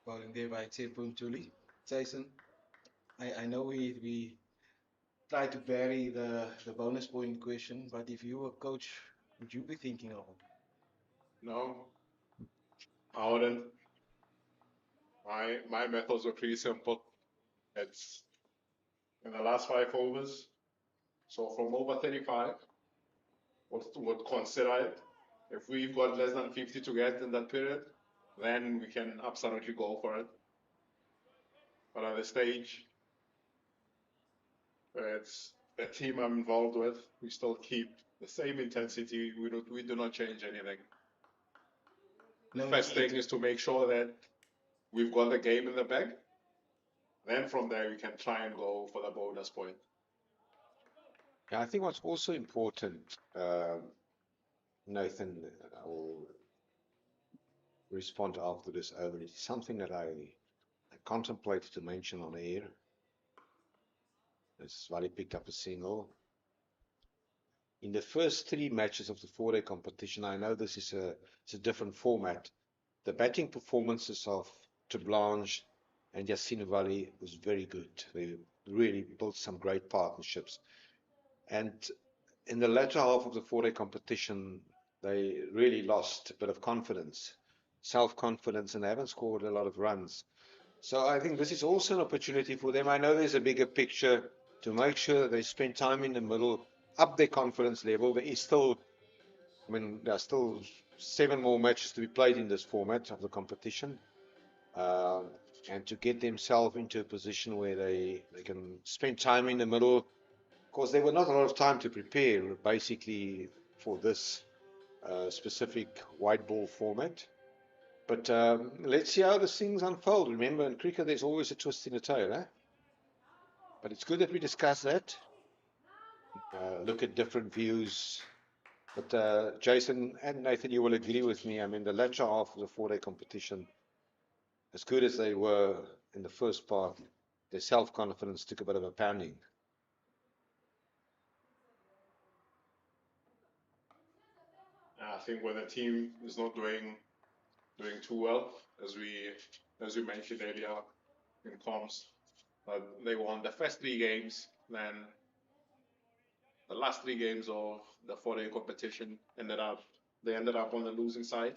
Bowling there by Tepuntuli. Jason, I know we try to bury the bonus point question, but if you were coach, would you be thinking of it? No, I wouldn't. My methods were pretty simple. It's in the last 5 overs. So from over 35, would consider it. If we've got less than 50 to get in that period, then we can absolutely go for it. But at this stage, it's the team I'm involved with. We still keep the same intensity. We do not change anything. No First need. thing is to make sure that we've got the game in the bag. Then from there we can try and go for the bonus point. Yeah, I think what's also important, Nathan, I will respond after this over. It's something that I contemplated to mention on air. As Wally picked up a single. In the first 3 matches of the 4-day competition, I know this is a different format. The batting performances of Treblanche and Yasin Wali was very good. They really built some great partnerships. And in the latter half of the 4-day competition, they really lost a bit of confidence, self-confidence, and they haven't scored a lot of runs. So I think this is also an opportunity for them. I know there's a bigger picture to make sure that they spend time in the middle, up their confidence level. There is still, there are still 7 more matches to be played in this format of the competition. And to get themselves into a position where they can spend time in the middle. Of course, there were not a lot of time to prepare, basically, for this specific white ball format. But let's see how these things unfold. Remember, in cricket, there's always a twist in the tail, eh? But it's good that we discuss that, look at different views. But Jason and Nathan, you will agree with me. I mean, the latter half of the 4-day competition, as good as they were in the first part, their self-confidence took a bit of a pounding. I think when the team is not doing too well, as we mentioned earlier in comms, they won the first 3 games, then the last 3 games of the 4-day competition they ended up on the losing side,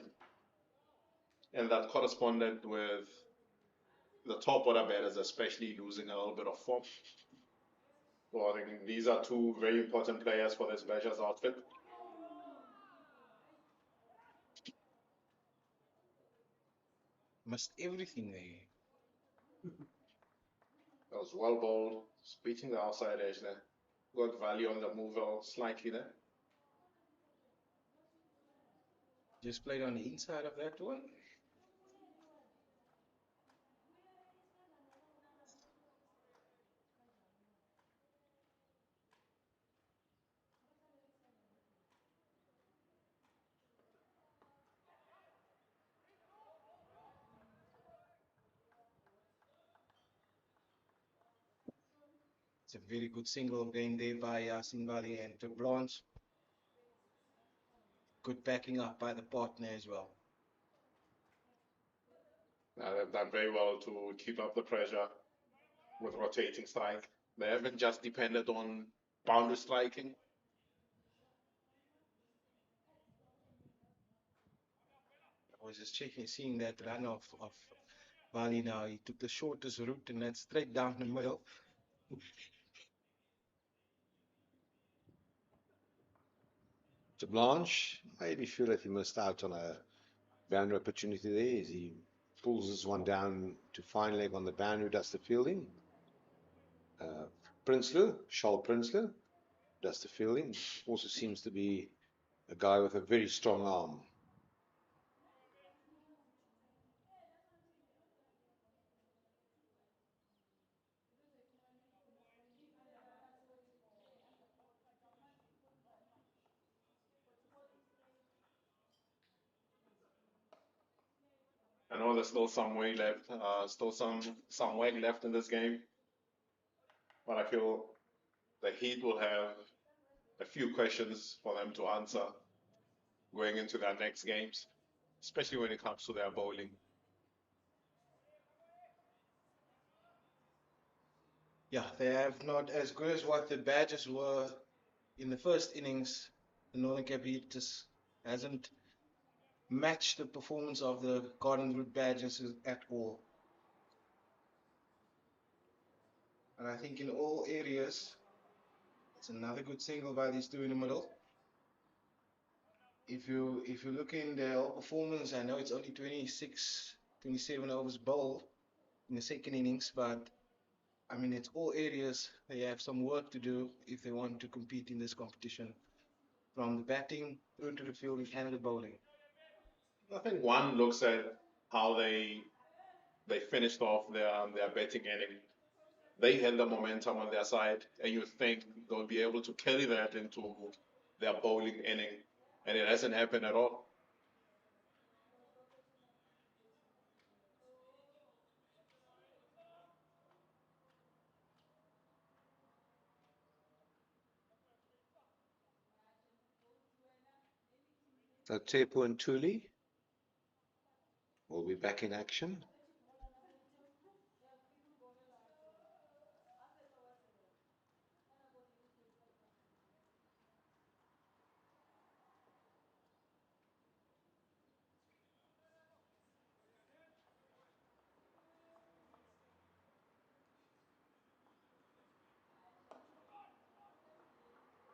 and that corresponded with the top order batters especially losing a little bit of form. So I think these are 2 very important players for this Measures outfit. Missed everything there. That was well bowled, beating the outside edge there. Got value on the move slightly there. Just played on the inside of that one. It's a very good single game there by Yasin Wali and Treblanche. Good backing up by the partner as well. They've done very well to keep up the pressure with rotating strike. They haven't just depended on boundary striking. I was just checking, seeing that run of Bali now. He took the shortest route and that's straight down the middle. To Blanche, maybe feel that he missed out on a boundary opportunity there as he pulls this one down to fine leg on the boundary, does the fielding. Prinsloo, Charles Prinsloo, does the fielding. Also seems to be a guy with a very strong arm. I know there's still some way left, still some way left in this game, but I feel the Heat will have a few questions for them to answer going into their next games, especially when it comes to their bowling. Yeah, they have not as good as what the Badgers were in the first innings. The Northern Cape Heat just hasn't matched the performance of the Garden Route Badgers at all. And I think in all areas, it's another good single by these two in the middle. If you look in their whole performance, I know it's only 26, 27 overs bowled in the second innings, but I mean it's all areas they have some work to do if they want to compete in this competition, from the batting through to the fielding and the bowling. I think one looks at how they finished off their betting inning. They had the momentum on their side, and you think they'll be able to carry that into their bowling inning, and it hasn't happened at all. So Tepu and Tuli will be back in action.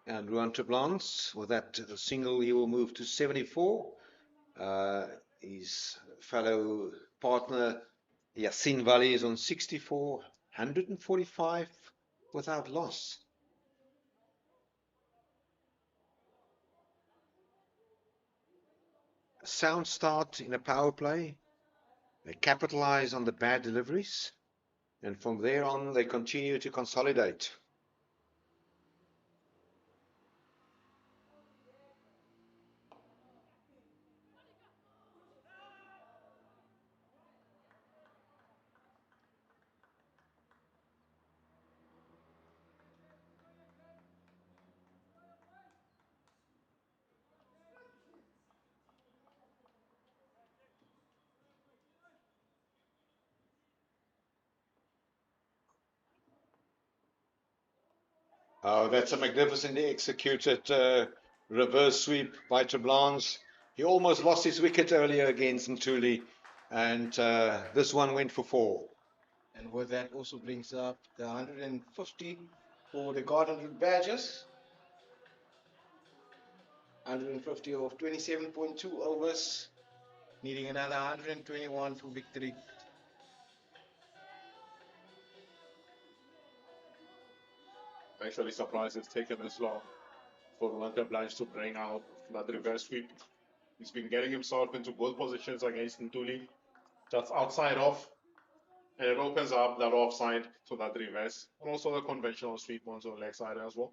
And Ruan Triblanc, with that single, he will move to 74. His fellow partner Yasin Valley is on 64, 145 without loss. A sound start in a power play. They capitalize on the bad deliveries, and from there on, they continue to consolidate. Oh, that's a magnificently executed reverse sweep by Triblanc. He almost lost his wicket earlier against Ntuli, and this one went for 4. And with that also brings up the 150 for the Garden Route Badgers. 150 of 27.2 overs, needing another 121 for victory. Actually, surprised it's taken this long for Lanta Blanche to bring out that reverse sweep. He's been getting himself into good positions against Ntuli, just outside off, and it opens up that offside to that reverse, and also the conventional sweep ones on the leg side as well.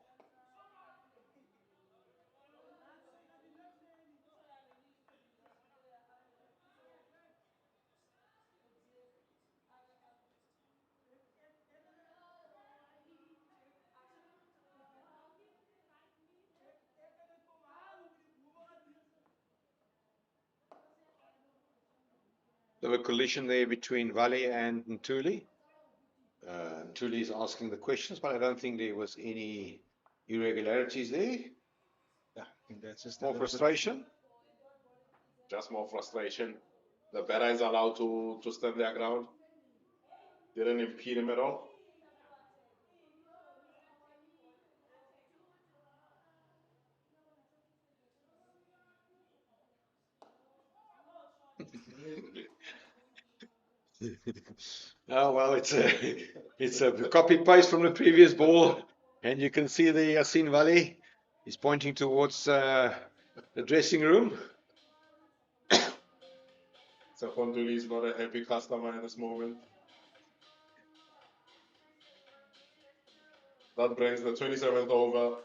There was a collision there between Valley and Ntuli. Tuli is asking the questions, but I don't think there was any irregularities there. Yeah, I think that's just More frustration. Just more frustration. The batter is allowed to stand their ground. Didn't impede him at all. Oh well, it's a copy paste from the previous ball, and you can see the Yasin Valley. He's pointing towards the dressing room. So Kontuli is not a happy customer at this moment. That brings the 27th over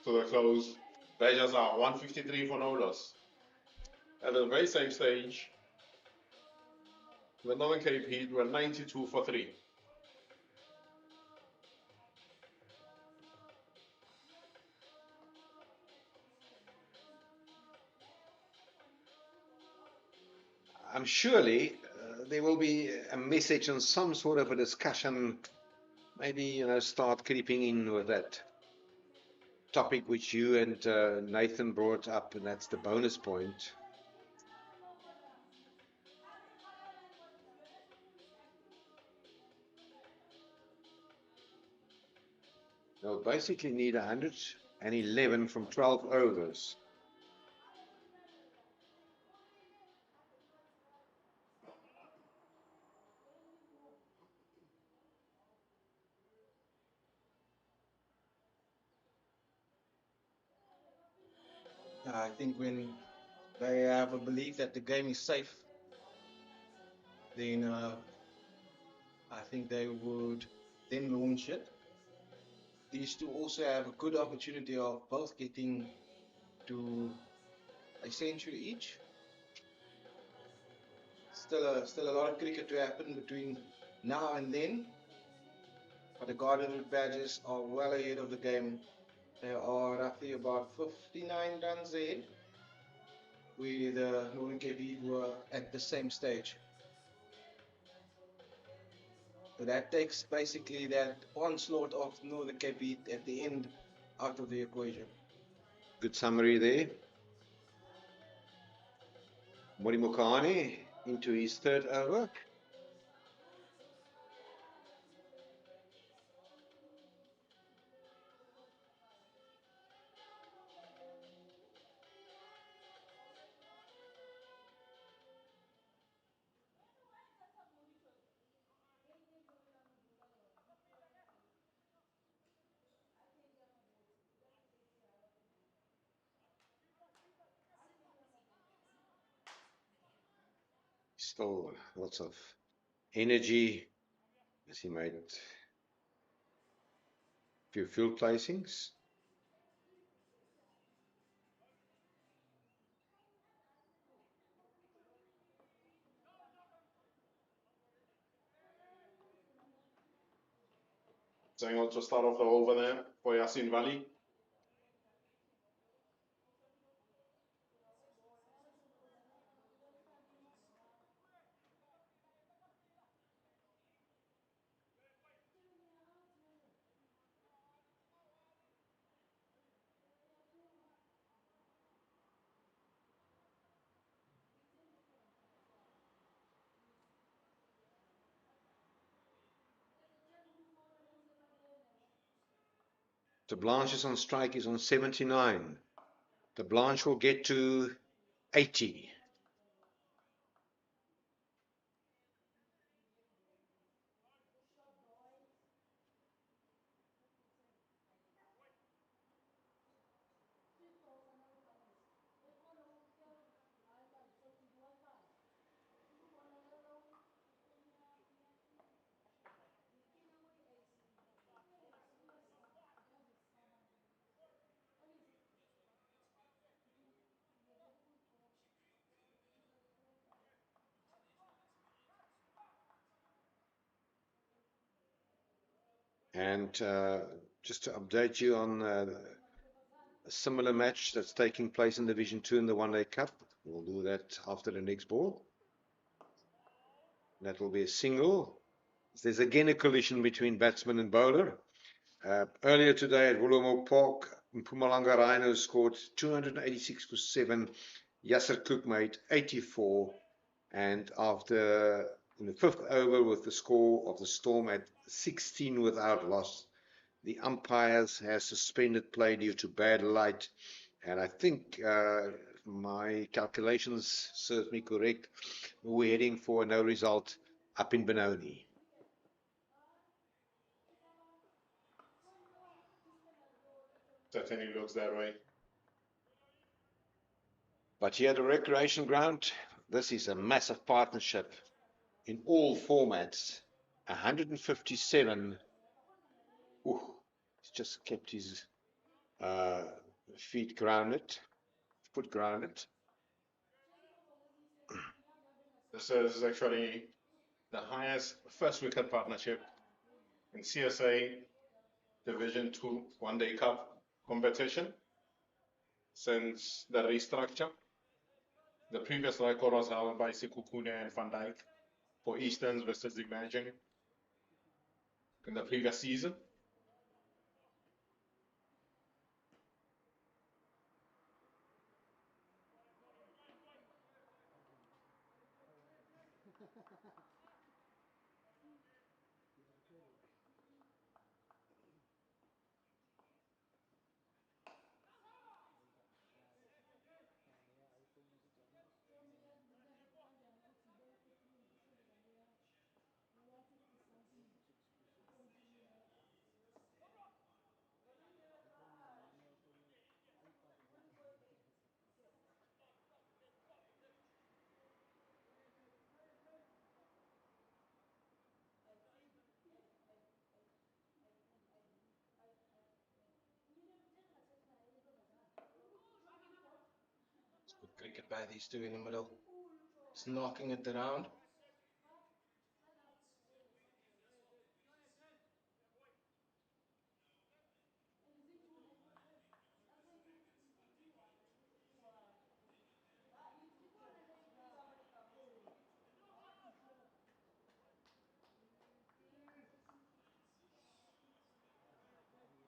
to the close. Badgers are 153 for no loss. At the very same stage, the Northern Cape Heat were 92 for 3. I'm surely there will be a message and some sort of a discussion. Maybe start creeping in with that topic which you and Nathan brought up, and that's the bonus point. They'll basically need 111 from 12 overs. I think when they have a belief that the game is safe, then I think they would then launch it. These two also have a good opportunity of both getting to a century each. Still a lot of cricket to happen between now and then. But the Gardenwood Badgers are well ahead of the game. They are roughly about 59 runs ahead, with the Northern Cape Heat were at the same stage. So that takes basically that onslaught of Northern Cape Heat at the end out of the equation. Good summary there. Morimokane into his third over. Still lots of energy as he made a few field placings. Saying on to start off the over there for Yasin Valley. The Blanche is on strike, is on 79. The Blanche will get to 80. And just to update you on a similar match that's taking place in Division 2 in the One Day Cup. We'll do that after the next ball. That will be a single. There's again a collision between batsman and bowler. Earlier today at Woolamore Park, Mpumalanga Rhinos scored 286 for 7. Yasser Cook made 84. And after in the 5th over with the score of the Storm at 16 without loss, the umpires have suspended play due to bad light. And I think my calculations serve me correct. We're heading for a no result up in Benoni. Certainly looks that way. But here at the recreation ground, this is a massive partnership in all formats. 157. Ooh, he's just kept his foot grounded. This is actually the highest first wicket partnership in CSA Division 2 One-Day Cup competition since the restructure. The previous record was held by Sekhukhune and Van Dijk for Easterns versus Imagine in the previous season. Good cricket by these two in the middle. Just knocking it around.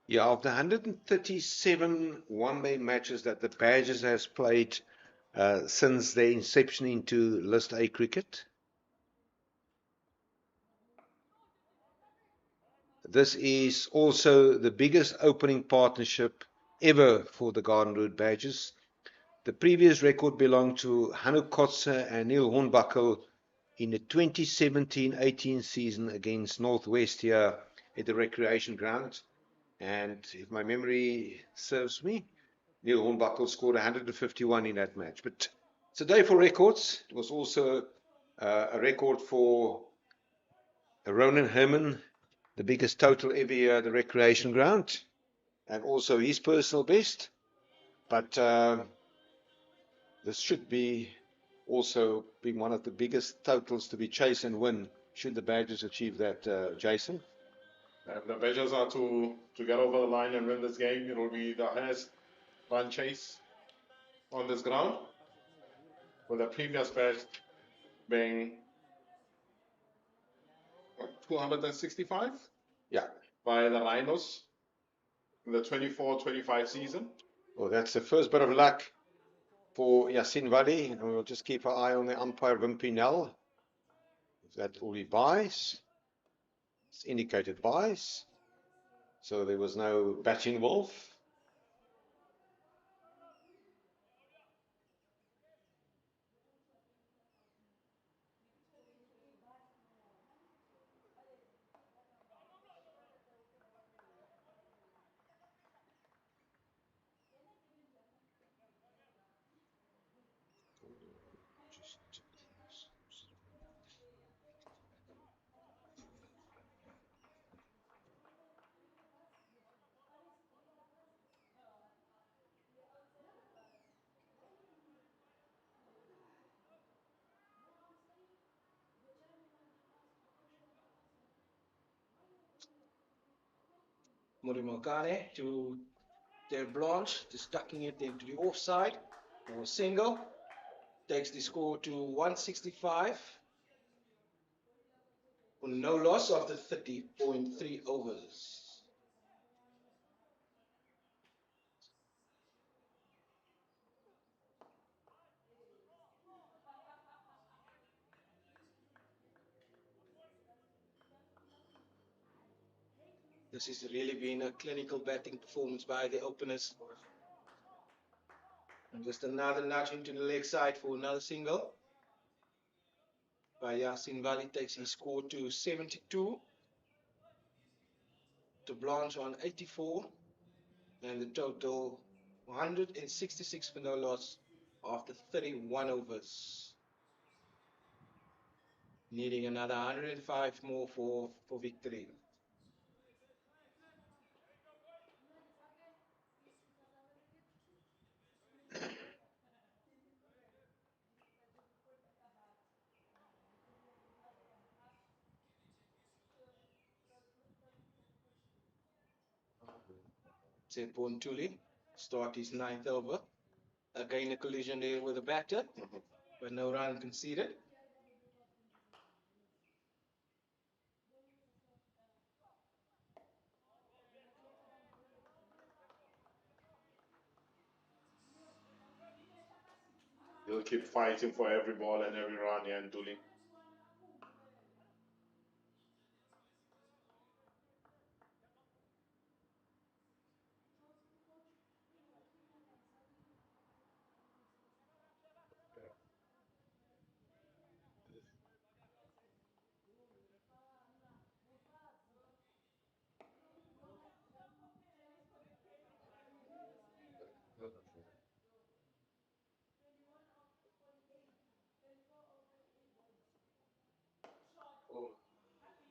Yeah, of the 137 one-day matches that the Badgers has played since their inception into List A cricket, this is also the biggest opening partnership ever for the Garden Route Badgers. The previous record belonged to Hanu Kotze and Neil Hornbuckle in the 2017-18 season against Northwest here at the recreation ground. And if my memory serves me, Neil Hornbuckle scored 151 in that match. But it's a day for records. It was also a record for Ronan Herman, the biggest total every year at the recreation ground, and also his personal best. But this should be also be one of the biggest totals to be chased and win should the Badgers achieve that, Jason. If the Badgers are to get over the line and win this game, it will be the highest run chase on this ground, with the previous best being 265 Yeah. by the Rhinos in the 24-25 season. Well, that's the first bit of luck for Yasin Wali, and we'll just keep our eye on the umpire, Wimpy Nell. If that will be buys, it's indicated buys, so there was no bat involved. Murimokane to Del Blanche, just tucking it into the offside for a single. Takes the score to 165. for no loss after 30.3 overs. This has really been a clinical batting performance by the openers. And just another nudge into the leg side for another single. By Yasin Valley takes his score to 72. To Blanche on 84. And the total 166 for no loss after 31 overs. Needing another 105 more for victory. Zepon Tuli start his ninth over. Again, a collision there with the batter, but no run conceded. He'll keep fighting for every ball and every run, yeah, and Dooley.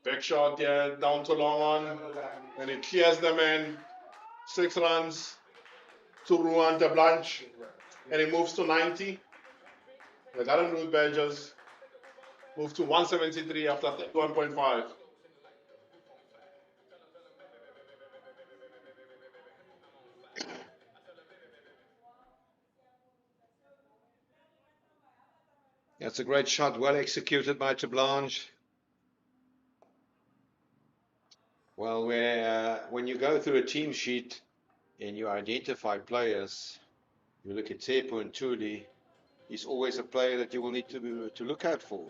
Big shot, yeah, down to long on, and it clears them in. 6 runs to Ruan de Blanche, and it moves to 90. The Garden Route Badgers move to 173 after 1.5. That's a great shot, well executed by Blanche. Well, when you go through a team sheet and you identify players, you look at Tepo and Tuli, he's always a player that you will need to look out for.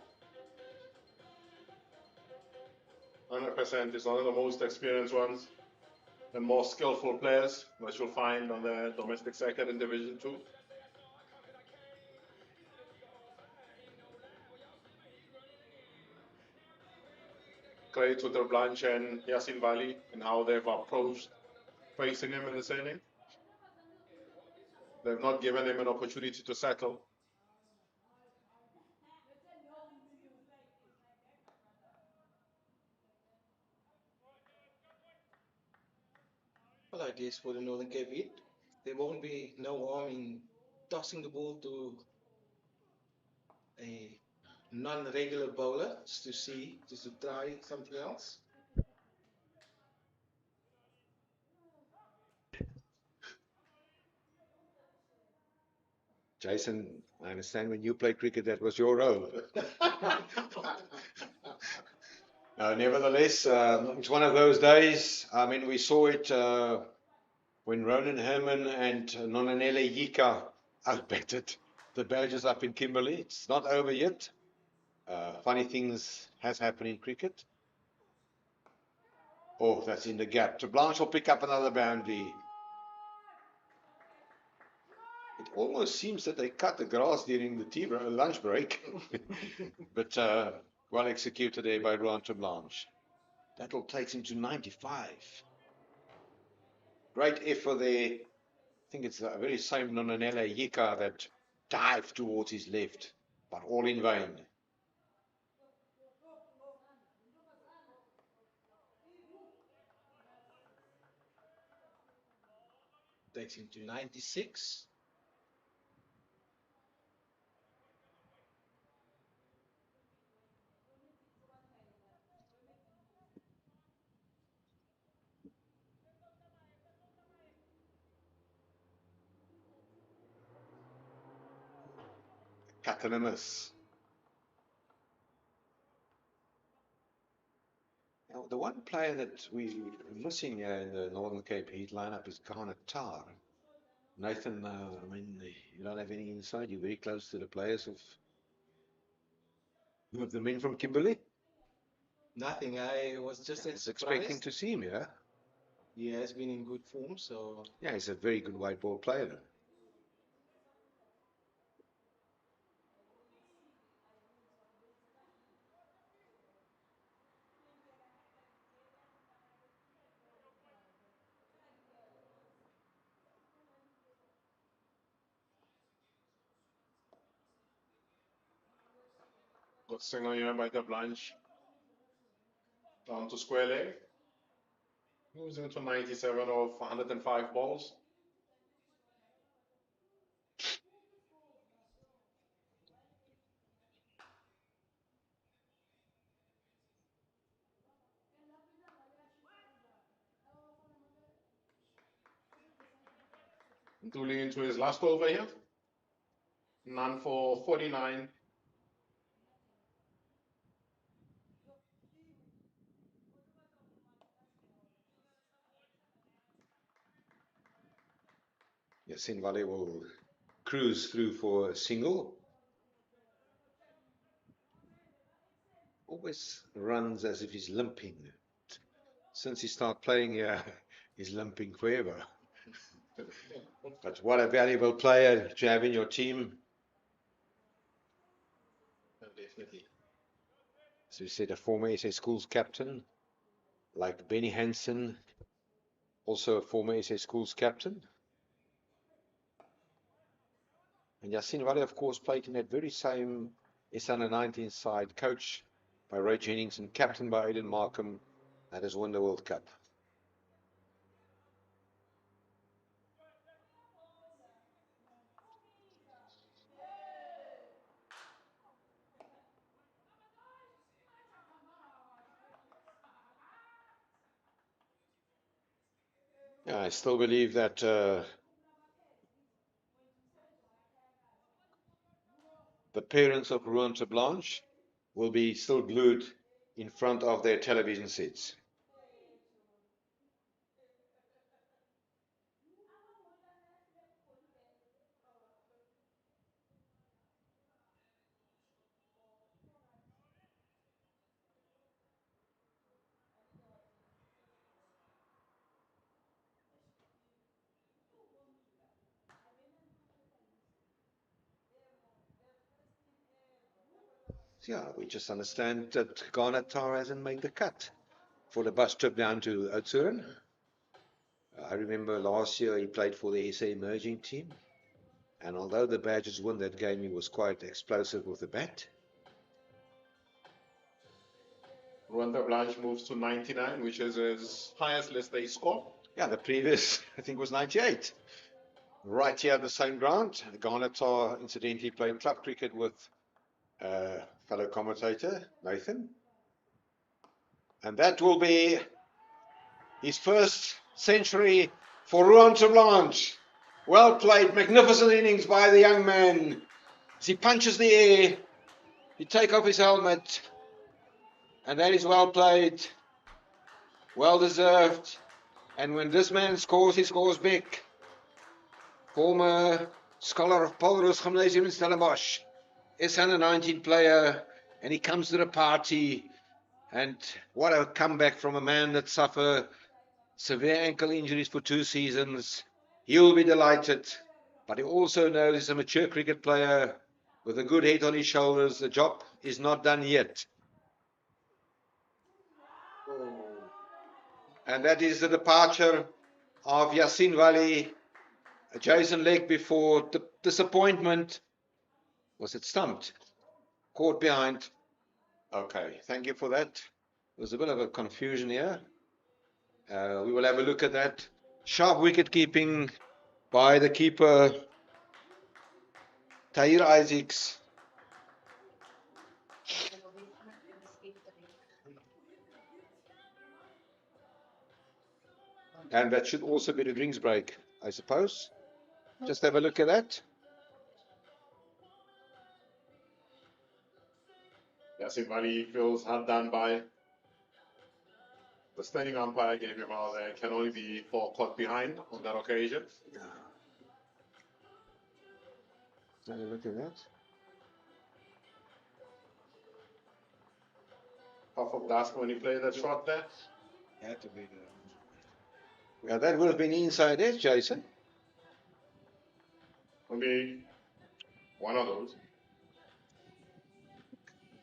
100% is one of the most experienced ones and most skillful players that you'll find on the domestic circuit in Division 2. Credit to Blanche and Yasin Valley and how they've approached facing him in this inning. They've not given him an opportunity to settle. Well, I guess for the Northern Cape Heat, there won't be no harm in tossing the ball to a non-regular bowler just to try something else. Jason, I understand when you played cricket, that was your role. Nevertheless, it's one of those days. I mean, we saw it when Ronan Herman and Nonanele Yika outbatted the Badgers up in Kimberley. It's not over yet. Funny things has happened in cricket. Oh, that's in the gap. Blanche will pick up another boundary. It almost seems that they cut the grass during the lunch break. But well executed there by Rohan Blanche. That'll take him to 95. Great effort there. I think it's the very same Nonanele Yika that dived towards his left, but all in vain. Takes him to 96. Cut and a miss. Now, the one player that we're missing here in the Northern Cape Heat lineup is Garnet Tar. Nathan, I mean, you don't have any insight. You're very close to the players of the men from Kimberley. Nothing. I was just I as was expecting surprised. to see him, yeah. He has been in good form, so Yeah, he's a very good white ball player. Good signal here by the Blanche. Down to square leg. Moves into 97 of 105 balls. Dueling into his last over here. None for 49. Yasin Valley will cruise through for a single. Always runs as if he's limping. Since he started playing here, he's limping forever. But what a valuable player to have in your team. definitely. As we said, a former SA Schools captain, like Benny Hansen, also a former SA Schools captain. And Yasin Valley, of course, played in that very same SA Under-19 side, coached by Ray Jennings and captained by Aidan Markham, that has won the World Cup. Yeah, I still believe that the parents of Rouen to Blanche will be still glued in front of their television sets. So yeah, we just understand that Garnet Tar hasn't made the cut for the bus trip down to Oudtshoorn. I remember last year he played for the SA emerging team, and although the Badgers won that game, he was quite explosive with the bat. Rwanda Blanche moves to 99, which is his highest list day score. Yeah, the previous, I think, was 98. Right here at the same ground. Garnet Tar incidentally played club cricket with fellow commentator Nathan. And that will be his first century for Rouen to Blanche. Well played, magnificent innings by the young man. As he punches the air, he take off his helmet, and that is well played, well deserved. And when this man scores, he scores big. Former scholar of Polros Gymnasium in Stellenbosch, S19 player, and he comes to the party. And what a comeback from a man that suffered severe ankle injuries for 2 seasons. He'll be delighted, but he also knows he's a mature cricket player with a good head on his shoulders. The job is not done yet. And that is the departure of Yasin Valley. Jason Leg before the disappointment. Was it stumped? Caught behind. Okay, thank you for that. There's a bit of a confusion here. We will have a look at that. Sharp wicket keeping by the keeper, Tahir Isaacs. And that should also be the drinks break, I suppose. Just have a look at that. Yasin Valley feels hard done by. The standing umpire gave him out there. Can only be 4 caught behind on that occasion. Have a look at that. Puff of dust when he played that shot there. Had to be the. Yeah, that would have been inside edge, Jason. Maybe one of those.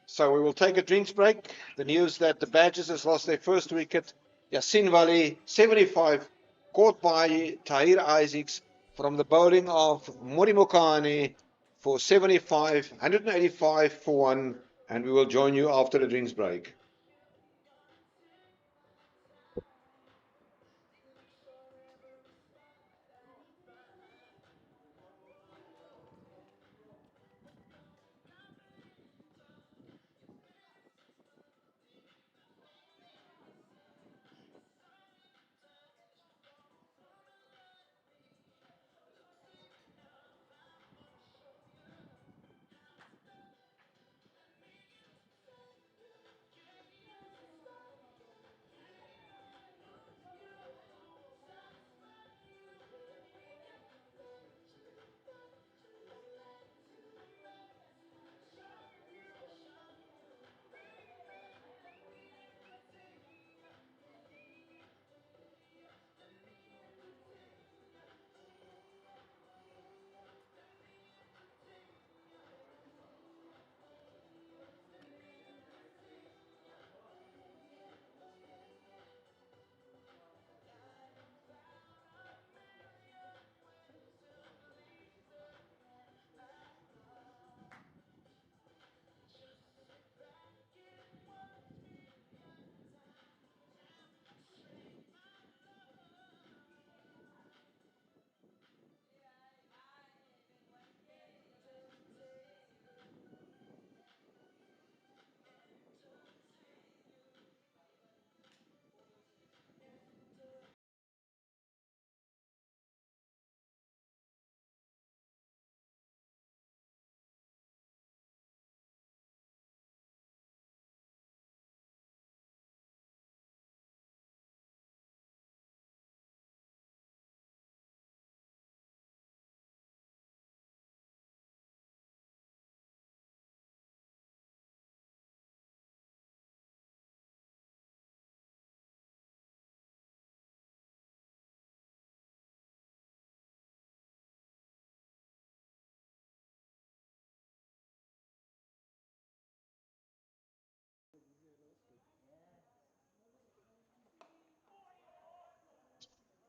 So we will take a drinks break. The news that the Badgers has lost their first wicket. Yasin Wali, 75, caught by Tahir Isaacs from the bowling of Murimokane for 75, 185 for 1. And we will join you after the drinks break.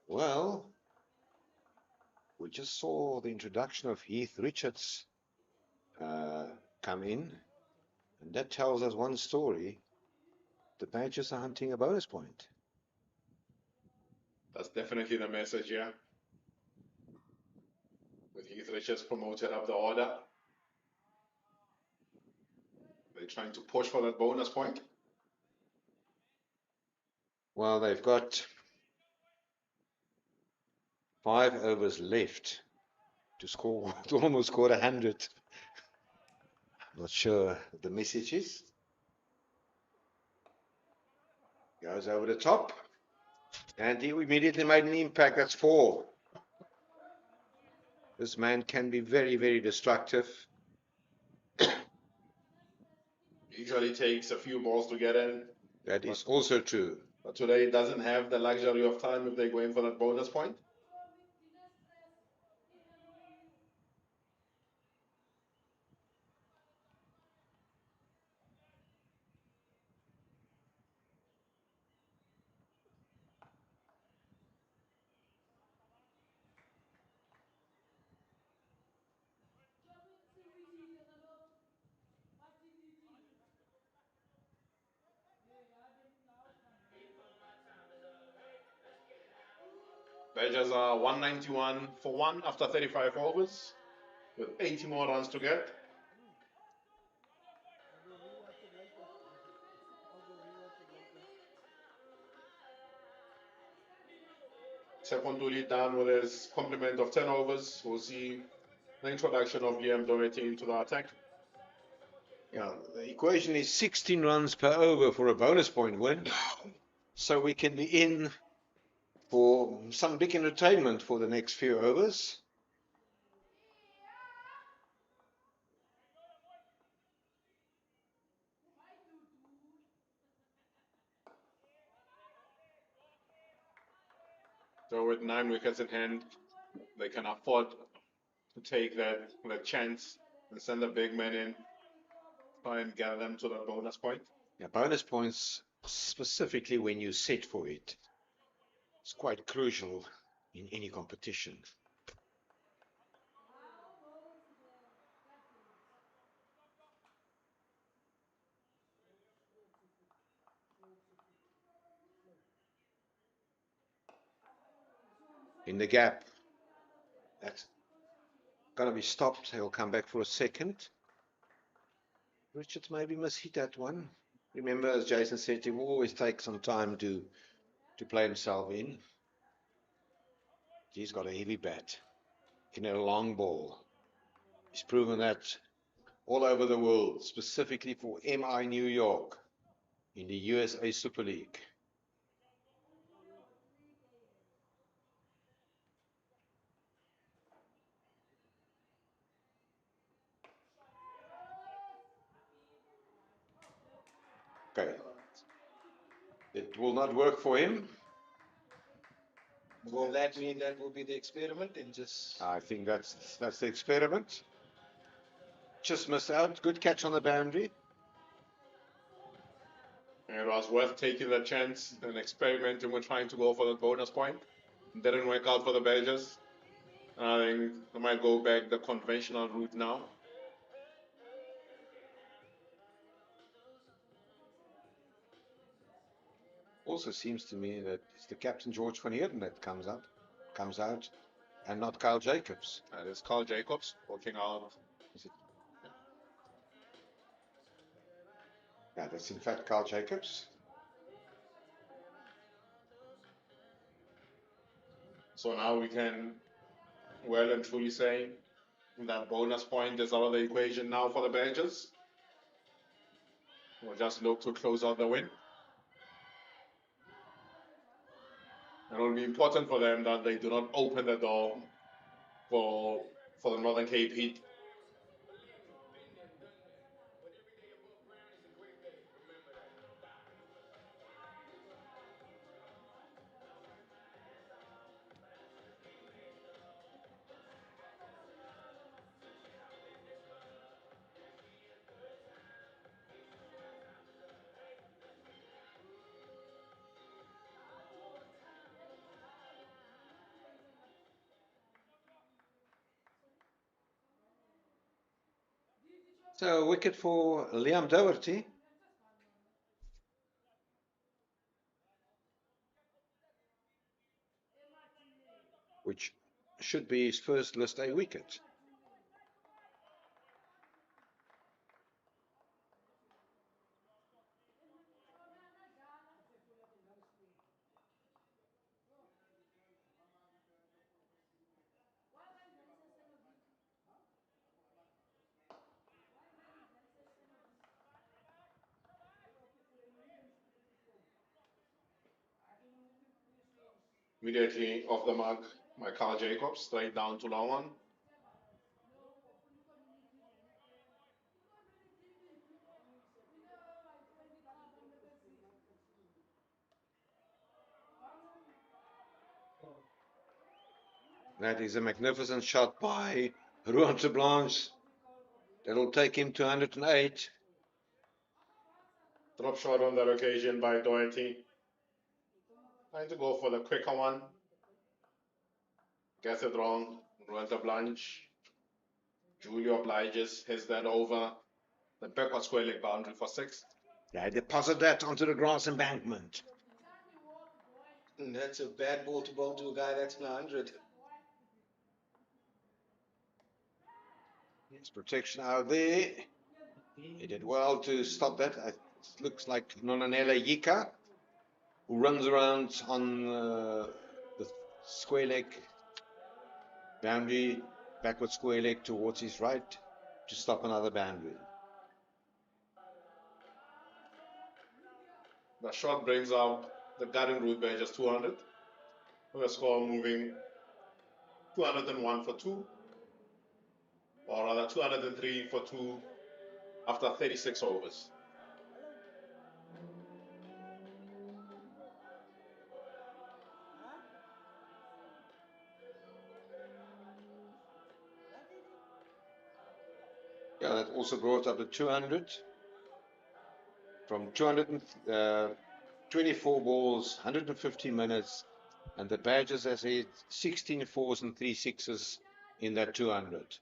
Well, we just saw the introduction of Heath Richards come in, and that tells us one story. The Badgers are hunting a bonus point. That's definitely the message, yeah. With Heath Richards promoted up the order. They're trying to push for that bonus point. Well, they've got 5 overs left to score, to almost score 100. I'm not sure what the message is. Goes over the top, and he immediately made an impact. That's 4. This man can be very, very destructive. Usually takes a few balls to get in. That is also true. But today it doesn't have the luxury of time if they're going for that bonus point. Badgers are 191 for 1 after 35 overs with 80 more runs to get. Sekonduli done with his complement of 10 overs. We'll see the introduction of Liam Doherty into the attack. Yeah, the equation is 16 runs per over for a bonus point win. so we can be in for some big entertainment for the next few overs. So with 9 wickets in hand, they can afford to take that chance and send a big man in, try and gather them to the bonus point. Yeah, bonus points, specifically when you set for it, it's quite crucial in any competition. In the gap, that's going to be stopped. He'll come back for a second. Richards maybe must hit that one. Remember, as Jason said, he will always take some time to play himself in. He's got a heavy bat. He can hit a long ball. He's proven that all over the world, specifically for MI New York in the USA Super League. Okay. It will not work for him. Will that mean that will be the experiment and just... I think that's the experiment. Just missed out. Good catch on the boundary. And it was worth taking the chance and experimenting with trying to go for the bonus point. Didn't work out for the Badgers. I think they might go back the conventional route now. Also seems to me that it's the captain George van Heerden that comes out, and not Kyle Jacobs. That is Carl Jacobs working out. Yeah, that's in fact Kyle Jacobs. So now we can well and truly say that bonus point is out of the equation now for the Badgers. We'll just look to close out the win. And it will be important for them that they do not open the door for the Northern Cape Heat. So wicket for Liam Doherty. Which should be his first list A wicket. Immediately off the mark by Carl Jacobs, straight down to long on. That is a magnificent shot by Ruan de Blanche. That'll take him to 108. Drop shot on that occasion by Doherty. Trying to go for the quicker one. Gets it wrong. Ruan de Blanche. Julio obliges, hits that over the backward square leg boundary for 6. They deposit that onto the grass embankment. And that's a bad ball to bowl to a guy that's in 100. His protection out there. He did well to stop that. It looks like Nonanela Yika, who runs around on the square leg boundary, backward square leg towards his right to stop another boundary. The shot brings out the Garden Route Badgers 200. With a score moving 201 for 2, or rather 203 for 2 after 36 overs. Yeah, that also brought up the 200 from 224 balls, 150 minutes, and the Badgers has had 16 fours and 3 sixes in that 200.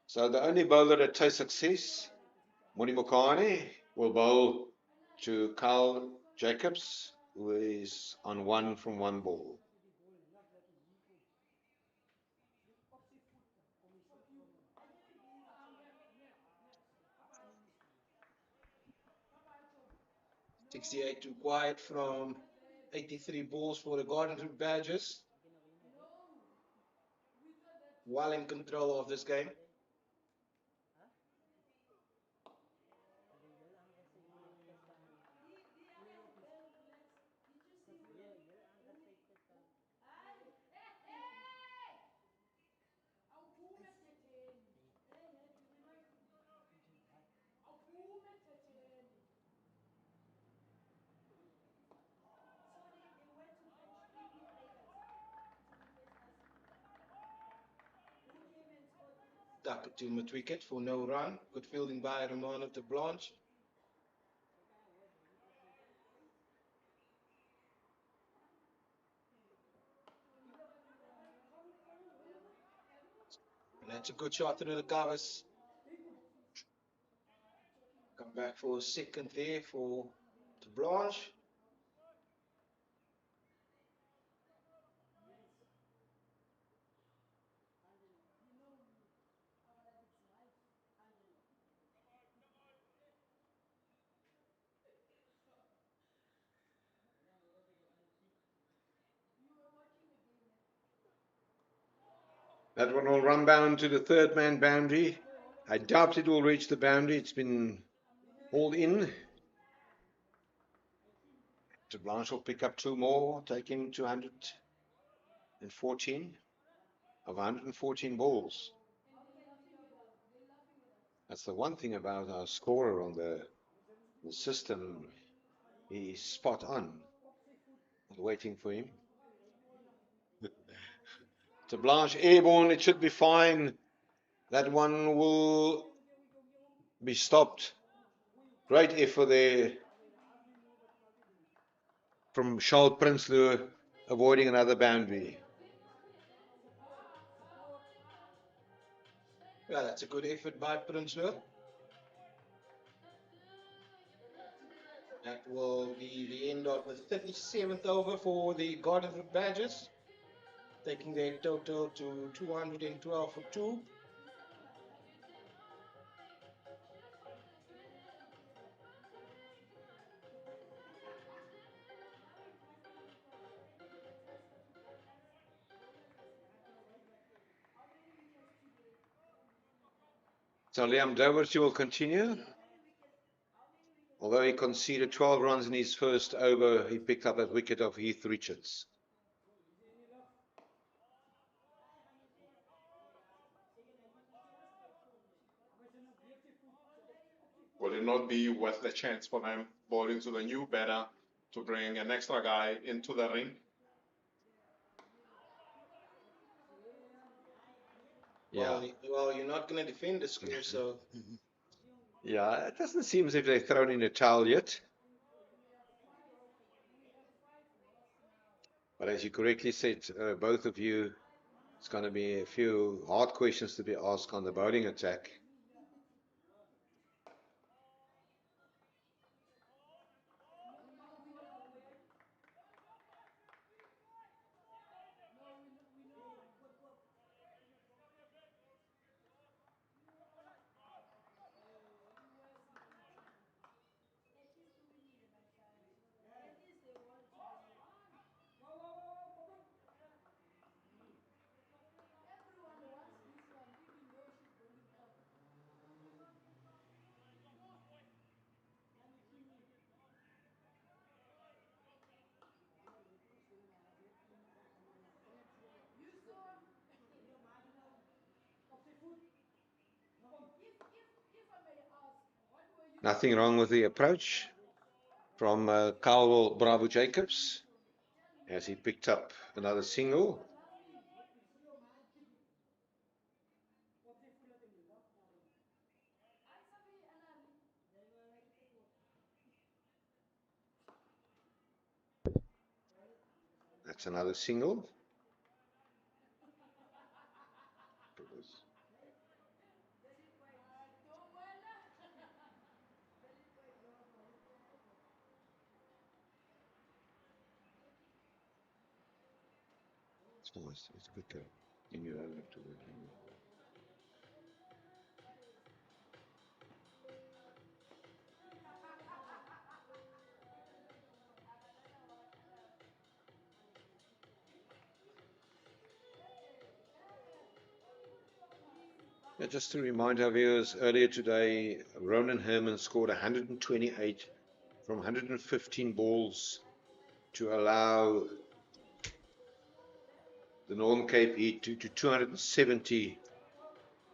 So the only bowler that tastes success, Moni Mokane, will bowl to Carl Jacobs, who is on 1 from 1 ball. $68 too quiet from 83 balls for the Garden Route Badgers. Well in control of this game. Tucker to mid-wicket for no run. Good fielding by Romano de Blanche. And that's a good shot through the covers. Come back for a second there for de Blanche. That one will run down to the third man boundary. I doubt it will reach the boundary. It's been hauled in. De Blanche will pick up 2 more, taking 214 of 114 balls. That's the one thing about our scorer on the system. He's spot on. Waiting for him. De Blanche airborne, it should be fine. That one will be stopped. Great effort there from Charles Prinsloo, avoiding another boundary. Yeah, that's a good effort by Prinsloo. That will be the end of the 37th over for the Garden Route Badgers, taking their total to 212 for 2. So Liam Doverty will continue. Although he conceded 12 runs in his first over, he picked up that wicket of Heath Richards. Will it not be worth the chance for them bowling to the new batter to bring an extra guy into the ring? Yeah. Well, you're not going to defend the score, so. Yeah, it doesn't seem as if they've thrown in a towel yet. But as you correctly said, both of you, it's going to be a few hard questions to be asked on the bowling attack. Nothing wrong with the approach from Carl Bravo Jacobs as he picked up another single. That's another single. It's quicker. Yeah, just to remind our viewers, earlier today, Ronan Herman scored 128 from 115 balls to allow the Northern Cape Heat to 270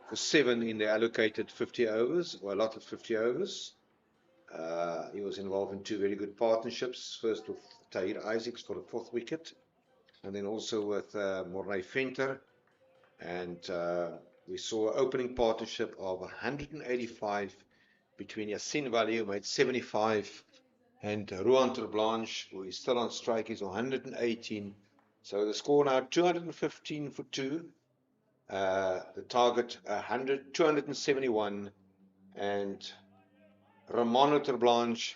for 7 in the allocated 50 overs, or allotted 50 overs. He was involved in 2 very good partnerships, first with Tahir Isaacs for the 4th wicket, and then also with Mornay Venter. And we saw an opening partnership of 185 between Yassine Vali, who made 75, and Ruan Terblanche, who is still on strike, is 118. So the score now 215 for 2. The target 271. And Ramon Terblanche,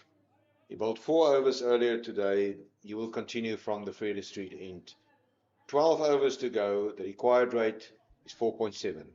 he bowled 4 overs earlier today. He will continue from the Freire Street end. 12 overs to go. The required rate is 4.7.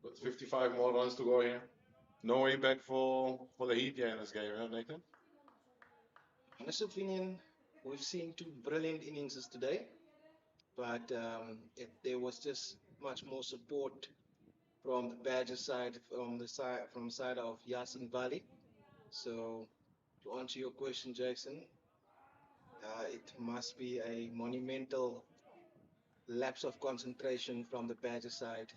But 55 more runs to go here. No impact for the Heat here in this game, huh, Nathan? Honest opinion, we've seen 2 brilliant innings today, but there was just much more support from the Badger side, from the side of Yasin Bali. So to answer your question, Jason, it must be a monumental lapse of concentration from the Badger side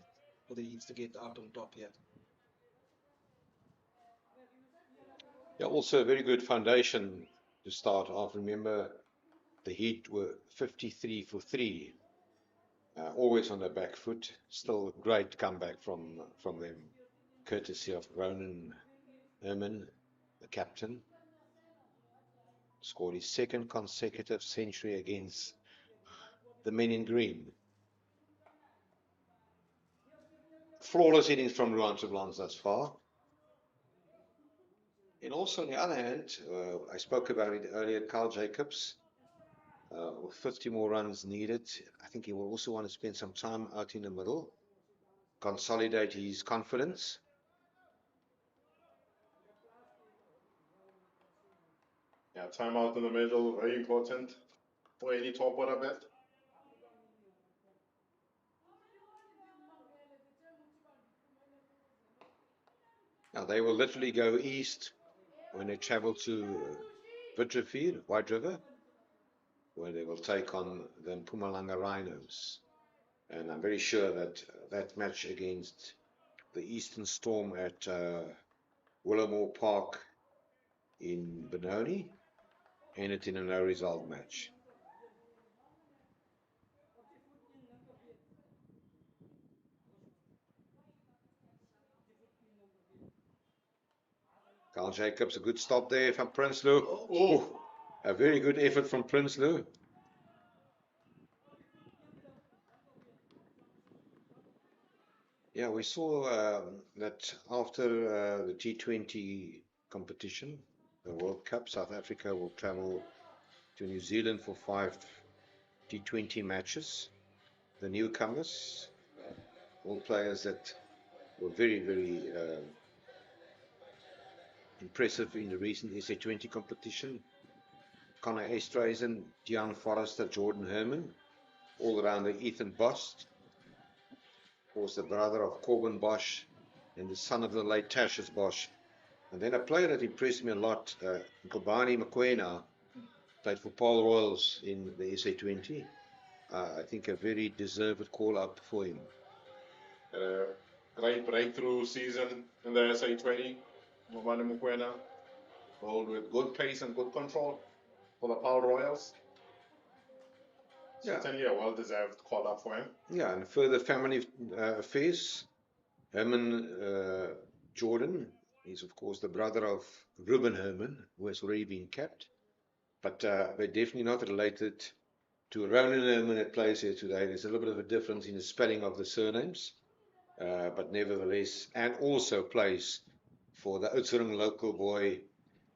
for the Heats to get out on top here. Yeah, also a very good foundation to start off. Remember, the Heat were 53 for 3, always on their back foot. Still a great comeback from them, courtesy of Ronan Herman, the captain. Scored his 2nd consecutive century against the men in green. Flawless innings from Ruan Terblanche thus far. And also, on the other hand, I spoke about it earlier, Carl Jacobs, with 50 more runs needed. I think he will also want to spend some time out in the middle, consolidate his confidence. Yeah, time out in the middle, very important for any top order bat. Now, they will literally go east when they travel to Vitterfield, White River, where they will take on the Mpumalanga Rhinos. And I'm very sure that that match against the Eastern Storm at Willowmore Park in Benoni ended in a no-result match. Carl Jacobs, a good stop there from Prinsloo. Oh, A very good effort from Prinsloo. Yeah, we saw that after the G20 competition, the World Cup, South Africa will travel to New Zealand for 5 G20 matches. The newcomers, all players that were very, very impressive in the recent SA20 competition. Connor Esterhuizen, Deon Forrester, Jordan Herman, all-rounder Ethan Bosch, of course the brother of Corbin Bosch and the son of the late Tertius Bosch. And then a player that impressed me a lot, Kobani Mokoena, played for Paul Royals in the SA20. I think a very deserved call-up for him. great breakthrough season in the SA20. Kobani Mokoena, bowled with good pace and good control for the Paul Royals. Yeah. Certainly a well-deserved call-up for him. Yeah, and further family affairs, Herman Jordan is of course the brother of Ruben Herman, who has already been capped, but they're definitely not related to Ronan Herman that plays here today. There's a little bit of a difference in the spelling of the surnames, but nevertheless, and also plays for the Oudtshoorn local boy.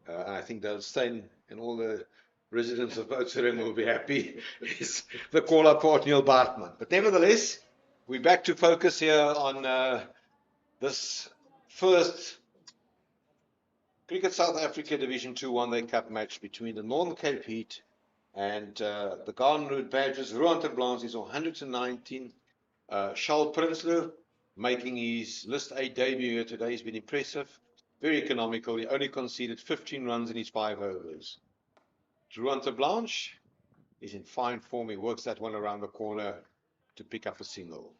I think Dale Steyn and all the residents of Oudtshoorn will be happy. Is the call-up for Neil Bartman. But nevertheless, we're back to focus here on this first Cricket South Africa Division 2 One-Day Cup match between the Northern Cape Heat and the Garden Route Badgers. Ruan ter Blanc is 119. Charles Prinsloo making his List A debut here today. He's been impressive, very economical. He only conceded 15 runs in his 5 overs. Ruan ter Blanc is in fine form. He works that one around the corner to pick up a single.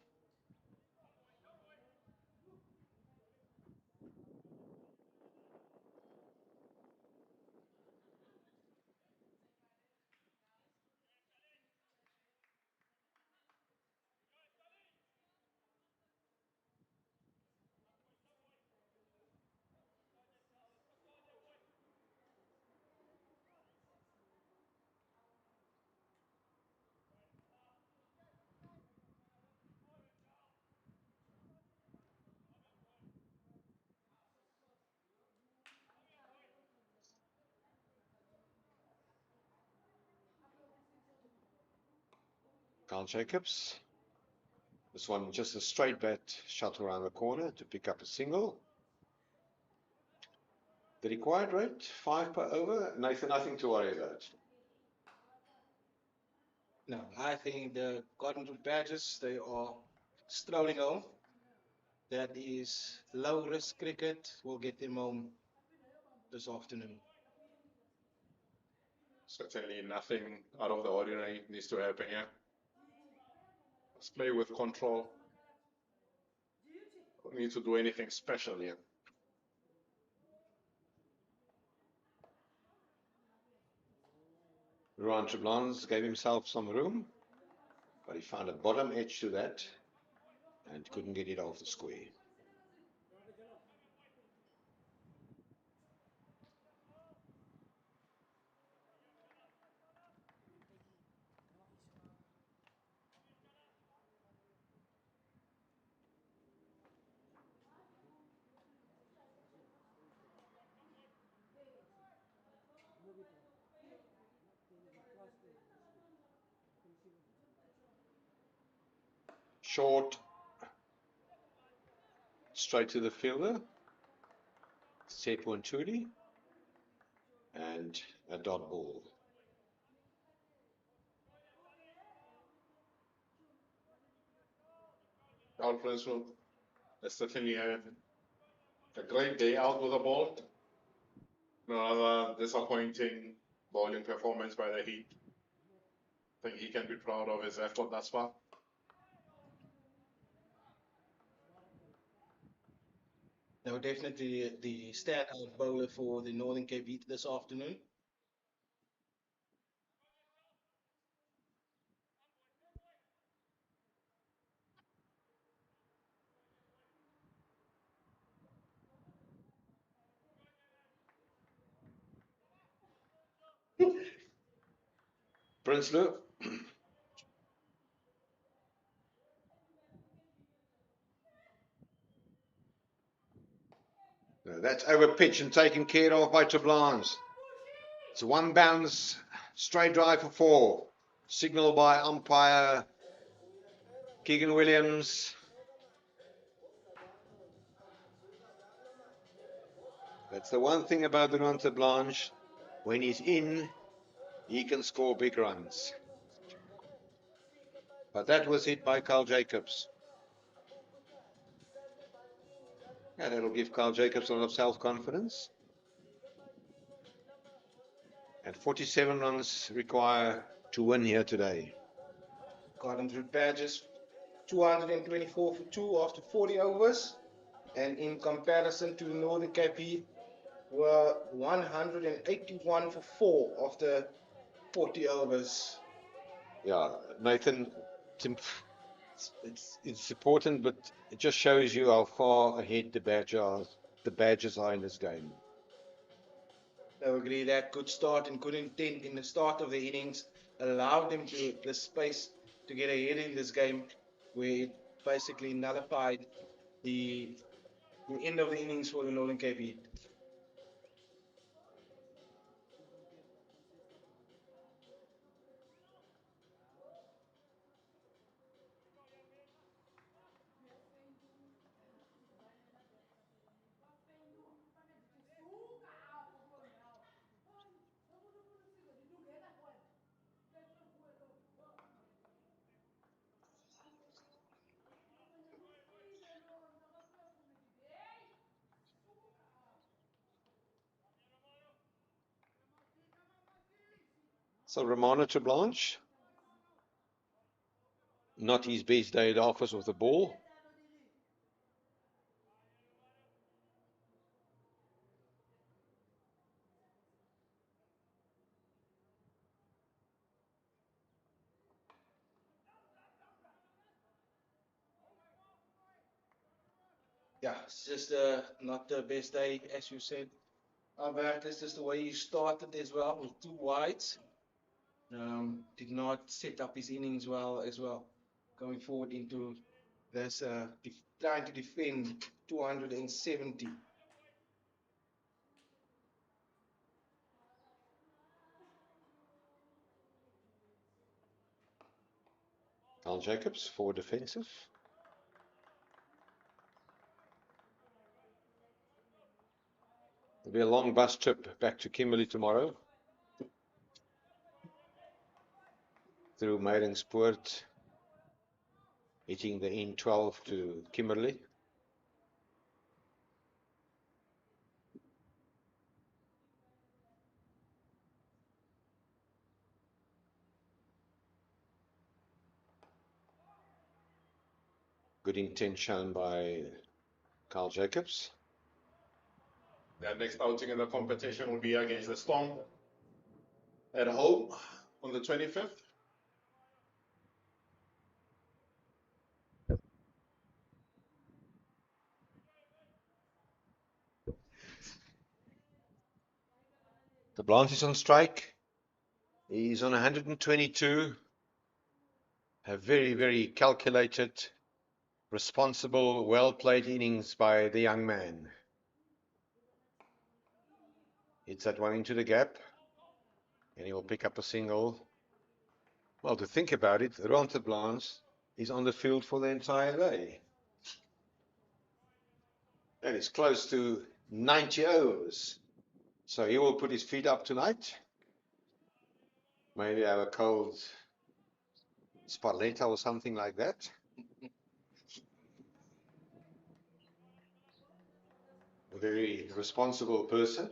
Carl Jacobs. This one just a straight bat shot around the corner to pick up a single. The required rate, 5 per over. Nathan, nothing to worry about. No, I think the Garden Route Badgers, they are strolling home. That is low risk cricket. Will get them home this afternoon. Certainly nothing out of the ordinary needs to happen here. Let's play with control. Don't need to do anything special here. Ruan ter Blanc gave himself some room, but he found a bottom edge to that and couldn't get it off the square. Short, straight to the fielder, Sepo Ntuli, and a dot ball. Charles Prinsloo has certainly had a great day out with the ball. Another disappointing bowling performance by the Heat. I think he can be proud of his effort thus far. No, definitely the standout bowler for the Northern Cape Heat this afternoon. Prinsloo. That's over pitch and taken care of by Tablans. It's a one bounce, straight drive for 4. Signal by umpire Keegan Williams. That's the one thing about Benoit Blanche. When he's in, he can score big runs. But that was hit by Carl Jacobs. Yeah, that'll give Carl Jacobs a lot of self-confidence. And 47 runs require to win here today. Got him through badges. 224 for 2 after 40 overs. And in comparison to Northern Cape Heat, were 181 for 4 after 40 overs. Yeah, Nathan, it's important, but it just shows you how far ahead the Badgers are in this game. I agree that good start and good intent in the start of the innings allowed them to the space to get ahead in this game, where it basically nullified the end of the innings for the Northern Cape Heat. So Romano to Blanche, not his best day at office with the ball. Yeah, it's just not the best day, as you said. Albert, this is the way he started as well, with 2 wides. Did not set up his innings well as well, going forward into this, trying to defend 270. Carl Jacobs, forward defensive. There'll be a long bus trip back to Kimberley tomorrow. Through Meidingspoort, hitting the N12 to Kimberley. Good intent shown by Carl Jacobs. Their next outing in the competition will be against the Storm at home on the 25th. The Blanche is on strike. He's on 122. A very, very calculated, responsible, well-played innings by the young man. Hits that one into the gap, and he will pick up a single. Well, to think about it, Ronte Blanche is on the field for the entire day. That is close to 90 overs. So he will put his feet up tonight. Maybe have a cold Sparletta or something like that. A very responsible person.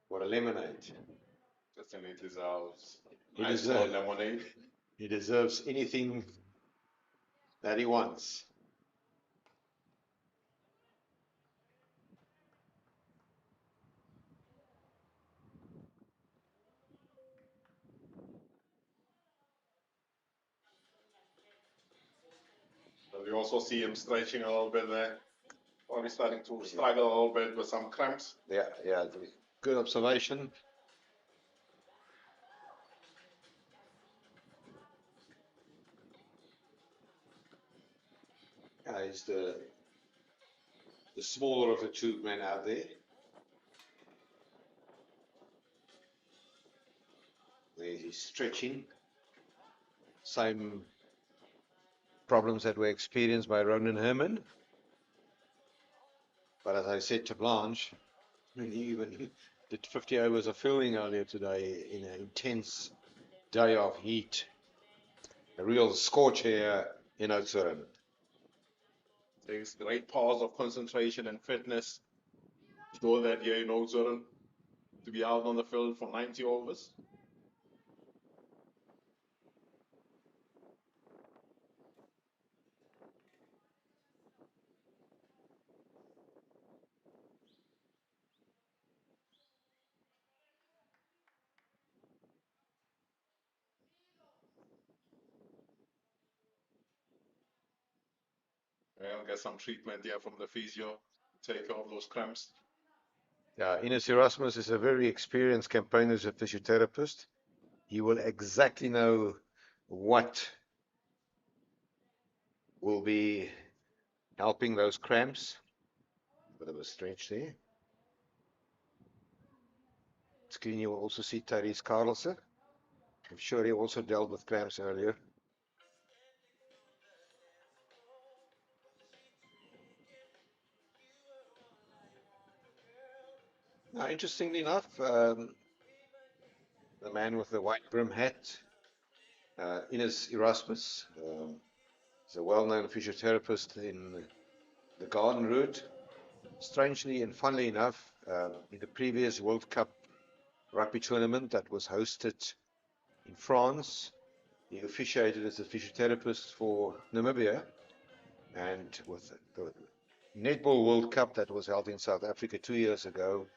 What a lemonade. Definitely deserves He nice deserves- cold lemonade. He deserves anything that he wants. But we also see him stretching a little bit there. Or he's starting to struggle a little bit with some cramps. Yeah, good observation. He's the smaller of the two men out there. He's stretching. Same problems that were experienced by Ronan Herman. But as I said to Blanche, he even did 50 overs of fielding earlier today in an intense day of heat. A real scorch here in Oudtshoorn. Takes great pause of concentration and fitness to know that here in Oudtshoorn to be out on the field for 90 overs. I'll get some treatment here from the physio to take care of those cramps. Yeah, Ines Erasmus is a very experienced campaigner as a physiotherapist. He will exactly know what will be helping those cramps. Bit of a stretch there. Screen, you will also see Tyrese Carlson. I'm sure he also dealt with cramps earlier. Now, interestingly enough, the man with the white brim hat, Ines Erasmus, is a well-known physiotherapist in the Garden Route. Strangely and funnily enough, in the previous World Cup rugby tournament that was hosted in France, he officiated as a physiotherapist for Namibia, and with the Netball World Cup that was held in South Africa 2 years ago,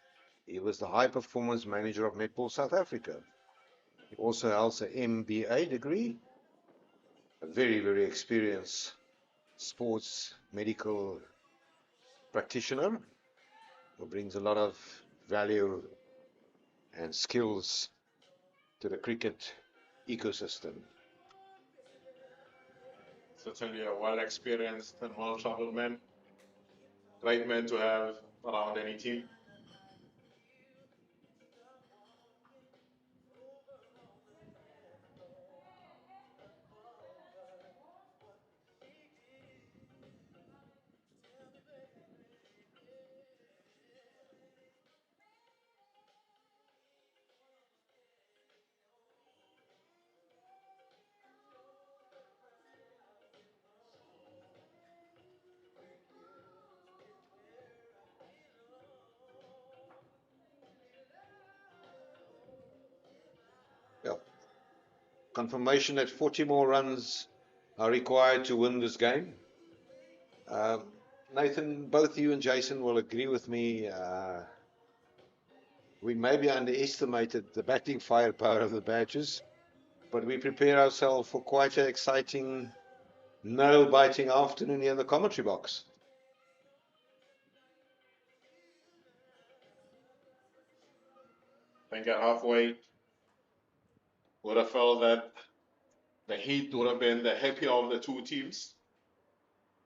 he was the high performance manager of Netball South Africa. He also holds an MBA degree, a very, very experienced sports medical practitioner who brings a lot of value and skills to the cricket ecosystem. Certainly a well-experienced and well-traveled man. Great man to have around any team. Yeah. Confirmation that 40 more runs are required to win this game. Nathan, both you and Jason will agree with me. We maybe underestimated the batting firepower of the Badgers, but we prepare ourselves for quite an exciting, nail-biting afternoon here in the commentary box. I think at halfway, would have felt that the Heat would have been the happier of the two teams,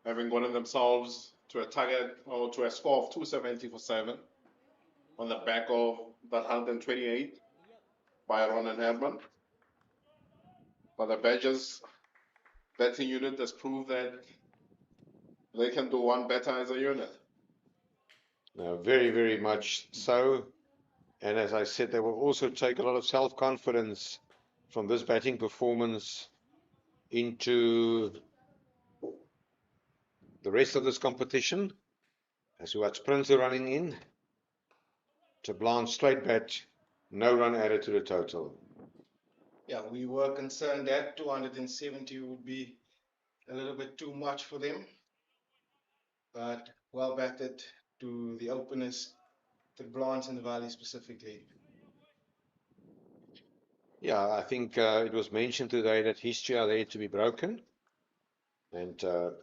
having gotten themselves to a target or to a score of 270 for 7 on the back of that 128 by Ronan Herman. But the Badgers batting unit has proved that they can do one better as a unit. Very, very much so. And as I said, they will also take a lot of self-confidence from this batting performance into the rest of this competition. As we watch Printer running in to Blanche straight bat, no run added to the total. Yeah, we were concerned that 270 would be a little bit too much for them, but well batted to the openers, the Blans and the Valley specifically. Yeah, I think it was mentioned today that history are there to be broken, and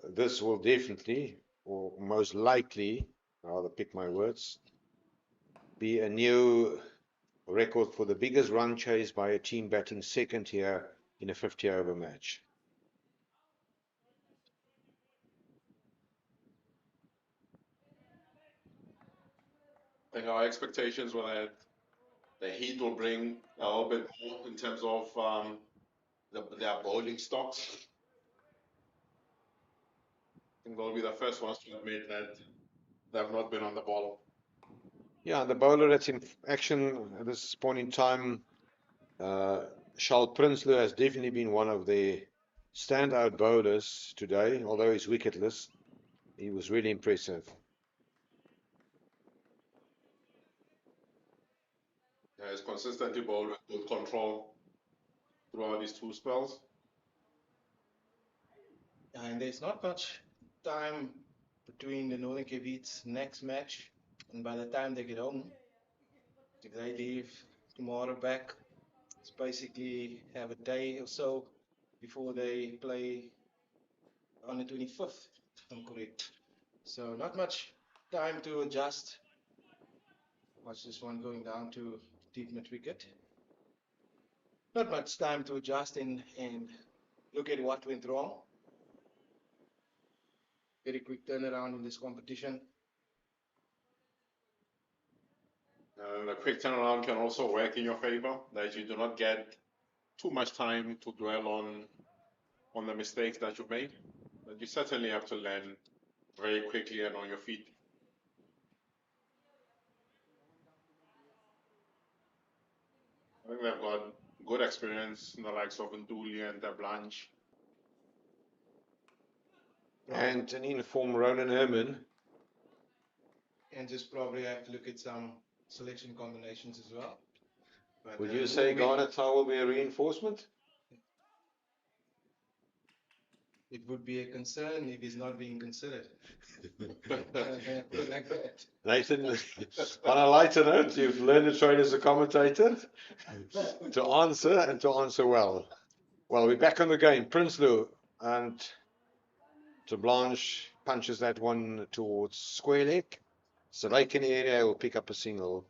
this will definitely or most likely, I'll rather pick my words, be a new record for the biggest run chase by a team batting second here in a 50-over match. I think our expectations were that the Heat will bring a little bit more in terms of their bowling stocks. I think they'll be the first ones to admit that they have not been on the ball. Yeah, the bowler that's in action at this point in time, Charles Prinsloo has definitely been one of their standout bowlers today, although he's wicketless. He was really impressive. Yeah, he's consistently bowled with good control throughout these two spells. And there's not much time between the Northern Cape Heat's next match and by the time they get home. If they leave tomorrow back, it's basically have a day or so before they play on the 25th, if I'm correct. So not much time to adjust. Watch this one going down to deep mid wicket. Not much time to adjust and look at what went wrong. Very quick turnaround in this competition. The quick turnaround can also work in your favor, that you do not get too much time to dwell on the mistakes that you made. But you certainly have to learn very quickly and on your feet. I think they've got good experience in the likes of Nduli and Blanche. And an informed Ronan Herman. And just probably have to look at some selection combinations as well. But, Would you say Garnet will be a reinforcement? It would be a concern if he's not being considered. Like that. Nathan, on a lighter note, you've learned to trade as a commentator to answer and to answer well. Well, we're back on the game. Prinsloo and to Blanche punches that one towards square leg. So Lake in the area will pick up a single.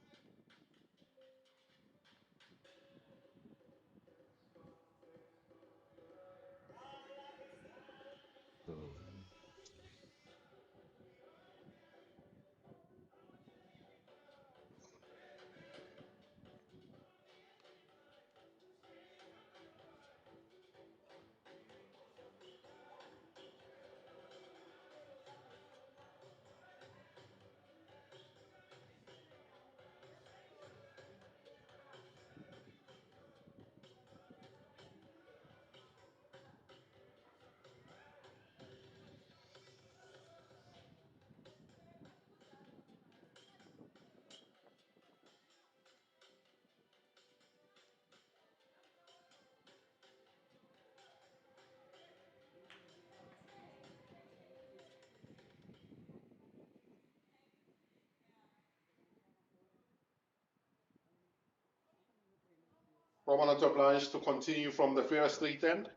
Prominent obliged to continue from the fair street end.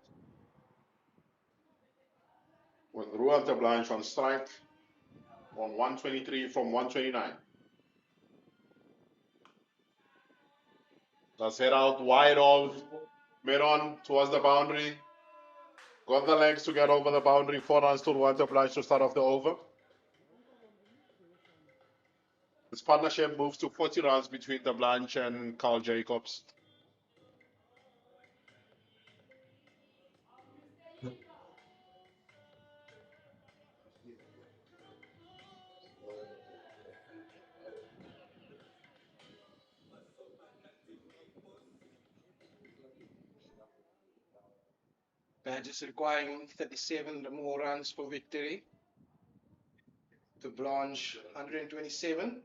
With Ruan Blanche on strike on 123 from 129. Let's head out wide of mid-on towards the boundary. Got the legs to get over the boundary. 4 runs to Ruan Blanche to start off the over. This partnership moves to 40 runs between the Blanche and Carl Jacobs. Badges requiring 37 more runs for victory. To Blanche, 127.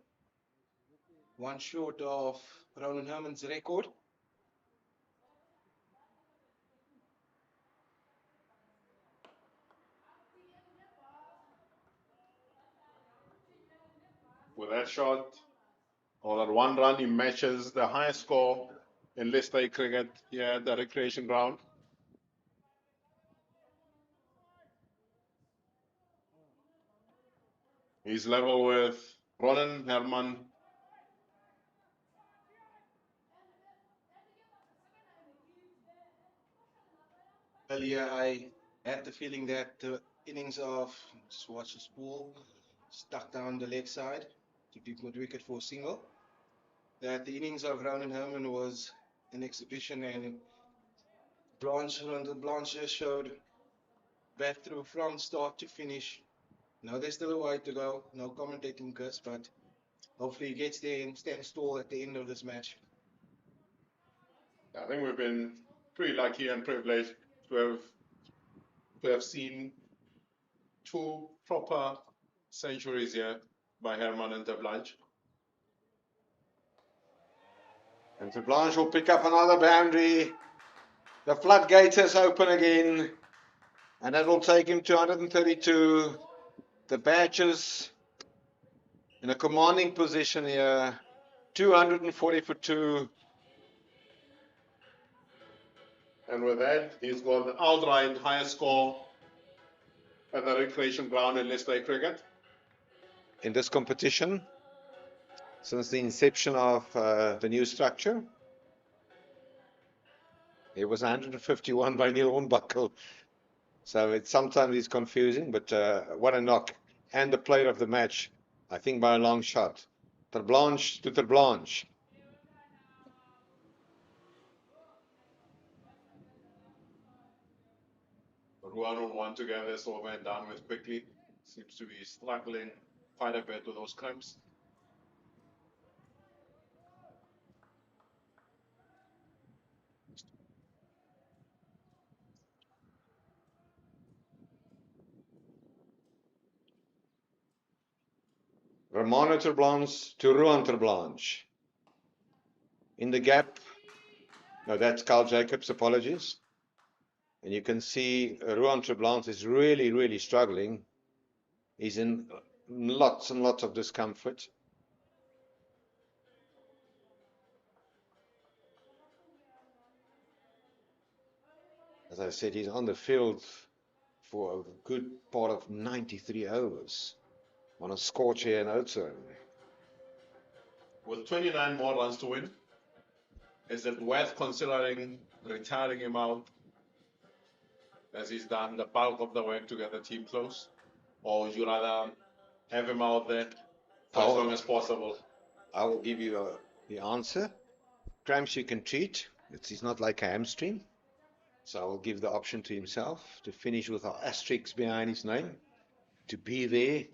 One short of Ronan Herman's record. With that shot, or that 1 run, he matches the highest score in List A cricket here at the recreation ground. He's level with Ronan Herman. Earlier, I had the feeling that the innings of, just watch the spool, stuck down the leg side to be good wicket for a single. That the innings of Ronan Herman was an exhibition, and Blanche just showed bat through from start to finish. Now there's still a way to go, no commentating curse, but hopefully he gets there and stands tall at the end of this match. I think we've been pretty lucky and privileged to have seen two proper centuries here by Herman and de Blanche. And de Blanche will pick up another boundary. The floodgates is open again. And that will take him to 132. The Badgers in a commanding position here. 240 for 2. And with that, he's got the outright highest score at the recreation ground in List A cricket. In this competition, since the inception of the new structure. It was 151 by Neil Hornbuckle. So it sometimes is confusing, but what a knock. And the player of the match, I think by a long shot. Ter Blanche to Ter Blanche. Ruan on one together, so went down with quickly. Seems to be struggling quite a bit with those cramps. Romano Ter Blanche to Ruan Ter Blanche. In the gap, no, that's Carl Jacobs, apologies. And you can see Ruan Ter Blanche is really, really struggling. He's in lots and lots of discomfort. As I said, he's on the field for a good part of 93 overs on a scorcher here in Oudtshoorn. With 29 more runs to win, is it worth considering retiring him out as he's done the bulk of the work to get the team close? Or would you rather have him out there for as long as possible? I will give you the answer. Cramps you can treat. He's not like a hamstring. So I will give the option to himself to finish with our asterisks behind his name. To be there.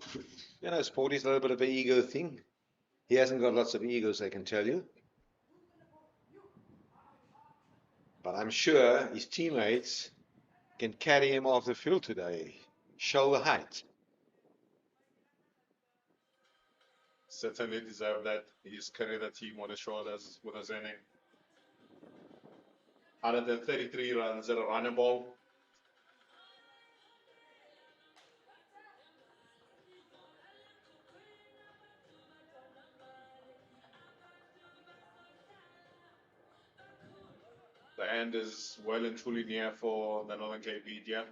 You know, sport is a little bit of an ego thing. He hasn't got lots of egos, I can tell you. But I'm sure his teammates can carry him off the field today. Shoulder height. Certainly deserve that. He's carried the team on his shoulders with his inning. 133 runs at a running ball. The end is well and truly near for the Northern Cape media.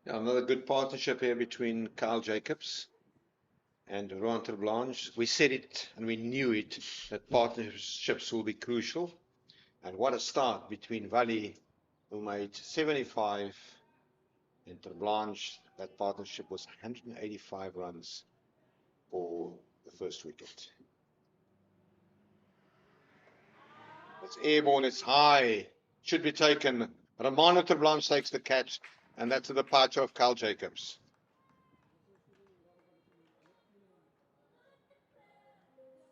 Another good partnership here between Carl Jacobs and Ruan Ter Blanche. We said it and we knew it, that partnerships will be crucial. And what a start between Valley, who made 75, and Ter Blanche. That partnership was 185 runs for the first wicket. It's airborne, it's high, should be taken. Romano Ter Blanche takes the catch, and that's the departure of Carl Jacobs.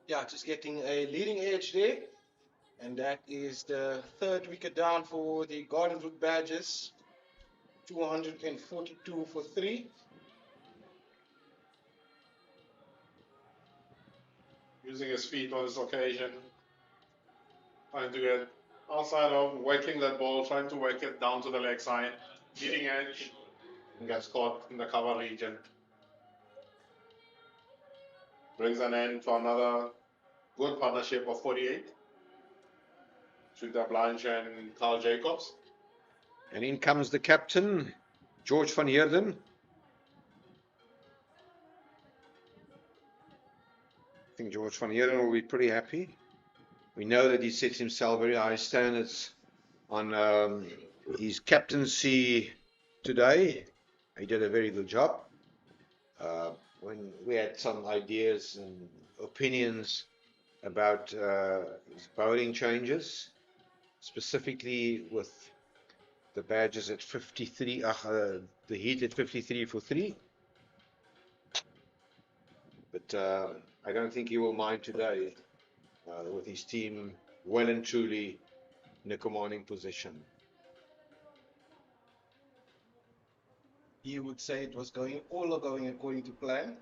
Yeah, just getting a leading edge there. And that is the third wicket down for the Gardenwood Badgers. 242 for 3. Using his feet on this occasion. Trying to get outside of working that ball, trying to work it down to the leg side. Leading edge. And gets caught in the cover region. Brings an end to another good partnership of 48. Shooter Blanche and Carl Jacobs. And in comes the captain, George van Heerden. I think George van Heerden will be pretty happy. We know that he sets himself very high standards on his captaincy today. He did a very good job. When we had some ideas and opinions about his bowling changes, specifically with the Badgers at 53, the Heat at 53 for 3. But I don't think he will mind today with his team well and truly in a commanding position. He would say it was all going according to plan.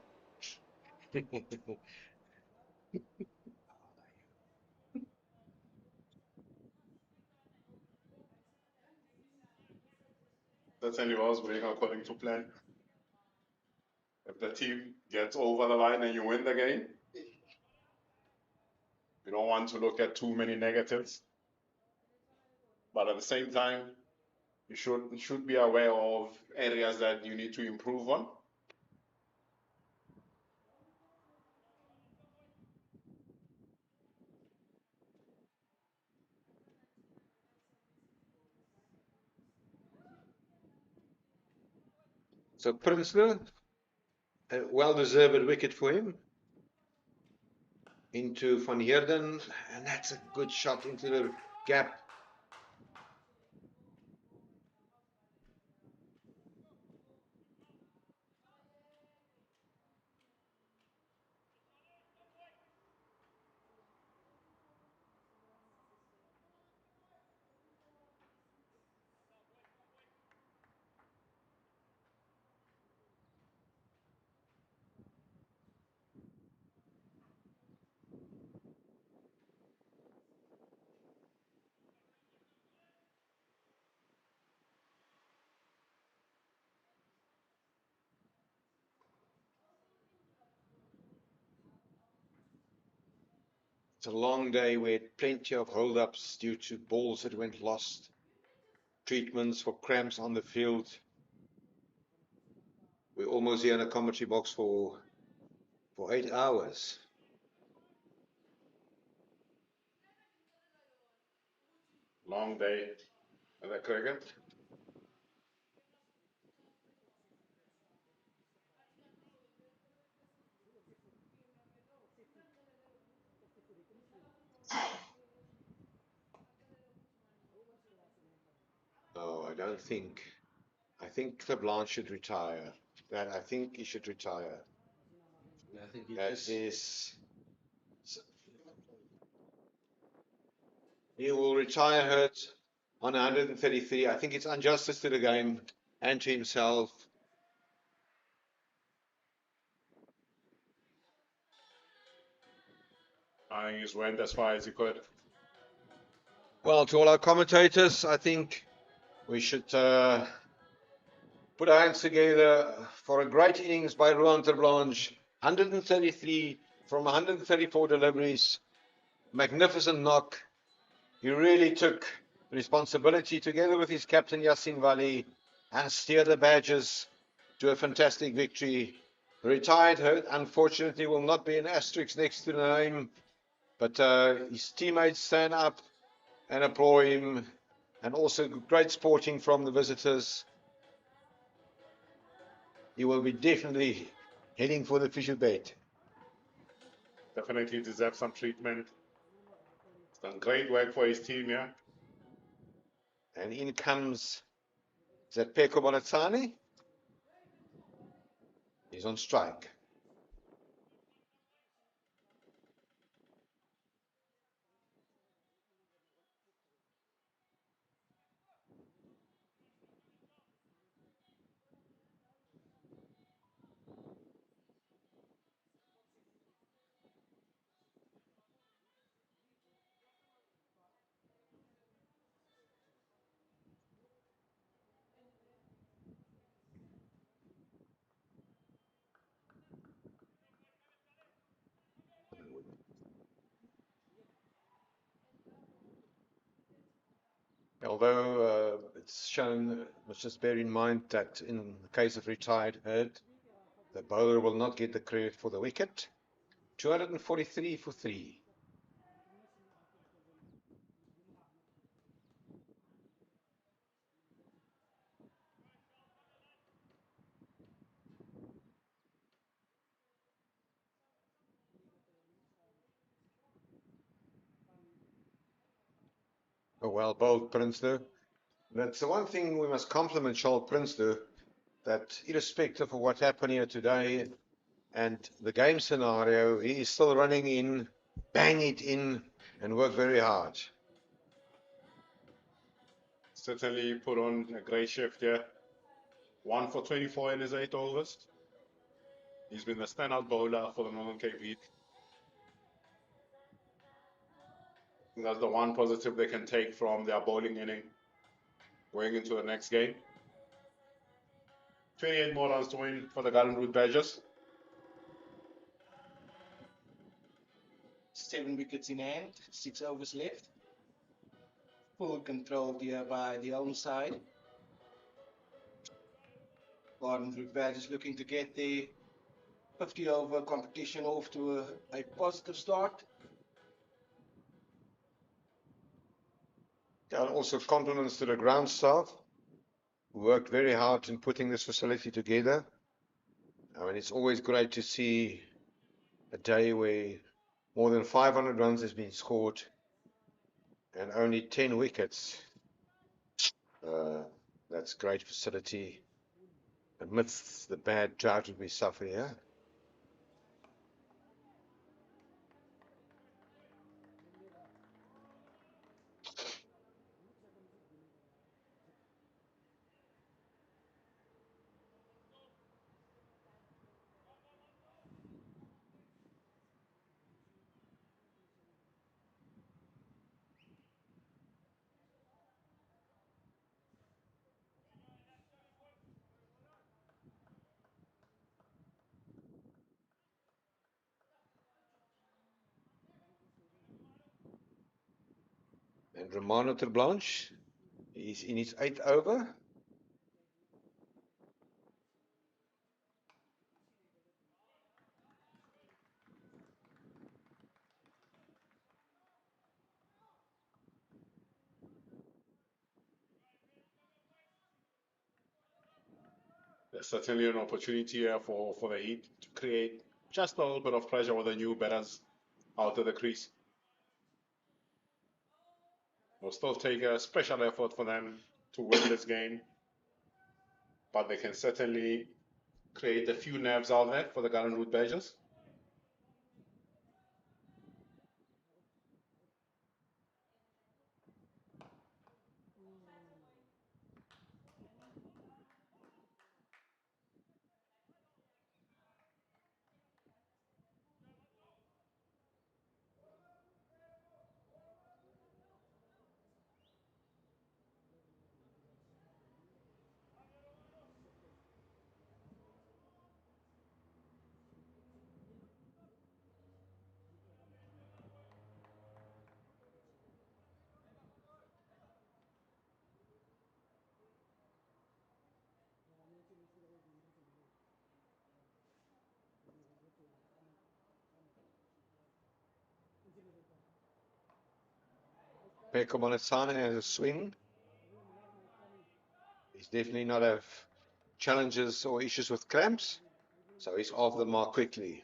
Certainly was going according to plan. If the team gets over the line and you win the game, you don't want to look at too many negatives. But at the same time, you should be aware of areas that you need to improve on. So Prinsloo, a well-deserved wicket for him. Into Van Heerden, and that's a good shot into the gap. It's a long day. We had plenty of hold-ups due to balls that went lost, treatments for cramps on the field. We're almost here in a commentary box for 8 hours. Long day at the cricket. No, I don't think. I think Cliff Blanche should retire. I think he should retire. I think He will retire hurt on 133. I think it's injustice to the game and to himself. I think he's went as far as he could. Well, to all our commentators, I think we should put our hands together for a great innings by Ruan Terblanche. 133 from 134 deliveries. Magnificent knock. He really took responsibility together with his captain Yasin Vali and steered the Badgers to a fantastic victory. Retired hurt, unfortunately, will not be an asterisk next to the name, but his teammates stand up and applaud him, and also great sporting from the visitors. He will be definitely heading for the Fisher Bet. Definitely deserves some treatment. He's done great work for his team, yeah. And in comes Peko Bonatsani. He's on strike. Although it's shown, let's just bear in mind that in the case of retired herd, the bowler will not get the credit for the wicket. 243 for 3. A well bowled Prinsloo. That's the one thing we must compliment Charles Prinsloo, that irrespective of what happened here today and the game scenario, he is still running in, bang it in, and work very hard. Certainly put on a great shift here. 1 for 24 in his 8 overs. He's been the standout bowler for the Northern Cape Heat. That's the one positive they can take from their bowling inning going into the next game. 28 more runs to win for the Garden Route Badgers. 7 wickets in hand, 6 overs left. Full control here by the home side. Garden Route Badgers looking to get the 50 over competition off to a positive start. And also compliments to the ground staff, who worked very hard in putting this facility together. I mean, it's always great to see a day where more than 500 runs has been scored and only 10 wickets. That's great facility amidst the bad drought that we suffer here. And Romano Terblanche, he's in his 8th over. There's certainly an opportunity here for the Heat to create just a little bit of pressure with the new batters out of the crease. It'll still take a special effort for them to win this game, but they can certainly create a few nerves out there for the Garden Route Badgers. Peko Monatsane has a swing. He's definitely not have challenges or issues with cramps, so he's off the mark quickly.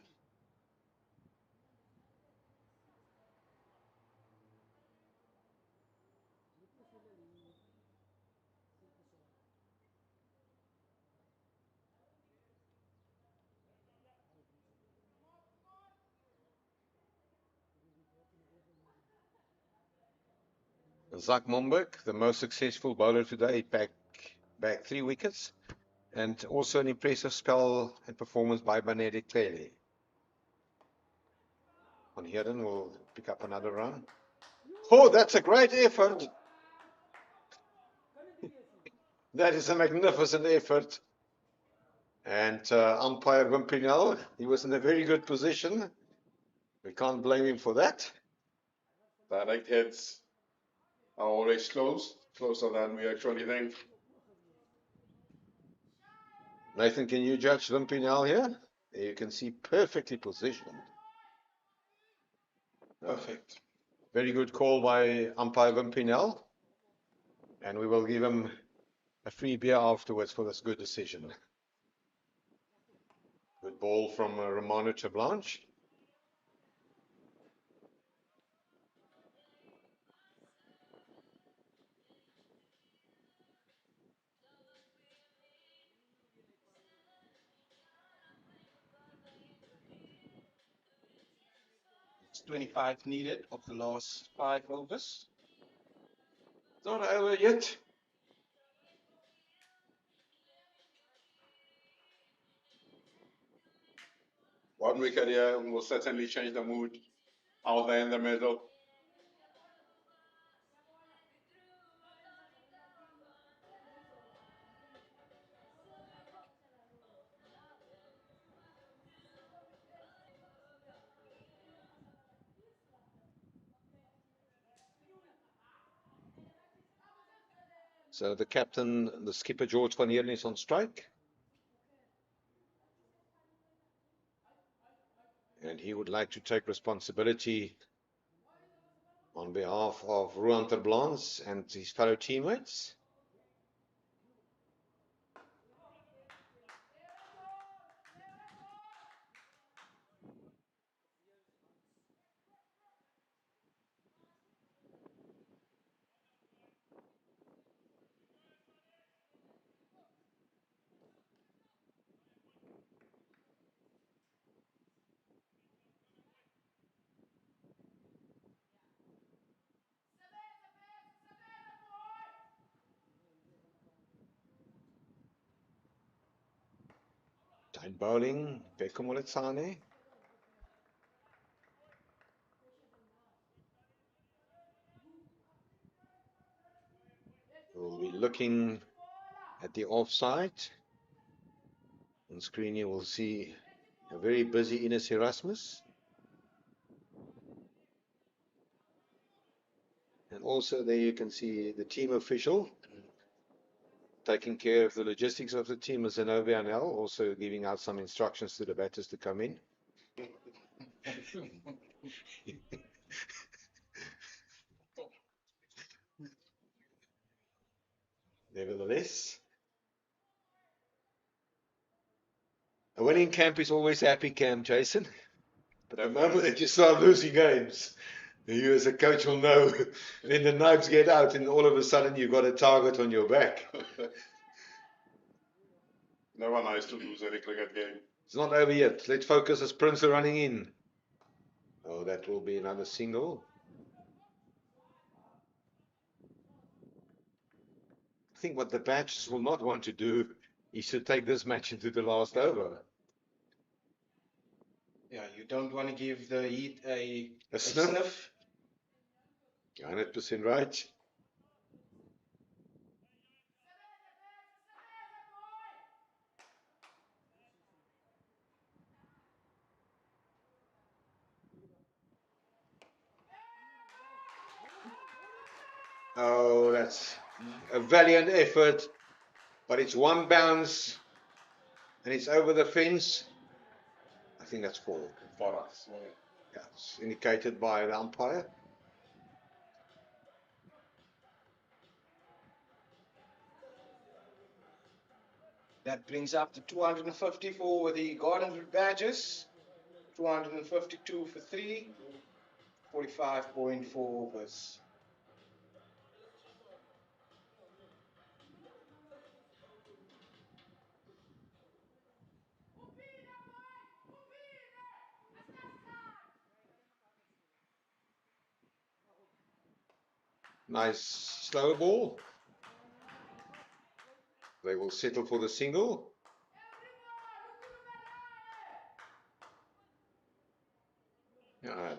Zak Momberg, the most successful bowler today, back 3 wickets, and also an impressive spell and performance by Benedict Clearly. Van Heerden will pick up another run. Oh, that's a great effort. That is a magnificent effort. And umpire Wimpinel, he was in a very good position. We can't blame him for that. Direct hits are always close. Closer than we actually think. Nathan, can you judge Wimpinel here? You can see perfectly positioned. Perfect. Very good call by umpire Wimpinel. And we will give him a free beer afterwards for this good decision. Good ball from Romano Blanche. It's 25 needed of the last 5 overs. It's not over yet. One wicket here will certainly change the mood out there in the middle. So the captain, the skipper George van Heerden is on strike. And he would like to take responsibility on behalf of Ruan Terblans and his fellow teammates. Time bowling, Peko Moletsane. We'll be looking at the offside. On screen you will see a very busy Ines Erasmus. And also there you can see the team official taking care of the logistics of the team, as Zenobia and L, also giving out some instructions to the batters to come in. Nevertheless, a winning camp is always a happy camp, Jason. But the moment that you start losing games, you as a coach will know, then the knives get out and all of a sudden you've got a target on your back. Never nice to lose any cricket game. It's not over yet. Let's focus as Prince are running in. Oh, that will be another single. I think what the Badgers will not want to do is to take this match into the last over. Yeah, you don't want to give the Heat a sniff. sniff. 100% right. Oh, that's a valiant effort, but it's one bounce and it's over the fence. I think that's four. For us. Yeah, it's indicated by the umpire. That brings up to 254 with the Garden Badgers. 252 for 3. 45.4 overs. Nice slower ball. They will settle for the single.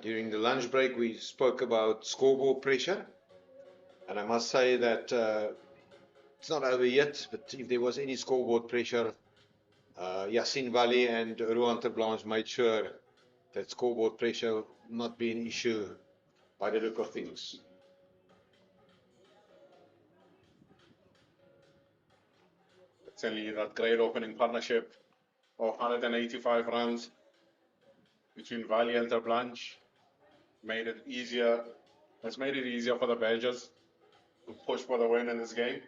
During the lunch break, we spoke about scoreboard pressure. And I must say that it's not over yet, but if there was any scoreboard pressure, Yassine Valley and Ruan Terblanche made sure that scoreboard pressure would not be an issue by the look of things. certainly that great opening partnership of 185 runs between Valley and Terblanche made it easier. Has made it easier for the Badgers to push for the win in this game.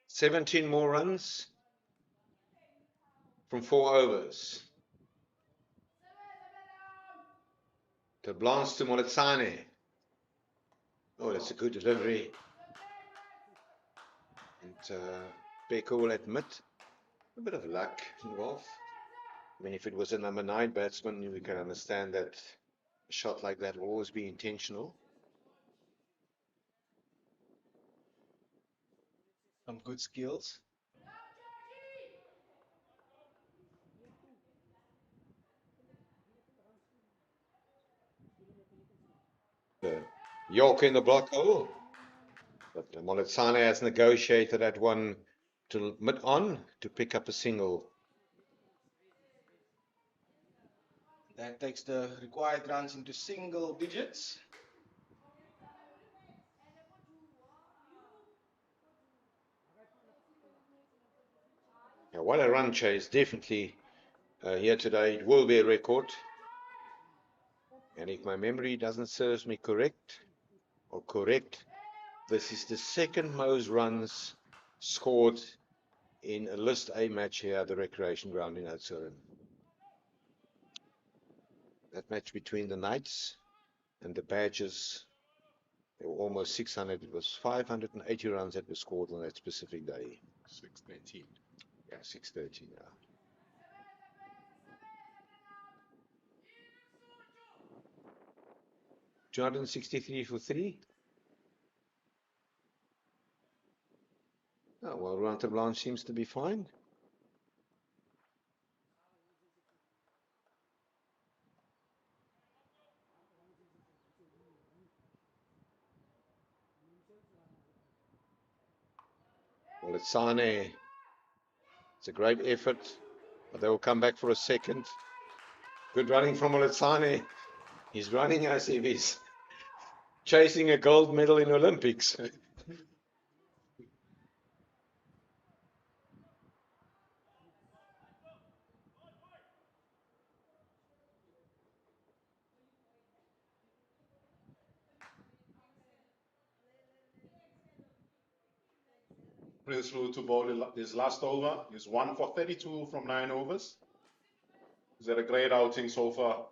"17 more runs from 4 overs. Terblanche to Moletsane. Oh, that's a good delivery. And Becker will admit a bit of luck involved. I mean, if it was a number 9 batsman, we can understand that a shot like that will always be intentional. Some good skills. York in the block. Oh, but Moletsane has negotiated that one to mid-on to pick up a single. That takes the required runs into single digits. Now, what a run chase, definitely here today. It will be a record. And if my memory doesn't serve me correct, this is the second most runs scored in a List A match here at the Recreation Ground in Oudtshoorn. That match between the Knights and the Badgers, they were almost 600. It was 580 runs that were scored on that specific day. 613. Yeah, 613. Yeah. $263 for 3. Oh, well, Rouen Terblanche seems to be fine. Well, it's Sane. It's a great effort, but they will come back for a second. Good running from Oletsane. He's running as if he's chasing a gold medal in Olympics. Prince Lou to bowl his last over. He's 1 for 32 from 9 overs. He's had a great outing so far.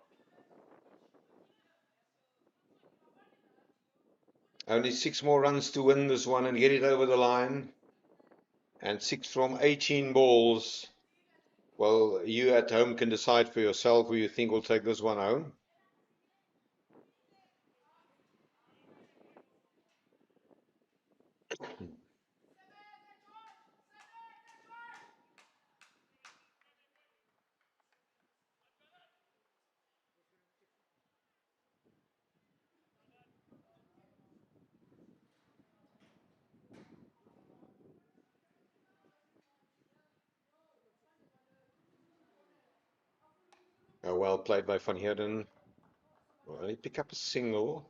Only 6 more runs to win this one and get it over the line. And 6 from 18 balls. Well, you at home can decide for yourself who you think will take this one home. Well played by Van Heerden. Well, he picked up a single.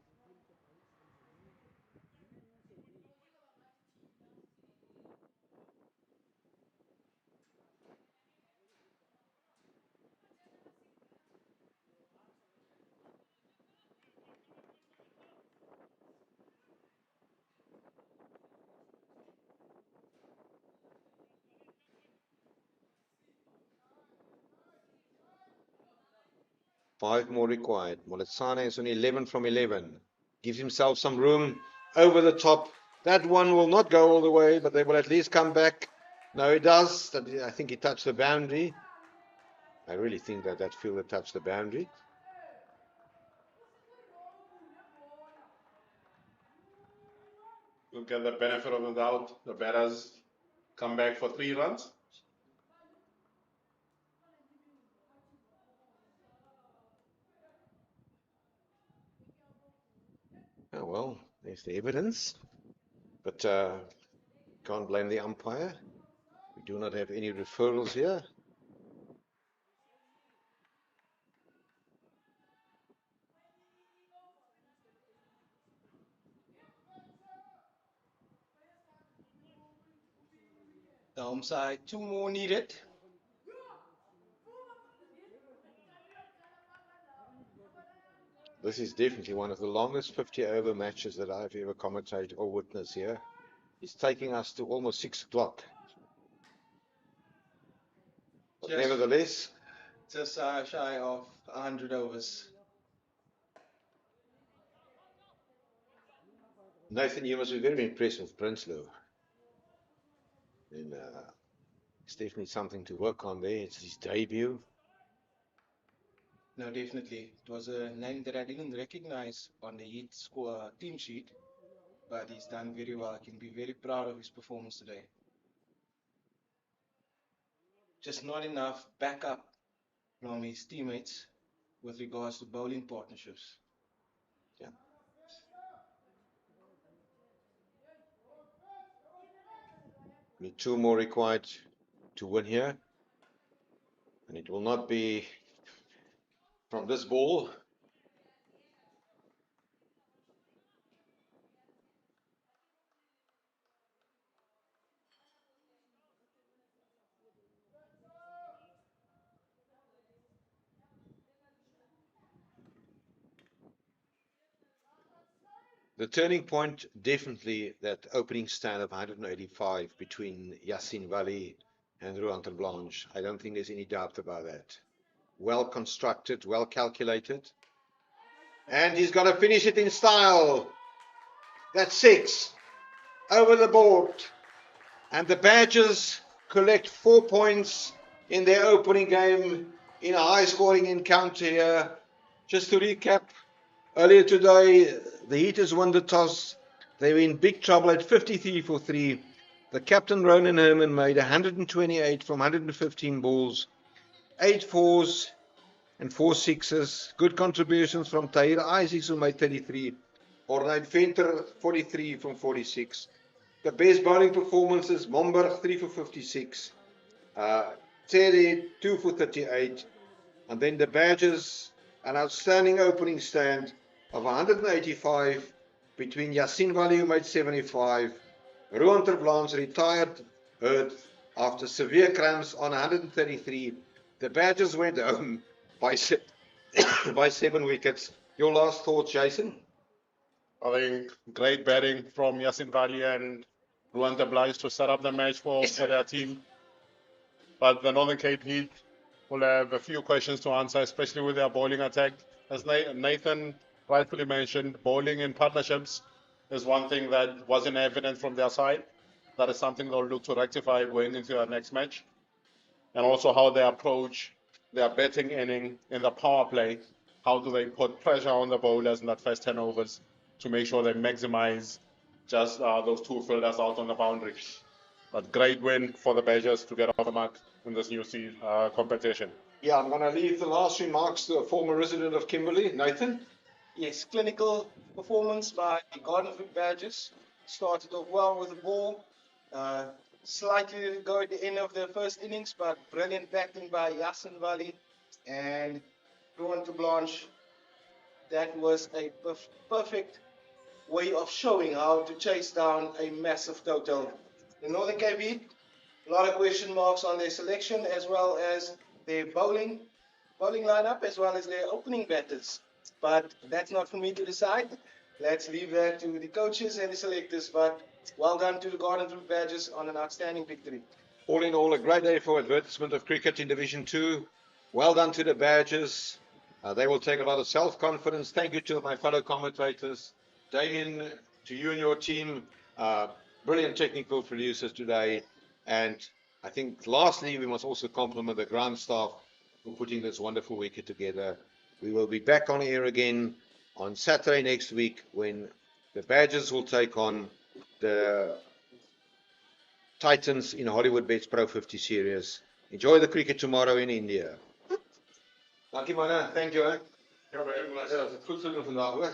Five more required. Moletsane is on 11 from 11. Gives himself some room over the top. That one will not go all the way, but they will at least come back. No, it does. I think he touched the boundary. I really think that fielder touched the boundary. We'll get the benefit of the doubt. The batters come back for 3 runs. Oh, well, there's the evidence. But can't blame the umpire. We do not have any referrals here. The home side, 2 more needed. This is definitely one of the longest 50-over matches that I've ever commentated or witnessed here. It's taking us to almost 6 o'clock. But nevertheless, just shy of 100 overs. Nathan, you must be very impressed with Prinsloo. And it's definitely something to work on there. It's his debut. No, definitely. It was a name that I didn't recognize on the Heat score team sheet, but he's done very well. I can be very proud of his performance today. Just not enough backup from his teammates with regards to bowling partnerships. Yeah. Need 2 more required to win here. And it will not be from this ball. The turning point, definitely that opening stand of 185 between Yassine Valley and Ruan Blanche. I don't think there's any doubt about that. Well constructed, well calculated. And he's going to finish it in style. That's 6 over the board. And the Badgers collect 4 points in their opening game in a high-scoring encounter here. Just to recap, earlier today, the Heaters won the toss. They were in big trouble at 53 for 3. The captain, Ronan Herman, made 128 from 115 balls, 8 fours and 4 sixes. Good contributions from Tahir Isaacs, who made 33. Ornate Venter, 43 from 46. The best bowling performances, Momberg 3 for 56. Terry 2 for 38. And then the Badgers, an outstanding opening stand of 185 between Yassine Valley, who made 75. Ruan Blanche retired hurt after severe cramps on 133. The Badgers went home by 7 wickets. Your last thoughts, Jason? I think great batting from Yassine Valley and Ruan Blanche to set up the match for their team. But the Northern Cape Heat will have a few questions to answer, especially with their bowling attack. As Nathan rightfully mentioned, bowling in partnerships is one thing that wasn't evident from their side. That is something they'll look to rectify going into their next match. And also how they approach their batting inning in the power play. How do they put pressure on the bowlers in that first 10 overs to make sure they maximize just those 2 fielders out on the boundary. But great win for the Badgers to get off the mark in this new competition. Yeah, I'm going to leave the last remarks to a former resident of Kimberley, Nathan. Yes, clinical performance by the Garden Fruit Badgers. Started off well with the ball. Slightly to go at the end of the first innings, but brilliant batting by Yassine Valley and Ruan Blanche. That was a perfect way of showing how to chase down a massive total. The Northern Cape Heat, a lot of question marks on their selection as well as their bowling lineup as well as their opening batters. But that's not for me to decide. Let's leave that to the coaches and the selectors. But well done to the Garden Fruit Badgers on an outstanding victory. All in all, a great day for advertisement of cricket in Division 2. Well done to the Badgers. They will take a lot of self-confidence. Thank you to my fellow commentators. Damien, to you and your team, brilliant technical producers today. And I think lastly, we must also compliment the ground staff for putting this wonderful wicket together. We will be back on air again on Saturday next week when the Badgers will take on the Titans in Hollywood Bets Pro 50 series. Enjoy the cricket tomorrow in India. Dankie manne, thank you. Ja, very much. Ja, dat is goed te doen vandaag hoor.